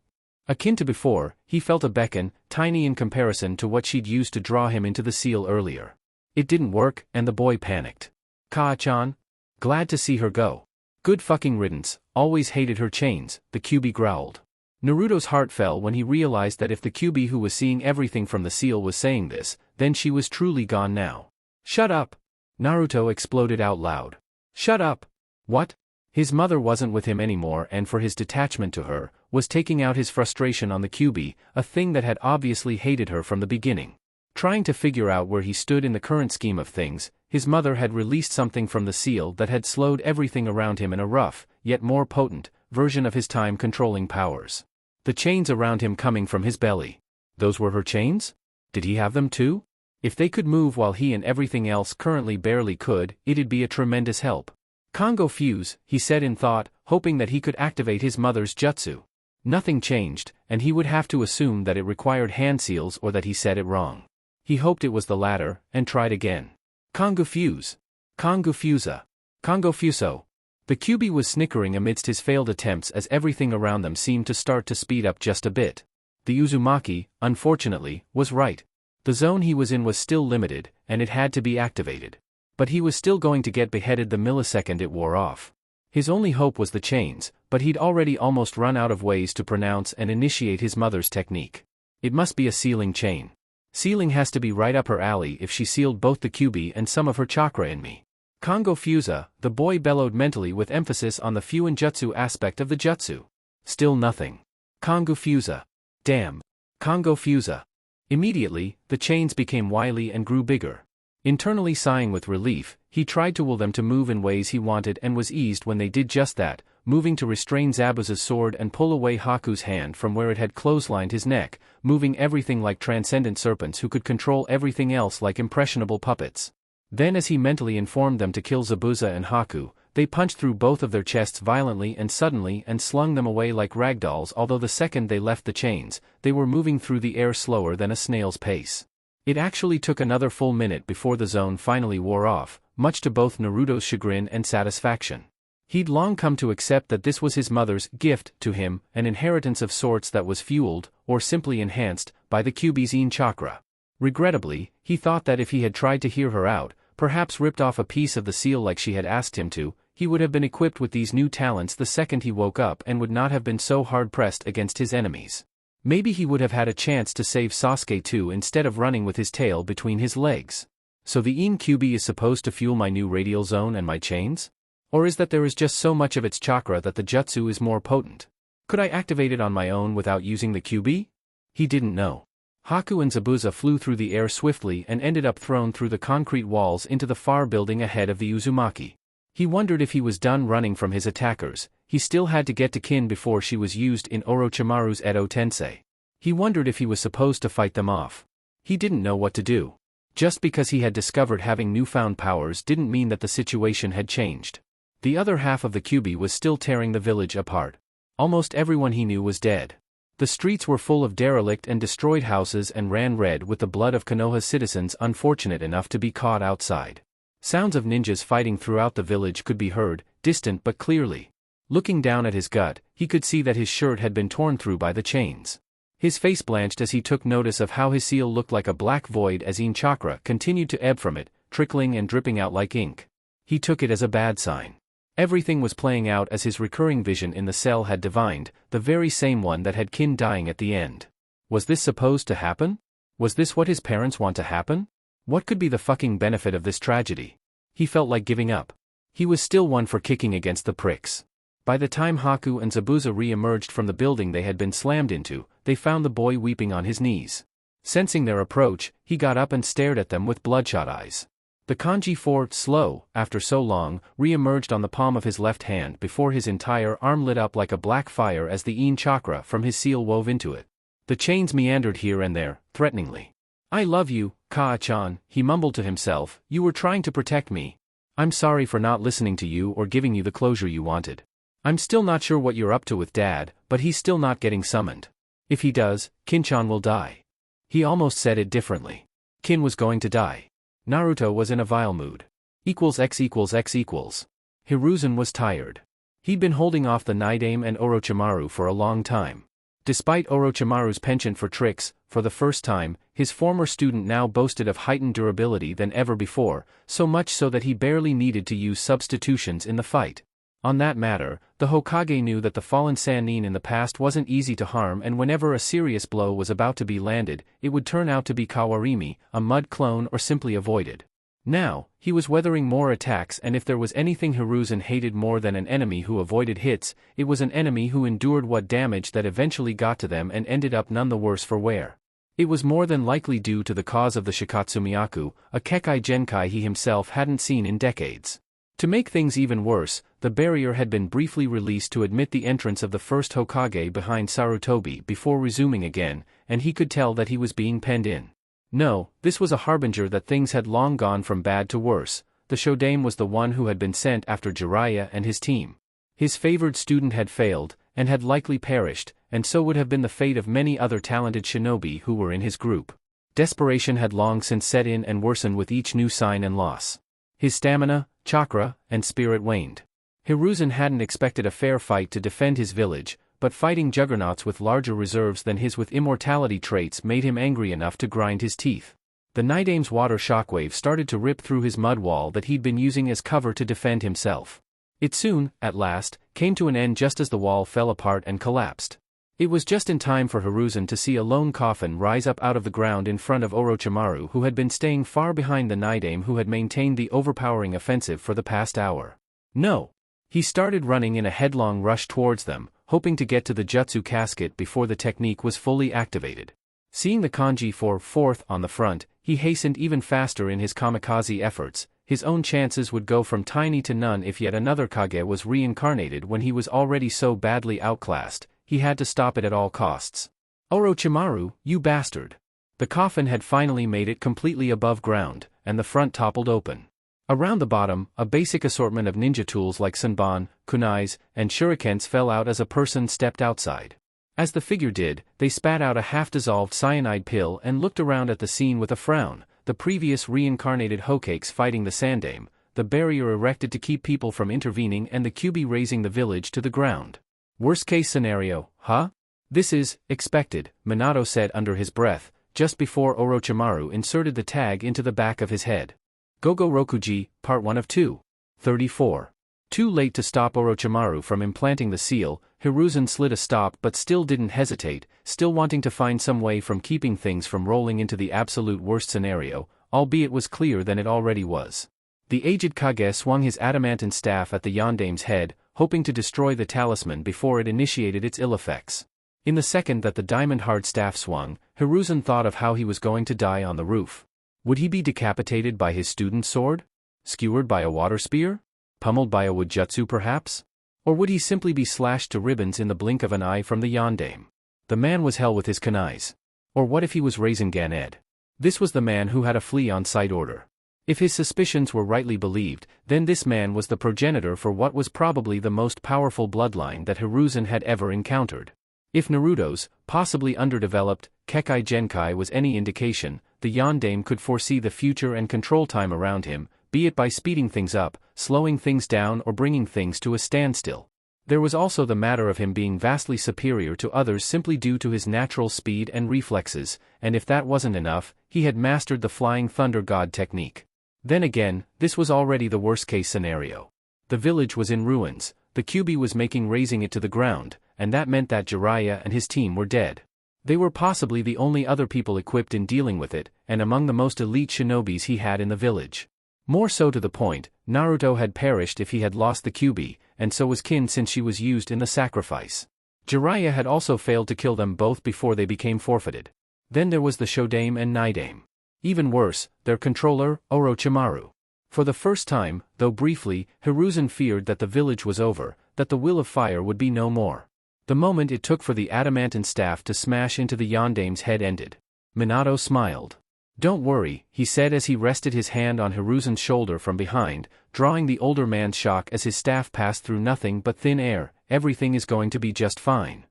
Akin to before, he felt a beacon, tiny in comparison to what she'd used to draw him into the seal earlier. It didn't work, and the boy panicked. Kaa-chan? Glad to see her go. Good fucking riddance, always hated her chains, the Kyuubi growled. Naruto's heart fell when he realized that if the Kyuubi who was seeing everything from the seal was saying this, then she was truly gone now. Shut up! Naruto exploded out loud. Shut up! What? His mother wasn't with him anymore, and for his detachment to her, was taking out his frustration on the Kyuubi, a thing that had obviously hated her from the beginning. Trying to figure out where he stood in the current scheme of things, his mother had released something from the seal that had slowed everything around him in a rough, yet more potent, version of his time-controlling powers. The chains around him coming from his belly. Those were her chains? Did he have them too? If they could move while he and everything else currently barely could, it'd be a tremendous help. Kongo Fuse, he said in thought, hoping that he could activate his mother's jutsu. Nothing changed, and he would have to assume that it required hand seals or that he said it wrong. He hoped it was the latter, and tried again. Kongo Fuse. Kongo Fusa. Kongo Fuso. The Kyuubi was snickering amidst his failed attempts as everything around them seemed to start to speed up just a bit. The Uzumaki, unfortunately, was right. The zone he was in was still limited, and it had to be activated. But he was still going to get beheaded the millisecond it wore off. His only hope was the chains, but he'd already almost run out of ways to pronounce and initiate his mother's technique. It must be a sealing chain. Sealing has to be right up her alley if she sealed both the Kyuubi and some of her chakra in me. Kongo Fusa, the boy bellowed mentally with emphasis on the Fuinjutsu aspect of the jutsu. Still nothing. Kongo Fusa. Damn. Kongo Fusa. Immediately, the chains became wily and grew bigger. Internally sighing with relief, he tried to will them to move in ways he wanted and was eased when they did just that, moving to restrain Zabuza's sword and pull away Haku's hand from where it had clotheslined his neck, moving everything like transcendent serpents who could control everything else like impressionable puppets. Then as he mentally informed them to kill Zabuza and Haku, they punched through both of their chests violently and suddenly and slung them away like ragdolls. Although the second they left the chains, they were moving through the air slower than a snail's pace. It actually took another full minute before the zone finally wore off, much to both Naruto's chagrin and satisfaction. He'd long come to accept that this was his mother's gift to him, an inheritance of sorts that was fueled, or simply enhanced, by the Kyuubi's Yin chakra. Regrettably, he thought that if he had tried to hear her out, perhaps ripped off a piece of the seal like she had asked him to, he would have been equipped with these new talents the second he woke up and would not have been so hard-pressed against his enemies. Maybe he would have had a chance to save Sasuke too instead of running with his tail between his legs. So the Een QB is supposed to fuel my new radial zone and my chains? Or is that there is just so much of its chakra that the jutsu is more potent? Could I activate it on my own without using the QB? He didn't know. Haku and Zabuza flew through the air swiftly and ended up thrown through the concrete walls into the far building ahead of the Uzumaki. He wondered if he was done running from his attackers. He still had to get to Kin before she was used in Orochimaru's Edo Tensei. He wondered if he was supposed to fight them off. He didn't know what to do. Just because he had discovered having newfound powers didn't mean that the situation had changed. The other half of the QB was still tearing the village apart. Almost everyone he knew was dead. The streets were full of derelict and destroyed houses and ran red with the blood of Konoha's citizens unfortunate enough to be caught outside. Sounds of ninjas fighting throughout the village could be heard, distant but clearly. Looking down at his gut, he could see that his shirt had been torn through by the chains. His face blanched as he took notice of how his seal looked like a black void as Een chakra continued to ebb from it, trickling and dripping out like ink. He took it as a bad sign. Everything was playing out as his recurring vision in the cell had divined, the very same one that had Kin dying at the end. Was this supposed to happen? Was this what his parents want to happen? What could be the fucking benefit of this tragedy? He felt like giving up. He was still one for kicking against the pricks. By the time Haku and Zabuza re-emerged from the building they had been slammed into, they found the boy weeping on his knees. Sensing their approach, he got up and stared at them with bloodshot eyes. The kanji for slow, after so long, re-emerged on the palm of his left hand before his entire arm lit up like a black fire as the Een chakra from his seal wove into it. The chains meandered here and there, threateningly. I love you, Kaa-chan, he mumbled to himself, you were trying to protect me. I'm sorry for not listening to you or giving you the closure you wanted. I'm still not sure what you're up to with Dad, but he's still not getting summoned. If he does, Kin-chan will die. He almost said it differently. Kin was going to die. Naruto was in a vile mood. X equals X equals. Hiruzen was tired. He'd been holding off the Nidaime and Orochimaru for a long time. Despite Orochimaru's penchant for tricks, for the first time, his former student now boasted of heightened durability than ever before, so much so that he barely needed to use substitutions in the fight. On that matter, the Hokage knew that the fallen Sannin in the past wasn't easy to harm, and whenever a serious blow was about to be landed, it would turn out to be Kawarimi, a mud clone, or simply avoided. Now, he was weathering more attacks, and if there was anything Hiruzen hated more than an enemy who avoided hits, it was an enemy who endured what damage that eventually got to them and ended up none the worse for wear. It was more than likely due to the cause of the Shikatsumiyaku, a Kekai Genkai he himself hadn't seen in decades. To make things even worse, the barrier had been briefly released to admit the entrance of the first Hokage behind Sarutobi before resuming again, and he could tell that he was being penned in. No, this was a harbinger that things had long gone from bad to worse. The Shodaime was the one who had been sent after Jiraiya and his team. His favored student had failed, and had likely perished, and so would have been the fate of many other talented shinobi who were in his group. Desperation had long since set in and worsened with each new sign and loss. His stamina, chakra, and spirit waned. Hiruzen hadn't expected a fair fight to defend his village, but fighting juggernauts with larger reserves than his with immortality traits made him angry enough to grind his teeth. The Nidaime's water shockwave started to rip through his mud wall that he'd been using as cover to defend himself. It soon, at last, came to an end just as the wall fell apart and collapsed. It was just in time for Hiruzen to see a lone coffin rise up out of the ground in front of Orochimaru, who had been staying far behind the Nidaime who had maintained the overpowering offensive for the past hour. No! He started running in a headlong rush towards them, hoping to get to the jutsu casket before the technique was fully activated. Seeing the kanji for fourth on the front, he hastened even faster in his kamikaze efforts. His own chances would go from tiny to none if yet another Kage was reincarnated when he was already so badly outclassed. He had to stop it at all costs. Orochimaru, you bastard! The coffin had finally made it completely above ground, and the front toppled open. Around the bottom, a basic assortment of ninja tools like sanban, kunais, and shurikens fell out as a person stepped outside. As the figure did, they spat out a half-dissolved cyanide pill and looked around at the scene with a frown. The previous reincarnated Hokages fighting the Sandaime, the barrier erected to keep people from intervening, and the Kyuubi razing the village to the ground. Worst-case scenario, huh? This is expected, Minato said under his breath, just before Orochimaru inserted the tag into the back of his head. Gogo Rokuji, Part 1 of 2. 34. Too late to stop Orochimaru from implanting the seal, Hiruzen slid a stop but still didn't hesitate, still wanting to find some way from keeping things from rolling into the absolute worst scenario. albeit was clearer than it already was. The aged Kage swung his adamantine staff at the Yondame's head, hoping to destroy the talisman before it initiated its ill effects. In the second that the diamond-hard staff swung, Hiruzen thought of how he was going to die on the roof. Would he be decapitated by his student's sword? Skewered by a water spear? Pummeled by a woodjutsu perhaps? Or would he simply be slashed to ribbons in the blink of an eye from the Yondame? The man was hell with his kunais. Or what if he was Raisin Ganed? This was the man who had a flea on sight order. If his suspicions were rightly believed, then this man was the progenitor for what was probably the most powerful bloodline that Hiruzen had ever encountered. If Naruto's, possibly underdeveloped, Kekkei Genkai was any indication, the Yondame could foresee the future and control time around him, be it by speeding things up, slowing things down or bringing things to a standstill. There was also the matter of him being vastly superior to others simply due to his natural speed and reflexes, and if that wasn't enough, he had mastered the Flying Thunder God technique. Then again, this was already the worst-case scenario. The village was in ruins, the Kyuubi was making razing it to the ground, and that meant that Jiraiya and his team were dead. They were possibly the only other people equipped in dealing with it, and among the most elite shinobis he had in the village. More so to the point, Naruto had perished if he had lost the Kyuubi, and so was Kin since she was used in the sacrifice. Jiraiya had also failed to kill them both before they became forfeited. Then there was the Shodame and Naidame. Even worse, their controller, Orochimaru. For the first time, though briefly, Hiruzen feared that the village was over, that the will of fire would be no more. The moment it took for the adamantine staff to smash into the Yondame's head ended. Minato smiled. "Don't worry," he said as he rested his hand on Hiruzen's shoulder from behind, drawing the older man's shock as his staff passed through nothing but thin air. "Everything is going to be just fine."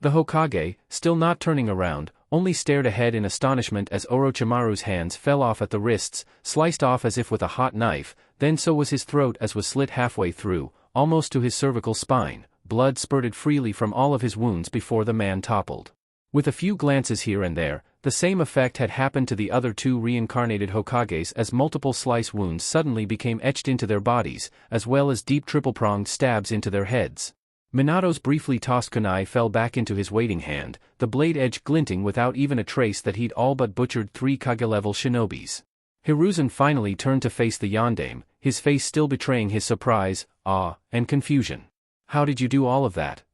The Hokage, still not turning around, only stared ahead in astonishment as Orochimaru's hands fell off at the wrists, sliced off as if with a hot knife, then so was his throat as was slit halfway through, almost to his cervical spine. Blood spurted freely from all of his wounds before the man toppled. With a few glances here and there, the same effect had happened to the other two reincarnated Hokages as multiple slice wounds suddenly became etched into their bodies, as well as deep triple-pronged stabs into their heads. Minato's briefly tossed kunai fell back into his waiting hand, the blade edge glinting without even a trace that he'd all but butchered 3 Kage-level shinobis. Hiruzen finally turned to face the Yondame, his face still betraying his surprise, awe, and confusion. "How did you do all of that?"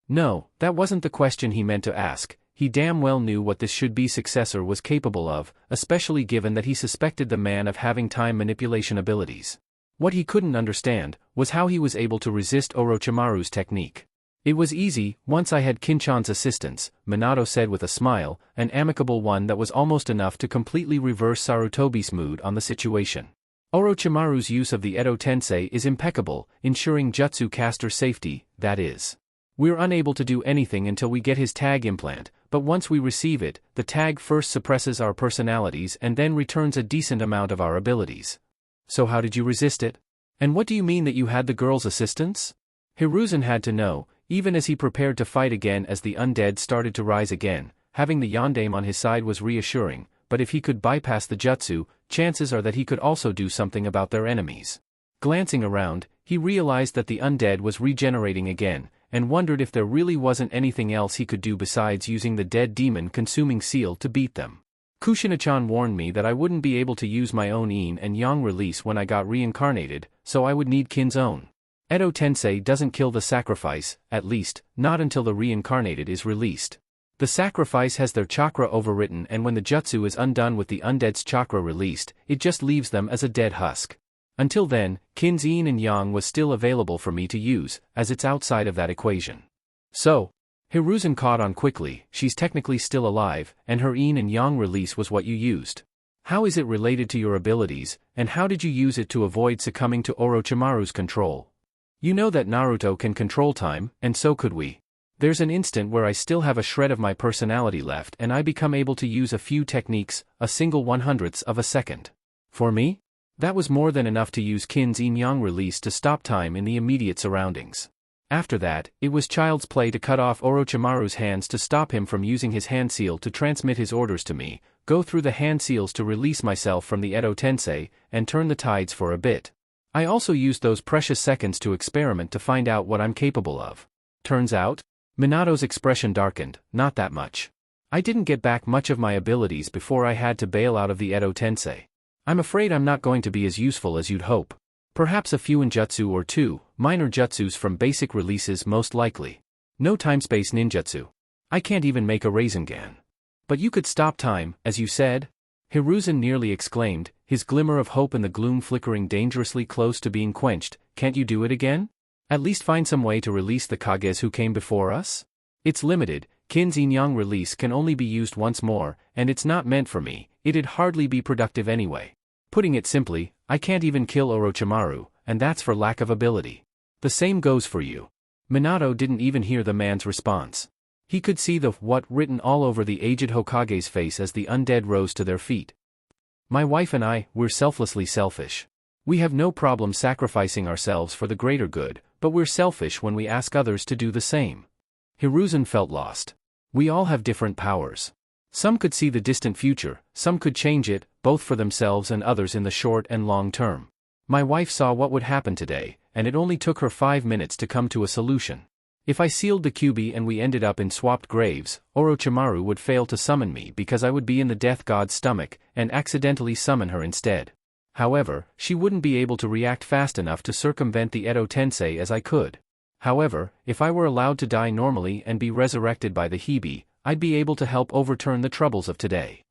No, that wasn't the question he meant to ask. He damn well knew what this should-be successor was capable of, especially given that he suspected the man of having time manipulation abilities. What he couldn't understand was how he was able to resist Orochimaru's technique. "It was easy, once I had Kinchan's assistance," Minato said with a smile, an amicable one that was almost enough to completely reverse Sarutobi's mood on the situation. Orochimaru's use of the Edo Tensei is impeccable, ensuring jutsu caster safety, that is. We're unable to do anything until we get his tag implant, but once we receive it, the tag first suppresses our personalities and then returns a decent amount of our abilities. So how did you resist it? And what do you mean that you had the girl's assistance? Hiruzen had to know, even as he prepared to fight again as the undead started to rise again. Having the Yondame on his side was reassuring, but if he could bypass the jutsu, chances are that he could also do something about their enemies. Glancing around, he realized that the undead was regenerating again, and wondered if there really wasn't anything else he could do besides using the dead demon-consuming seal to beat them. Kushina-chan warned me that I wouldn't be able to use my own yin and yang release when I got reincarnated, so I would need Kin's own. Edo Tensei doesn't kill the sacrifice, at least, not until the reincarnated is released. The sacrifice has their chakra overwritten, and when the jutsu is undone with the undead's chakra released, it just leaves them as a dead husk. Until then, Kin's yin and yang was still available for me to use, as it's outside of that equation. So, Hiruzen caught on quickly, she's technically still alive, and her yin and yang release was what you used. How is it related to your abilities, and how did you use it to avoid succumbing to Orochimaru's control? You know that Naruto can control time, and so could we. There's an instant where I still have a shred of my personality left and I become able to use a few techniques, a single 1/100th of a second. For me? That was more than enough to use Kin's yin-yang release to stop time in the immediate surroundings. After that, it was child's play to cut off Orochimaru's hands to stop him from using his hand seal to transmit his orders to me, go through the hand seals to release myself from the Edo Tensei, and turn the tides for a bit. I also used those precious seconds to experiment to find out what I'm capable of. Turns out, Minato's expression darkened, not that much. I didn't get back much of my abilities before I had to bail out of the Edo Tensei. I'm afraid I'm not going to be as useful as you'd hope. Perhaps a few ninjutsu or two, minor jutsus from basic releases most likely. No time-space ninjutsu. I can't even make a Rasengan. But you could stop time, as you said? Hiruzen nearly exclaimed, his glimmer of hope in the gloom flickering dangerously close to being quenched. Can't you do it again? At least find some way to release the Kages who came before us? It's limited, Qin's Inyang release can only be used once more, and it's not meant for me, it'd hardly be productive anyway. Putting it simply, I can't even kill Orochimaru, and that's for lack of ability. The same goes for you. Minato didn't even hear the man's response. He could see the what written all over the aged Hokage's face as the undead rose to their feet. My wife and I, we're selflessly selfish. We have no problem sacrificing ourselves for the greater good, but we're selfish when we ask others to do the same. Hiruzen felt lost. We all have different powers. Some could see the distant future, some could change it, both for themselves and others in the short and long term. My wife saw what would happen today, and it only took her 5 minutes to come to a solution. If I sealed the Kyuubi and we ended up in swapped graves, Orochimaru would fail to summon me because I would be in the death god's stomach, and accidentally summon her instead. However, she wouldn't be able to react fast enough to circumvent the Edo Tensei as I could. However, if I were allowed to die normally and be resurrected by the Hibi, I'd be able to help overturn the troubles of today.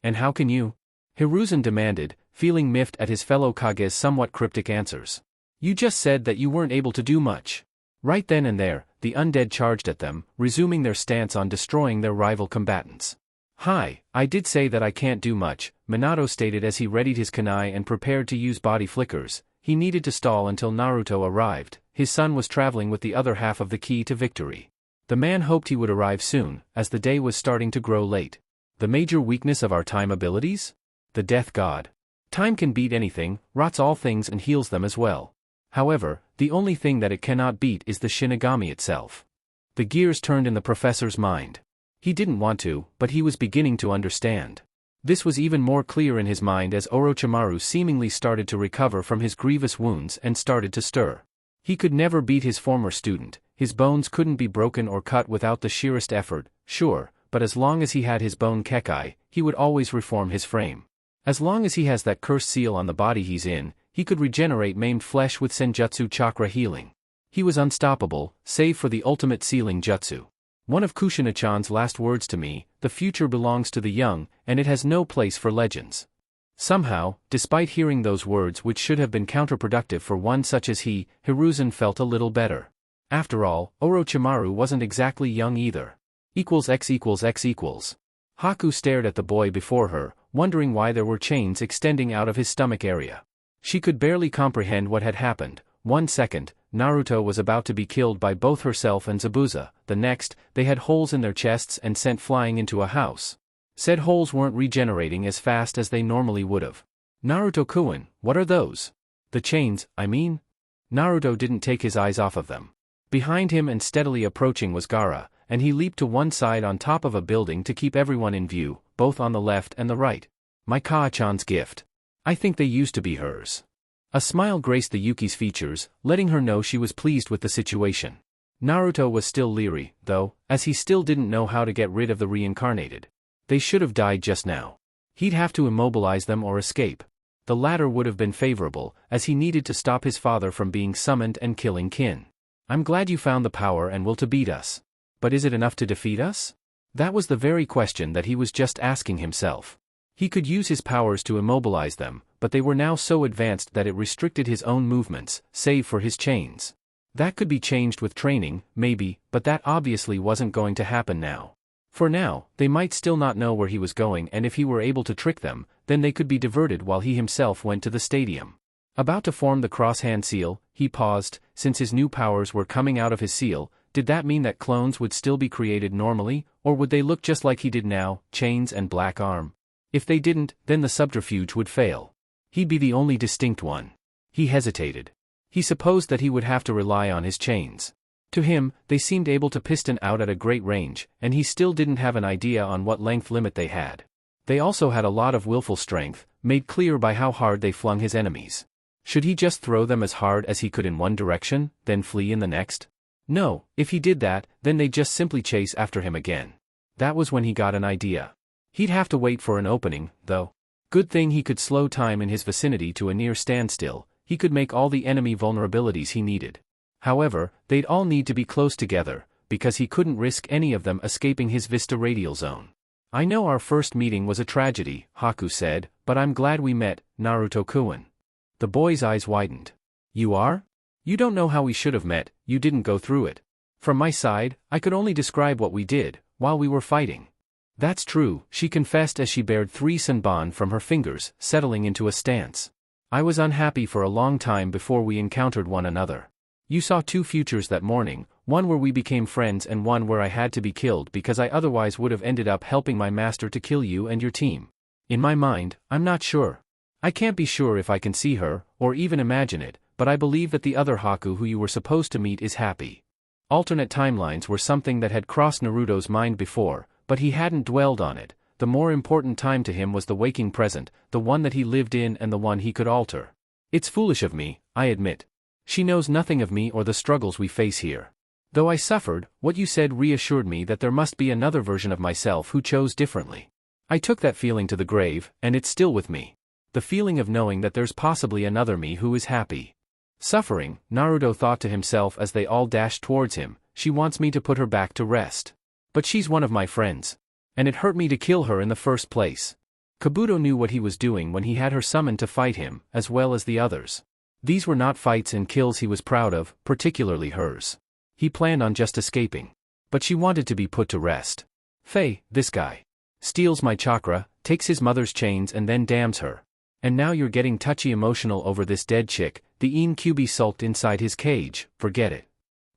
And how can you? Hiruzen demanded, feeling miffed at his fellow Kage's somewhat cryptic answers. You just said that you weren't able to do much. Right then and there, the undead charged at them, resuming their stance on destroying their rival combatants. Hi, I did say that I can't do much, Minato stated as he readied his kunai and prepared to use body flickers. He needed to stall until Naruto arrived. His son was traveling with the other half of the key to victory. The man hoped he would arrive soon, as the day was starting to grow late. The major weakness of our time abilities? The death god. Time can beat anything, rots all things and heals them as well. However, the only thing that it cannot beat is the Shinigami itself. The gears turned in the professor's mind. He didn't want to, but he was beginning to understand. This was even more clear in his mind as Orochimaru seemingly started to recover from his grievous wounds and started to stir. He could never beat his former student, his bones couldn't be broken or cut without the sheerest effort, sure, but as long as he had his bone Kekai, he would always reform his frame. As long as he has that cursed seal on the body he's in, he could regenerate maimed flesh with Senjutsu chakra healing. He was unstoppable, save for the ultimate sealing jutsu. One of Kushina-chan's last words to me, the future belongs to the young, and it has no place for legends. Somehow, despite hearing those words which should have been counterproductive for one such as he, Hiruzen felt a little better. After all, Orochimaru wasn't exactly young either. X equals X equals. Haku stared at the boy before her, wondering why there were chains extending out of his stomach area. She could barely comprehend what had happened. 1 second, Naruto was about to be killed by both herself and Zabuza. The next, they had holes in their chests and sent flying into a house. Said holes weren't regenerating as fast as they normally would've. Naruto-kun, what are those? The chains, I mean? Naruto didn't take his eyes off of them. Behind him and steadily approaching was Gaara, and he leaped to one side on top of a building to keep everyone in view, both on the left and the right. My Kaa-chan's gift. I think they used to be hers. A smile graced the Yuki's features, letting her know she was pleased with the situation. Naruto was still leery, though, as he still didn't know how to get rid of the reincarnated. They should have died just now. He'd have to immobilize them or escape. The latter would have been favorable, as he needed to stop his father from being summoned and killing Qin. I'm glad you found the power and will to beat us. But is it enough to defeat us? That was the very question that he was just asking himself. He could use his powers to immobilize them, but they were now so advanced that it restricted his own movements, save for his chains. That could be changed with training, maybe, but that obviously wasn't going to happen now. For now, they might still not know where he was going, and if he were able to trick them, then they could be diverted while he himself went to the stadium. About to form the cross-hand seal, he paused. Since his new powers were coming out of his seal, did that mean that clones would still be created normally, or would they look just like he did now, chains and black arm? If they didn't, then the subterfuge would fail. He'd be the only distinct one. He hesitated. He supposed that he would have to rely on his chains. To him, they seemed able to piston out at a great range, and he still didn't have an idea on what length limit they had. They also had a lot of willful strength, made clear by how hard they flung his enemies. Should he just throw them as hard as he could in one direction, then flee in the next? No, if he did that, then they'd just simply chase after him again. That was when he got an idea. He'd have to wait for an opening, though. Good thing he could slow time in his vicinity to a near standstill, he could make all the enemy vulnerabilities he needed. However, they'd all need to be close together, because he couldn't risk any of them escaping his Vista radial zone. I know our first meeting was a tragedy, Haku said, but I'm glad we met, Naruto-kun. The boy's eyes widened. You are? You don't know how we should have met, you didn't go through it. From my side, I could only describe what we did, while we were fighting. That's true, she confessed as she bared 3 senbon from her fingers, settling into a stance. I was unhappy for a long time before we encountered one another. You saw 2 futures that morning, one where we became friends and one where I had to be killed because I otherwise would have ended up helping my master to kill you and your team. In my mind, I'm not sure. I can't be sure if I can see her, or even imagine it, but I believe that the other Haku who you were supposed to meet is happy. Alternate timelines were something that had crossed Naruto's mind before, but he hadn't dwelled on it. The more important time to him was the waking present, the one that he lived in and the one he could alter. It's foolish of me, I admit. She knows nothing of me or the struggles we face here. Though I suffered, what you said reassured me that there must be another version of myself who chose differently. I took that feeling to the grave, and it's still with me. The feeling of knowing that there's possibly another me who is happy. Suffering, Naruto thought to himself as they all dashed towards him, she wants me to put her back to rest. But she's one of my friends. And it hurt me to kill her in the first place. Kabuto knew what he was doing when he had her summoned to fight him, as well as the others. These were not fights and kills he was proud of, particularly hers. He planned on just escaping. But she wanted to be put to rest. Faye, this guy. Steals my chakra, takes his mother's chains and then damns her. And now you're getting touchy emotional over this dead chick, the Kyuubi sulked inside his cage, forget it.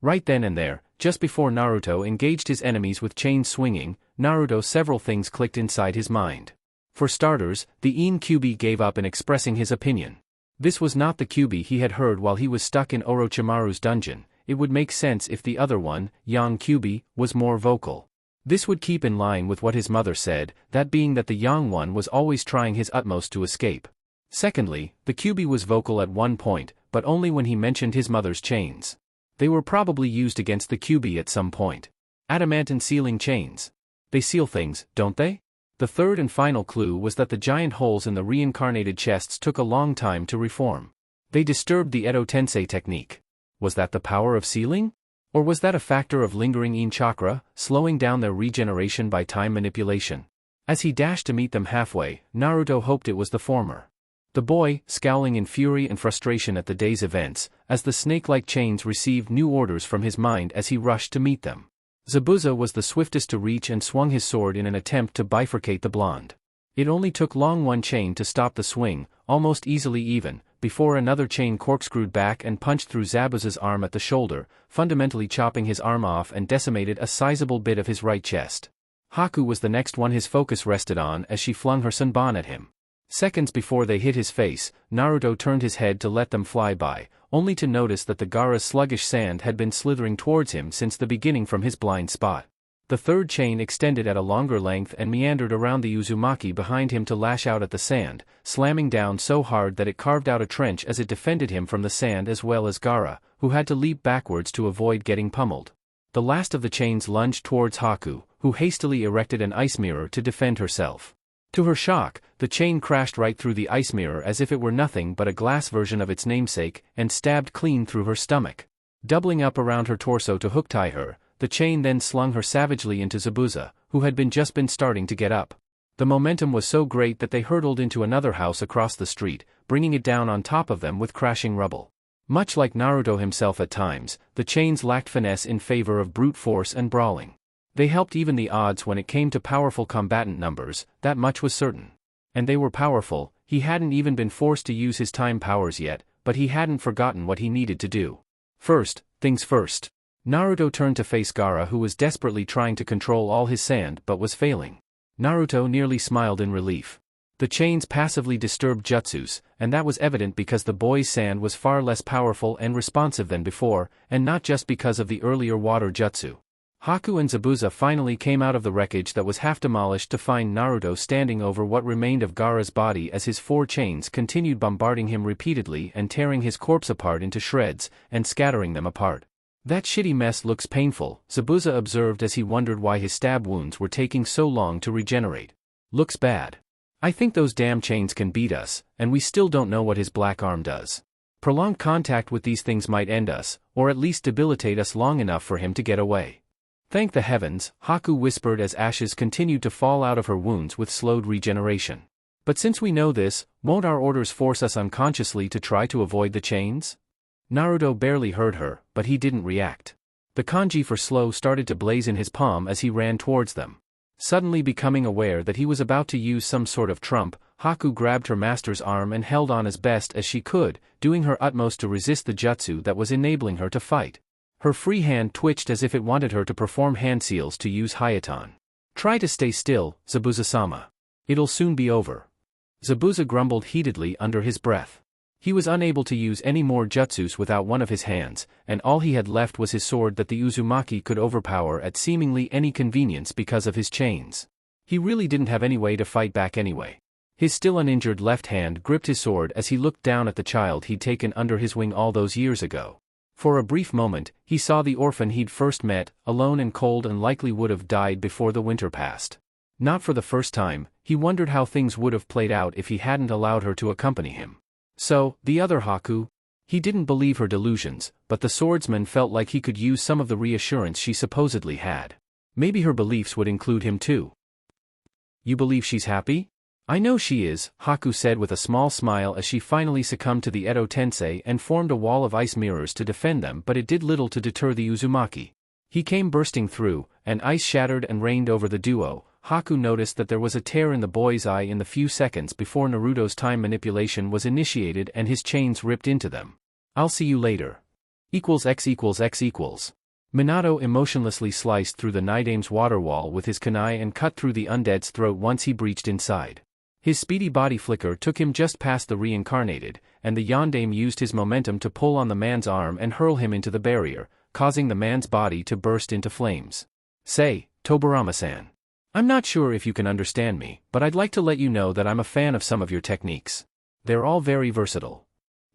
Right then and there, just before Naruto engaged his enemies with chains swinging, Naruto several things clicked inside his mind. For starters, the Kyuubi gave up in expressing his opinion. This was not the Kyuubi he had heard while he was stuck in Orochimaru's dungeon. It would make sense if the other one, Yang Kyuubi, was more vocal. This would keep in line with what his mother said, that being that the young one was always trying his utmost to escape. Secondly, the Kyuubi was vocal at one point, but only when he mentioned his mother's chains. They were probably used against the Kyuubi at some point. Adamantine sealing chains. They seal things, don't they? The third and final clue was that the giant holes in the reincarnated chests took a long time to reform. They disturbed the Edo Tensei technique. Was that the power of sealing? Or was that a factor of lingering in chakra, slowing down their regeneration by time manipulation? As he dashed to meet them halfway, Naruto hoped it was the former. The boy, scowling in fury and frustration at the day's events, as the snake-like chains received new orders from his mind as he rushed to meet them. Zabuza was the swiftest to reach and swung his sword in an attempt to bifurcate the blonde. It only took long one chain to stop the swing, almost easily even, before another chain corkscrewed back and punched through Zabuza's arm at the shoulder, fundamentally chopping his arm off and decimated a sizable bit of his right chest. Haku was the next one his focus rested on as she flung her senbon at him. Seconds before they hit his face, Naruto turned his head to let them fly by, only to notice that the Gaara's sluggish sand had been slithering towards him since the beginning from his blind spot. The third chain extended at a longer length and meandered around the Uzumaki behind him to lash out at the sand, slamming down so hard that it carved out a trench as it defended him from the sand as well as Gaara, who had to leap backwards to avoid getting pummeled. The last of the chains lunged towards Haku, who hastily erected an ice mirror to defend herself. To her shock, the chain crashed right through the ice mirror as if it were nothing but a glass version of its namesake, and stabbed clean through her stomach. Doubling up around her torso to hook-tie her, the chain then slung her savagely into Zabuza, who had just been starting to get up. The momentum was so great that they hurtled into another house across the street, bringing it down on top of them with crashing rubble. Much like Naruto himself at times, the chains lacked finesse in favor of brute force and brawling. They helped even the odds when it came to powerful combatant numbers, that much was certain. And they were powerful. He hadn't even been forced to use his time powers yet, but he hadn't forgotten what he needed to do. First, things first. Naruto turned to face Gaara, who was desperately trying to control all his sand but was failing. Naruto nearly smiled in relief. The chains passively disturbed jutsus, and that was evident because the boy's sand was far less powerful and responsive than before, and not just because of the earlier water jutsu. Haku and Zabuza finally came out of the wreckage that was half demolished to find Naruto standing over what remained of Gaara's body as his 4 chains continued bombarding him repeatedly and tearing his corpse apart into shreds, and scattering them apart. That shitty mess looks painful, Zabuza observed as he wondered why his stab wounds were taking so long to regenerate. Looks bad. I think those damn chains can beat us, and we still don't know what his black arm does. Prolonged contact with these things might end us, or at least debilitate us long enough for him to get away. Thank the heavens, Haku whispered as ashes continued to fall out of her wounds with slowed regeneration. But since we know this, won't our orders force us unconsciously to try to avoid the chains? Naruto barely heard her, but he didn't react. The kanji for slow started to blaze in his palm as he ran towards them. Suddenly becoming aware that he was about to use some sort of trump, Haku grabbed her master's arm and held on as best as she could, doing her utmost to resist the jutsu that was enabling her to fight. Her free hand twitched as if it wanted her to perform hand seals to use Hayaton. Try to stay still, Zabuza-sama. It'll soon be over. Zabuza grumbled heatedly under his breath. He was unable to use any more jutsus without one of his hands, and all he had left was his sword that the Uzumaki could overpower at seemingly any convenience because of his chains. He really didn't have any way to fight back anyway. His still uninjured left hand gripped his sword as he looked down at the child he'd taken under his wing all those years ago. For a brief moment, he saw the orphan he'd first met, alone and cold and likely would have died before the winter passed. Not for the first time, he wondered how things would have played out if he hadn't allowed her to accompany him. So, the other Haku? He didn't believe her delusions, but the swordsman felt like he could use some of the reassurance she supposedly had. Maybe her beliefs would include him too. You believe she's happy? I know she is, Haku said with a small smile as she finally succumbed to the Edo Tensei and formed a wall of ice mirrors to defend them, but it did little to deter the Uzumaki. He came bursting through, and ice shattered and rained over the duo. Haku noticed that there was a tear in the boy's eye in the few seconds before Naruto's time manipulation was initiated and his chains ripped into them. I'll see you later. X equals X equals. Minato emotionlessly sliced through the Nidame's water wall with his kunai and cut through the undead's throat once he breached inside. His speedy body flicker took him just past the reincarnated, and the Yondaime used his momentum to pull on the man's arm and hurl him into the barrier, causing the man's body to burst into flames. Say, Tobirama-san. I'm not sure if you can understand me, but I'd like to let you know that I'm a fan of some of your techniques. They're all very versatile.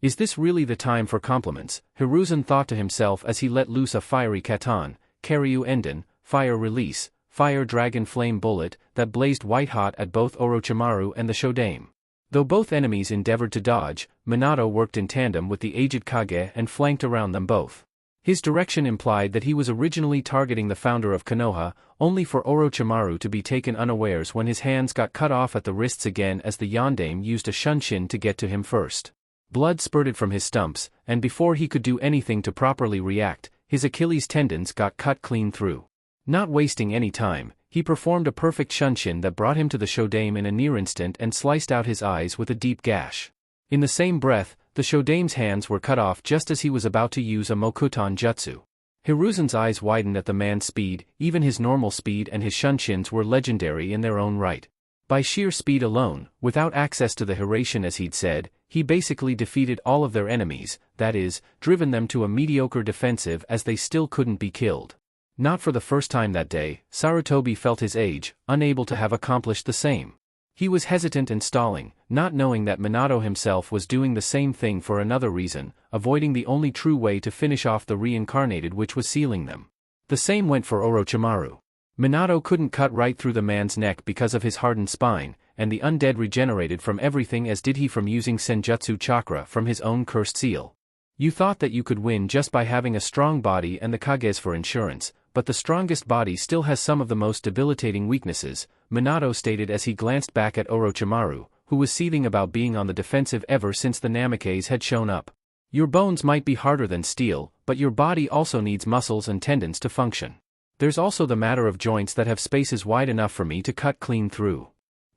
Is this really the time for compliments? Hiruzen thought to himself as he let loose a fiery katon, Karyu Enden, fire release, fire dragon flame bullet, that blazed white-hot at both Orochimaru and the Shodaime. Though both enemies endeavored to dodge, Minato worked in tandem with the aged Kage and flanked around them both. His direction implied that he was originally targeting the founder of Konoha, only for Orochimaru to be taken unawares when his hands got cut off at the wrists again as the Yondaime used a shunshin to get to him first. Blood spurted from his stumps, and before he could do anything to properly react, his Achilles tendons got cut clean through. Not wasting any time, he performed a perfect shunshin that brought him to the Shodaime in a near instant and sliced out his eyes with a deep gash. In the same breath, the Shodaime's hands were cut off just as he was about to use a Mokuton jutsu. Hiruzen's eyes widened at the man's speed. Even his normal speed and his shunshins were legendary in their own right. By sheer speed alone, without access to the Hiraishin as he'd said, he basically defeated all of their enemies, that is, driven them to a mediocre defensive as they still couldn't be killed. Not for the first time that day, Sarutobi felt his age, unable to have accomplished the same. He was hesitant and stalling, not knowing that Minato himself was doing the same thing for another reason, avoiding the only true way to finish off the reincarnated, which was sealing them. The same went for Orochimaru. Minato couldn't cut right through the man's neck because of his hardened spine, and the undead regenerated from everything as did he from using Senjutsu chakra from his own cursed seal. You thought that you could win just by having a strong body and the Kages for insurance, but the strongest body still has some of the most debilitating weaknesses, Minato stated as he glanced back at Orochimaru, who was seething about being on the defensive ever since the Namikaze had shown up. Your bones might be harder than steel, but your body also needs muscles and tendons to function. There's also the matter of joints that have spaces wide enough for me to cut clean through.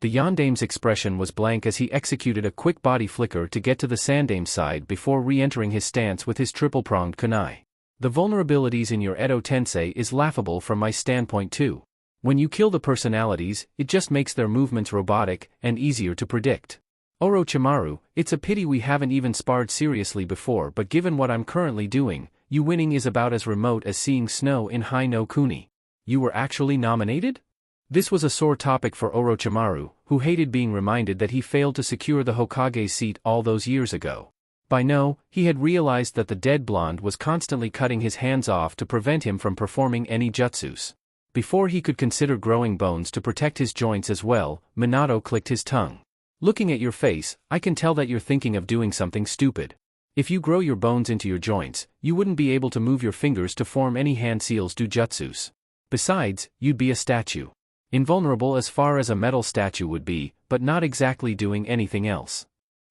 The Yondaime's expression was blank as he executed a quick body flicker to get to the Sandaime's side before re-entering his stance with his triple-pronged kunai. The vulnerabilities in your Edo Tensei is laughable from my standpoint too. When you kill the personalities, it just makes their movements robotic and easier to predict. Orochimaru, it's a pity we haven't even sparred seriously before, but given what I'm currently doing, you winning is about as remote as seeing snow in Hai no Kuni. You were actually nominated? This was a sore topic for Orochimaru, who hated being reminded that he failed to secure the Hokage's seat all those years ago. By now, he had realized that the dead blonde was constantly cutting his hands off to prevent him from performing any jutsus. Before he could consider growing bones to protect his joints as well, Minato clicked his tongue. Looking at your face, I can tell that you're thinking of doing something stupid. If you grow your bones into your joints, you wouldn't be able to move your fingers to form any hand seals dojutsus. Besides, you'd be a statue. Invulnerable as far as a metal statue would be, but not exactly doing anything else.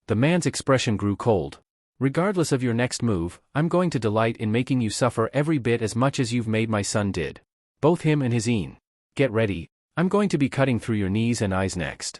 The man's expression grew cold. Regardless of your next move, I'm going to delight in making you suffer every bit as much as you've made my son did. Both him and his Ine. Get ready, I'm going to be cutting through your knees and eyes next.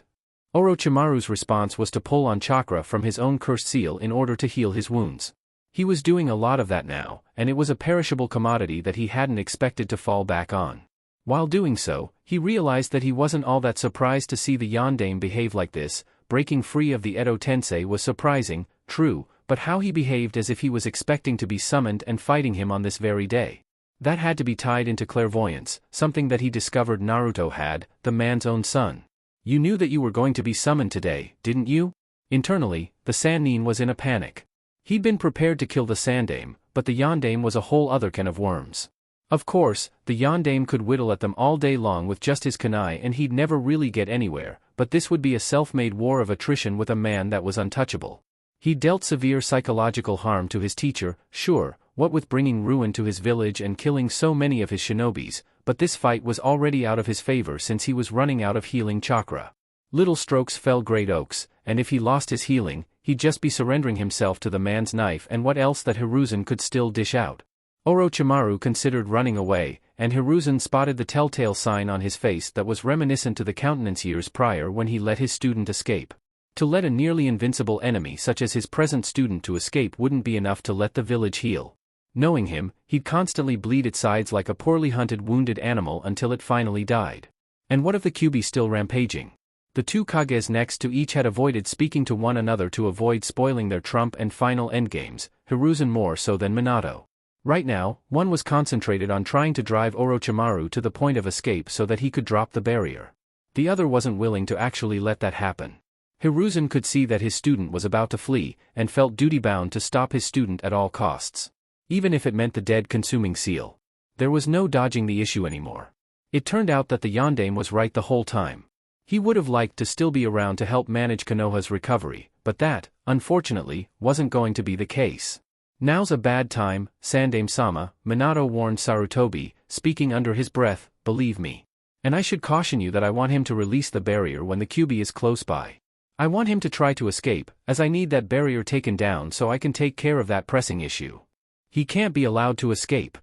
Orochimaru's response was to pull on chakra from his own cursed seal in order to heal his wounds. He was doing a lot of that now, and it was a perishable commodity that he hadn't expected to fall back on. While doing so, he realized that he wasn't all that surprised to see the Yondaime behave like this. Breaking free of the Edo Tensei was surprising, true, but how he behaved as if he was expecting to be summoned and fighting him on this very day. That had to be tied into clairvoyance, something that he discovered Naruto had, the man's own son. You knew that you were going to be summoned today, didn't you? Internally, the Sannin was in a panic. He'd been prepared to kill the Sandaime, but the Yondaime was a whole other can of worms. Of course, the Yondaime could whittle at them all day long with just his kunai and he'd never really get anywhere, but this would be a self-made war of attrition with a man that was untouchable. He dealt severe psychological harm to his teacher, sure, what with bringing ruin to his village and killing so many of his shinobis, but this fight was already out of his favor since he was running out of healing chakra. Little strokes fell great oaks, and if he lost his healing, he'd just be surrendering himself to the man's knife and what else that Hiruzen could still dish out. Orochimaru considered running away, and Hiruzen spotted the telltale sign on his face that was reminiscent to the countenance years prior when he let his student escape. To let a nearly invincible enemy such as his present student to escape wouldn't be enough to let the village heal. Knowing him, he'd constantly bleed its sides like a poorly hunted wounded animal until it finally died. And what of the Kyuubi still rampaging? The two Kages next to each had avoided speaking to one another to avoid spoiling their trump and final endgames, Hiruzen more so than Minato. Right now, one was concentrated on trying to drive Orochimaru to the point of escape so that he could drop the barrier. The other wasn't willing to actually let that happen. Hiruzen could see that his student was about to flee, and felt duty-bound to stop his student at all costs. Even if it meant the dead consuming seal. There was no dodging the issue anymore. It turned out that the Yondaime was right the whole time. He would have liked to still be around to help manage Konoha's recovery, but that, unfortunately, wasn't going to be the case. Now's a bad time, Sandaime-sama, Minato warned Sarutobi, speaking under his breath, believe me. And I should caution you that I want him to release the barrier when the Kyuubi is close by. I want him to try to escape, as I need that barrier taken down so I can take care of that pressing issue. He can't be allowed to escape.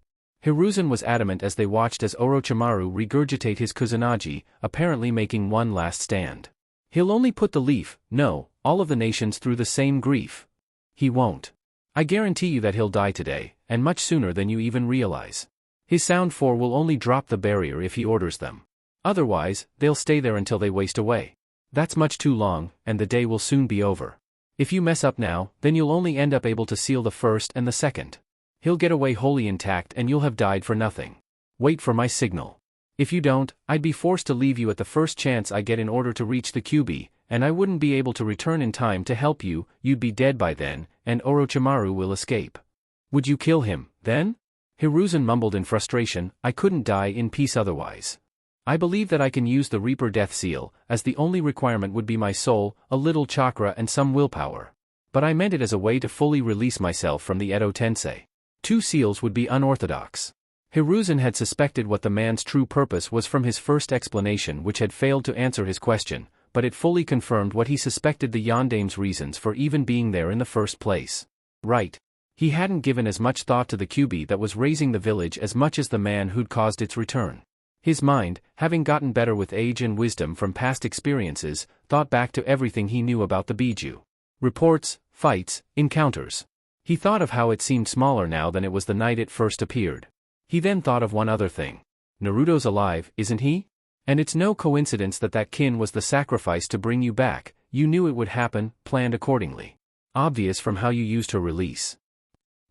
Hiruzen was adamant as they watched as Orochimaru regurgitate his Kusanagi, apparently making one last stand. He'll only put the leaf, no, all of the nations through the same grief. He won't. I guarantee you that he'll die today, and much sooner than you even realize. His Sound Four will only drop the barrier if he orders them. Otherwise, they'll stay there until they waste away. That's much too long, and the day will soon be over. If you mess up now, then you'll only end up able to seal the first and the second. He'll get away wholly intact and you'll have died for nothing. Wait for my signal. If you don't, I'd be forced to leave you at the first chance I get in order to reach the Kyuubi, and I wouldn't be able to return in time to help you, you'd be dead by then, and Orochimaru will escape. Would you kill him, then? Hiruzen mumbled in frustration, I couldn't die in peace otherwise. I believe that I can use the Reaper Death Seal, as the only requirement would be my soul, a little chakra and some willpower. But I meant it as a way to fully release myself from the Edo Tensei. 2 seals would be unorthodox. Hiruzen had suspected what the man's true purpose was from his first explanation which had failed to answer his question, but it fully confirmed what he suspected the Yondaime's reasons for even being there in the first place. Right. He hadn't given as much thought to the Kyuubi that was raising the village as much as the man who'd caused its return. His mind, having gotten better with age and wisdom from past experiences, thought back to everything he knew about the Biju. Reports, fights, encounters. He thought of how it seemed smaller now than it was the night it first appeared. He then thought of one other thing. Naruto's alive, isn't he? And it's no coincidence that that kin was the sacrifice to bring you back, you knew it would happen, planned accordingly. Obvious from how you used her release.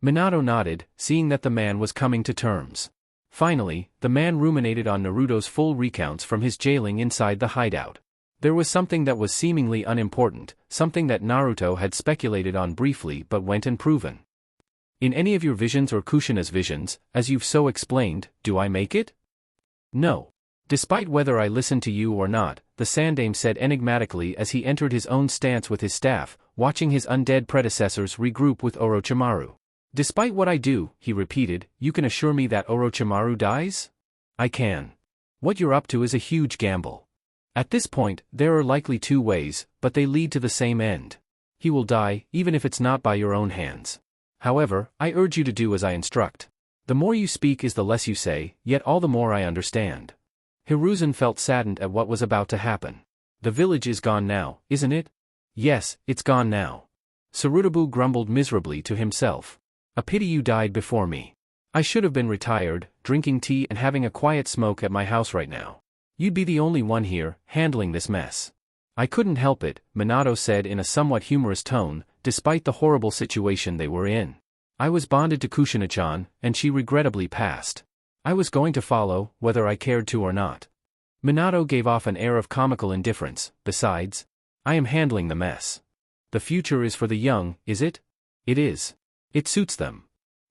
Minato nodded, seeing that the man was coming to terms. Finally, the man ruminated on Naruto's full recounts from his jailing inside the hideout. There was something that was seemingly unimportant, something that Naruto had speculated on briefly but went unproven. In any of your visions or Kushina's visions, as you've so explained, do I make it? No. Despite whether I listen to you or not, the Sandaime said enigmatically as he entered his own stance with his staff, watching his undead predecessors regroup with Orochimaru. Despite what I do, he repeated, you can assure me that Orochimaru dies? I can. What you're up to is a huge gamble. At this point, there are likely two ways, but they lead to the same end. He will die, even if it's not by your own hands. However, I urge you to do as I instruct. The more you speak is the less you say, yet all the more I understand. Hiruzen felt saddened at what was about to happen. The village is gone now, isn't it? Yes, it's gone now. Sarutobu grumbled miserably to himself. A pity you died before me. I should have been retired, drinking tea and having a quiet smoke at my house right now. You'd be the only one here, handling this mess. I couldn't help it, Minato said in a somewhat humorous tone, despite the horrible situation they were in. I was bonded to Kushina-chan, and she regrettably passed. I was going to follow, whether I cared to or not. Minato gave off an air of comical indifference. Besides, I am handling the mess. The future is for the young, is it? It is. It suits them.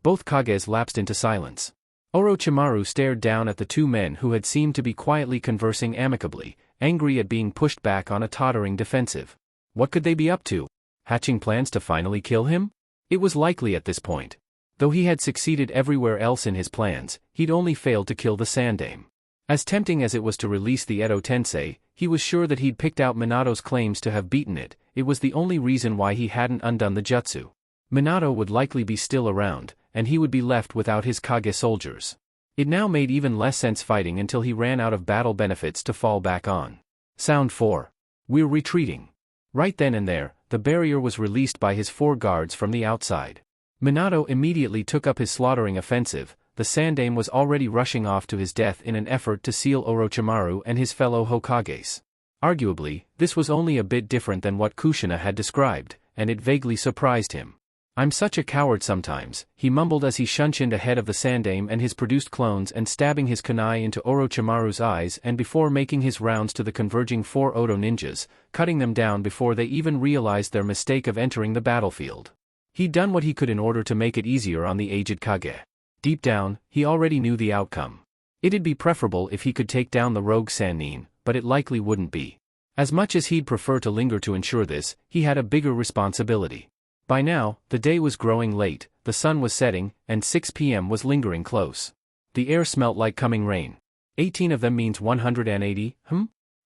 Both Kages lapsed into silence. Orochimaru stared down at the two men who had seemed to be quietly conversing amicably, angry at being pushed back on a tottering defensive. What could they be up to? Hatching plans to finally kill him? It was likely at this point. Though he had succeeded everywhere else in his plans, he'd only failed to kill the Sandaime. As tempting as it was to release the Edo Tensei, he was sure that he'd picked out Minato's claims to have beaten it. It was the only reason why he hadn't undone the jutsu. Minato would likely be still around, and he would be left without his Kage soldiers. It now made even less sense fighting until he ran out of battle benefits to fall back on. Sound 4. We're retreating. Right then and there, the barrier was released by his 4 guards from the outside. Minato immediately took up his slaughtering offensive. The Sandaime was already rushing off to his death in an effort to seal Orochimaru and his fellow Hokages. Arguably, this was only a bit different than what Kushina had described, and it vaguely surprised him. I'm such a coward sometimes, he mumbled as he shunshined ahead of the Sandaime and his produced clones and stabbing his kunai into Orochimaru's eyes and before making his rounds to the converging 4 Odo ninjas, cutting them down before they even realized their mistake of entering the battlefield. He'd done what he could in order to make it easier on the aged Kage. Deep down, he already knew the outcome. It'd be preferable if he could take down the rogue Sannin, but it likely wouldn't be. As much as he'd prefer to linger to ensure this, he had a bigger responsibility. By now, the day was growing late, the sun was setting, and 6 p.m. was lingering close. The air smelt like coming rain. 18 of them means 180,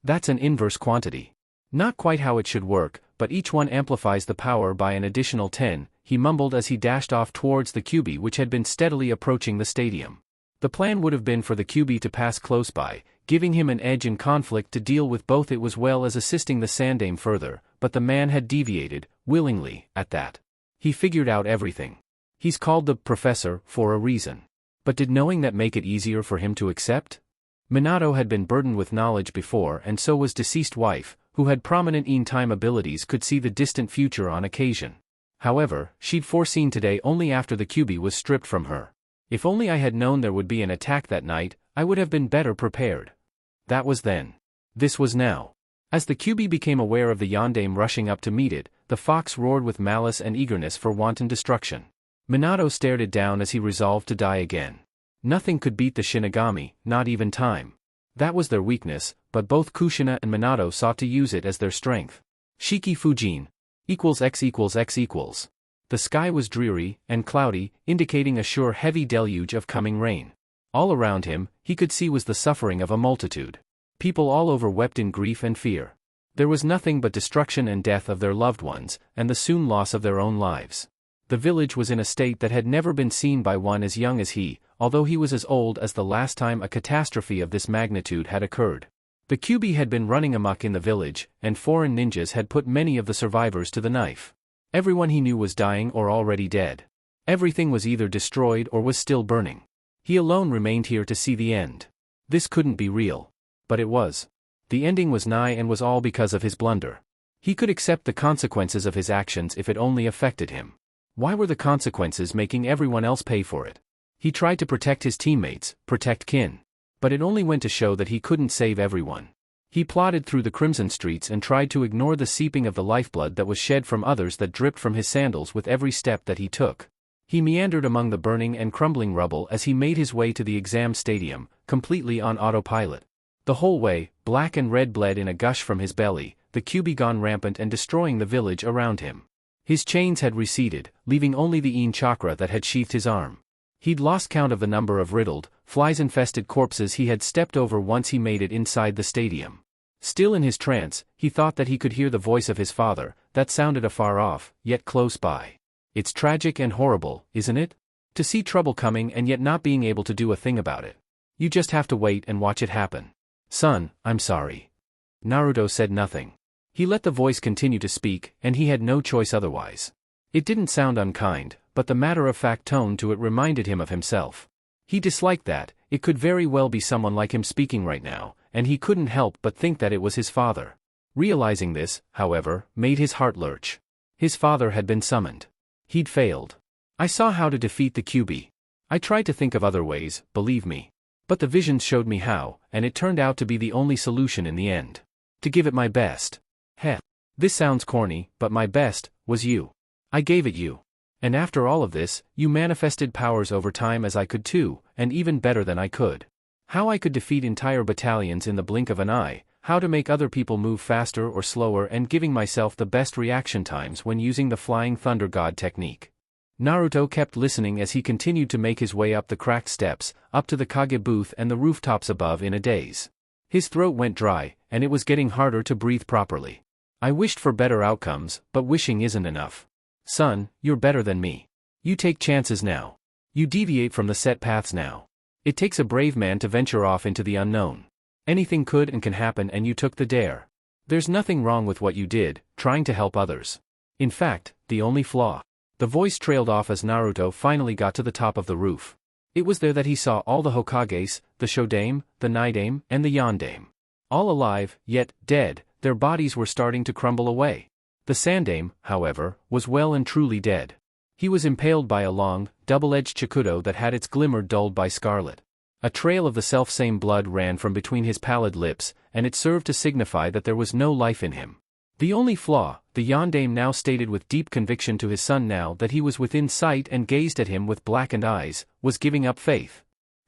That's an inverse quantity. Not quite how it should work, but each one amplifies the power by an additional 10, he mumbled as he dashed off towards the Kyuubi which had been steadily approaching the stadium. The plan would have been for the Kyuubi to pass close by, giving him an edge in conflict to deal with both it as well as assisting the Sandaime further, but the man had deviated, willingly, at that. He figured out everything. He's called the Professor for a reason. But did knowing that make it easier for him to accept? Minato had been burdened with knowledge before and so was deceased wife, who had prominent in-time abilities could see the distant future on occasion. However, she'd foreseen today only after the Kyuubi was stripped from her. If only I had known there would be an attack that night, I would have been better prepared. That was then. This was now. As the Kyuubi became aware of the Yondaime rushing up to meet it, the fox roared with malice and eagerness for wanton destruction. Minato stared it down as he resolved to die again. Nothing could beat the Shinigami, not even time. That was their weakness, but both Kushina and Minato sought to use it as their strength. Shiki Fujin. =x=x=. The sky was dreary and cloudy, indicating a sure heavy deluge of coming rain. All around him, he could see was the suffering of a multitude. People all over wept in grief and fear. There was nothing but destruction and death of their loved ones, and the soon loss of their own lives. The village was in a state that had never been seen by one as young as he, although he was as old as the last time a catastrophe of this magnitude had occurred. The Kyuubi had been running amok in the village, and foreign ninjas had put many of the survivors to the knife. Everyone he knew was dying or already dead. Everything was either destroyed or was still burning. He alone remained here to see the end. This couldn't be real. But it was. The ending was nigh and was all because of his blunder. He could accept the consequences of his actions if it only affected him. Why were the consequences making everyone else pay for it? He tried to protect his teammates, protect Kin. But it only went to show that he couldn't save everyone. He plodded through the crimson streets and tried to ignore the seeping of the lifeblood that was shed from others that dripped from his sandals with every step that he took. He meandered among the burning and crumbling rubble as he made his way to the exam stadium, completely on autopilot. The whole way, black and red bled in a gush from his belly, the Kyuubi gone rampant and destroying the village around him. His chains had receded, leaving only the Een chakra that had sheathed his arm. He'd lost count of the number of riddled, flies-infested corpses he had stepped over once he made it inside the stadium. Still in his trance, he thought that he could hear the voice of his father, that sounded afar off, yet close by. It's tragic and horrible, isn't it? To see trouble coming and yet not being able to do a thing about it. You just have to wait and watch it happen. Son, I'm sorry. Naruto said nothing. He let the voice continue to speak, and he had no choice otherwise. It didn't sound unkind, but the matter-of-fact tone to it reminded him of himself. He disliked that. It could very well be someone like him speaking right now, and he couldn't help but think that it was his father. Realizing this, however, made his heart lurch. His father had been summoned. He'd failed. I saw how to defeat the Kyuubi. I tried to think of other ways, believe me. But the visions showed me how, and it turned out to be the only solution in the end. To give it my best. Heh. This sounds corny, but my best was you. I gave it you. And after all of this, you manifested powers over time as I could too, and even better than I could. How I could defeat entire battalions in the blink of an eye, how to make other people move faster or slower, and giving myself the best reaction times when using the Flying Thunder God technique. Naruto kept listening as he continued to make his way up the cracked steps, up to the Kage booth and the rooftops above in a daze. His throat went dry, and it was getting harder to breathe properly. I wished for better outcomes, but wishing isn't enough. Son, you're better than me. You take chances now. You deviate from the set paths now. It takes a brave man to venture off into the unknown. Anything could and can happen, and you took the dare. There's nothing wrong with what you did, trying to help others. In fact, the only flaw. The voice trailed off as Naruto finally got to the top of the roof. It was there that he saw all the Hokages, the Shodame, the Naidame, and the Yondame. All alive, yet dead, their bodies were starting to crumble away. The Sandaime, however, was well and truly dead. He was impaled by a long, double-edged chikudo that had its glimmer dulled by scarlet. A trail of the selfsame blood ran from between his pallid lips, and it served to signify that there was no life in him. The only flaw, the Yondame now stated with deep conviction to his son now that he was within sight and gazed at him with blackened eyes, was giving up faith.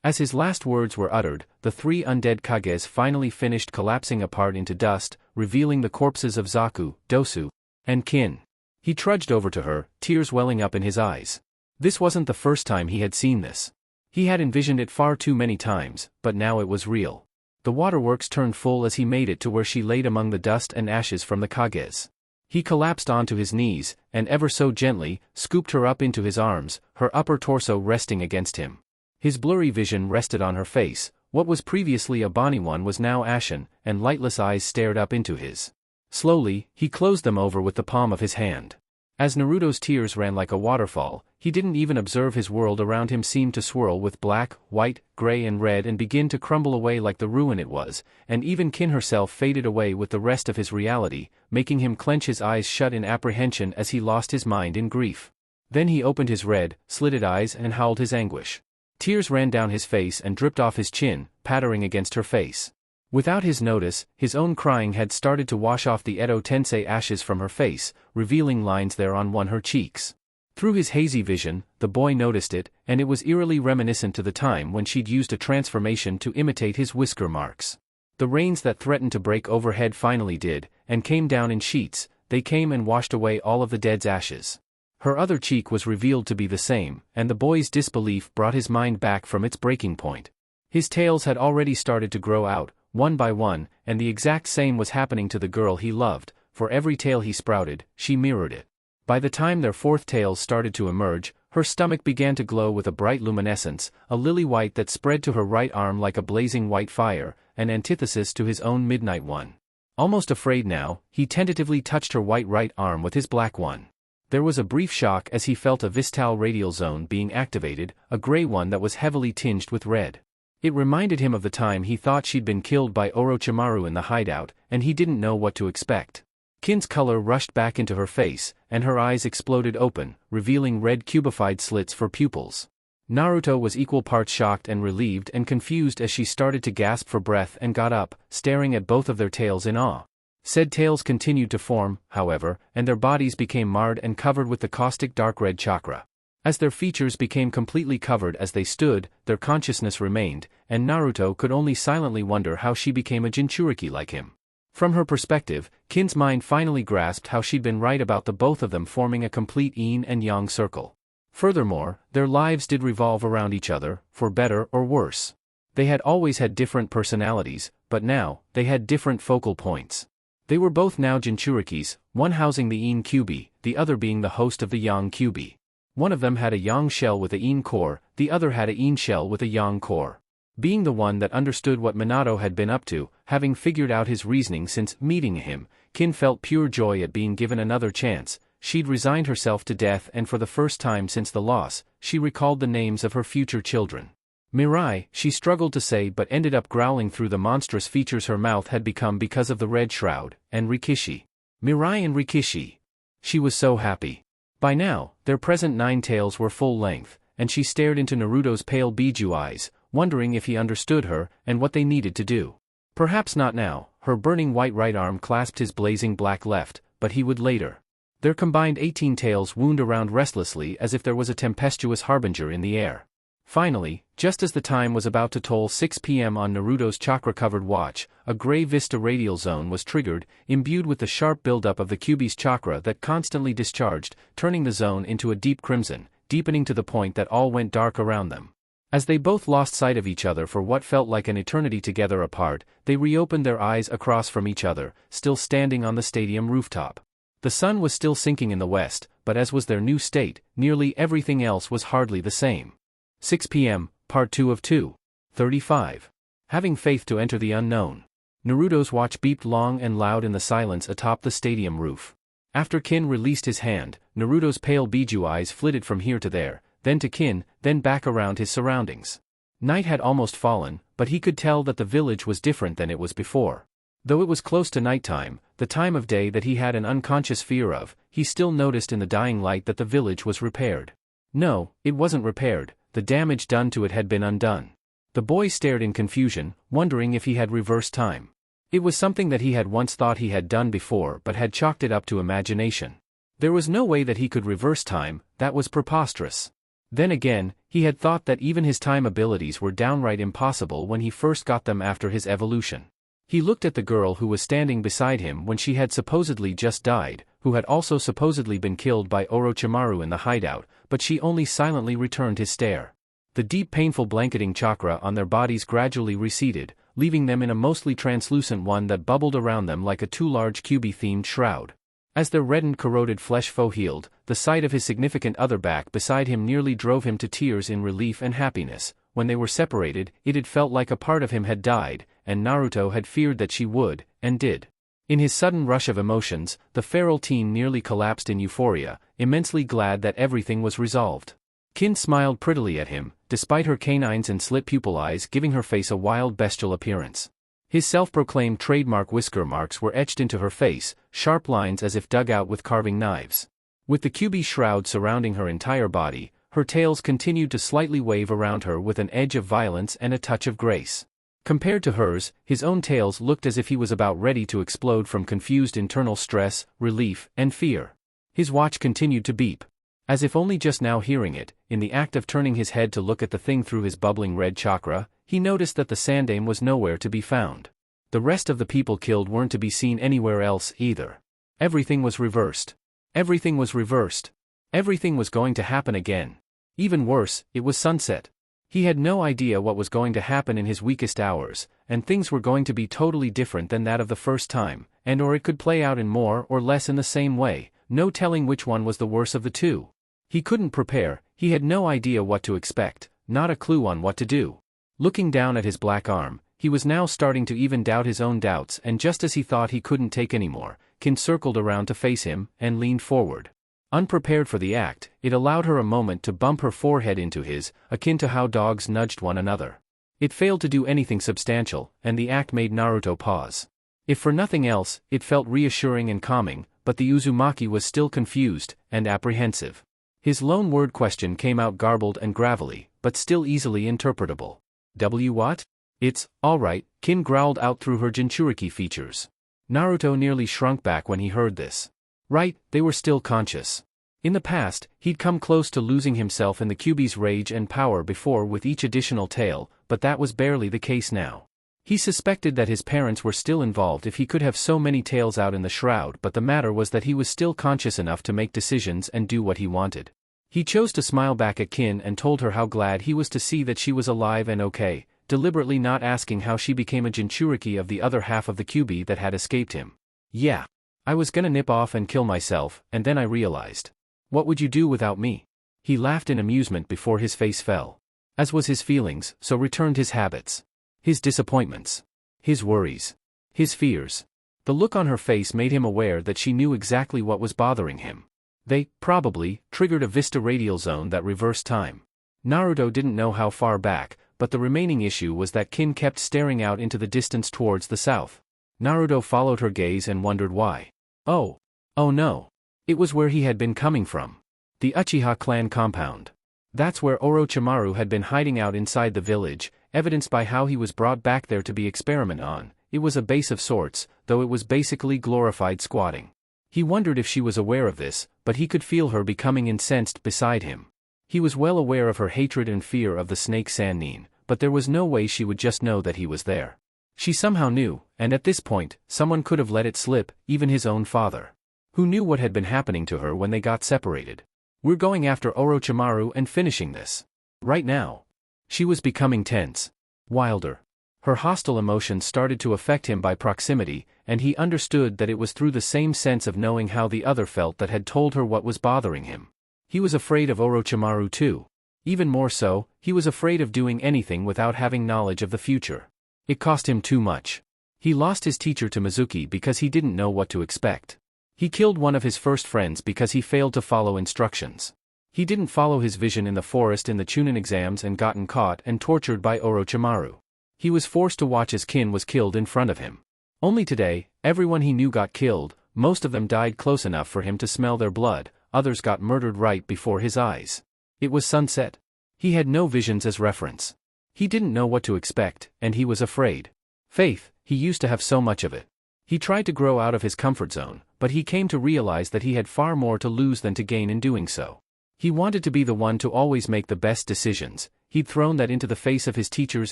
As his last words were uttered, the three undead Kages finally finished collapsing apart into dust, revealing the corpses of Zaku, Dosu, and Kin. He trudged over to her, tears welling up in his eyes. This wasn't the first time he had seen this. He had envisioned it far too many times, but now it was real. The waterworks turned full as he made it to where she laid among the dust and ashes from the Kages. He collapsed onto his knees, and ever so gently, scooped her up into his arms, her upper torso resting against him. His blurry vision rested on her face. What was previously a bonny one was now ashen, and lightless eyes stared up into his. Slowly, he closed them over with the palm of his hand. As Naruto's tears ran like a waterfall, he didn't even observe his world around him seemed to swirl with black, white, gray and red and begin to crumble away like the ruin it was, and even Kin herself faded away with the rest of his reality, making him clench his eyes shut in apprehension as he lost his mind in grief. Then he opened his red, slitted eyes and howled his anguish. Tears ran down his face and dripped off his chin, pattering against her face. Without his notice, his own crying had started to wash off the Edo Tensei ashes from her face, revealing lines there on her cheeks. Through his hazy vision, the boy noticed it, and it was eerily reminiscent to the time when she'd used a transformation to imitate his whisker marks. The rains that threatened to break overhead finally did, and came down in sheets. They came and washed away all of the dead's ashes. Her other cheek was revealed to be the same, and the boy's disbelief brought his mind back from its breaking point. His tails had already started to grow out, one by one, and the exact same was happening to the girl he loved. For every tail he sprouted, she mirrored it. By the time their fourth tails started to emerge, her stomach began to glow with a bright luminescence, a lily white that spread to her right arm like a blazing white fire, an antithesis to his own midnight one. Almost afraid now, he tentatively touched her white right arm with his black one. There was a brief shock as he felt a Vistal radial zone being activated, a gray one that was heavily tinged with red. It reminded him of the time he thought she'd been killed by Orochimaru in the hideout, and he didn't know what to expect. Kin's color rushed back into her face, and her eyes exploded open, revealing red cubified slits for pupils. Naruto was equal parts shocked and relieved and confused as she started to gasp for breath and got up, staring at both of their tails in awe. Said tails continued to form, however, and their bodies became marred and covered with the caustic dark red chakra. As their features became completely covered as they stood, their consciousness remained, and Naruto could only silently wonder how she became a Jinchuriki like him. From her perspective, Kin's mind finally grasped how she'd been right about the both of them forming a complete yin and yang circle. Furthermore, their lives did revolve around each other, for better or worse. They had always had different personalities, but now, they had different focal points. They were both now Jinchurikis, one housing the yin Kyuubi, the other being the host of the yang Kyuubi. One of them had a yang shell with a yin core, the other had a yin shell with a yang core. Being the one that understood what Minato had been up to, having figured out his reasoning since meeting him, Kin felt pure joy at being given another chance. She'd resigned herself to death, and for the first time since the loss, she recalled the names of her future children. Mirai, she struggled to say but ended up growling through the monstrous features her mouth had become because of the red shroud, and Rikishi. Mirai and Rikishi. She was so happy. By now, their present 9 tails were full length, and she stared into Naruto's pale Biju eyes, wondering if he understood her and what they needed to do. Perhaps not now. Her burning white right arm clasped his blazing black left, but he would later. Their combined 18 tails wound around restlessly as if there was a tempestuous harbinger in the air. Finally, just as the time was about to toll 6 p.m. on Naruto's chakra-covered watch, a gray vista radial zone was triggered, imbued with the sharp buildup of the Kyuubi's chakra that constantly discharged, turning the zone into a deep crimson, deepening to the point that all went dark around them. As they both lost sight of each other for what felt like an eternity together apart, they reopened their eyes across from each other, still standing on the stadium rooftop. The sun was still sinking in the west, but as was their new state, nearly everything else was hardly the same. 6 p.m., Part 2 of 2. 35. Having faith to enter the unknown. Naruto's watch beeped long and loud in the silence atop the stadium roof. After Kin released his hand, Naruto's pale Biju eyes flitted from here to there, then to Kin, then back around his surroundings. Night had almost fallen, but he could tell that the village was different than it was before. Though it was close to nighttime, the time of day that he had an unconscious fear of, he still noticed in the dying light that the village was repaired. No, it wasn't repaired. The damage done to it had been undone. The boy stared in confusion, wondering if he had reversed time. It was something that he had once thought he had done before but had chalked it up to imagination. There was no way that he could reverse time, that was preposterous. Then again, he had thought that even his time abilities were downright impossible when he first got them after his evolution. He looked at the girl who was standing beside him when she had supposedly just died, who had also supposedly been killed by Orochimaru in the hideout, but she only silently returned his stare. The deep painful blanketing chakra on their bodies gradually receded, leaving them in a mostly translucent one that bubbled around them like a too large Kyuubi-themed shroud. As their reddened corroded flesh foe healed, the sight of his significant other back beside him nearly drove him to tears in relief and happiness. When they were separated, it had felt like a part of him had died, and Naruto had feared that she would, and did. In his sudden rush of emotions, the feral teen nearly collapsed in euphoria, immensely glad that everything was resolved. Kin smiled prettily at him, despite her canines and slit pupil eyes giving her face a wild bestial appearance. His self-proclaimed trademark whisker marks were etched into her face, sharp lines as if dug out with carving knives. With the Kyuubi shroud surrounding her entire body, her tails continued to slightly wave around her with an edge of violence and a touch of grace. Compared to hers, his own tails looked as if he was about ready to explode from confused internal stress, relief, and fear. His watch continued to beep. As if only just now hearing it, in the act of turning his head to look at the thing through his bubbling red chakra, he noticed that the Sandaime was nowhere to be found. The rest of the people killed weren't to be seen anywhere else either. Everything was reversed. Everything was reversed. Everything was going to happen again. Even worse, it was sunset. He had no idea what was going to happen in his weakest hours, and things were going to be totally different than that of the first time, and or it could play out in more or less in the same way, no telling which one was the worse of the two. He couldn't prepare, he had no idea what to expect, not a clue on what to do. Looking down at his black arm, he was now starting to even doubt his own doubts, and just as he thought he couldn't take any more, Kin circled around to face him, and leaned forward. Unprepared for the act, it allowed her a moment to bump her forehead into his, akin to how dogs nudged one another. It failed to do anything substantial, and the act made Naruto pause. If for nothing else, it felt reassuring and calming, but the Uzumaki was still confused, and apprehensive. His lone word question came out garbled and gravelly, but still easily interpretable. What? It's, alright, Kin growled out through her Jinchuriki features. Naruto nearly shrunk back when he heard this. Right, they were still conscious. In the past, he'd come close to losing himself in the Kyuubi's rage and power before with each additional tale, but that was barely the case now. He suspected that his parents were still involved if he could have so many tales out in the shroud, but the matter was that he was still conscious enough to make decisions and do what he wanted. He chose to smile back at Kin and told her how glad he was to see that she was alive and okay, deliberately not asking how she became a Jinchuriki of the other half of the Kyuubi that had escaped him. Yeah. I was gonna nip off and kill myself, and then I realized. What would you do without me? He laughed in amusement before his face fell. As was his feelings, so returned his habits. His disappointments. His worries. His fears. The look on her face made him aware that she knew exactly what was bothering him. They, probably, triggered a Vista radial zone that reversed time. Naruto didn't know how far back, but the remaining issue was that Kin kept staring out into the distance towards the south. Naruto followed her gaze and wondered why. Oh no. It was where he had been coming from. The Uchiha clan compound. That's where Orochimaru had been hiding out inside the village, evidenced by how he was brought back there to be experimented on. It was a base of sorts, though it was basically glorified squatting. He wondered if she was aware of this, but he could feel her becoming incensed beside him. He was well aware of her hatred and fear of the snake Sannin, but there was no way she would just know that he was there. She somehow knew, and at this point, someone could have let it slip, even his own father. Who knew what had been happening to her when they got separated? We're going after Orochimaru and finishing this. Right now. She was becoming tense. Wilder. Her hostile emotions started to affect him by proximity, and he understood that it was through the same sense of knowing how the other felt that had told her what was bothering him. He was afraid of Orochimaru too. Even more so, he was afraid of doing anything without having knowledge of the future. It cost him too much. He lost his teacher to Mizuki because he didn't know what to expect. He killed one of his first friends because he failed to follow instructions. He didn't follow his vision in the forest in the Chunin exams and gotten caught and tortured by Orochimaru. He was forced to watch as Kin was killed in front of him. Only today, everyone he knew got killed, most of them died close enough for him to smell their blood, others got murdered right before his eyes. It was sunset. He had no visions as reference. He didn't know what to expect, and he was afraid. Faith, he used to have so much of it. He tried to grow out of his comfort zone, but he came to realize that he had far more to lose than to gain in doing so. He wanted to be the one to always make the best decisions. He'd thrown that into the face of his teachers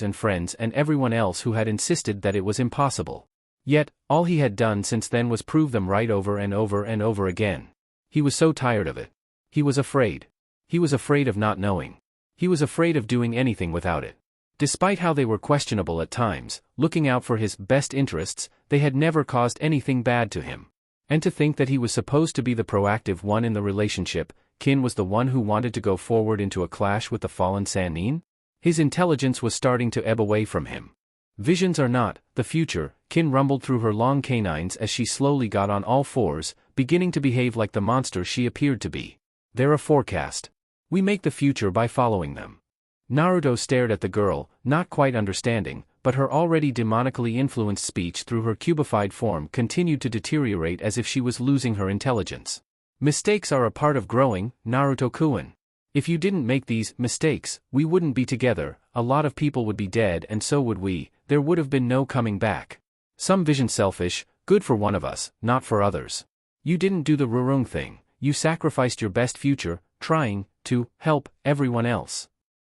and friends and everyone else who had insisted that it was impossible. Yet, all he had done since then was prove them right over and over and over again. He was so tired of it. He was afraid. He was afraid of not knowing. He was afraid of doing anything without it. Despite how they were questionable at times, looking out for his best interests, they had never caused anything bad to him. And to think that he was supposed to be the proactive one in the relationship, Kin was the one who wanted to go forward into a clash with the fallen Sannin? His intelligence was starting to ebb away from him. Visions are not the future, Kin rumbled through her long canines as she slowly got on all fours, beginning to behave like the monster she appeared to be. They're a forecast. We make the future by following them. Naruto stared at the girl, not quite understanding, but her already demonically influenced speech through her cubified form continued to deteriorate as if she was losing her intelligence. Mistakes are a part of growing, Naruto-kun. If you didn't make these mistakes, we wouldn't be together, a lot of people would be dead and so would we, there would have been no coming back. Some vision selfish, good for one of us, not for others. You didn't do the Rurung thing, you sacrificed your best future, trying to help everyone else.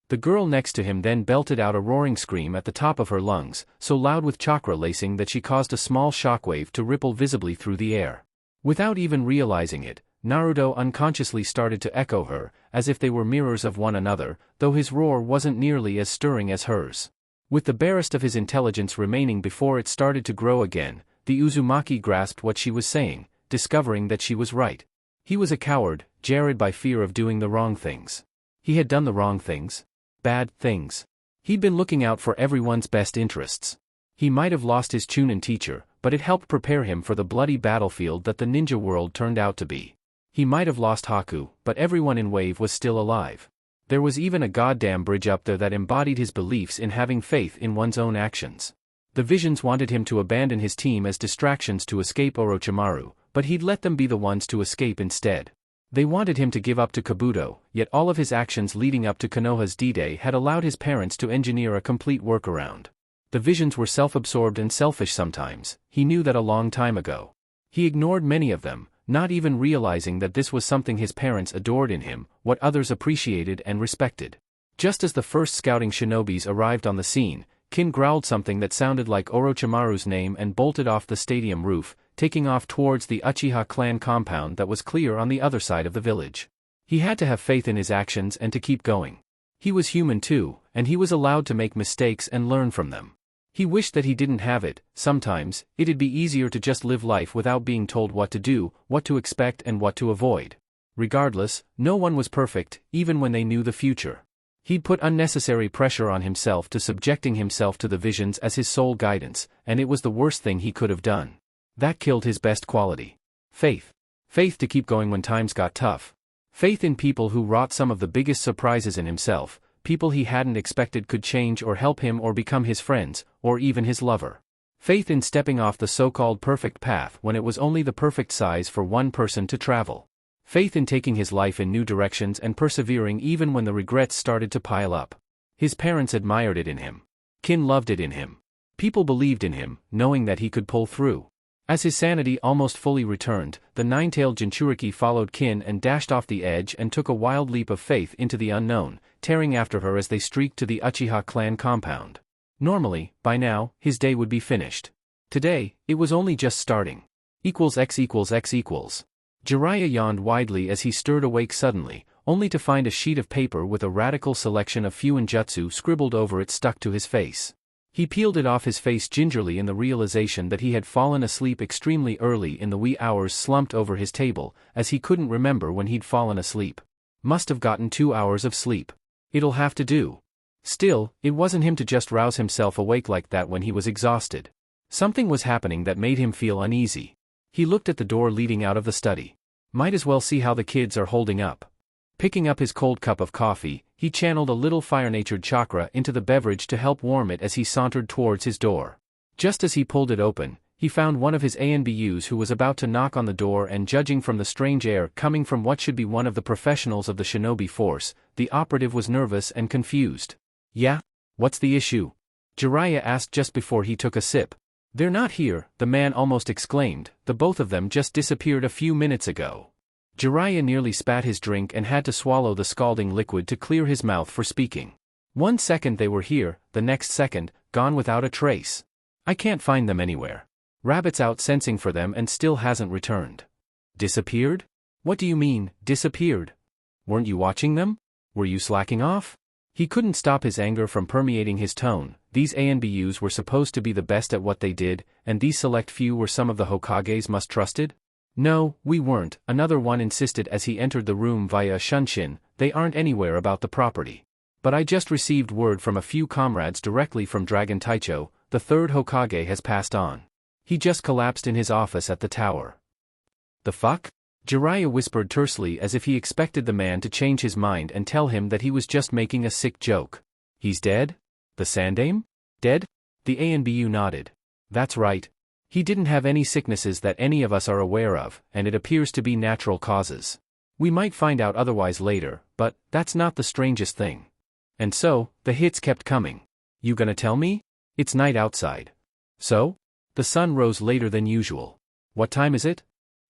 The girl next to him then belted out a roaring scream at the top of her lungs, so loud with chakra lacing that she caused a small shockwave to ripple visibly through the air. Without even realizing it, Naruto unconsciously started to echo her, as if they were mirrors of one another, though his roar wasn't nearly as stirring as hers. With the barest of his intelligence remaining before it started to grow again, the Uzumaki grasped what she was saying, discovering that she was right. He was a coward, jarred by fear of doing the wrong things. He had done the wrong things. Bad things. He'd been looking out for everyone's best interests. He might have lost his Chunin teacher, but it helped prepare him for the bloody battlefield that the ninja world turned out to be. He might have lost Haku, but everyone in Wave was still alive. There was even a goddamn bridge up there that embodied his beliefs in having faith in one's own actions. The visions wanted him to abandon his team as distractions to escape Orochimaru, but he'd let them be the ones to escape instead. They wanted him to give up to Kabuto, yet all of his actions leading up to Konoha's D-Day had allowed his parents to engineer a complete workaround. The visions were self-absorbed and selfish sometimes, he knew that a long time ago. He ignored many of them, not even realizing that this was something his parents adored in him, what others appreciated and respected. Just as the first scouting shinobis arrived on the scene, Kin growled something that sounded like Orochimaru's name and bolted off the stadium roof, taking off towards the Uchiha clan compound that was clear on the other side of the village. He had to have faith in his actions and to keep going. He was human too, and he was allowed to make mistakes and learn from them. He wished that he didn't have it. Sometimes, it'd be easier to just live life without being told what to do, what to expect and what to avoid. Regardless, no one was perfect, even when they knew the future. He'd put unnecessary pressure on himself to subjecting himself to the visions as his sole guidance, and it was the worst thing he could have done. That killed his best quality. Faith. Faith to keep going when times got tough. Faith in people who wrought some of the biggest surprises in himself, people he hadn't expected could change or help him or become his friends, or even his lover. Faith in stepping off the so-called perfect path when it was only the perfect size for one person to travel. Faith in taking his life in new directions and persevering even when the regrets started to pile up. His parents admired it in him. Kin loved it in him. People believed in him, knowing that he could pull through. As his sanity almost fully returned, the nine-tailed Jinchuriki followed Kin and dashed off the edge and took a wild leap of faith into the unknown, tearing after her as they streaked to the Uchiha clan compound. Normally, by now, his day would be finished. Today, it was only just starting. X equals X equals. Jiraiya yawned widely as he stirred awake suddenly, only to find a sheet of paper with a radical selection of Fuinjutsu scribbled over it stuck to his face. He peeled it off his face gingerly in the realization that he had fallen asleep extremely early in the wee hours, slumped over his table, as he couldn't remember when he'd fallen asleep. Must have gotten 2 hours of sleep. It'll have to do. Still, it wasn't him to just rouse himself awake like that when he was exhausted. Something was happening that made him feel uneasy. He looked at the door leading out of the study. Might as well see how the kids are holding up. Picking up his cold cup of coffee, he channeled a little fire-natured chakra into the beverage to help warm it as he sauntered towards his door. Just as he pulled it open, he found one of his ANBUs who was about to knock on the door, and judging from the strange air coming from what should be one of the professionals of the shinobi force, the operative was nervous and confused. "Yeah? What's the issue?" Jiraiya asked just before he took a sip. "They're not here," the man almost exclaimed. "The both of them just disappeared a few minutes ago." Jiraiya nearly spat his drink and had to swallow the scalding liquid to clear his mouth for speaking. 1 second they were here, the next second, gone without a trace. "I can't find them anywhere. Rabbit's out sensing for them and still hasn't returned." "Disappeared? What do you mean, disappeared? Weren't you watching them? Were you slacking off?" He couldn't stop his anger from permeating his tone. These ANBUs were supposed to be the best at what they did, and these select few were some of the Hokage's most trusted? "No, we weren't," another one insisted as he entered the room via a shunshin. "They aren't anywhere about the property. But I just received word from a few comrades directly from Dragon Taicho, the third Hokage has passed on. He just collapsed in his office at the tower." "The fuck?" Jiraiya whispered tersely as if he expected the man to change his mind and tell him that he was just making a sick joke. "He's dead? The Sandaime? Dead?" The ANBU nodded. "That's right. He didn't have any sicknesses that any of us are aware of, and it appears to be natural causes. We might find out otherwise later, but that's not the strangest thing." And so, the hits kept coming. "You gonna tell me? It's night outside." "So?" The sun rose later than usual. "What time is it?"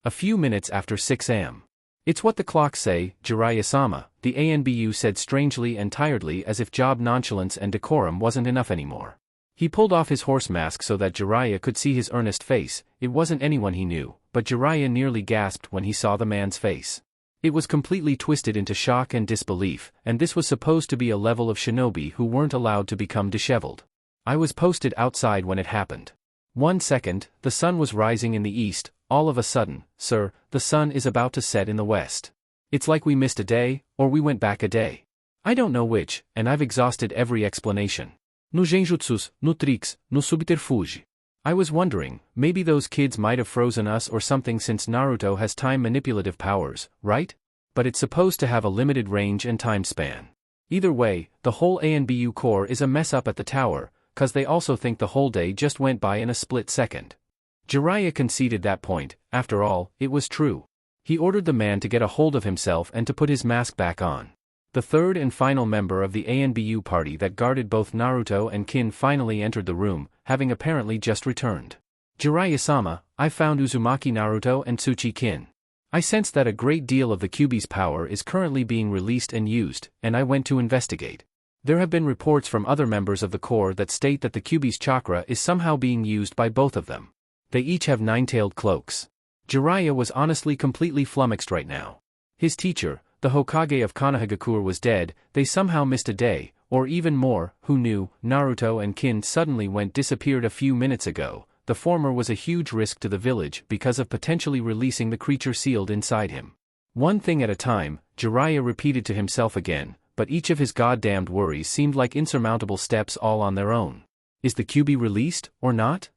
"A few minutes after 6 a.m. "It's what the clocks say, Jiraiya-sama," the ANBU said strangely and tiredly, as if job nonchalance and decorum wasn't enough anymore. He pulled off his horse mask so that Jiraiya could see his earnest face. It wasn't anyone he knew, but Jiraiya nearly gasped when he saw the man's face. It was completely twisted into shock and disbelief, and this was supposed to be a level of shinobi who weren't allowed to become disheveled. "I was posted outside when it happened. 1 second, the sun was rising in the east. All of a sudden, sir, the sun is about to set in the west. It's like we missed a day, or we went back a day. I don't know which, and I've exhausted every explanation. No genjutsus, no tricks, no subterfuge. I was wondering, maybe those kids might have frozen us or something, since Naruto has time manipulative powers, right? But it's supposed to have a limited range and time span. Either way, the whole ANBU core is a mess up at the tower, 'cause they also think the whole day just went by in a split second." Jiraiya conceded that point. After all, it was true. He ordered the man to get a hold of himself and to put his mask back on. The third and final member of the ANBU party that guarded both Naruto and Kin finally entered the room, having apparently just returned. "Jiraiya-sama, I found Uzumaki Naruto and Tsuchi Kin." I sense that a great deal of the Kyuubi's power is currently being released and used, and I went to investigate. There have been reports from other members of the Corps that state that the Kyuubi's chakra is somehow being used by both of them. They each have nine-tailed cloaks. Jiraiya was honestly completely flummoxed right now. His teacher, the Hokage of Konohagakure, was dead. They somehow missed a day, or even more. Who knew? Naruto and Kin suddenly disappeared a few minutes ago. The former was a huge risk to the village because of potentially releasing the creature sealed inside him. One thing at a time, Jiraiya repeated to himself again, but each of his goddamned worries seemed like insurmountable steps all on their own. Is the Kyuubi released, or not?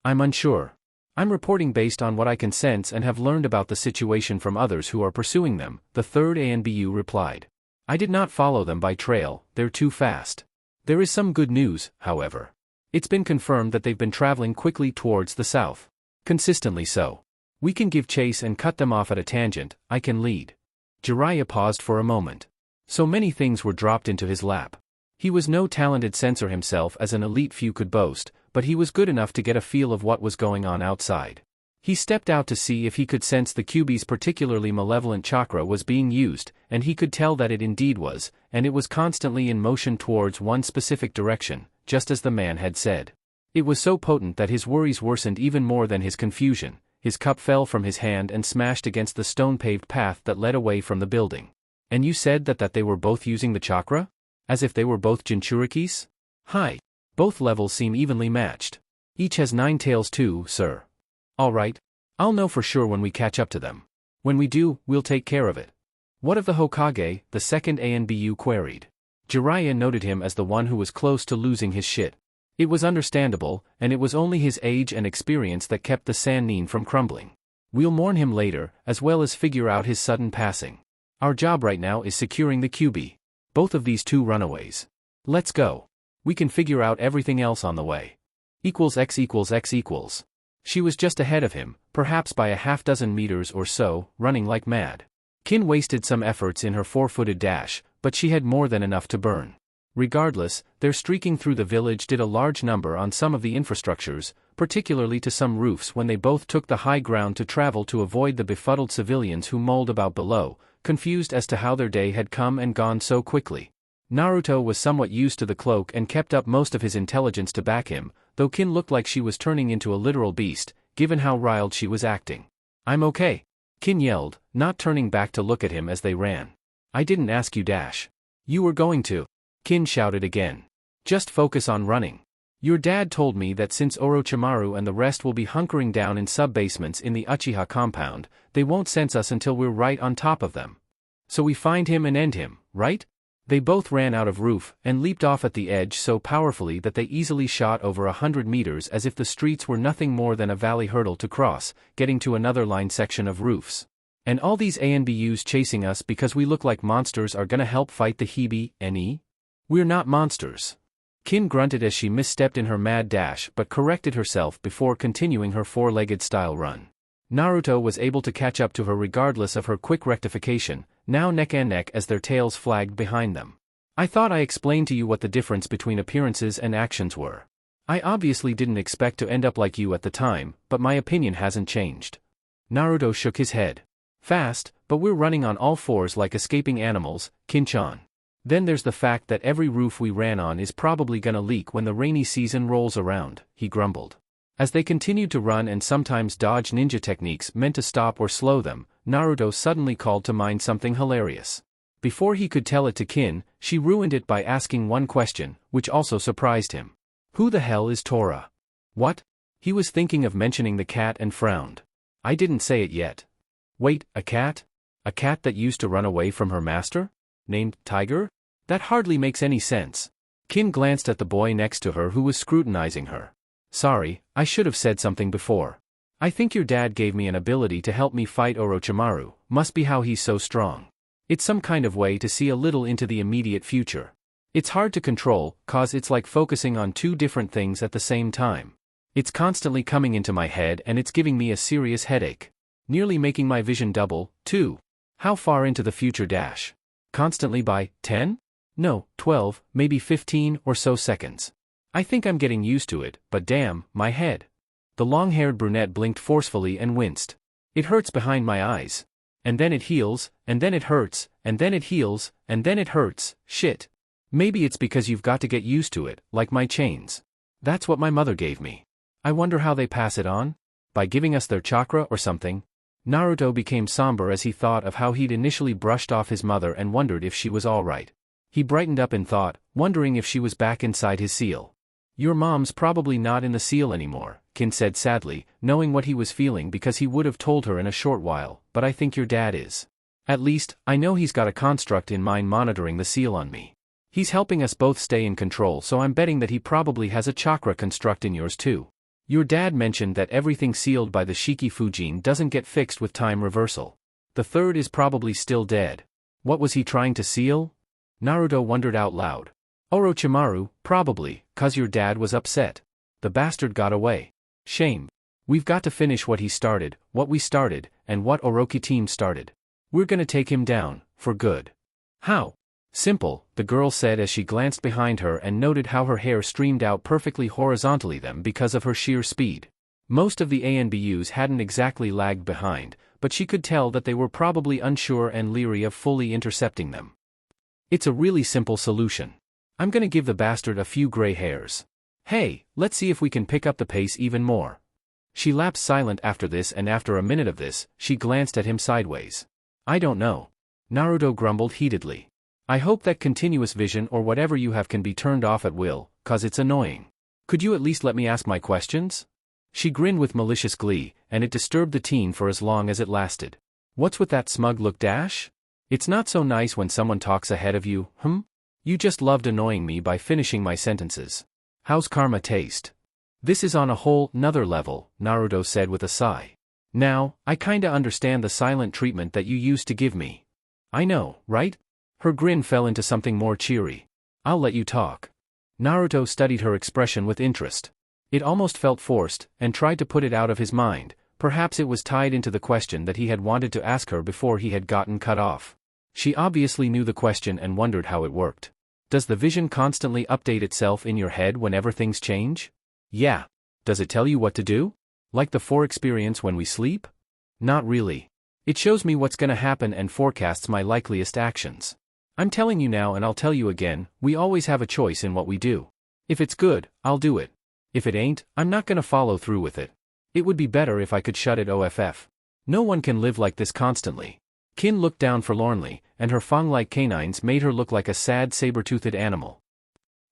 I'm unsure. I'm reporting based on what I can sense and have learned about the situation from others who are pursuing them, the third ANBU replied. I did not follow them by trail, they're too fast. There is some good news, however. It's been confirmed that they've been traveling quickly towards the south. Consistently so. We can give chase and cut them off at a tangent. I can lead. Jiraiya paused for a moment. So many things were dropped into his lap. He was no talented sensor himself, as an elite few could boast, but he was good enough to get a feel of what was going on outside. He stepped out to see if he could sense the Kyuubi's particularly malevolent chakra was being used, and he could tell that it indeed was, and it was constantly in motion towards one specific direction, just as the man had said. It was so potent that his worries worsened even more than his confusion. His cup fell from his hand and smashed against the stone-paved path that led away from the building. And you said that they were both using the chakra? As if they were both Jinchurikis? Hi. Both levels seem evenly matched. Each has 9 tails too, sir. All right. I'll know for sure when we catch up to them. When we do, we'll take care of it. What of the Hokage? The second ANBU queried. Jiraiya noted him as the one who was close to losing his shit. It was understandable, and it was only his age and experience that kept the Sannin from crumbling. We'll mourn him later, as well as figure out his sudden passing. Our job right now is securing the Kyuubi. Both of these two runaways. Let's go. We can figure out everything else on the way. X equals X equals. She was just ahead of him, perhaps by a half-dozen meters or so, running like mad. Kin wasted some efforts in her four-footed dash, but she had more than enough to burn. Regardless, their streaking through the village did a large number on some of the infrastructures, particularly to some roofs when they both took the high ground to travel to avoid the befuddled civilians who mulled about below, confused as to how their day had come and gone so quickly. Naruto was somewhat used to the cloak and kept up most of his intelligence to back him, though Kin looked like she was turning into a literal beast, given how riled she was acting. I'm okay. Kin yelled, not turning back to look at him as they ran. I didn't ask you, Dash. You were going to. Kin shouted again. Just focus on running. Your dad told me that since Orochimaru and the rest will be hunkering down in sub-basements in the Uchiha compound, they won't sense us until we're right on top of them. So we find him and end him, right? They both ran out of roof and leaped off at the edge so powerfully that they easily shot over 100 meters as if the streets were nothing more than a valley hurdle to cross, getting to another line section of roofs. And all these ANBUs chasing us because we look like monsters are gonna help fight the Hibi-Ne? We're not monsters. Kin grunted as she misstepped in her mad dash but corrected herself before continuing her four-legged style run. Naruto was able to catch up to her regardless of her quick rectification, now neck and neck as their tails flagged behind them. I thought I explained to you what the difference between appearances and actions were. I obviously didn't expect to end up like you at the time, but my opinion hasn't changed. Naruto shook his head. Fast, but we're running on all fours like escaping animals, Kin-chan. Then there's the fact that every roof we ran on is probably gonna leak when the rainy season rolls around, he grumbled. As they continued to run and sometimes dodge ninja techniques meant to stop or slow them, Naruto suddenly called to mind something hilarious. Before he could tell it to Kin, she ruined it by asking one question, which also surprised him. Who the hell is Tora? What? He was thinking of mentioning the cat and frowned. I didn't say it yet. Wait, a cat? A cat that used to run away from her master? Named Tiger? That hardly makes any sense. Kin glanced at the boy next to her who was scrutinizing her. Sorry, I should have said something before. I think your dad gave me an ability to help me fight Orochimaru, must be how he's so strong. It's some kind of way to see a little into the immediate future. It's hard to control, cause it's like focusing on two different things at the same time. It's constantly coming into my head and it's giving me a serious headache. Nearly making my vision double, too. How far into the future dash? Constantly by 10? No, 12, maybe 15 or so seconds. I think I'm getting used to it, but damn, my head. The long-haired brunette blinked forcefully and winced. It hurts behind my eyes. And then it heals, and then it hurts, and then it heals, and then it hurts, shit. Maybe it's because you've got to get used to it, like my chains. That's what my mother gave me. I wonder how they pass it on? By giving us their chakra or something? Naruto became somber as he thought of how he'd initially brushed off his mother and wondered if she was alright. He brightened up in thought, wondering if she was back inside his seal. Your mom's probably not in the seal anymore, Kin said sadly, knowing what he was feeling because he would have told her in a short while, but I think your dad is. At least, I know he's got a construct in mind monitoring the seal on me. He's helping us both stay in control, so I'm betting that he probably has a chakra construct in yours too. Your dad mentioned that everything sealed by the Shiki Fujin doesn't get fixed with time reversal. The third is probably still dead. What was he trying to seal? Naruto wondered out loud. Orochimaru, probably, 'cause your dad was upset. The bastard got away. Shame. We've got to finish what he started, what we started, and what Orochi team started. We're gonna take him down, for good. How? Simple, the girl said as she glanced behind her and noted how her hair streamed out perfectly horizontally them because of her sheer speed. Most of the ANBUs hadn't exactly lagged behind, but she could tell that they were probably unsure and leery of fully intercepting them. It's a really simple solution. I'm gonna give the bastard a few gray hairs. Hey, let's see if we can pick up the pace even more. She lapsed silent after this, and after a minute of this, she glanced at him sideways. I don't know. Naruto grumbled heatedly. I hope that continuous vision or whatever you have can be turned off at will, 'cause it's annoying. Could you at least let me ask my questions? She grinned with malicious glee, and it disturbed the teen for as long as it lasted. What's with that smug look, Dash? It's not so nice when someone talks ahead of you, You just loved annoying me by finishing my sentences. How's karma taste? This is on a whole nother level, Naruto said with a sigh. Now, I kinda understand the silent treatment that you used to give me. I know, right? Her grin fell into something more cheery. I'll let you talk. Naruto studied her expression with interest. It almost felt forced, and tried to put it out of his mind. Perhaps it was tied into the question that he had wanted to ask her before he had gotten cut off. She obviously knew the question and wondered how it worked. Does the vision constantly update itself in your head whenever things change? Yeah. Does it tell you what to do? Like the 4 experience when we sleep? Not really. It shows me what's gonna happen and forecasts my likeliest actions. I'm telling you now and I'll tell you again, we always have a choice in what we do. If it's good, I'll do it. If it ain't, I'm not gonna follow through with it. It would be better if I could shut it off. No one can live like this constantly. Kin looked down forlornly, and her fang-like canines made her look like a sad saber-toothed animal.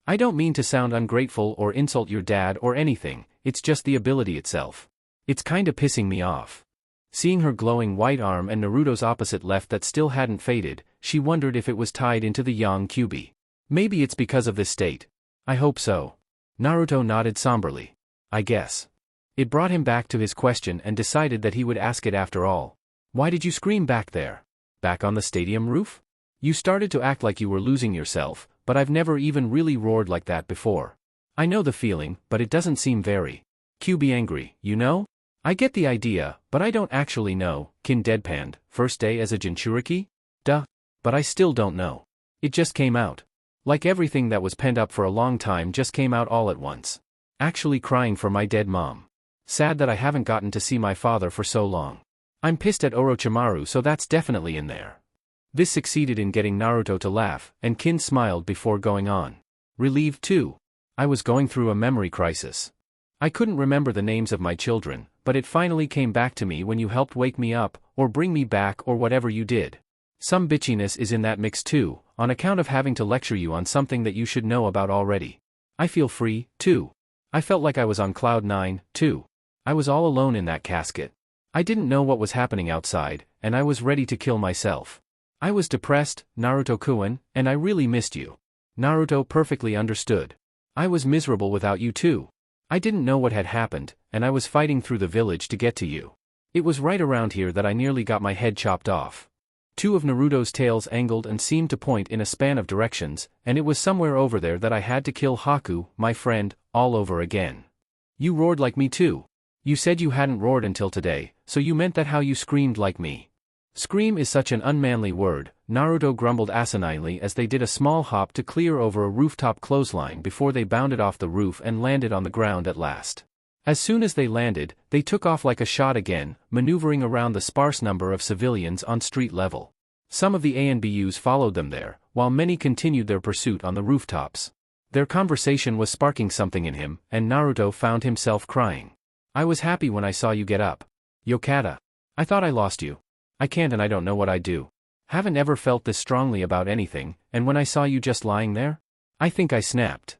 I don't mean to sound ungrateful or insult your dad or anything, it's just the ability itself. It's kinda pissing me off. Seeing her glowing white arm and Naruto's opposite left that still hadn't faded, she wondered if it was tied into the yang Kyuubi. Maybe it's because of this state. I hope so. Naruto nodded somberly. I guess. It brought him back to his question and decided that he would ask it after all. Why did you scream back there? Back on the stadium roof? You started to act like you were losing yourself, but I've never even really roared like that before. I know the feeling, but it doesn't seem very Kyuubi angry, you know? I get the idea, but I don't actually know, Kin deadpanned. First day as a Jinchuriki? Duh. But I still don't know. It just came out. Like everything that was pent up for a long time just came out all at once. Actually crying for my dead mom. Sad that I haven't gotten to see my father for so long. I'm pissed at Orochimaru, so that's definitely in there. This succeeded in getting Naruto to laugh, and Kin smiled before going on. Relieved too. I was going through a memory crisis. I couldn't remember the names of my children, but it finally came back to me when you helped wake me up, or bring me back or whatever you did. Some bitchiness is in that mix too, on account of having to lecture you on something that you should know about already. I feel free, too. I felt like I was on cloud 9, too. I was all alone in that casket. I didn't know what was happening outside, and I was ready to kill myself. I was depressed, Naruto-kun, and I really missed you. Naruto perfectly understood. I was miserable without you too. I didn't know what had happened, and I was fighting through the village to get to you. It was right around here that I nearly got my head chopped off. 2 of Naruto's tails angled and seemed to point in a span of directions, and it was somewhere over there that I had to kill Haku, my friend, all over again. You roared like me too. You said you hadn't roared until today, so you meant that how you screamed like me. Scream is such an unmanly word, Naruto grumbled asininely as they did a small hop to clear over a rooftop clothesline before they bounded off the roof and landed on the ground at last. As soon as they landed, they took off like a shot again, maneuvering around the sparse number of civilians on street level. Some of the ANBUs followed them there, while many continued their pursuit on the rooftops. Their conversation was sparking something in him, and Naruto found himself crying. I was happy when I saw you get up. Yokata. I thought I lost you. I can't and I don't know what I'd do. Haven't ever felt this strongly about anything, and when I saw you just lying there, I think I snapped.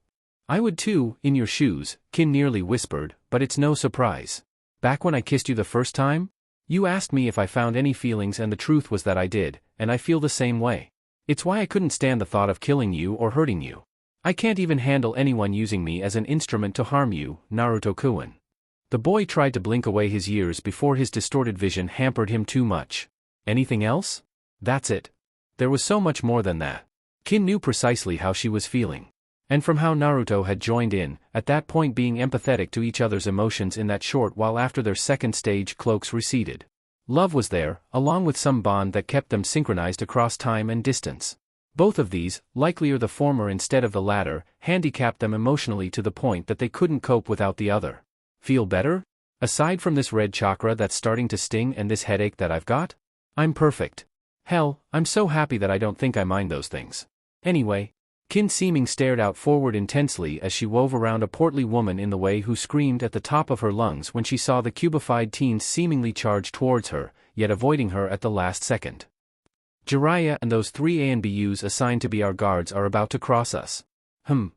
I would too, in your shoes, Kin nearly whispered, but it's no surprise. Back when I kissed you the first time? You asked me if I found any feelings and the truth was that I did, and I feel the same way. It's why I couldn't stand the thought of killing you or hurting you. I can't even handle anyone using me as an instrument to harm you, Naruto-kun. The boy tried to blink away his years before his distorted vision hampered him too much. Anything else? That's it. There was so much more than that. Kin knew precisely how she was feeling. And from how Naruto had joined in, at that point being empathetic to each other's emotions in that short while after their second stage cloaks receded. Love was there, along with some bond that kept them synchronized across time and distance. Both of these, likelier the former instead of the latter, handicapped them emotionally to the point that they couldn't cope without the other. Feel better? Aside from this red chakra that's starting to sting and this headache that I've got? I'm perfect. Hell, I'm so happy that I don't think I mind those things. Anyway, Kin seeming stared out forward intensely as she wove around a portly woman in the way who screamed at the top of her lungs when she saw the cubified teens seemingly charge towards her, yet avoiding her at the last second. Jiraiya and those 3 ANBUs assigned to be our guards are about to cross us.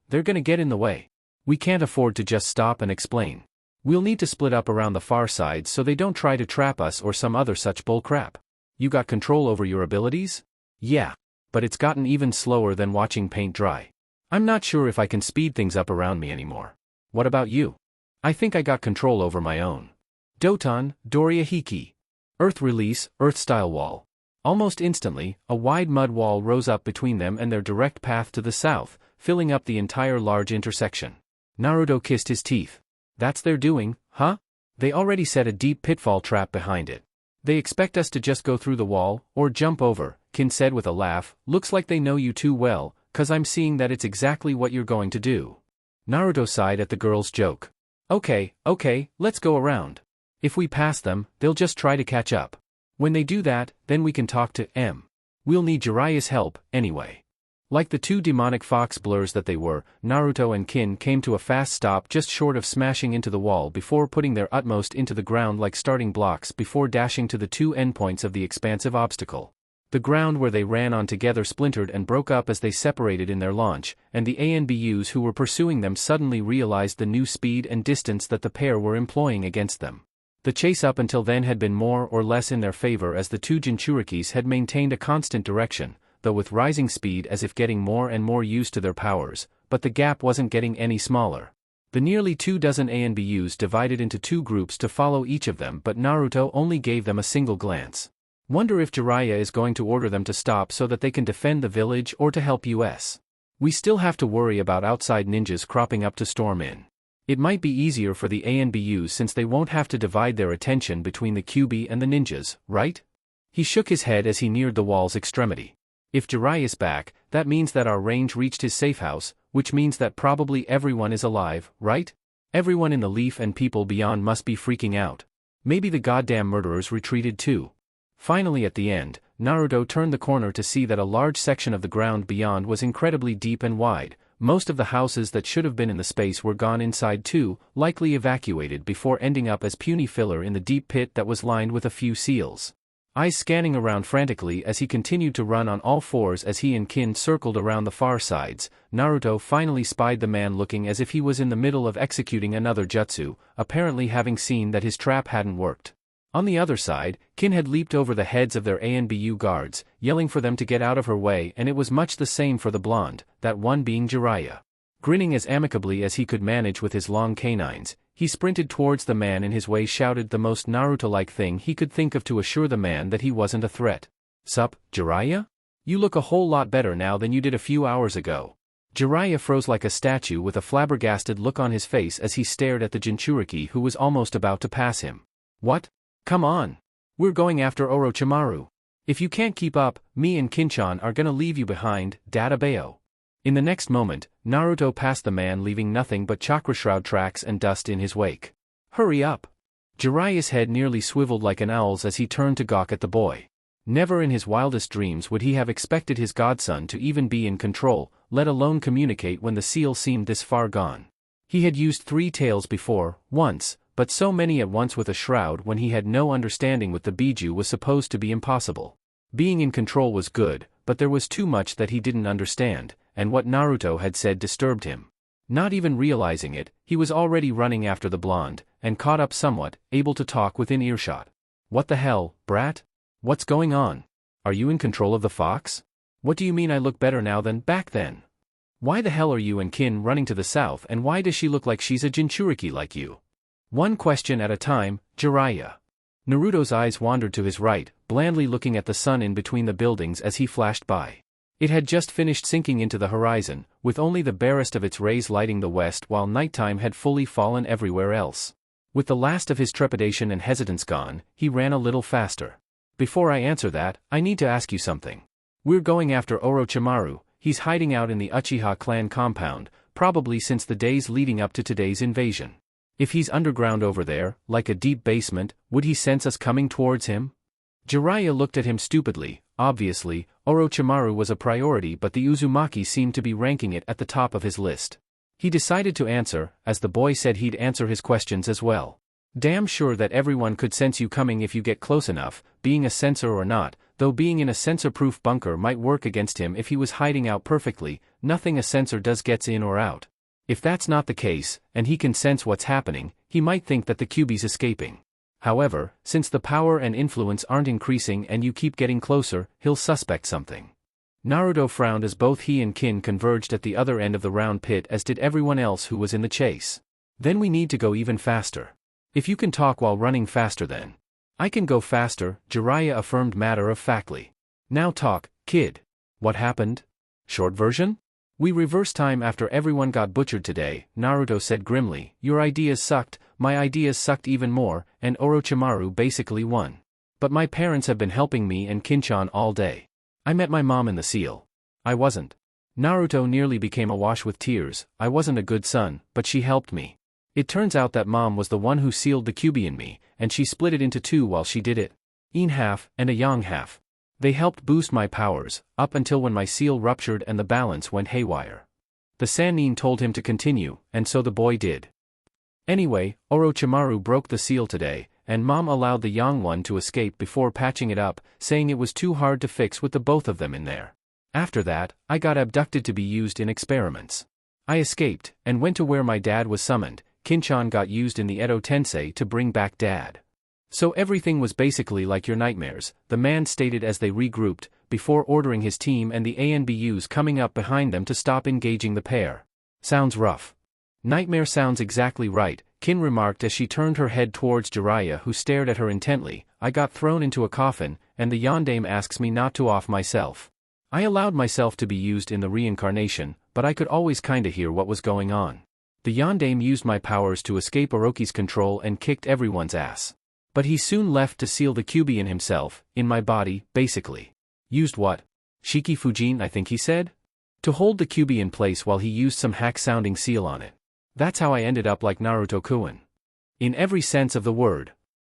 They're gonna get in the way. We can't afford to just stop and explain. We'll need to split up around the far side so they don't try to trap us or some other such bullcrap. You got control over your abilities? Yeah. But it's gotten even slower than watching paint dry. I'm not sure if I can speed things up around me anymore. What about you? I think I got control over my own. Doton, Doria Hiki. Earth release, Earth-style wall. Almost instantly, a wide mud wall rose up between them and their direct path to the south, filling up the entire large intersection. Naruto kissed his teeth. That's their doing, huh? They already set a deep pitfall trap behind it. They expect us to just go through the wall, or jump over, Kin said with a laugh. Looks like they know you too well, 'cause I'm seeing that it's exactly what you're going to do. Naruto sighed at the girl's joke. Okay, let's go around. If we pass them, they'll just try to catch up. When they do that, then we can talk to M. We'll need Jiraiya's help, anyway. Like the 2 demonic fox blurs that they were, Naruto and Kin came to a fast stop just short of smashing into the wall before putting their utmost into the ground like starting blocks before dashing to the 2 endpoints of the expansive obstacle. The ground where they ran on together splintered and broke up as they separated in their launch, and the ANBUs who were pursuing them suddenly realized the new speed and distance that the pair were employing against them. The chase up until then had been more or less in their favor as the 2 Jinchurikis had maintained a constant direction, though with rising speed as if getting more and more used to their powers, but the gap wasn't getting any smaller. The nearly 2 dozen ANBUs divided into 2 groups to follow each of them, but Naruto only gave them a single glance. Wonder if Jiraiya is going to order them to stop so that they can defend the village or to help us. We still have to worry about outside ninjas cropping up to storm in. It might be easier for the ANBUs since they won't have to divide their attention between the Kyuubi and the ninjas, right? He shook his head as he neared the wall's extremity. If Jiraiya's back, that means that our range reached his safe house, which means that probably everyone is alive, right? Everyone in the Leaf and people beyond must be freaking out. Maybe the goddamn murderers retreated too. Finally at the end, Naruto turned the corner to see that a large section of the ground beyond was incredibly deep and wide. Most of the houses that should have been in the space were gone inside too, likely evacuated before ending up as puny filler in the deep pit that was lined with a few seals. Eyes scanning around frantically as he continued to run on all fours as he and Kin circled around the far sides, Naruto finally spied the man looking as if he was in the middle of executing another jutsu, apparently having seen that his trap hadn't worked. On the other side, Kin had leaped over the heads of their ANBU guards, yelling for them to get out of her way, and it was much the same for the blonde, that one being Jiraiya. Grinning as amicably as he could manage with his long canines, he sprinted towards the man and in his way shouted the most Naruto-like thing he could think of to assure the man that he wasn't a threat. Sup, Jiraiya? You look a whole lot better now than you did a few hours ago. Jiraiya froze like a statue with a flabbergasted look on his face as he stared at the Jinchuriki who was almost about to pass him. What? Come on. We're going after Orochimaru. If you can't keep up, me and Kinchan are gonna leave you behind, Databeo. In the next moment, Naruto passed the man leaving nothing but chakra shroud tracks and dust in his wake. Hurry up. Jiraiya's head nearly swiveled like an owl's as he turned to gawk at the boy. Never in his wildest dreams would he have expected his godson to even be in control, let alone communicate when the seal seemed this far gone. He had used 3 tails before, once, but so many at once with a shroud when he had no understanding with the Biju was supposed to be impossible. Being in control was good, but there was too much that he didn't understand, and what Naruto had said disturbed him. Not even realizing it, he was already running after the blonde, and caught up somewhat, able to talk within earshot. What the hell, brat? What's going on? Are you in control of the fox? What do you mean I look better now than back then? Why the hell are you and Kin running to the south, and why does she look like she's a Jinchuriki like you? One question at a time, Jiraiya. Naruto's eyes wandered to his right, blandly looking at the sun in between the buildings as he flashed by. It had just finished sinking into the horizon, with only the barest of its rays lighting the west while nighttime had fully fallen everywhere else. With the last of his trepidation and hesitance gone, he ran a little faster. Before I answer that, I need to ask you something. We're going after Orochimaru. He's hiding out in the Uchiha clan compound, probably since the days leading up to today's invasion. If he's underground over there, like a deep basement, would he sense us coming towards him? Jiraiya looked at him stupidly. Obviously, Orochimaru was a priority, but the Uzumaki seemed to be ranking it at the top of his list. He decided to answer, as the boy said he'd answer his questions as well. Damn sure that everyone could sense you coming if you get close enough, being a sensor or not, though being in a sensor-proof bunker might work against him if he was hiding out perfectly. Nothing a sensor does gets in or out. If that's not the case, and he can sense what's happening, he might think that the Kyuubi's escaping. However, since the power and influence aren't increasing and you keep getting closer, he'll suspect something. Naruto frowned as both he and Kin converged at the other end of the round pit, as did everyone else who was in the chase. Then we need to go even faster. If you can talk while running faster then. I can go faster, Jiraiya affirmed matter-of-factly. Now talk, kid. What happened? Short version? We reverse time after everyone got butchered today, Naruto said grimly. Your ideas sucked, my ideas sucked even more, and Orochimaru basically won. But my parents have been helping me and Kinchan all day. I met my mom in the seal. I wasn't. Naruto nearly became awash with tears. I wasn't a good son, but she helped me. It turns out that mom was the one who sealed the Kyuubi in me, and she split it into 2 while she did it. Yin half, and a yang half. They helped boost my powers, up until when my seal ruptured and the balance went haywire. The Sannin told him to continue, and so the boy did. Anyway, Orochimaru broke the seal today, and mom allowed the yang one to escape before patching it up, saying it was too hard to fix with the both of them in there. After that, I got abducted to be used in experiments. I escaped, and went to where my dad was summoned. Kinchan got used in the Edo Tensei to bring back dad. So everything was basically like your nightmares, the man stated as they regrouped, before ordering his team and the ANBUs coming up behind them to stop engaging the pair. Sounds rough. Nightmare sounds exactly right, Kin remarked as she turned her head towards Jiraiya, who stared at her intently. I got thrown into a coffin, and the yondaime asks me not to off myself. I allowed myself to be used in the reincarnation, but I could always kinda hear what was going on. The yondaime used my powers to escape Orochi's control and kicked everyone's ass. But he soon left to seal the Kyuubi in himself, in my body, basically. Used what? Shiki Fujin, I think he said? To hold the Kyuubi in place while he used some hack-sounding seal on it. That's how I ended up like Naruto-kun. In every sense of the word.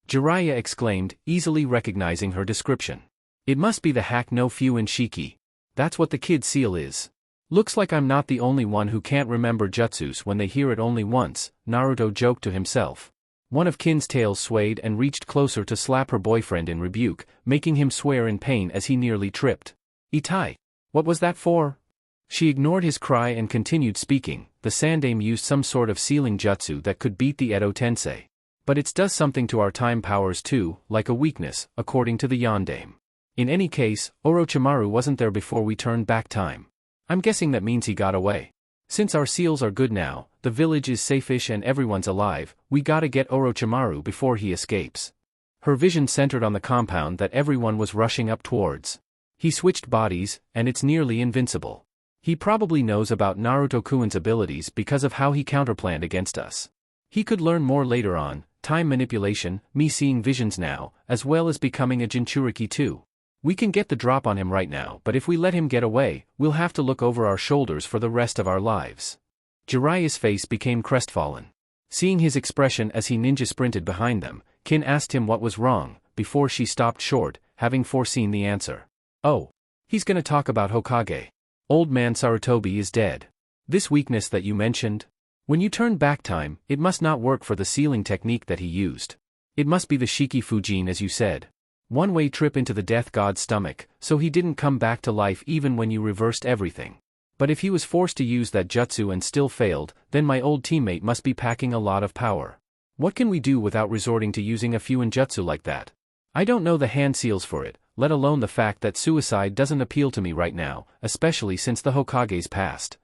Jiraiya exclaimed, easily recognizing her description. It must be the hack no Fuin Shiki. That's what the kid seal is. Looks like I'm not the only one who can't remember jutsus when they hear it only once, Naruto joked to himself. One of Kin's tails swayed and reached closer to slap her boyfriend in rebuke, making him swear in pain as he nearly tripped. Itai. What was that for? She ignored his cry and continued speaking. The Sandaime used some sort of sealing jutsu that could beat the Edo Tensei. But it does something to our time powers too, like a weakness, according to the yondaime. In any case, Orochimaru wasn't there before we turned back time. I'm guessing that means he got away. Since our seals are good now, the village is safe-ish and everyone's alive, we gotta get Orochimaru before he escapes. Her vision centered on the compound that everyone was rushing up towards. He switched bodies, and it's nearly invincible. He probably knows about Naruto-kun's abilities because of how he counterplanned against us. He could learn more later on, time manipulation, me seeing visions now, as well as becoming a Jinchuriki too. We can get the drop on him right now, but if we let him get away, we'll have to look over our shoulders for the rest of our lives. Jiraiya's face became crestfallen. Seeing his expression as he ninja sprinted behind them, Kin asked him what was wrong, before she stopped short, having foreseen the answer. Oh. He's gonna talk about Hokage. Old man Sarutobi is dead. This weakness that you mentioned? When you turn back time, it must not work for the sealing technique that he used. It must be the Shiki Fujin as you said. One-way trip into the death god's stomach, so he didn't come back to life even when you reversed everything. But if he was forced to use that jutsu and still failed, then my old teammate must be packing a lot of power. What can we do without resorting to using a Fuinjutsu like that? I don't know the hand seals for it, let alone the fact that suicide doesn't appeal to me right now, especially since the Hokage's passed.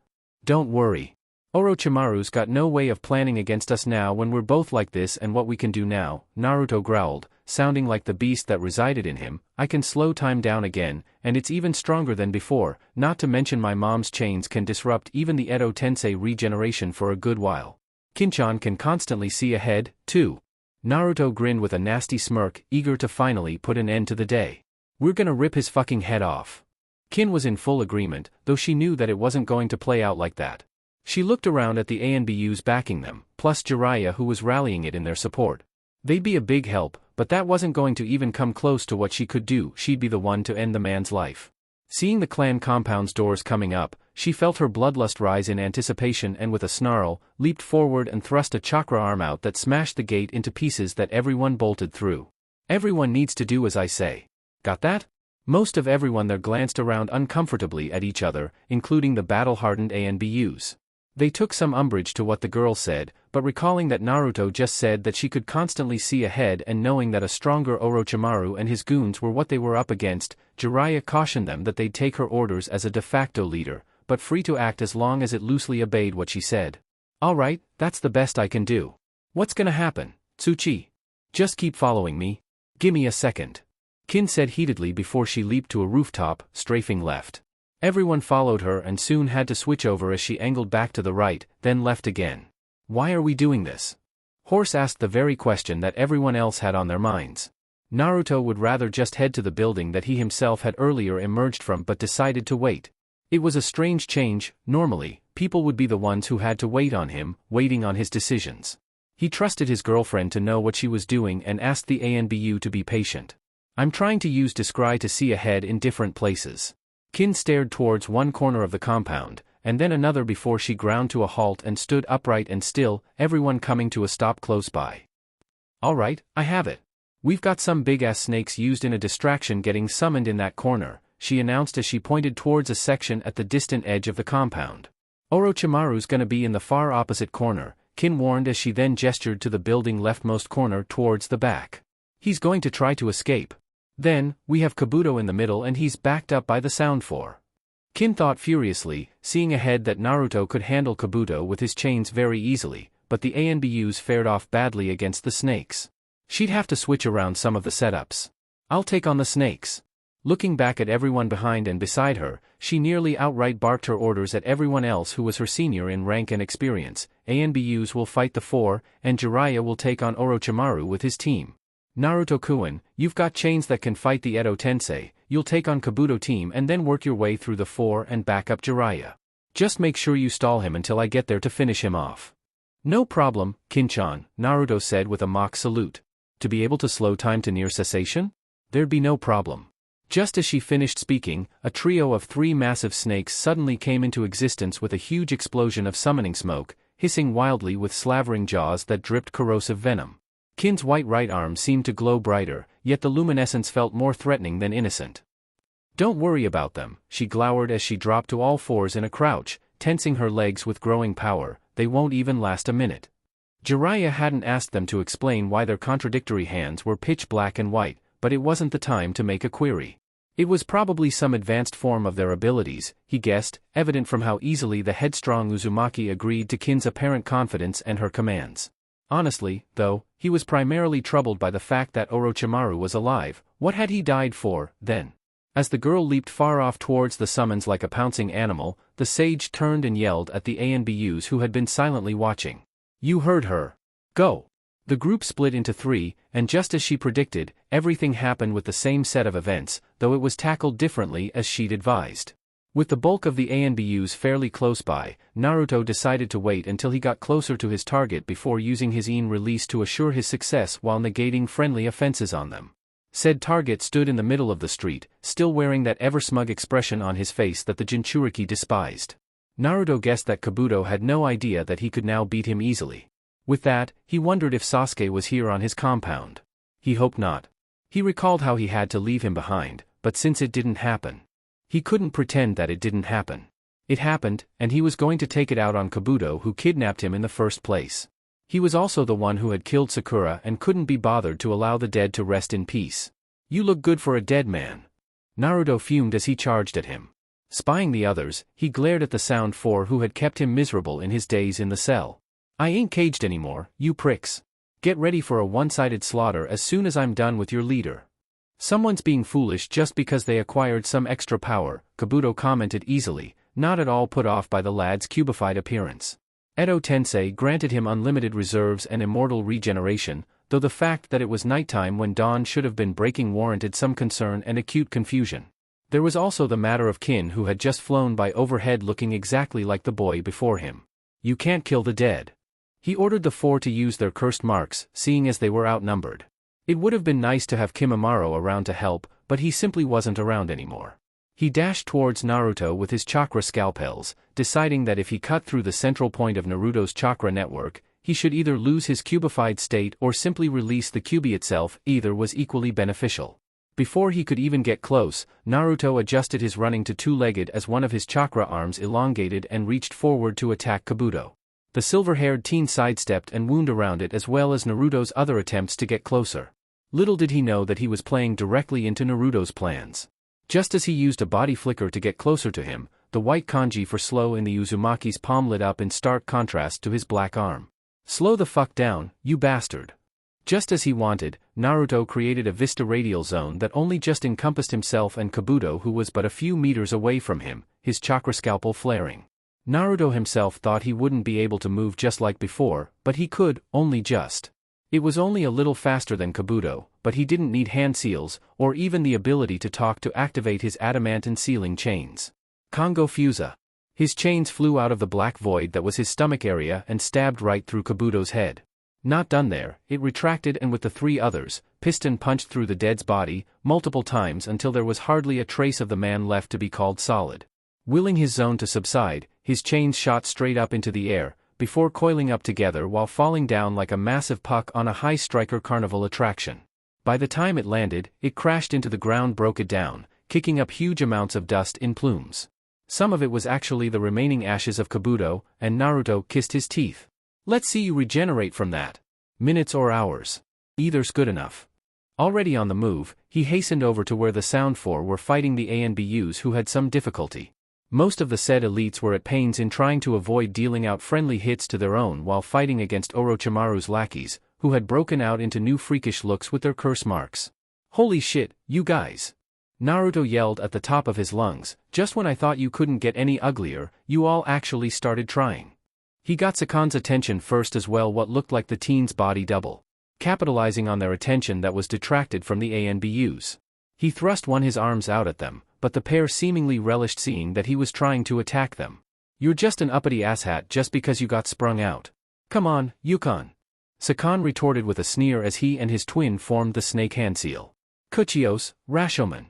Don't worry. Orochimaru's got no way of planning against us now when we're both like this, and what we can do now, Naruto growled, sounding like the beast that resided in him. I can slow time down again, and it's even stronger than before, not to mention my mom's chains can disrupt even the Edo Tensei regeneration for a good while. Kinchan can constantly see ahead, too. Naruto grinned with a nasty smirk, eager to finally put an end to the day. We're gonna rip his fucking head off. Kin was in full agreement, though she knew that it wasn't going to play out like that. She looked around at the ANBUs backing them, plus Jiraiya who was rallying it in their support. They'd be a big help, but that wasn't going to even come close to what she could do. She'd be the one to end the man's life. Seeing the clan compound's doors coming up, she felt her bloodlust rise in anticipation and with a snarl, leaped forward and thrust a chakra arm out that smashed the gate into pieces that everyone bolted through. Everyone needs to do as I say. Got that? Most of everyone there glanced around uncomfortably at each other, including the battle-hardened ANBUs. They took some umbrage to what the girl said, but recalling that Naruto just said that she could constantly see ahead and knowing that a stronger Orochimaru and his goons were what they were up against, Jiraiya cautioned them that they'd take her orders as a de facto leader, but free to act as long as it loosely obeyed what she said. Alright, that's the best I can do. What's gonna happen, Tsuchi? Just keep following me. Gimme a second. Kin said heatedly before she leaped to a rooftop, strafing left. Everyone followed her and soon had to switch over as she angled back to the right, then left again. Why are we doing this? Horse asked the very question that everyone else had on their minds. Naruto would rather just head to the building that he himself had earlier emerged from but decided to wait. It was a strange change. Normally, people would be the ones who had to wait on him, waiting on his decisions. He trusted his girlfriend to know what she was doing and asked the ANBU to be patient. I'm trying to use Descry to see ahead in different places. Kin stared towards one corner of the compound, and then another before she ground to a halt and stood upright and still, everyone coming to a stop close by. Alright, I have it. We've got some big-ass snakes used in a distraction getting summoned in that corner, she announced as she pointed towards a section at the distant edge of the compound. Orochimaru's gonna be in the far opposite corner, Kin warned as she then gestured to the building leftmost corner towards the back. He's going to try to escape. Then, we have Kabuto in the middle and he's backed up by the Sound 4. Kin thought furiously, seeing ahead that Naruto could handle Kabuto with his chains very easily, but the ANBUs fared off badly against the snakes. She'd have to switch around some of the setups. I'll take on the snakes. Looking back at everyone behind and beside her, she nearly outright barked her orders at everyone else who was her senior in rank and experience. ANBUs will fight the 4, and Jiraiya will take on Orochimaru with his team. Naruto-kun, you've got chains that can fight the Edo Tensei, you'll take on Kabuto team and then work your way through the 4 and back up Jiraiya. Just make sure you stall him until I get there to finish him off. No problem, Kinchan, Naruto said with a mock salute. To be able to slow time to near cessation? There'd be no problem. Just as she finished speaking, a trio of 3 massive snakes suddenly came into existence with a huge explosion of summoning smoke, hissing wildly with slavering jaws that dripped corrosive venom. Kin's white right arm seemed to glow brighter, yet the luminescence felt more threatening than innocent. Don't worry about them, she glowered as she dropped to all fours in a crouch, tensing her legs with growing power. They won't even last a minute. Jiraiya hadn't asked them to explain why their contradictory hands were pitch black and white, but it wasn't the time to make a query. It was probably some advanced form of their abilities, he guessed, evident from how easily the headstrong Uzumaki agreed to Kin's apparent confidence and her commands. Honestly, though, he was primarily troubled by the fact that Orochimaru was alive. What had he died for, then? As the girl leaped far off towards the summons like a pouncing animal, the sage turned and yelled at the ANBUs who had been silently watching. You heard her. Go. The group split into 3, and just as she predicted, everything happened with the same set of events, though it was tackled differently as she'd advised. With the bulk of the ANBUs fairly close by, Naruto decided to wait until he got closer to his target before using his Ien release to assure his success while negating friendly offenses on them. Said target stood in the middle of the street, still wearing that ever-smug expression on his face that the Jinchuriki despised. Naruto guessed that Kabuto had no idea that he could now beat him easily. With that, he wondered if Sasuke was here on his compound. He hoped not. He recalled how he had to leave him behind, but since it didn't happen, he couldn't pretend that it didn't happen. It happened, and he was going to take it out on Kabuto, who kidnapped him in the first place. He was also the one who had killed Sakura and couldn't be bothered to allow the dead to rest in peace. "You look good for a dead man." Naruto fumed as he charged at him. Spying the others, he glared at the Sound Four who had kept him miserable in his days in the cell. "I ain't caged anymore, you pricks. Get ready for a one-sided slaughter as soon as I'm done with your leader." "Someone's being foolish just because they acquired some extra power," Kabuto commented easily, not at all put off by the lad's cubified appearance. Edo Tensei granted him unlimited reserves and immortal regeneration, though the fact that it was nighttime when dawn should have been breaking warranted some concern and acute confusion. There was also the matter of Kin, who had just flown by overhead looking exactly like the boy before him. "You can't kill the dead." He ordered the four to use their cursed marks, seeing as they were outnumbered. It would have been nice to have Kimimaro around to help, but he simply wasn't around anymore. He dashed towards Naruto with his chakra scalpels, deciding that if he cut through the central point of Naruto's chakra network, he should either lose his cubified state or simply release the Kyuubi itself. Either was equally beneficial. Before he could even get close, Naruto adjusted his running to two-legged as one of his chakra arms elongated and reached forward to attack Kabuto. The silver-haired teen sidestepped and wound around it, as well as Naruto's other attempts to get closer. Little did he know that he was playing directly into Naruto's plans. Just as he used a body flicker to get closer to him, the white kanji for slow in the Uzumaki's palm lit up in stark contrast to his black arm. "Slow the fuck down, you bastard." Just as he wanted, Naruto created a vista radial zone that only just encompassed himself and Kabuto, who was but a few meters away from him, his chakra scalpel flaring. Naruto himself thought he wouldn't be able to move just like before, but he could, only just. It was only a little faster than Kabuto, but he didn't need hand seals, or even the ability to talk to activate his adamantine sealing chains. Kongo Fusa. His chains flew out of the black void that was his stomach area and stabbed right through Kabuto's head. Not done there, it retracted, and with the three others, Piston punched through the dead's body, multiple times until there was hardly a trace of the man left to be called solid. Willing his zone to subside, his chains shot straight up into the air, before coiling up together while falling down like a massive puck on a high striker carnival attraction. By the time it landed, it crashed into the ground, broke it down, kicking up huge amounts of dust in plumes. Some of it was actually the remaining ashes of Kabuto, and Naruto kissed his teeth. "Let's see you regenerate from that." "Minutes or hours. Either's good enough." Already on the move, he hastened over to where the Sound Four were fighting the ANBUs, who had some difficulty. Most of the said elites were at pains in trying to avoid dealing out friendly hits to their own while fighting against Orochimaru's lackeys, who had broken out into new freakish looks with their curse marks. "Holy shit, you guys!" Naruto yelled at the top of his lungs. "Just when I thought you couldn't get any uglier, you all actually started trying." He got Sakan's attention first as well, what looked like the teen's body double. Capitalizing on their attention that was detracted from the ANBUs. He thrust his arms out at them, but the pair seemingly relished seeing that he was trying to attack them. "You're just an uppity asshat just because you got sprung out. Come on, Yukon." Sakan retorted with a sneer as he and his twin formed the snake hand seal. "Kuchios, Rashomon."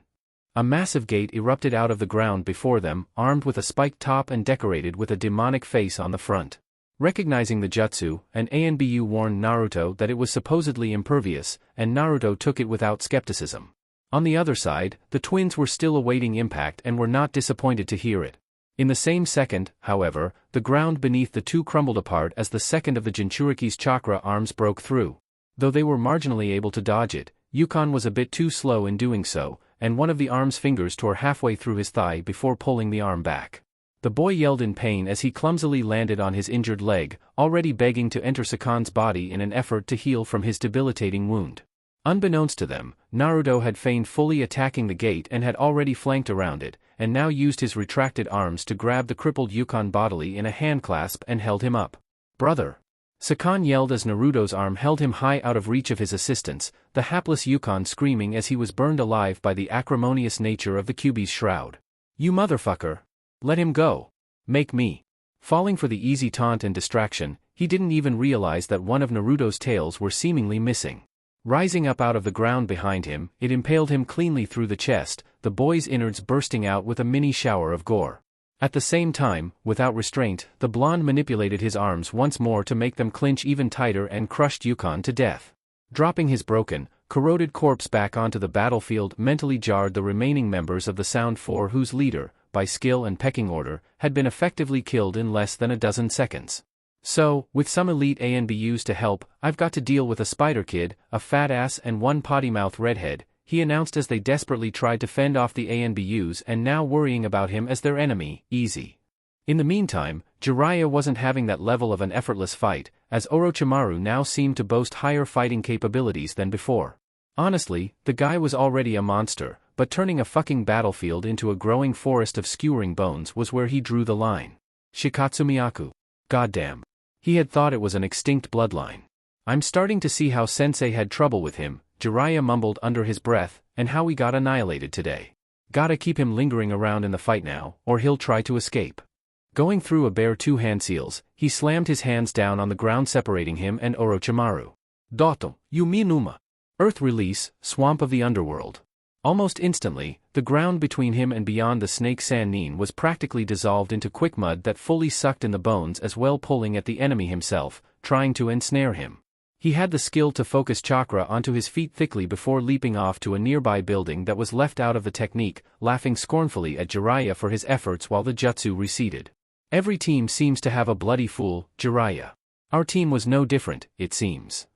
A massive gate erupted out of the ground before them, armed with a spiked top and decorated with a demonic face on the front. Recognizing the jutsu, an ANBU warned Naruto that it was supposedly impervious, and Naruto took it without skepticism. On the other side, the twins were still awaiting impact and were not disappointed to hear it. In the same second, however, the ground beneath the two crumbled apart as the second of the Jinchuriki's chakra arms broke through. Though they were marginally able to dodge it, Yukon was a bit too slow in doing so, and one of the arm's fingers tore halfway through his thigh before pulling the arm back. The boy yelled in pain as he clumsily landed on his injured leg, already begging to enter Sakan's body in an effort to heal from his debilitating wound. Unbeknownst to them, Naruto had feigned fully attacking the gate and had already flanked around it, and now used his retracted arms to grab the crippled Yukon bodily in a handclasp and held him up. "Brother!" Sakan yelled as Naruto's arm held him high out of reach of his assistants, the hapless Yukon screaming as he was burned alive by the acrimonious nature of the Kyuubi's shroud. "You motherfucker! Let him go. Make me. Falling for the easy taunt and distraction, he didn't even realize that one of Naruto's tails were seemingly missing. Rising up out of the ground behind him, it impaled him cleanly through the chest, the boy's innards bursting out with a mini shower of gore. At the same time, without restraint, the blonde manipulated his arms once more to make them clinch even tighter and crushed Yukon to death. Dropping his broken, corroded corpse back onto the battlefield, mentally jarred the remaining members of the Sound Four, whose leader, by skill and pecking order, had been effectively killed in less than a dozen seconds. So, with some elite ANBUs to help, I've got to deal with a spider kid, a fat ass and one potty-mouth redhead, he announced as they desperately tried to fend off the ANBUs and now worrying about him as their enemy. Easy. In the meantime, Jiraiya wasn't having that level of an effortless fight, as Orochimaru now seemed to boast higher fighting capabilities than before. Honestly, the guy was already a monster, but turning a fucking battlefield into a growing forest of skewering bones was where he drew the line. Shikatsumiyaku. Goddamn. He had thought it was an extinct bloodline. I'm starting to see how Sensei had trouble with him, Jiraiya mumbled under his breath, and how he got annihilated today. Gotta keep him lingering around in the fight now, or he'll try to escape. Going through a bare two-hand seals, he slammed his hands down on the ground separating him and Orochimaru. Doto, Yumi Numa. Earth release, swamp of the underworld. Almost instantly, the ground between him and beyond the snake Sannin was practically dissolved into quick mud that fully sucked in the bones, as well pulling at the enemy himself, trying to ensnare him. He had the skill to focus chakra onto his feet thickly before leaping off to a nearby building that was left out of the technique, laughing scornfully at Jiraiya for his efforts while the jutsu receded. Every team seems to have a bloody fool, Jiraiya. Our team was no different, it seems.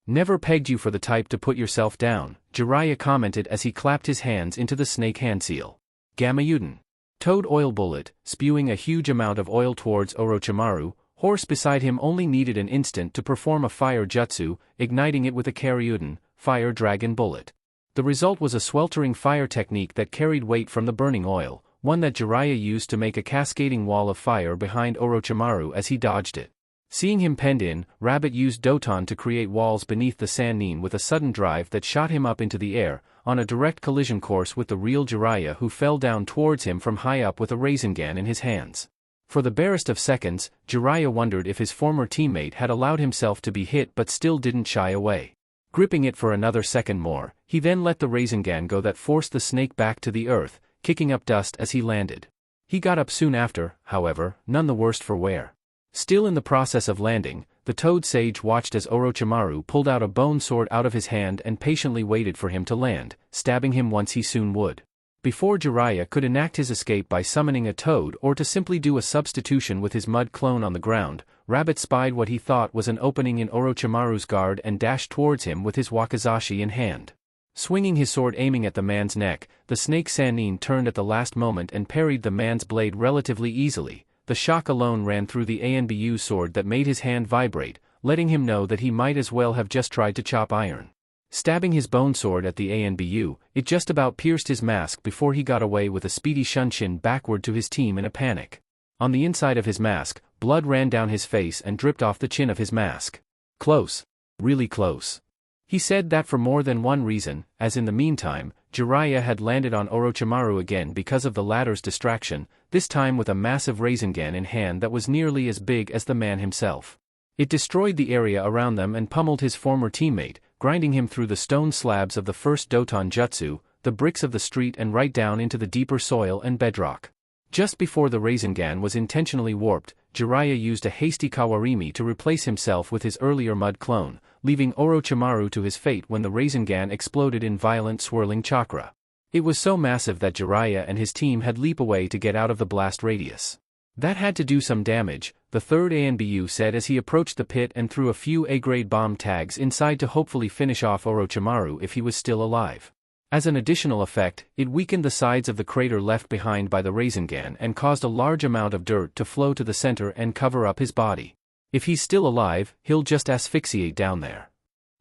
Never pegged you for the type to put yourself down, Jiraiya commented as he clapped his hands into the snake hand seal. Gamayuden. Toad oil bullet, spewing a huge amount of oil towards Orochimaru. Horse beside him only needed an instant to perform a fire jutsu, igniting it with a Karyuden, fire dragon bullet. The result was a sweltering fire technique that carried weight from the burning oil, one that Jiraiya used to make a cascading wall of fire behind Orochimaru as he dodged it. Seeing him penned in, Rabbit used Doton to create walls beneath the Sannin with a sudden drive that shot him up into the air, on a direct collision course with the real Jiraiya, who fell down towards him from high up with a Rasengan in his hands. For the barest of seconds, Jiraiya wondered if his former teammate had allowed himself to be hit but still didn't shy away. Gripping it for another second more, he then let the Rasengan go that forced the snake back to the earth, kicking up dust as he landed. He got up soon after, however, none the worse for wear. Still in the process of landing, the Toad Sage watched as Orochimaru pulled out a bone sword out of his hand and patiently waited for him to land, stabbing him once he soon would. Before Jiraiya could enact his escape by summoning a toad or to simply do a substitution with his mud clone on the ground, Rabbit spied what he thought was an opening in Orochimaru's guard and dashed towards him with his wakizashi in hand. Swinging his sword aiming at the man's neck, the snake Sannin turned at the last moment and parried the man's blade relatively easily. The shock alone ran through the ANBU's sword that made his hand vibrate, letting him know that he might as well have just tried to chop iron. Stabbing his bone sword at the ANBU, it just about pierced his mask before he got away with a speedy shunshin backward to his team in a panic. On the inside of his mask, blood ran down his face and dripped off the chin of his mask. Close. Really close. He said that for more than one reason, as in the meantime, Jiraiya had landed on Orochimaru again because of the latter's distraction, this time with a massive Rasengan in hand that was nearly as big as the man himself. It destroyed the area around them and pummeled his former teammate, grinding him through the stone slabs of the first Doton Jutsu, the bricks of the street, and right down into the deeper soil and bedrock. Just before the Rasengan was intentionally warped, Jiraiya used a hasty Kawarimi to replace himself with his earlier mud clone, leaving Orochimaru to his fate when the Rasengan exploded in violent swirling chakra. It was so massive that Jiraiya and his team had leap away to get out of the blast radius. That had to do some damage, the third ANBU said as he approached the pit and threw a few A-grade bomb tags inside to hopefully finish off Orochimaru if he was still alive. As an additional effect, it weakened the sides of the crater left behind by the Rasengan and caused a large amount of dirt to flow to the center and cover up his body. If he's still alive, he'll just asphyxiate down there.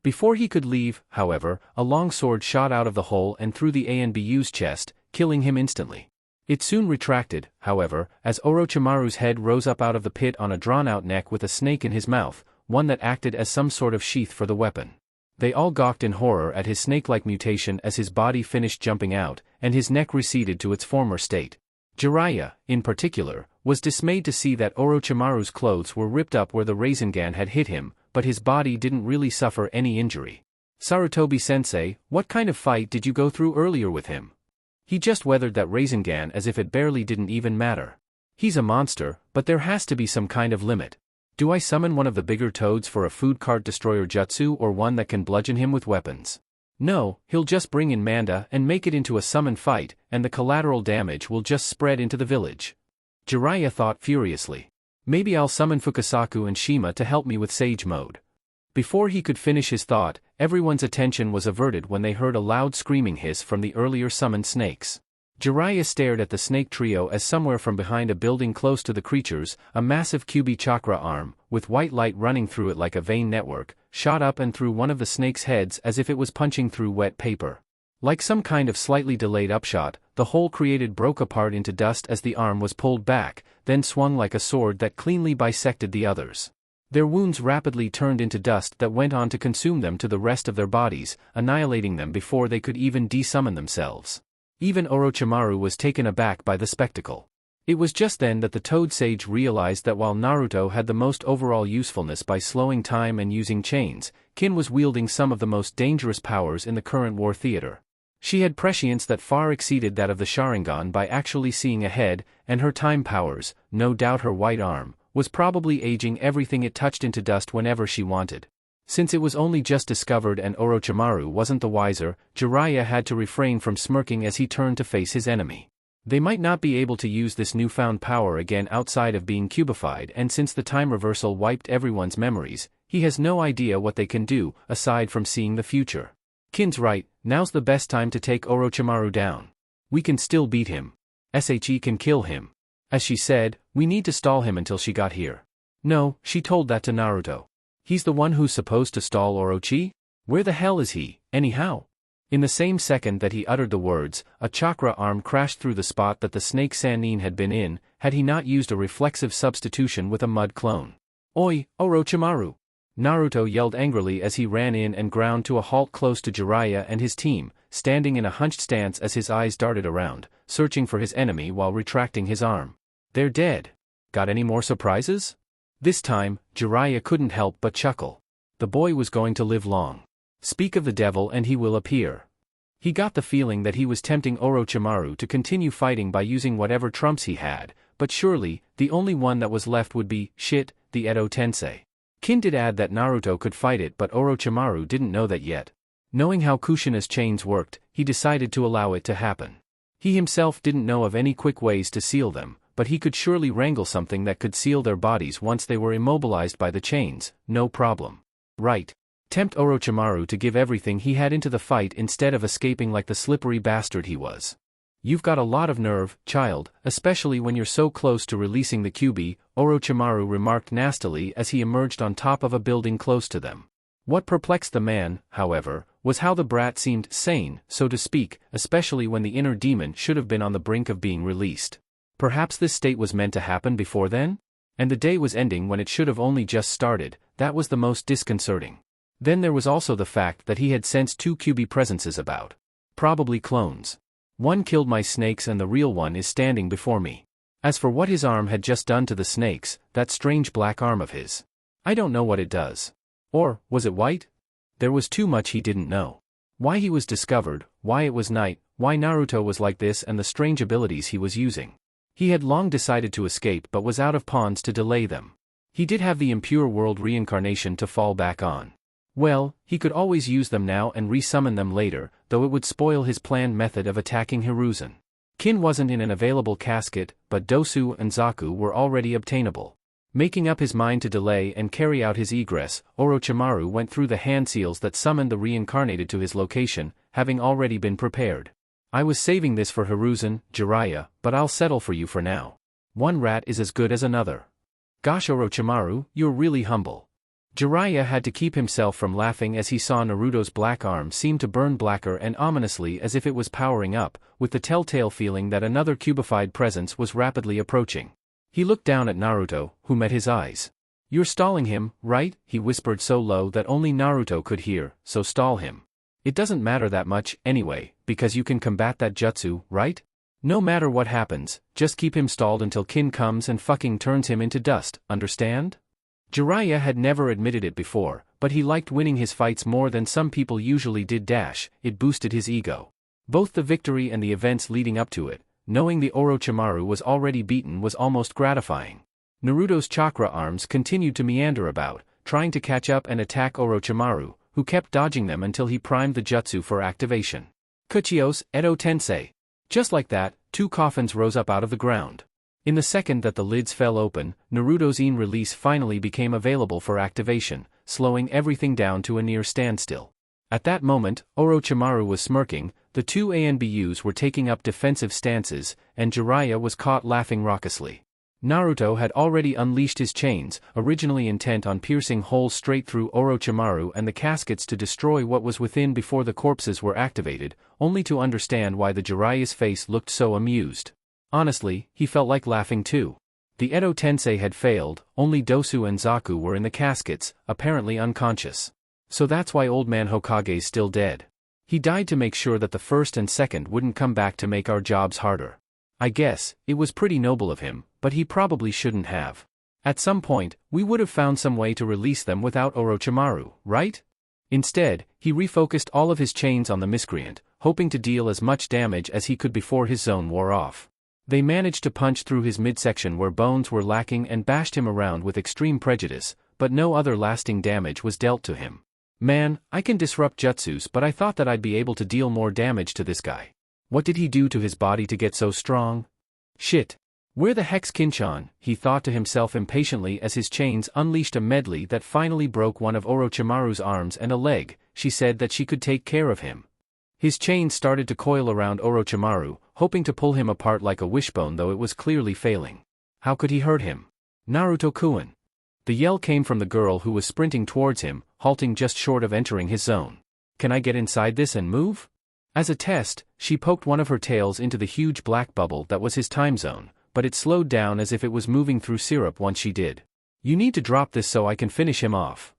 Before he could leave, however, a long sword shot out of the hole and through the ANBU's chest, killing him instantly. It soon retracted, however, as Orochimaru's head rose up out of the pit on a drawn-out neck with a snake in his mouth, one that acted as some sort of sheath for the weapon. They all gawked in horror at his snake-like mutation as his body finished jumping out, and his neck receded to its former state. Jiraiya, in particular, was dismayed to see that Orochimaru's clothes were ripped up where the Rasengan had hit him, but his body didn't really suffer any injury. Sarutobi-sensei, what kind of fight did you go through earlier with him? He just weathered that Rasengan as if it barely didn't even matter. He's a monster, but there has to be some kind of limit. Do I summon one of the bigger toads for a food cart destroyer jutsu or one that can bludgeon him with weapons? No, he'll just bring in Manda and make it into a summon fight, and the collateral damage will just spread into the village. Jiraiya thought furiously. Maybe I'll summon Fukasaku and Shima to help me with Sage Mode. Before he could finish his thought, everyone's attention was averted when they heard a loud screaming hiss from the earlier summoned snakes. Jiraiya stared at the snake trio as somewhere from behind a building close to the creatures, a massive Kyuubi chakra arm, with white light running through it like a vein network, shot up and through one of the snake's heads as if it was punching through wet paper. Like some kind of slightly delayed upshot, the hole created broke apart into dust as the arm was pulled back, then swung like a sword that cleanly bisected the others. Their wounds rapidly turned into dust that went on to consume them to the rest of their bodies, annihilating them before they could even desummon themselves. Even Orochimaru was taken aback by the spectacle. It was just then that the Toad Sage realized that while Naruto had the most overall usefulness by slowing time and using chains, Kin was wielding some of the most dangerous powers in the current war theater. She had prescience that far exceeded that of the Sharingan by actually seeing ahead, and her time powers, no doubt her white arm, was probably aging everything it touched into dust whenever she wanted. Since it was only just discovered and Orochimaru wasn't the wiser, Jiraiya had to refrain from smirking as he turned to face his enemy. They might not be able to use this newfound power again outside of being cubified, and since the time reversal wiped everyone's memories, he has no idea what they can do, aside from seeing the future. Kin's right, now's the best time to take Orochimaru down. We can still beat him. She can kill him. As she said, we need to stall him until she got here. No, she told that to Naruto. He's the one who's supposed to stall Orochi? Where the hell is he, anyhow? In the same second that he uttered the words, a chakra arm crashed through the spot that the snake Sannin had been in, had he not used a reflexive substitution with a mud clone. Oi, Orochimaru! Naruto yelled angrily as he ran in and ground to a halt close to Jiraiya and his team, standing in a hunched stance as his eyes darted around, searching for his enemy while retracting his arm. They're dead. Got any more surprises? This time, Jiraiya couldn't help but chuckle. The boy was going to live long. Speak of the devil and he will appear. He got the feeling that he was tempting Orochimaru to continue fighting by using whatever trumps he had, but surely, the only one that was left would be, the Edo Tensei. Kin did add that Naruto could fight it, but Orochimaru didn't know that yet. Knowing how Kushina's chains worked, he decided to allow it to happen. He himself didn't know of any quick ways to seal them, but he could surely wrangle something that could seal their bodies once they were immobilized by the chains, no problem. Right. Tempt Orochimaru to give everything he had into the fight instead of escaping like the slippery bastard he was. You've got a lot of nerve, child, especially when you're so close to releasing the Kyuubi, Orochimaru remarked nastily as he emerged on top of a building close to them. What perplexed the man, however, was how the brat seemed sane, so to speak, especially when the inner demon should have been on the brink of being released. Perhaps this state was meant to happen before then? And the day was ending when it should have only just started. That was the most disconcerting. Then there was also the fact that he had sensed two Kyuubi presences about. Probably clones. One killed my snakes and the real one is standing before me. As for what his arm had just done to the snakes, that strange black arm of his. I don't know what it does. Or, was it white? There was too much he didn't know. Why he was discovered, why it was night, why Naruto was like this and the strange abilities he was using. He had long decided to escape but was out of pawns to delay them. He did have the impure world reincarnation to fall back on. Well, he could always use them now and resummon them later, though it would spoil his planned method of attacking Hiruzen. Kin wasn't in an available casket, but Dosu and Zaku were already obtainable. Making up his mind to delay and carry out his egress, Orochimaru went through the hand seals that summoned the reincarnated to his location, having already been prepared. I was saving this for Hiruzen, Jiraiya, but I'll settle for you for now. One rat is as good as another. Gosh, Orochimaru, you're really humble. Jiraiya had to keep himself from laughing as he saw Naruto's black arm seem to burn blacker and ominously as if it was powering up, with the telltale feeling that another cubified presence was rapidly approaching. He looked down at Naruto, who met his eyes. You're stalling him, right? He whispered so low that only Naruto could hear, so stall him. It doesn't matter that much, anyway, because you can combat that jutsu, right? No matter what happens, just keep him stalled until Kin comes and fucking turns him into dust, understand? Jiraiya had never admitted it before, but he liked winning his fights more than some people usually did. It boosted his ego. Both the victory and the events leading up to it, knowing the Orochimaru was already beaten, was almost gratifying. Naruto's chakra arms continued to meander about, trying to catch up and attack Orochimaru, who kept dodging them until he primed the jutsu for activation. Kuchios, Edo Tensei. Just like that, 2 coffins rose up out of the ground. In the second that the lids fell open, Naruto's Ine release finally became available for activation, slowing everything down to a near standstill. At that moment, Orochimaru was smirking, the 2 ANBUs were taking up defensive stances, and Jiraiya was caught laughing raucously. Naruto had already unleashed his chains, originally intent on piercing holes straight through Orochimaru and the caskets to destroy what was within before the corpses were activated, only to understand why the Jiraiya's face looked so amused. Honestly, he felt like laughing too. The Edo Tensei had failed, only Dosu and Zaku were in the caskets, apparently unconscious. So that's why Old Man Hokage's still dead. He died to make sure that the first and second wouldn't come back to make our jobs harder. I guess, it was pretty noble of him, but he probably shouldn't have. At some point, we would have found some way to release them without Orochimaru, right? Instead, he refocused all of his chains on the miscreant, hoping to deal as much damage as he could before his zone wore off. They managed to punch through his midsection where bones were lacking and bashed him around with extreme prejudice, but no other lasting damage was dealt to him. Man, I can disrupt jutsus, but I thought that I'd be able to deal more damage to this guy. What did he do to his body to get so strong? Shit. Where the heck's Kinchan? He thought to himself impatiently as his chains unleashed a medley that finally broke one of Orochimaru's arms and a leg. She said that she could take care of him. His chains started to coil around Orochimaru, hoping to pull him apart like a wishbone, though it was clearly failing. How could he hurt him? Naruto-kun. The yell came from the girl who was sprinting towards him, halting just short of entering his zone. Can I get inside this and move? As a test, she poked one of her tails into the huge black bubble that was his time zone, but it slowed down as if it was moving through syrup once she did. You need to drop this so I can finish him off.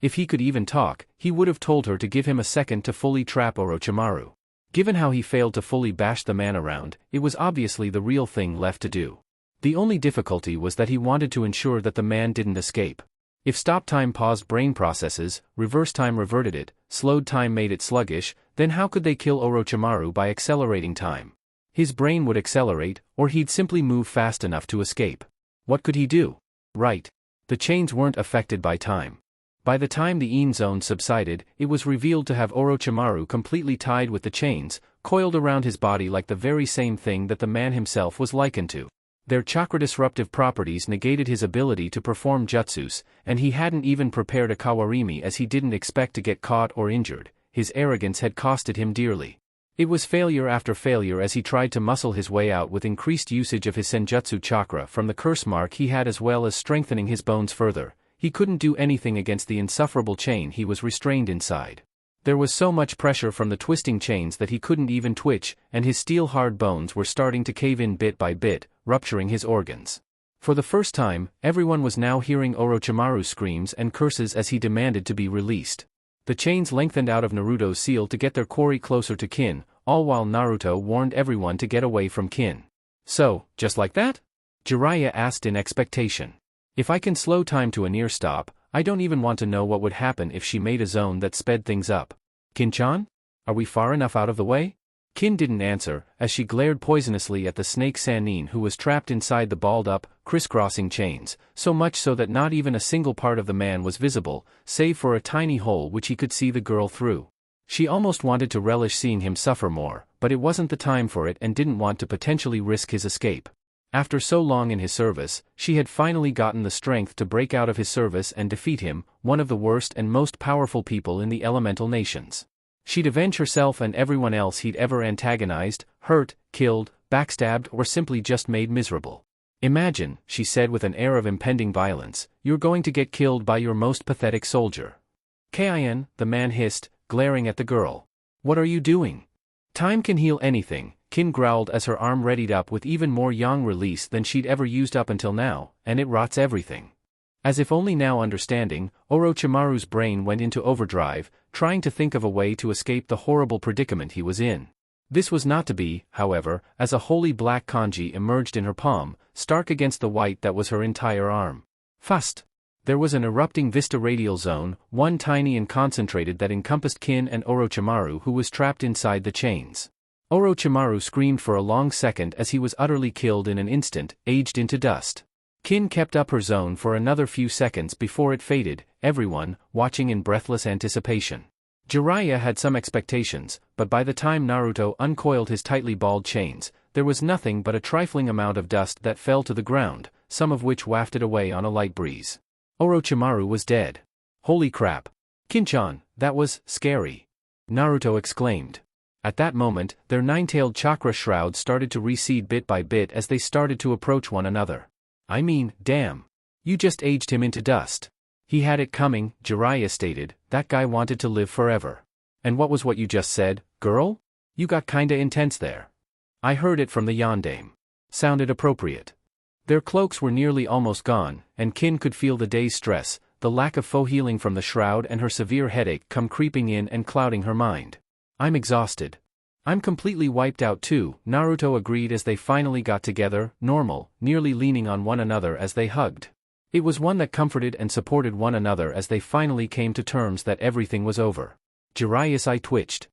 If he could even talk, he would have told her to give him a second to fully trap Orochimaru. Given how he failed to fully bash the man around, it was obviously the real thing left to do. The only difficulty was that he wanted to ensure that the man didn't escape. If stop time paused brain processes, reverse time reverted it, slowed time made it sluggish, then how could they kill Orochimaru by accelerating time? His brain would accelerate, or he'd simply move fast enough to escape. What could he do? Right. The chains weren't affected by time. By the time the Ine zone subsided, it was revealed to have Orochimaru completely tied with the chains, coiled around his body like the very same thing that the man himself was likened to. Their chakra-disruptive properties negated his ability to perform jutsus, and he hadn't even prepared a kawarimi as he didn't expect to get caught or injured. His arrogance had costed him dearly. It was failure after failure as he tried to muscle his way out with increased usage of his senjutsu chakra from the curse mark he had, as well as strengthening his bones further. He couldn't do anything against the insufferable chain he was restrained inside. There was so much pressure from the twisting chains that he couldn't even twitch, and his steel-hard bones were starting to cave in bit by bit, rupturing his organs. For the first time, everyone was now hearing Orochimaru's screams and curses as he demanded to be released. The chains lengthened out of Naruto's seal to get their quarry closer to Kin, all while Naruto warned everyone to get away from Kin. So, just like that? Jiraiya asked in expectation. If I can slow time to a near stop, I don't even want to know what would happen if she made a zone that sped things up. Kin-chan? Are we far enough out of the way? Kin didn't answer, as she glared poisonously at the snake Sannin, who was trapped inside the balled-up, crisscrossing chains, so much so that not even a single part of the man was visible, save for a tiny hole which he could see the girl through. She almost wanted to relish seeing him suffer more, but it wasn't the time for it and didn't want to potentially risk his escape. After so long in his service, she had finally gotten the strength to break out of his service and defeat him, one of the worst and most powerful people in the elemental nations. She'd avenge herself and everyone else he'd ever antagonized, hurt, killed, backstabbed, or simply just made miserable. Imagine, she said with an air of impending violence, you're going to get killed by your most pathetic soldier. Kin, the man hissed, glaring at the girl. What are you doing? Time can heal anything, Kin growled as her arm readied up with even more yang release than she'd ever used up until now, and it rots everything. As if only now understanding, Orochimaru's brain went into overdrive, trying to think of a way to escape the horrible predicament he was in. This was not to be, however, as a wholly black kanji emerged in her palm, stark against the white that was her entire arm. Fast! There was an erupting vista radial zone, one tiny and concentrated that encompassed Kin and Orochimaru, who was trapped inside the chains. Orochimaru screamed for a long second as he was utterly killed in an instant, aged into dust. Kin kept up her zone for another few seconds before it faded, everyone watching in breathless anticipation. Jiraiya had some expectations, but by the time Naruto uncoiled his tightly balled chains, there was nothing but a trifling amount of dust that fell to the ground, some of which wafted away on a light breeze. Orochimaru was dead. Holy crap! Kin-chan, that was scary! Naruto exclaimed. At that moment, their nine-tailed chakra shrouds started to recede bit by bit as they started to approach one another. I mean, damn! You just aged him into dust. He had it coming, Jiraiya stated, that guy wanted to live forever. And what you just said, girl? You got kinda intense there. I heard it from the yondaime. Sounded appropriate. Their cloaks were nearly almost gone, and Kin could feel the day's stress, the lack of faux healing from the shroud and her severe headache come creeping in and clouding her mind. I'm exhausted. I'm completely wiped out too, Naruto agreed as they finally got together, normal, nearly leaning on one another as they hugged. It was one that comforted and supported one another as they finally came to terms that everything was over. Jiraiya's eye twitched.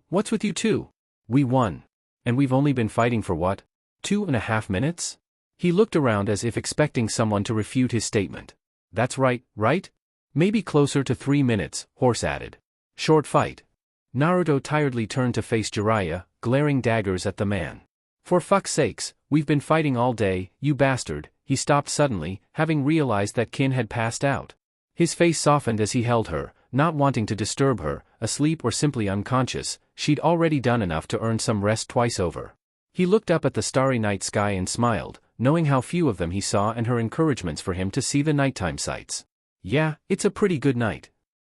What's with you two? We won. And we've only been fighting for what? 2.5 minutes? He looked around as if expecting someone to refute his statement. That's right, right? Maybe closer to 3 minutes, Horse added. Short fight. Naruto tiredly turned to face Jiraiya, glaring daggers at the man. For fuck's sakes, we've been fighting all day, you bastard. He stopped suddenly, having realized that Kin had passed out. His face softened as he held her, not wanting to disturb her, asleep or simply unconscious. She'd already done enough to earn some rest twice over. He looked up at the starry night sky and smiled, knowing how few of them he saw and her encouragements for him to see the nighttime sights. Yeah, it's a pretty good night.